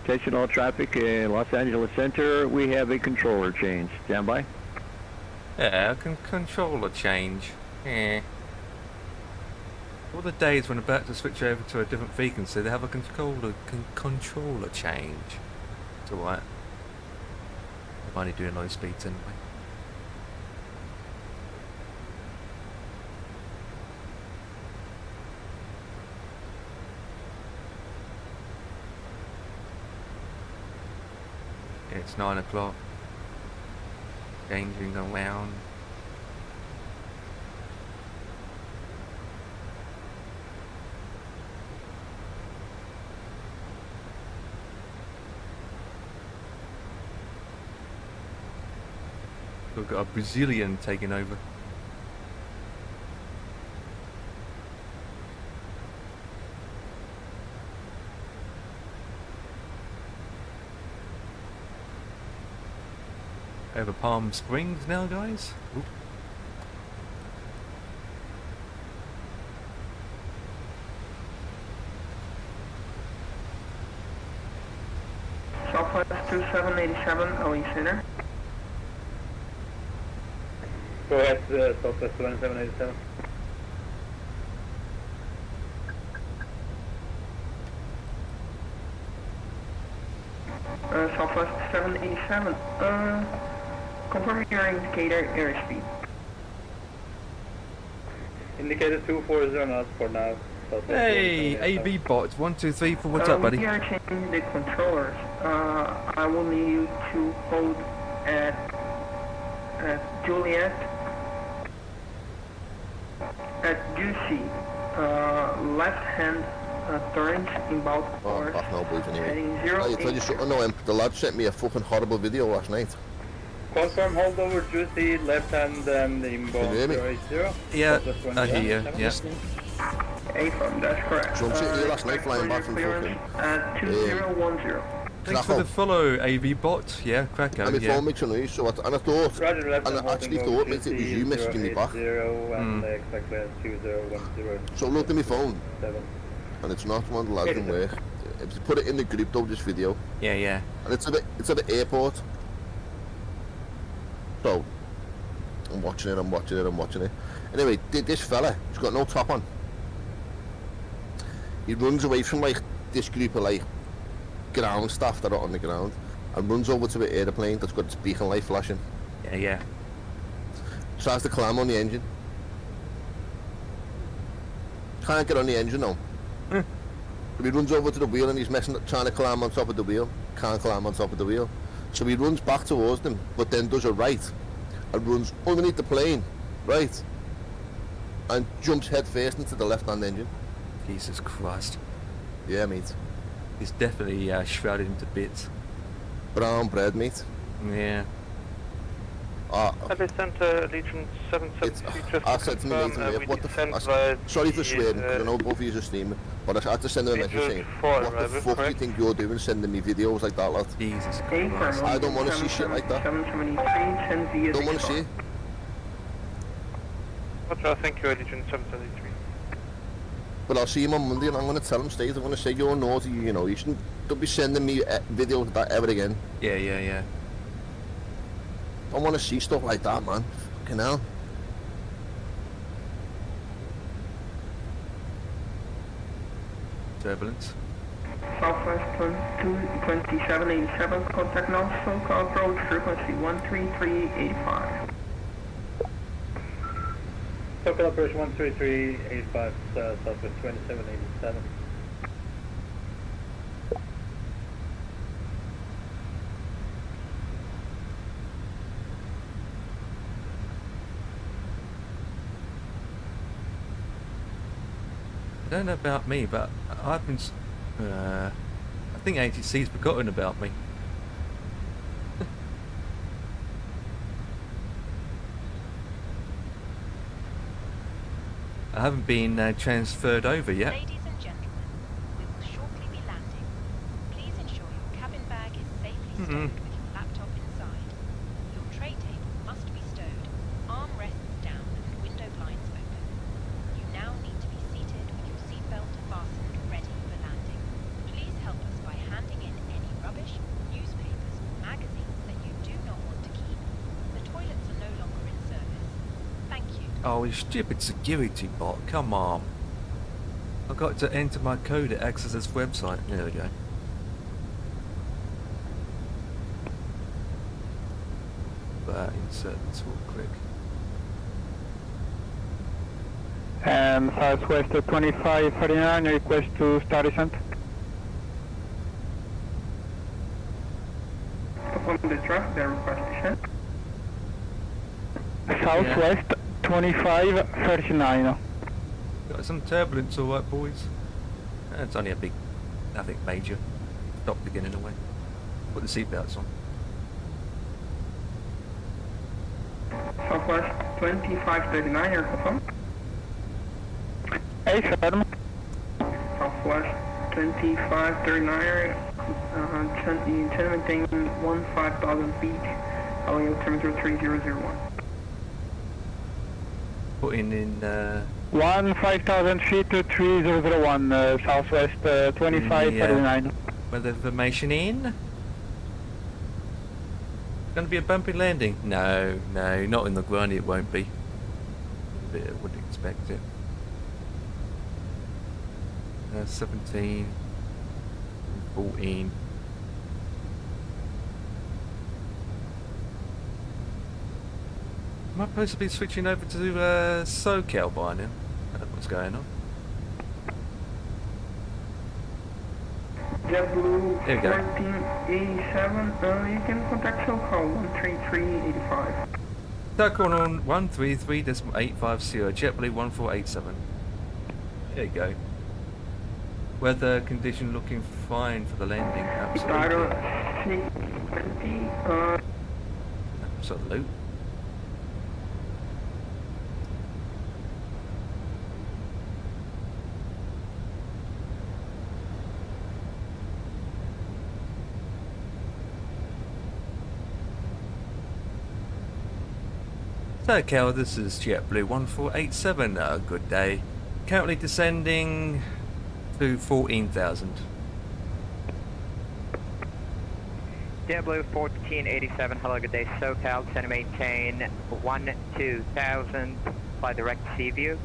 Attention all traffic in Los Angeles Center. We have a controller change. Stand by. Yeah, I can control a change. Yeah. All the days when I'm about to switch over to a different frequency, they have a controller change. It's alright. I'm only doing low speeds anyway. It's 9 o'clock. Changing around. We've got a Brazilian taking over. Over Palm Springs now, guys. Oop. Southwest 2787, LE Center. Go ahead, Southwest 2787. Southwest 787. Confirm your indicator airspeed. Indicator 240 knots for now. Hey, AV bot 123 what's up, buddy? We are changing the controllers. I will need you to hold at Juliet at Juicy. Left hand turns in both course. No, boys, anyway. Heading I tell you 08. something, no, the lad sent me a fucking horrible video last night. Confirm hold over Juicy, left hand and inbound Can you hear me? 080. Yeah, I hear you, yeah. A-firm, that's correct. So I'm sitting here last night flying back from fucking... At 2010. Thanks for the follow, AV bot. Yeah, Krakow, And my yeah. phone makes a noise, so and I thought, Roger, left and hand I actually holding thought, over mate, it was Juicy, you messaging me back. 080 and exactly 2010. So I looked at my phone, 7. and it's not one of the lads in work. If you put it in the group though, this video. Yeah, yeah. And it's at the airport. So, I'm watching it. Anyway, this fella, he's got no top on. He runs away from like this group of like ground staff that are on the ground and runs over to an aeroplane that's got its beacon light flashing. Yeah, yeah. Tries to climb on the engine. Can't get on the engine now. So he runs over to the wheel and he's trying to climb on top of the wheel. Can't climb on top of the wheel. So he runs back towards them, but then does a right and runs underneath the plane, right, and jumps head first into the left-hand engine. Jesus Christ. Yeah, mate. He's definitely shrouded into bits. Brown bread, mate. Yeah. Heavy Center, Legion 773, just I said to me, mate, what the fuck? Sorry for swearing, because I know both of you are steaming, but I had to send him a message saying, what the fuck do you think you're doing sending me videos like that, lad? Jesus Christ. I don't want to see shit like that. Don't want to see it. Roger, thank you, Legion 773. But I'll see him on Monday and I'm going to tell him straight, I'm going to say, you're naughty, you know, you shouldn't, don't be sending me videos like that ever again. Yeah, yeah, yeah. I want to see stuff like that, man. Fucking hell. Turbulence. Southwest 2787, contact now, SoCal approach, frequency 13385. SoCal approach 13385, Southwest 2787. I don't know about me, but I've been... I think ATC's forgotten about me. I haven't been transferred over yet. Ladies and gentlemen, we will shortly be landing. Please ensure your cabin bag is safely stowed with your laptop inside. Your tray table must be stowed, arm rests down and window blinds open. You now need to be seated with your seatbelt fastened, ready for landing. Please help us by handing in any rubbish, newspapers, or magazines that you do not want to keep. The toilets are no longer in service. Thank you. Oh, you stupid security bot, come on. I've got to enter my code to access this website. There we go. Insert this real quick. Southwest 2539, request to start descent. Upon the draft, the request descent. Southwest 2539. Got some turbulence, alright, boys. It's only a big, nothing major. Stopped again in a way. Put the seatbelts on. Southwest 2539, air confirm. Hey, Sharma. Southwest 2539, maintain 15,000 feet, altimeter 3001. Putting in 15,000 feet to 3001, Southwest 2539. weather information in. Going to be a bumpy landing? No, not in the ground. It won't be. But I wouldn't expect it. 17, 14. Am I supposed to be switching over to SoCal by now? I don't know what's going on. JetBlue There we go. 1487, you can contact SoCal 13385. Circle on 133.850, JetBlue 1487. There you go. Weather condition looking fine for the landing, absolutely. Absolute. So Cal, this is JetBlue 1487, good day. Currently descending to 14,000. JetBlue 1487, hello, good day, SoCal, send maintain 12,000, fly direct Seaview.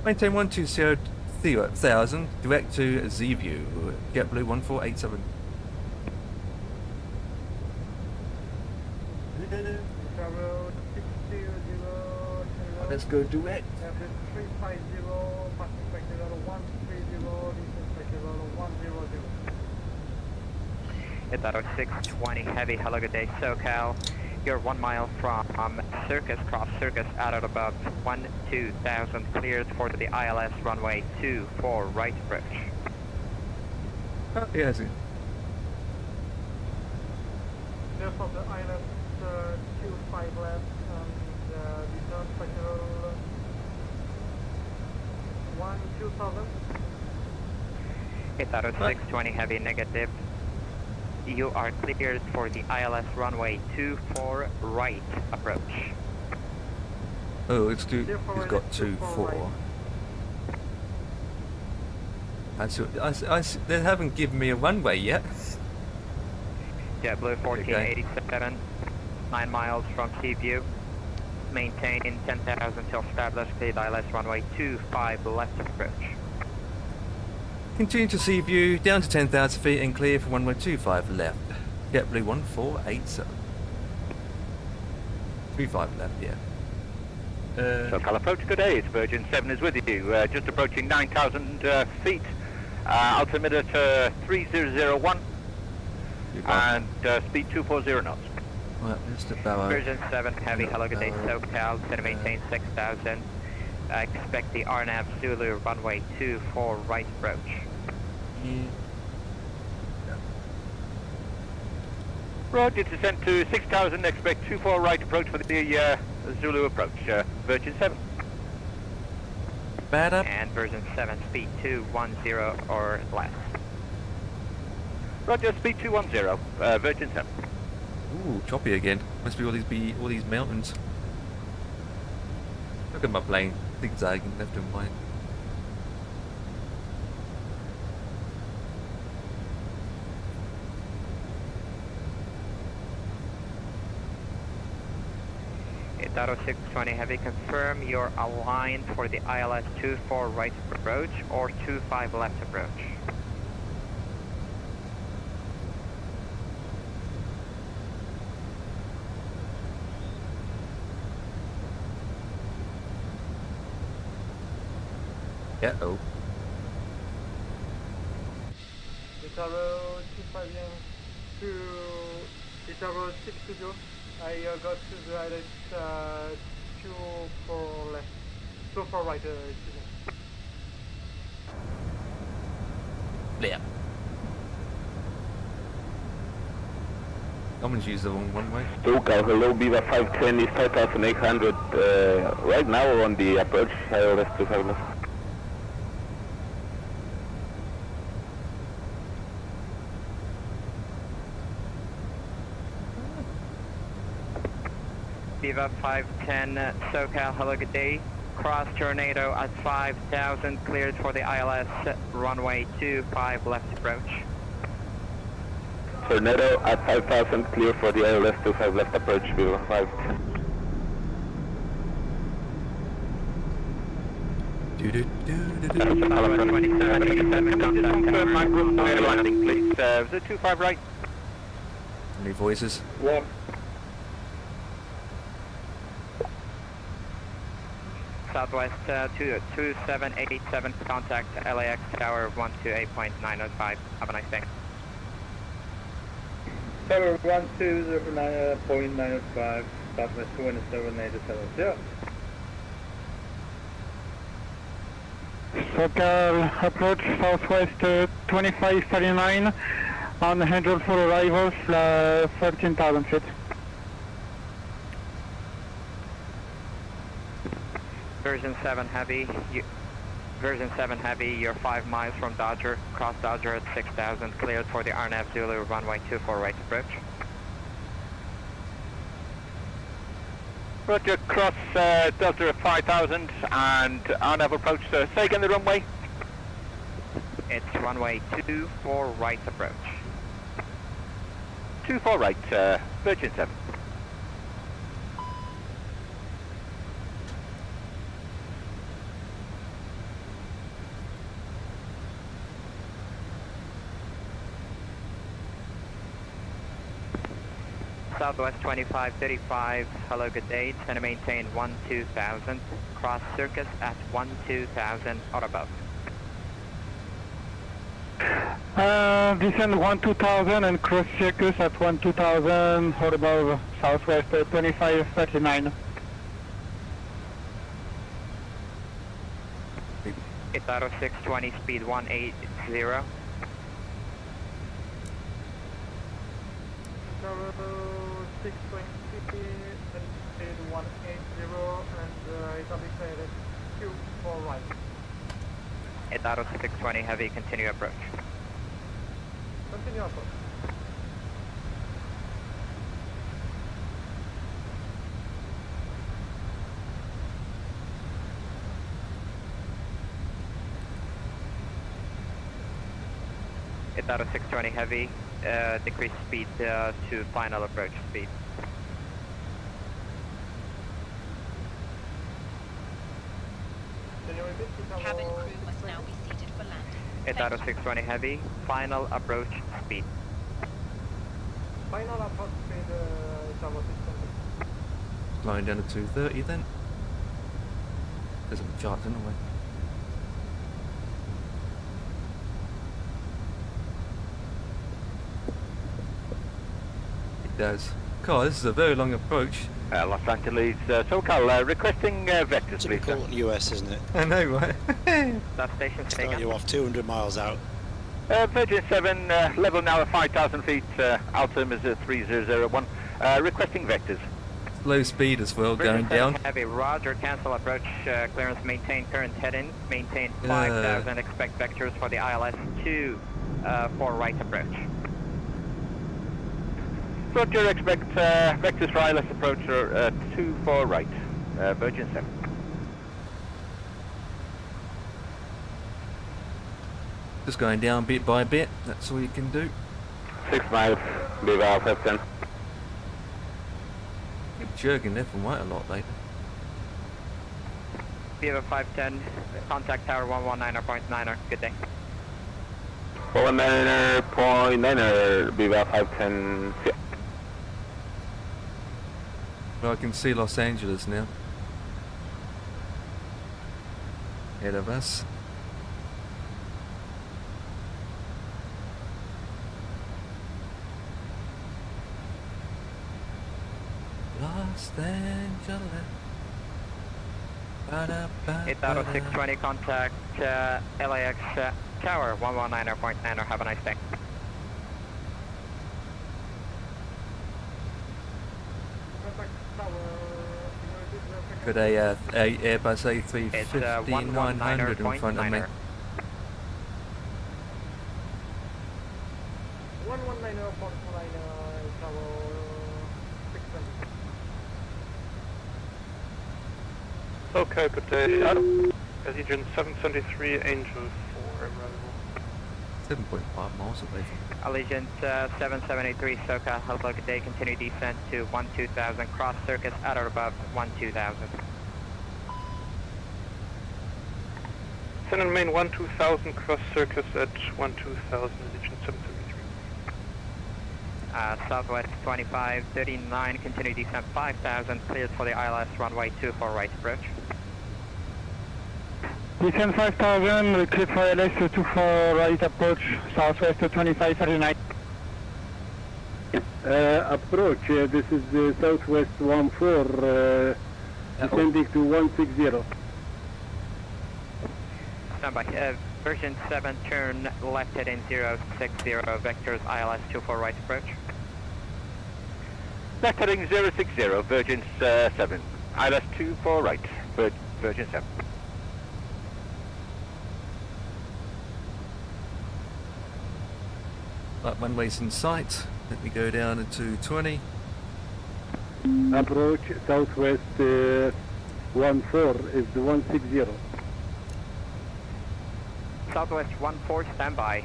Maintain 120,000, direct to Seaview, JetBlue 1487. Let's go direct. 350, passing spectre level 130, descent spectre level 100. Itaro 620 heavy, hello, good day, SoCal. You're 1 mile from Circus, cross Circus, out at about 12,000, cleared for the ILS runway 24 right approach. Oh, yeah, I see. Clear from the ILS 25 left, and descent spectre 12,000. Itaro 620 heavy, negative. You are cleared for the ILS runway 24 right approach. Oh, it's got 24. They haven't given me a runway yet. JetBlue 1487, 9 miles from Seaview. Maintain 10,000 till established, cleared ILS runway 25 left approach. Continue to Seaview, down to 10,000 feet and clear for runway 25 left. JetBlue 1487. 25 left, yeah. SoCal approach, good day, it's Virgin 7 is with you, just approaching 9,000 feet, altimeter to 3001, and speed 240 knots. Right, Mr. Barrow. Virgin 7 heavy, hello, good day, SoCal, going to maintain 6,000. Expect the RNAV Zulu runway 24 right approach. Roger, descent to 6,000, expect 24 right approach for the Zulu approach, Virgin 7. Bad up. And Virgin 7, speed 210 or less. Roger, speed 210, Virgin 7. Ooh, choppy again. Must be all these mountains. Look at my plane, zigzagging left and right. Itaro 620 heavy, confirm you're aligned for the ILS 24 right approach or 25 left approach. Uh-oh. Itaro 250 to Itaro 620. I got to the ILS 24 left, 24 right, Yeah. Someone's used the wrong runway. SoCal, hello, Viva 510 is 5,800 right now on the approach, ILS 25 left. Viva 510 SoCal, hello, good day. Cross Tornado at 5,000, cleared for the ILS runway 25 left approach. Tornado at 5,000, clear for the ILS 25 left approach, Viva 510. Landing, please. Was it 25 right? Any voices? What? Southwest 2787, contact LAX Tower 128.905. Have a nice day. Tower 120.905, Southwest 2787, yeah. SoCal approach Southwest 2539 on handle for arrivals 13,000 feet. Version 7 Heavy, Version 7 Heavy, you're 5 miles from Dodger, cross Dodger at 6,000, cleared for the RNAV Zulu runway 24 right approach. Roger, cross Dodger at 5,000 and RNAV approach. Say again the runway. It's runway 24 right approach. 24 right, Virgin 7. Southwest 2535, hello, good day. It's going to maintain 12,000. Cross Circus at 12,000 or above. Descend 12,000 and cross circus at 12,000 or above. Southwest 2539. It's out of 620, speed 180. Tower 620, speed 180, and it'll be cleared at Q4 right. It's out of 620 heavy, continue approach. Continue approach. It's out of 620 heavy, decrease speed to final approach speed. Cabin crew must now be seated for landing. It's out of 620 heavy, final approach speed. Final approach speed is our 620. Flying down to 230 then. There's some charts in the way. It does. God, this is a very long approach. Los Angeles, SoCal, requesting vectors, please. Typical US, isn't it? I know, right? That station Start you off 200 miles out. Virgin 7, level now at 5,000 feet, altimeter is 3001, requesting vectors. Low speed as well, Virgin going down. Heavy, roger, cancel approach, clearance, maintain current heading, maintain 5,000, expect vectors for the ILS 2 for right approach. Roger, expect vectors for ILS approach are 2 for right, Virgin 7. Just going down bit by bit, that's all you can do. 6 miles, Viva 510. Keep jerking left and right a lot later. Viva 510, contact tower 119.9er, good day. 119.9er, Viva 510. Yeah. Well, I can see Los Angeles now. Ahead of us. Los Angeles. It's out of 620, contact LAX tower 119.9er, have a nice day. Got a Airbus It's A350-900 in front of me. 1190.9 travel 620. Okay, good day. Allegiant 773, Angel 4 arrival. 7.5 miles away from me. Allegiant 7783 SoCal, hello, good day. Continue descent to 12,000. Cross circus at or above 12,000. Send and main 12,000, cross circus at 12,000, Allegiant 773. Southwest 2539, continue descent 5,000. Cleared for the ILS runway 24 right approach. Descent 5000, clear for LS 24 right approach, southwest 2539. Approach, this is the southwest 14, descending to 160. Standby, version 7, turn left heading 060, vectors ILS 24 right approach. Left heading 060, Virgin 7. ILS 24 right, Virgin 7. Right, runway's in sight. Let me go down to 220. Approach southwest 14 is the 160. Southwest 14, standby.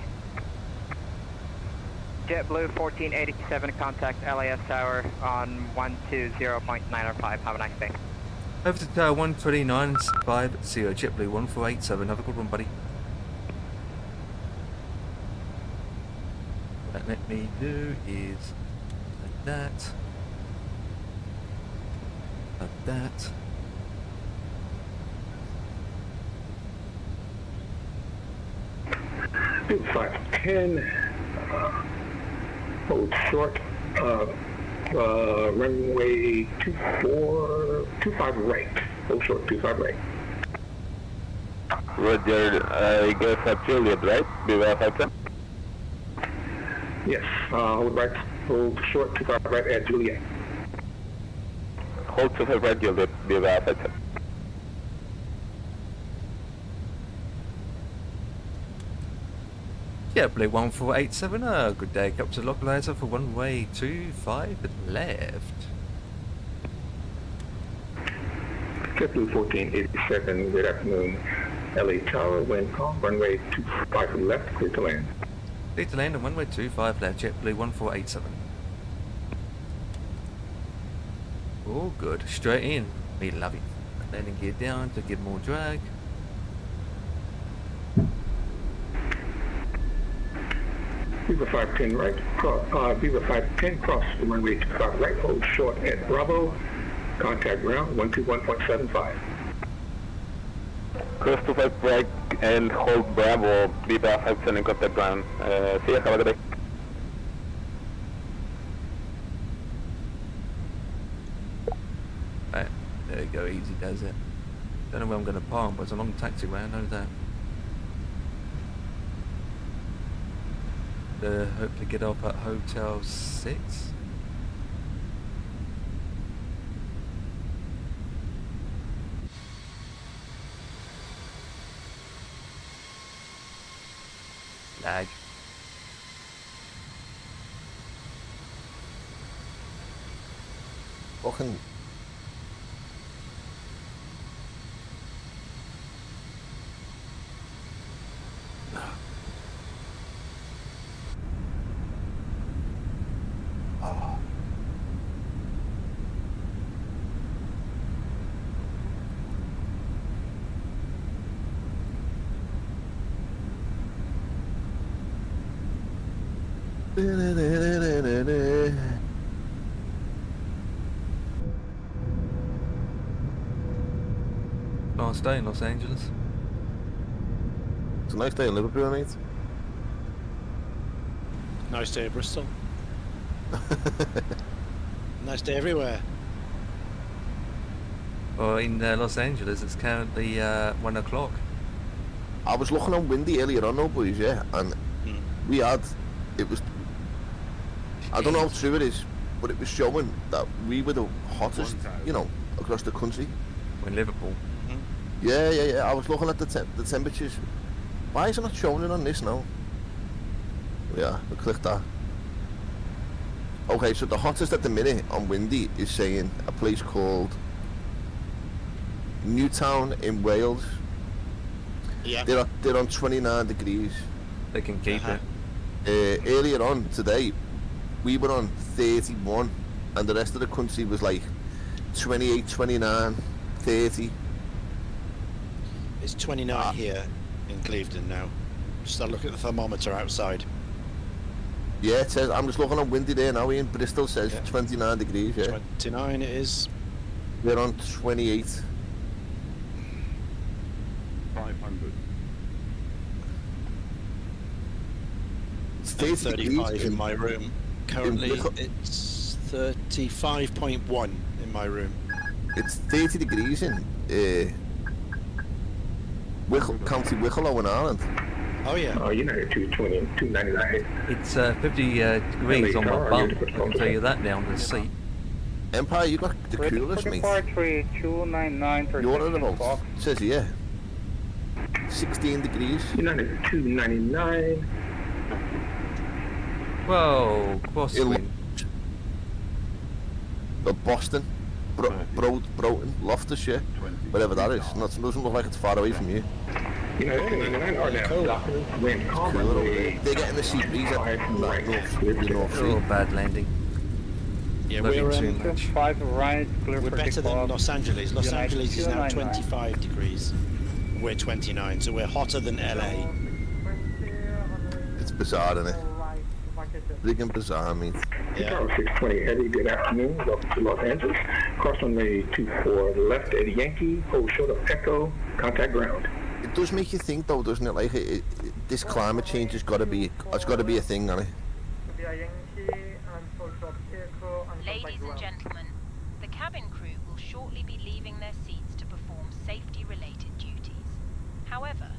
JetBlue 1487, contact LAS tower on 120.905. Have a nice day. Over to tower 129.50, JetBlue 1487. Have a good one, buddy. What let me do is like that. Like that. Big 510, hold short, runway 25 right, hold short, 25 right. Roger, I guess at Juliet, right? BWAR 510? Yes, hold right, hold short, 25 right at Juliet. Hold 25 right, Juliet, BWAR 510. JetBlue 1487, good day, up to localizer for runway 25 left. JetBlue 1487, good afternoon. LA Tower, wind calm, runway 25 left, clear to land. Clear to land on runway 25 left, JetBlue 1487. Oh good, straight in, we love it. Landing gear down to give more drag. Beaver 510 right, Beaver 510 cross the runway 25 right, hold short at Bravo, contact ground 121.75. Cross 25 right and hold Bravo, BWAR 510 and contact ground. See you, have a good day. Right, there we go, easy does it. Don't know where I'm going to park, but it's a long taxiway, I know that. Hopefully get off at Hotel 6. Lag. Fucking... Last day in Los Angeles. It's a nice day in Liverpool, mate. Nice day, Bristol. Nice day everywhere. Well, in Los Angeles, it's currently 1 o'clock. I was looking on windy earlier on, though, boys, yeah, and we had, it was, I don't know how true it is, but it was showing that we were the hottest, you know, across the country. in Liverpool. Yeah. I was looking at the temperatures. Why is it not showing it on this now? Yeah, I clicked that. Okay, so the hottest at the minute on Windy is saying a place called Newtown in Wales. Yeah. They're on 29 degrees. They can keep it. Earlier on today, we were on 31, and the rest of the country was like 28, 29, 30. It's 29 here in Clevedon now. Just have a look at the thermometer outside. Yeah, it says, I'm just looking on Windy there now, Ian. Bristol says 29 degrees, yeah. 29 it is. We're on 28. 500. It's 35 in my room. Currently it's 35.1 in my room. It's 30 degrees in County Wicklow in Ireland. Oh yeah. Oh, United 220, 299. It's 50 degrees on my bum. I can tell you that now on the seat. Empire, you got the coolest, mate. 299 for You're on about. It says here 16 degrees. United 299. Whoa, crosswind. Boston, Broughton, Leicestershire, whatever that is. Doesn't look like it's far away from you. United 299 are now documents. Wind calm. They're getting the sea breeze at North Sea. Oh, bad landing. Yeah, Loving we're 5 right, clear we're for better than takeoff. Los Angeles. Los United Angeles is now 299. 25 degrees. We're 29, so we're hotter than LA. It's bizarre, isn't it? Friggin' bizarre, mate. Chicago 620 heavy, good afternoon. Welcome to Los Angeles. Cross runway 24 left at Yankee, hold short of Echo, contact ground. It does make you think, though, doesn't it? Like this climate change has got to be a thing, hasn't it? Ladies and gentlemen, the cabin crew will shortly be leaving their seats to perform safety-related duties. However,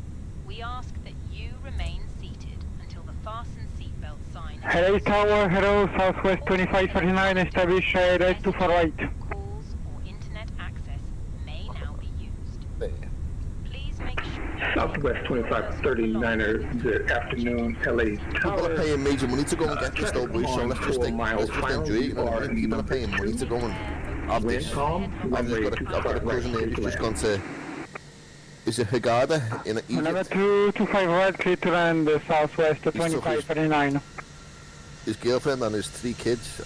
we ask that you remain seated until the fasten seatbelt sign. Hello Tower, hello Southwest 2539, establish right to for right. Calls or internet access may now be used. There. Please make sure. Southwest 2539er, good afternoon, LA People are Tower. paying major money to go and get this, though, boys, so let's just enjoy it. You know what I mean? People are paying money to go and have this. I've got a cousin there who's just gone to. Is it Hurghada in Egypt? Number 225 right, clear to land Southwest 2539. His girlfriend and his 3 kids.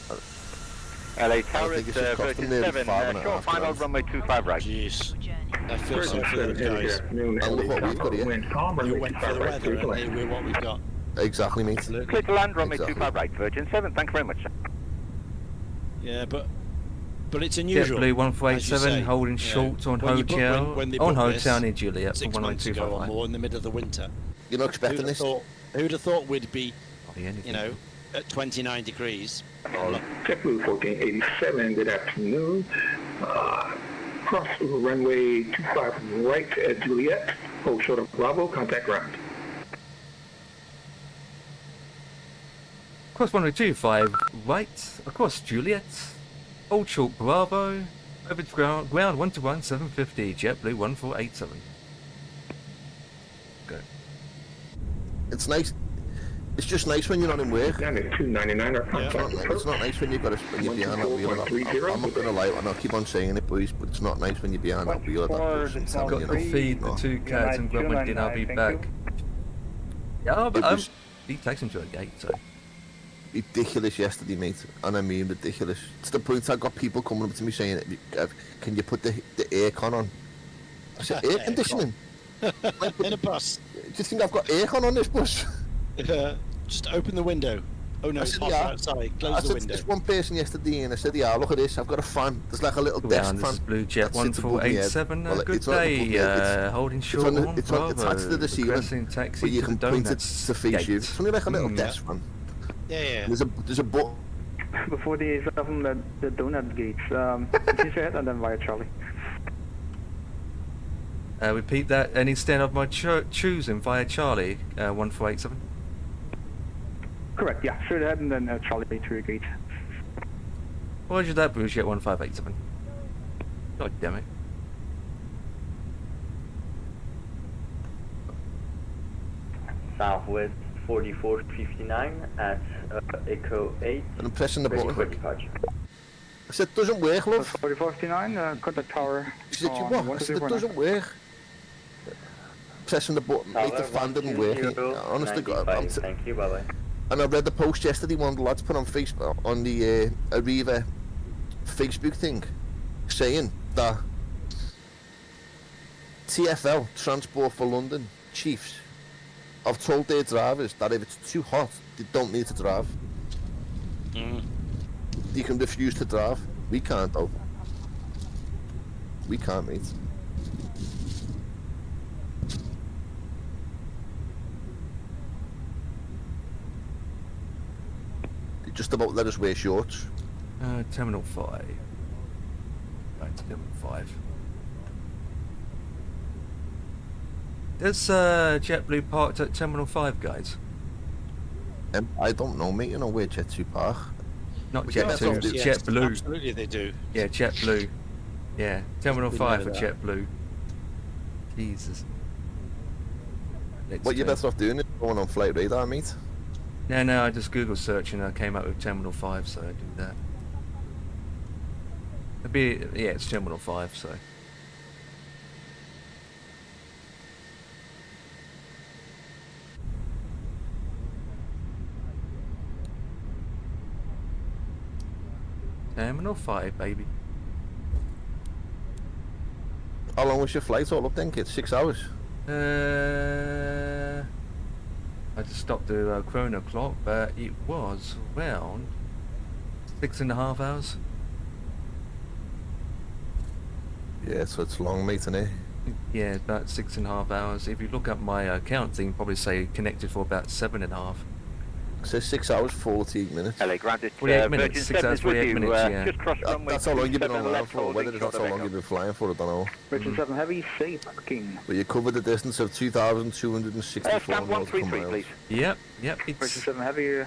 LA I Tower, think it's it's just cost them Virgin nearly 7, $5.5 short final grand. runway 25 right. Jeez. I feel sorry for those guys. And look what we've got here. Wind calm, Who runway went for 25 the right, weather clear to and land. we're what we've got. Exactly, mate. Clear to land, runway Exactly. 25 right, Virgin 7, thank you very much, sir. Yeah, but it's unusual. JetBlue 1487 as you say. holding Yeah. short on When you book- hotel. when they On book this hotel in Juliet for 6 months ago or 112. more in the middle of the winter. You're not expecting Who'd have this? who'd have thought we'd be, Anything. you know, at 29 degrees? JetBlue 1487, good afternoon. Cross runway 25 right at Juliet, hold short of Bravo, contact ground. Cross 1025 right, across Juliet. Old Chalk Bravo. Over to ground 121 750, JetBlue 1487. Go. It's nice. It's just nice when you're not in work. Down at 299 or contact It's not nice when you've got when you're behind that wheel. I'm not going to lie, and I'll keep on saying it, boys, but it's not nice when you're behind that wheel. I've got to feed the 2 cats and grab my dinner. I'll be back. Yeah, but he takes him to a gate, so. Ridiculous yesterday, mate, and I mean ridiculous. It's the point I got people coming up to me saying, "Can you put the aircon on?" I said, "Air conditioning in a bus." Do you think I've got aircon on this bus? Just open the window. Oh no, it's hot outside. Close the window. There's one person yesterday, and I said, "Yeah, look at this. I've got a fan. There's like a little desk fan." This is Blue Jet that sits above my head." 1487. Well, Good it's not above my day. head, Holding short on it's Bravo. attached to the ceiling, Progressing taxi but you to can the point it donuts to face you. gate. It's only like a little desk fan. Yeah. There's a button. Before the from the donut gates, please ahead and then via Charlie. Repeat that, and instead of my choosing via Charlie 1487. Correct, yeah, straight ahead and then Charlie to your gate. Roger that, Bruce, Jet 1587. God damn it. southwest 4459 at Echo 8. And I'm pressing the ready button. for departure. I said, doesn't work, love. 4459, contact tower. She said, you what? I said, it doesn't work. Pressing the button, like the fan didn't work. Honestly, God, thank you, bye-bye. And I read the post yesterday, one of the lads put on Facebook, on the Arriva Facebook thing, saying that TfL, Transport for London, chiefs, have told their drivers that if it's too hot, they don't need to drive. They can refuse to drive. We can't, though. We can't, mate. They just about let us wear shorts. Terminal 5. Right, Terminal 5. There's JetBlue parked at Terminal 5, guys. I don't know, mate. You know where Jet2 park. Not Jet2, JetBlue. Absolutely, they do. Yeah, JetBlue. Yeah, Terminal We 5 know for that. JetBlue. Jesus. What you're better off doing is going on Flight Radar, mate. No, I just Google search and I came up with Terminal 5, so I do that. Yeah, it's Terminal 5, so. Terminal 5, baby. How long was your flight all up then, kid? 6 hours? I just stopped the chrono clock, but it was around 6.5 hours. Yeah, so it's long, mate, isn't it? Yeah, about 6.5 hours. If you look up my account thing, probably say connected for about 7.5. It says 6 hours, 14 minutes. LA grounded. 48 minutes, Virgin 6 7 hours, is with 48 you. minutes, yeah. Just cross runway. That's how long you've been 27 on land left, for. Whether holding that's how short of long Echo. you've been flying for, I don't know. Bridge 7 Heavy, safe parking. But you covered the distance of 2,264 Stamp nautical 133, miles. please. Yep, Bridge it's 7 Heavy,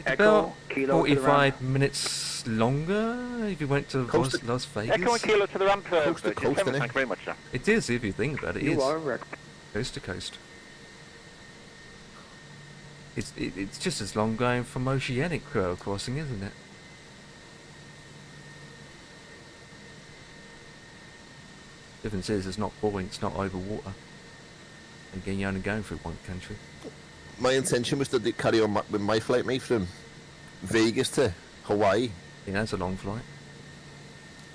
about Kilo to the ramp. 45 minutes longer if you went to Coast to- Las Vegas. Echo and Kilo to the ramp. Coast to Virgin coast, 7, innit? thank you very much, sir. It is, if you think about it. It You is are correct. coast to coast. It's just as long going from oceanic crossing, isn't it? Difference is, it's not buoyant, it's not over water. Again, you're only going through one country. My intention was to carry on with my flight, mate, from Vegas to Hawaii. Yeah, that's a long flight.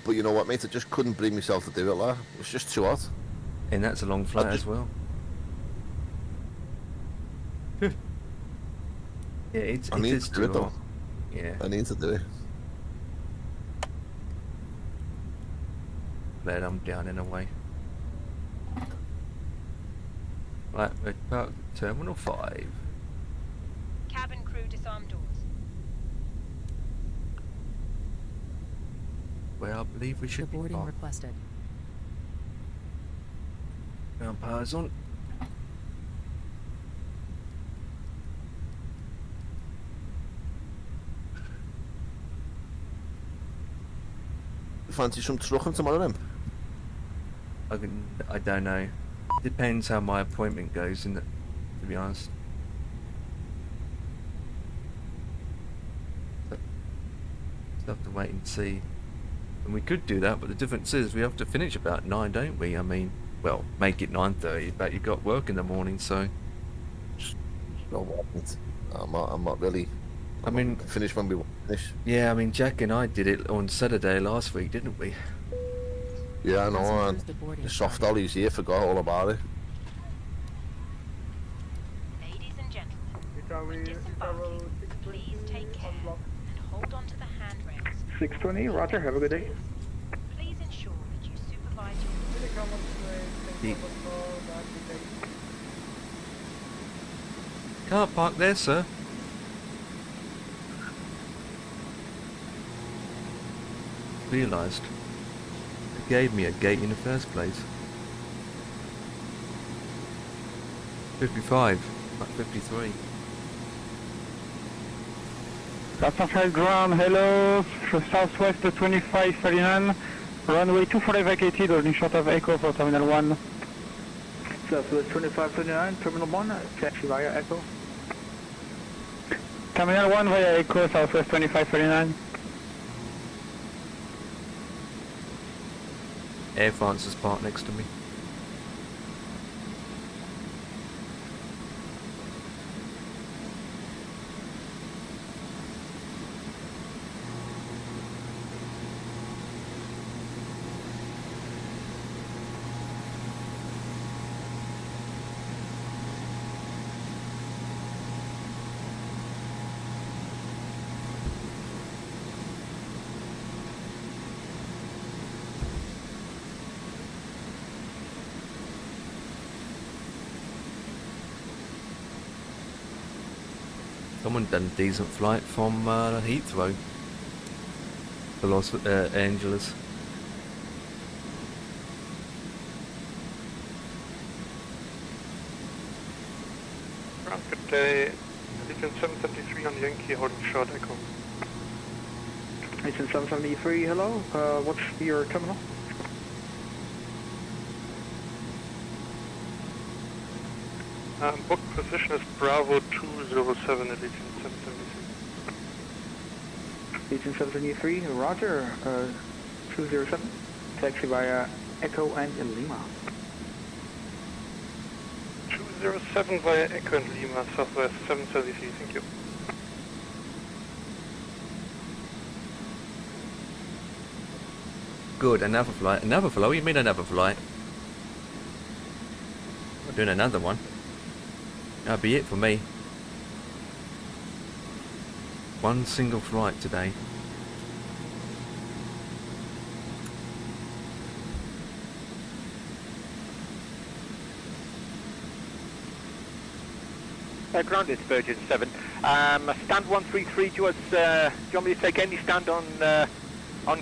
But you know what, mate? I just couldn't bring myself to do it, like. It was just too hot. And that's a long flight as well. Yeah, I need to do it, though. Yeah. I need to do it. Glad I'm down in a way. Right, we're about Terminal 5. Cabin crew disarm doors. Where I believe we should be Boarding parked. requested. Ground power's on. Fancy some trucking tomorrow, then? I don't know. Depends how my appointment goes, isn't it? To be honest. Just have to wait and see. And we could do that, but the difference is we have to finish about 9, don't we? I mean, well, make it 9:30, but you got work in the morning, so. No, what? I'm not really. I mean, finish when we finish. Yeah, I mean, Jack and I did it on Saturday last week, didn't we? Yeah, I know. And the soft ollies here forgot all about it. Ladies and gentlemen, when disembarking, please take care and hold on to the handrails. 620, roger, have a good day. Please ensure that you supervise your... Can't park there, sir. Realised they gave me a gate in the first place. 55, not 53. Southwest ground, hello, southwest 2539, runway 24 vacated, holding short of Echo for Terminal 1. Southwest 2539, Terminal 1, taxi via Echo. Terminal 1 via Echo, Southwest 2539. Air France is parked next to me. Someone done a decent flight from Heathrow to Los Angeles. Ground, good day. Legion 773 on Yankee, holding short Echo. Legion 773, hello. What's your terminal? Book position is Bravo 207 at Legion 773. Legion 773, roger. 207, taxi via Echo and Lima. 207 via Echo and Lima, Southwest 773, thank you. Good, another flight. Another flight? What do you mean another flight? We're doing another one. That'll be it for me. One single flight today. Ground, it's Virgin 7. Stand 133, do you want me to take any stand on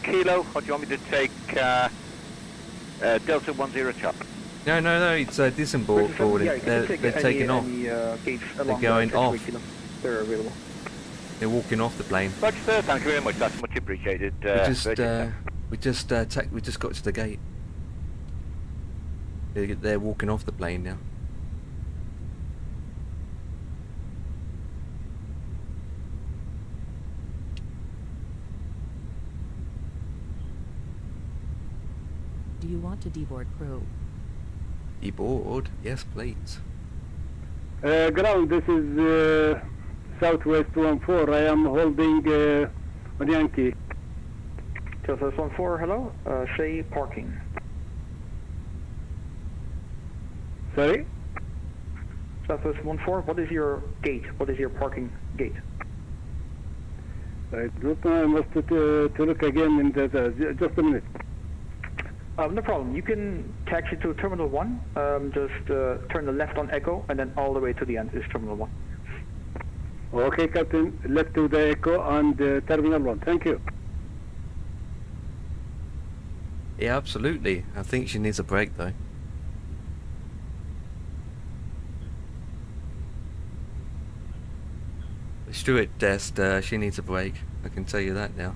Kilo, or do you want me to take Delta 10 chop? No, it's disemboarding. Yeah, they're taking off. They're going off. They're available. They're walking off the plane. Roger, sir. Thank you very much. That's much appreciated. We just got to the gate. They're walking off the plane now. Do you want to deboard crew? Deboard? Yes, please. Ground, this is Southwest 14. I am holding on Yankee. Southwest 14, hello. Say parking. Sorry? Southwest 14, what is your gate? What is your parking gate? I don't know, I must to look again in the, just a minute. No problem. You can taxi to Terminal 1. Just turn the left on Echo, and then all the way to the end is Terminal 1. Okay, Captain. Left to the Echo and Terminal 1. Thank you. Yeah, absolutely. I think she needs a break, though. The stewardess, she needs a break. I can tell you that now.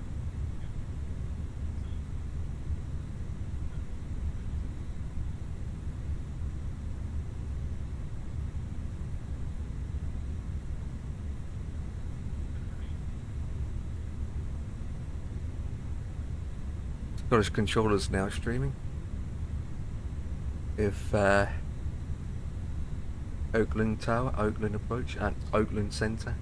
Scottish controllers now streaming. If Oakland Tower, Oakland approach at Oakland Centre.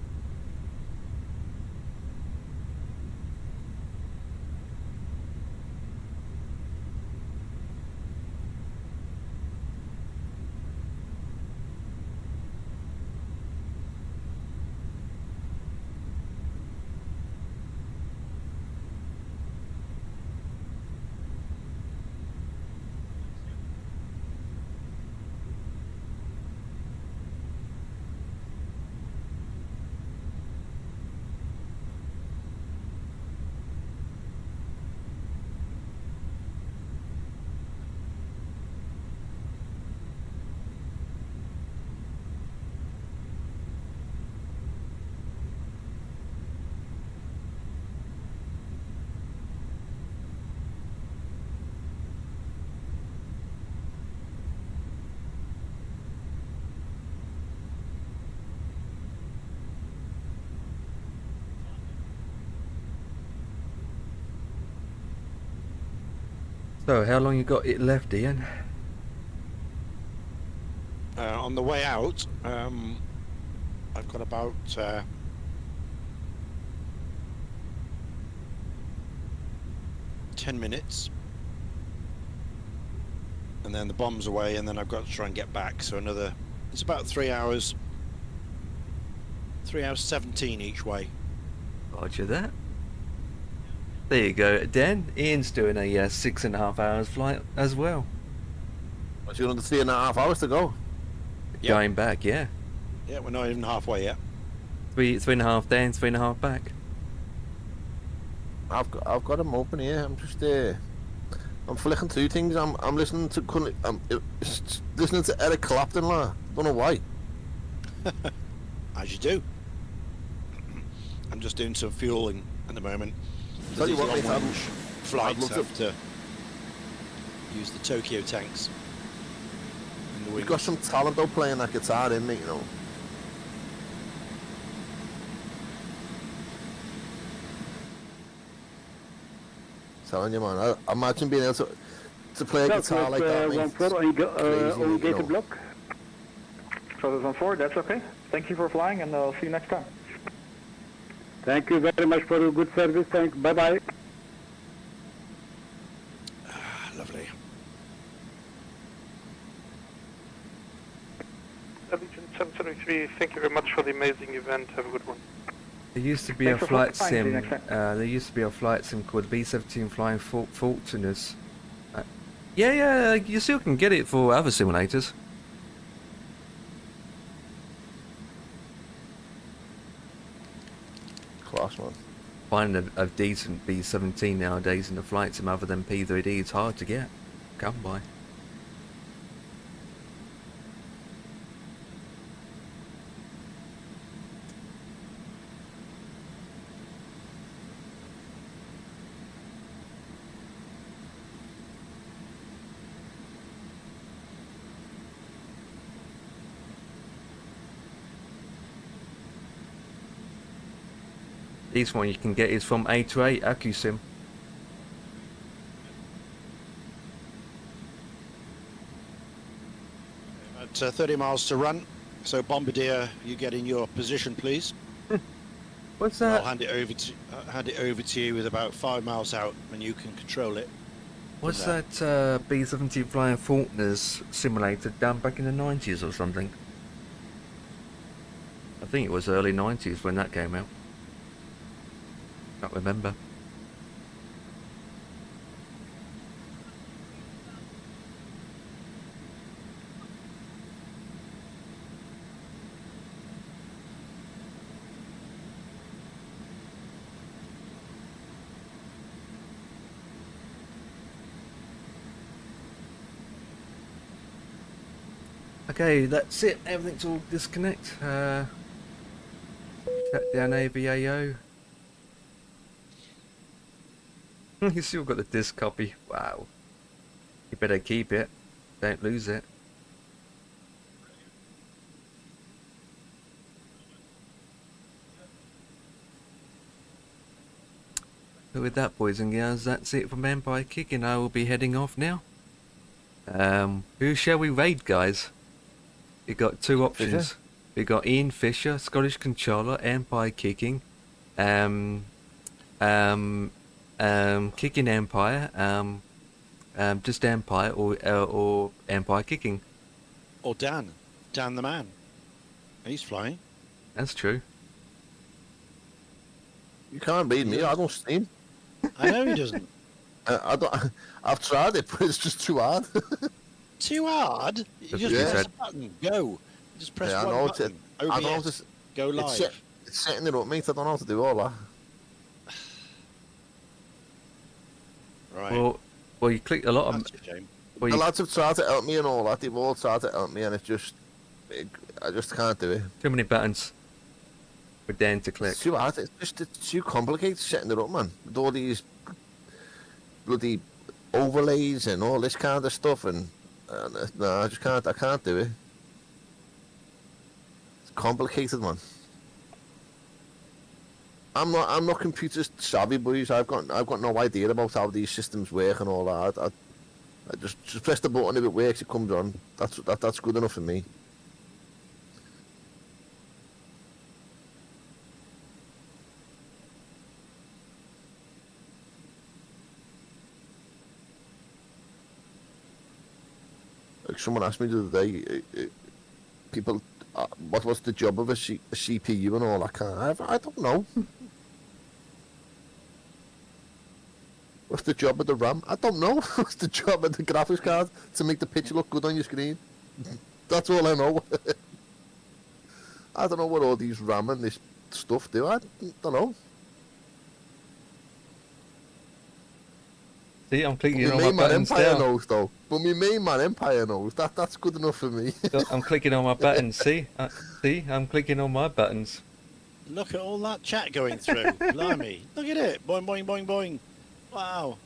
So, how long you got it left, Ian? On the way out, I've got about 10 minutes, and then the bomb's away, and then I've got to try and get back. So it's about 3 hours. 3 hours 17 each way. Roger that. There you go, Dan. Ian's doing a 6.5 hours flight as well. What's you under 3.5 hours to go? Yep. Going back, yeah. Yeah, we're not even halfway yet. 3.5 down, 3.5 back. I've got them open here. I'm just I'm flicking through things. I'm listening to listening to Eric Clapton. Don't know why. As you do. I'm just doing some fueling at the moment. Tell you what, mate, flights have to use the Tokyo tanks. We've got some talent though playing that guitar in me, you know. Telling you, man. I imagine being able to play a guitar like that. 1-4, data block. So there's 1-4, that's okay. Thank you for flying, and I'll see you next time. Thank you very much for your good service. Thanks. Bye-bye. Lovely. Allegiant 773, thank you very much for the amazing event. Have a good one. There used to be a flight sim. There used to be a flight sim called B-17 Flying Fortunes. Yeah, you still can get it for other simulators. Class, man. Finding a decent B-17 nowadays in the flight sim other than P3D is hard to get. Come by. This one you can get is from A2A AccuSim. At 30 miles to run, so Bombardier, you get in your position, please. What's that? I'll hand it over to you with about 5 miles out, and you can control it. What's that B-17 Flying Fortunes simulator done back in the 90s or something? I think it was early 90s when that came out. Can't remember. Okay, that's it. Everything's all disconnect. Shut down AVAO. You still got the disc copy. Wow. You better keep it. Don't lose it. So with that, boys and girls, that's it from Empire Kicking. I will be heading off now. Who shall we raid, guys? We got two options. We got Ian Fisher, Scottish Controller, Empire Kicking. Kicking Empire, just Empire, or Empire Kicking. Or Dan the man. He's flying. That's true. You can't beat me. I don't steam. I know he doesn't. I've tried it, but it's just too hard. Too hard? You just press a button. Go. You just press one button. OBS. Go live. It's setting it up, mate. I don't know how to do all that. Right. Well, you click a lot of. The lads have tried to help me and all that. They've all tried to help me, and I just can't do it. Too many buttons for Dan to click. It's too hard. It's too complicated setting it up, man. With all these bloody overlays and all this kind of stuff, and no, I just can't. I can't do it. It's complicated, man. I'm not computer savvy, boys. I've got no idea about how these systems work and all that. I just press the button. If it works, it comes on. That's good enough for me. Like someone asked me the other day, people, what's the job of a CPU and all that kind of, I don't know. What's the job of the RAM? I don't know. What's the job of the graphics card? To make the picture look good on your screen. That's all I know. I don't know what all these RAM and this stuff do. I don't know. See, I'm clicking But on my my main man buttons Empire now. knows though. But my main man Empire knows. That's good enough for me. I'm clicking on my buttons. See, see, I'm clicking on my buttons. Look at all that chat going through. Blimey. Look at it. Boing, boing, boing, boing. Wow.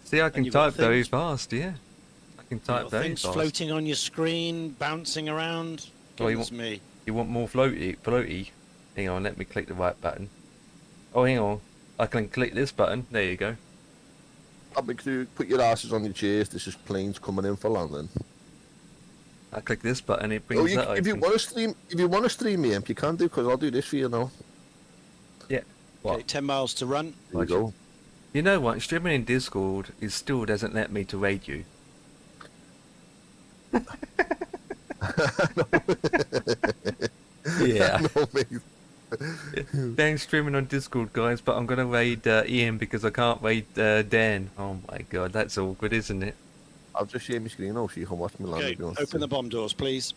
See, I can type very fast. Yeah, I can type very things fast. floating on your screen, bouncing around. Goodness me. You want more floaty? Hang on, let me click the right button. Oh, hang on. I can click this button. There you go. Put your asses on your chairs. This is planes coming in for landing. I click this button. It brings that open. If you want to stream me, you can do, because I'll do this for you now. Yeah. What? Okay, 10 miles to run. There you go. You know what? Streaming in Discord still doesn't let me to raid you. Yeah. No, mate. Dan's streaming on Discord, guys, but I'm gonna raid Ian because I can't raid Dan. Oh my god, that's awkward, isn't it? I'll just share my screen now so you can watch me land. Okay, open the bomb doors, please.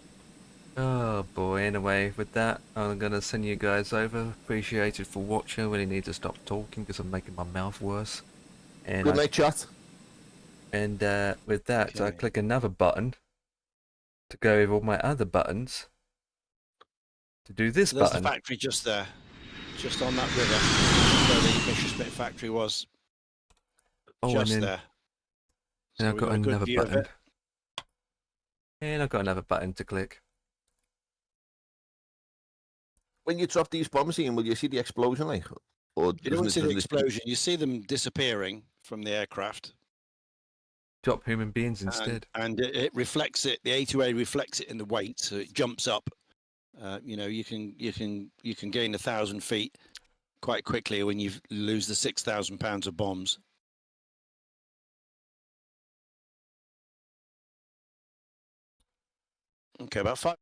Oh boy, anyway, with that, I'm gonna send you guys over. Appreciate it for watching. I really need to stop talking because I'm making my mouth worse. And good night, chat. And with that, I click another button to go with all my other buttons to do this There's button. the factory just there, just on that river where the Vicious Bit factory was. Oh, just and then, there. And So I've got we've got a good another view of button. it. And I've got another button to click. When you drop these bombs in, will you see the explosion, like? Or You don't see the explosion. You see them disappearing from the aircraft. Drop human beings instead. And it reflects it. The A2A reflects it in the weight, so it jumps up. You know, you can gain 1,000 feet quite quickly when you lose the 6,000 pounds of bombs. Okay, about 5.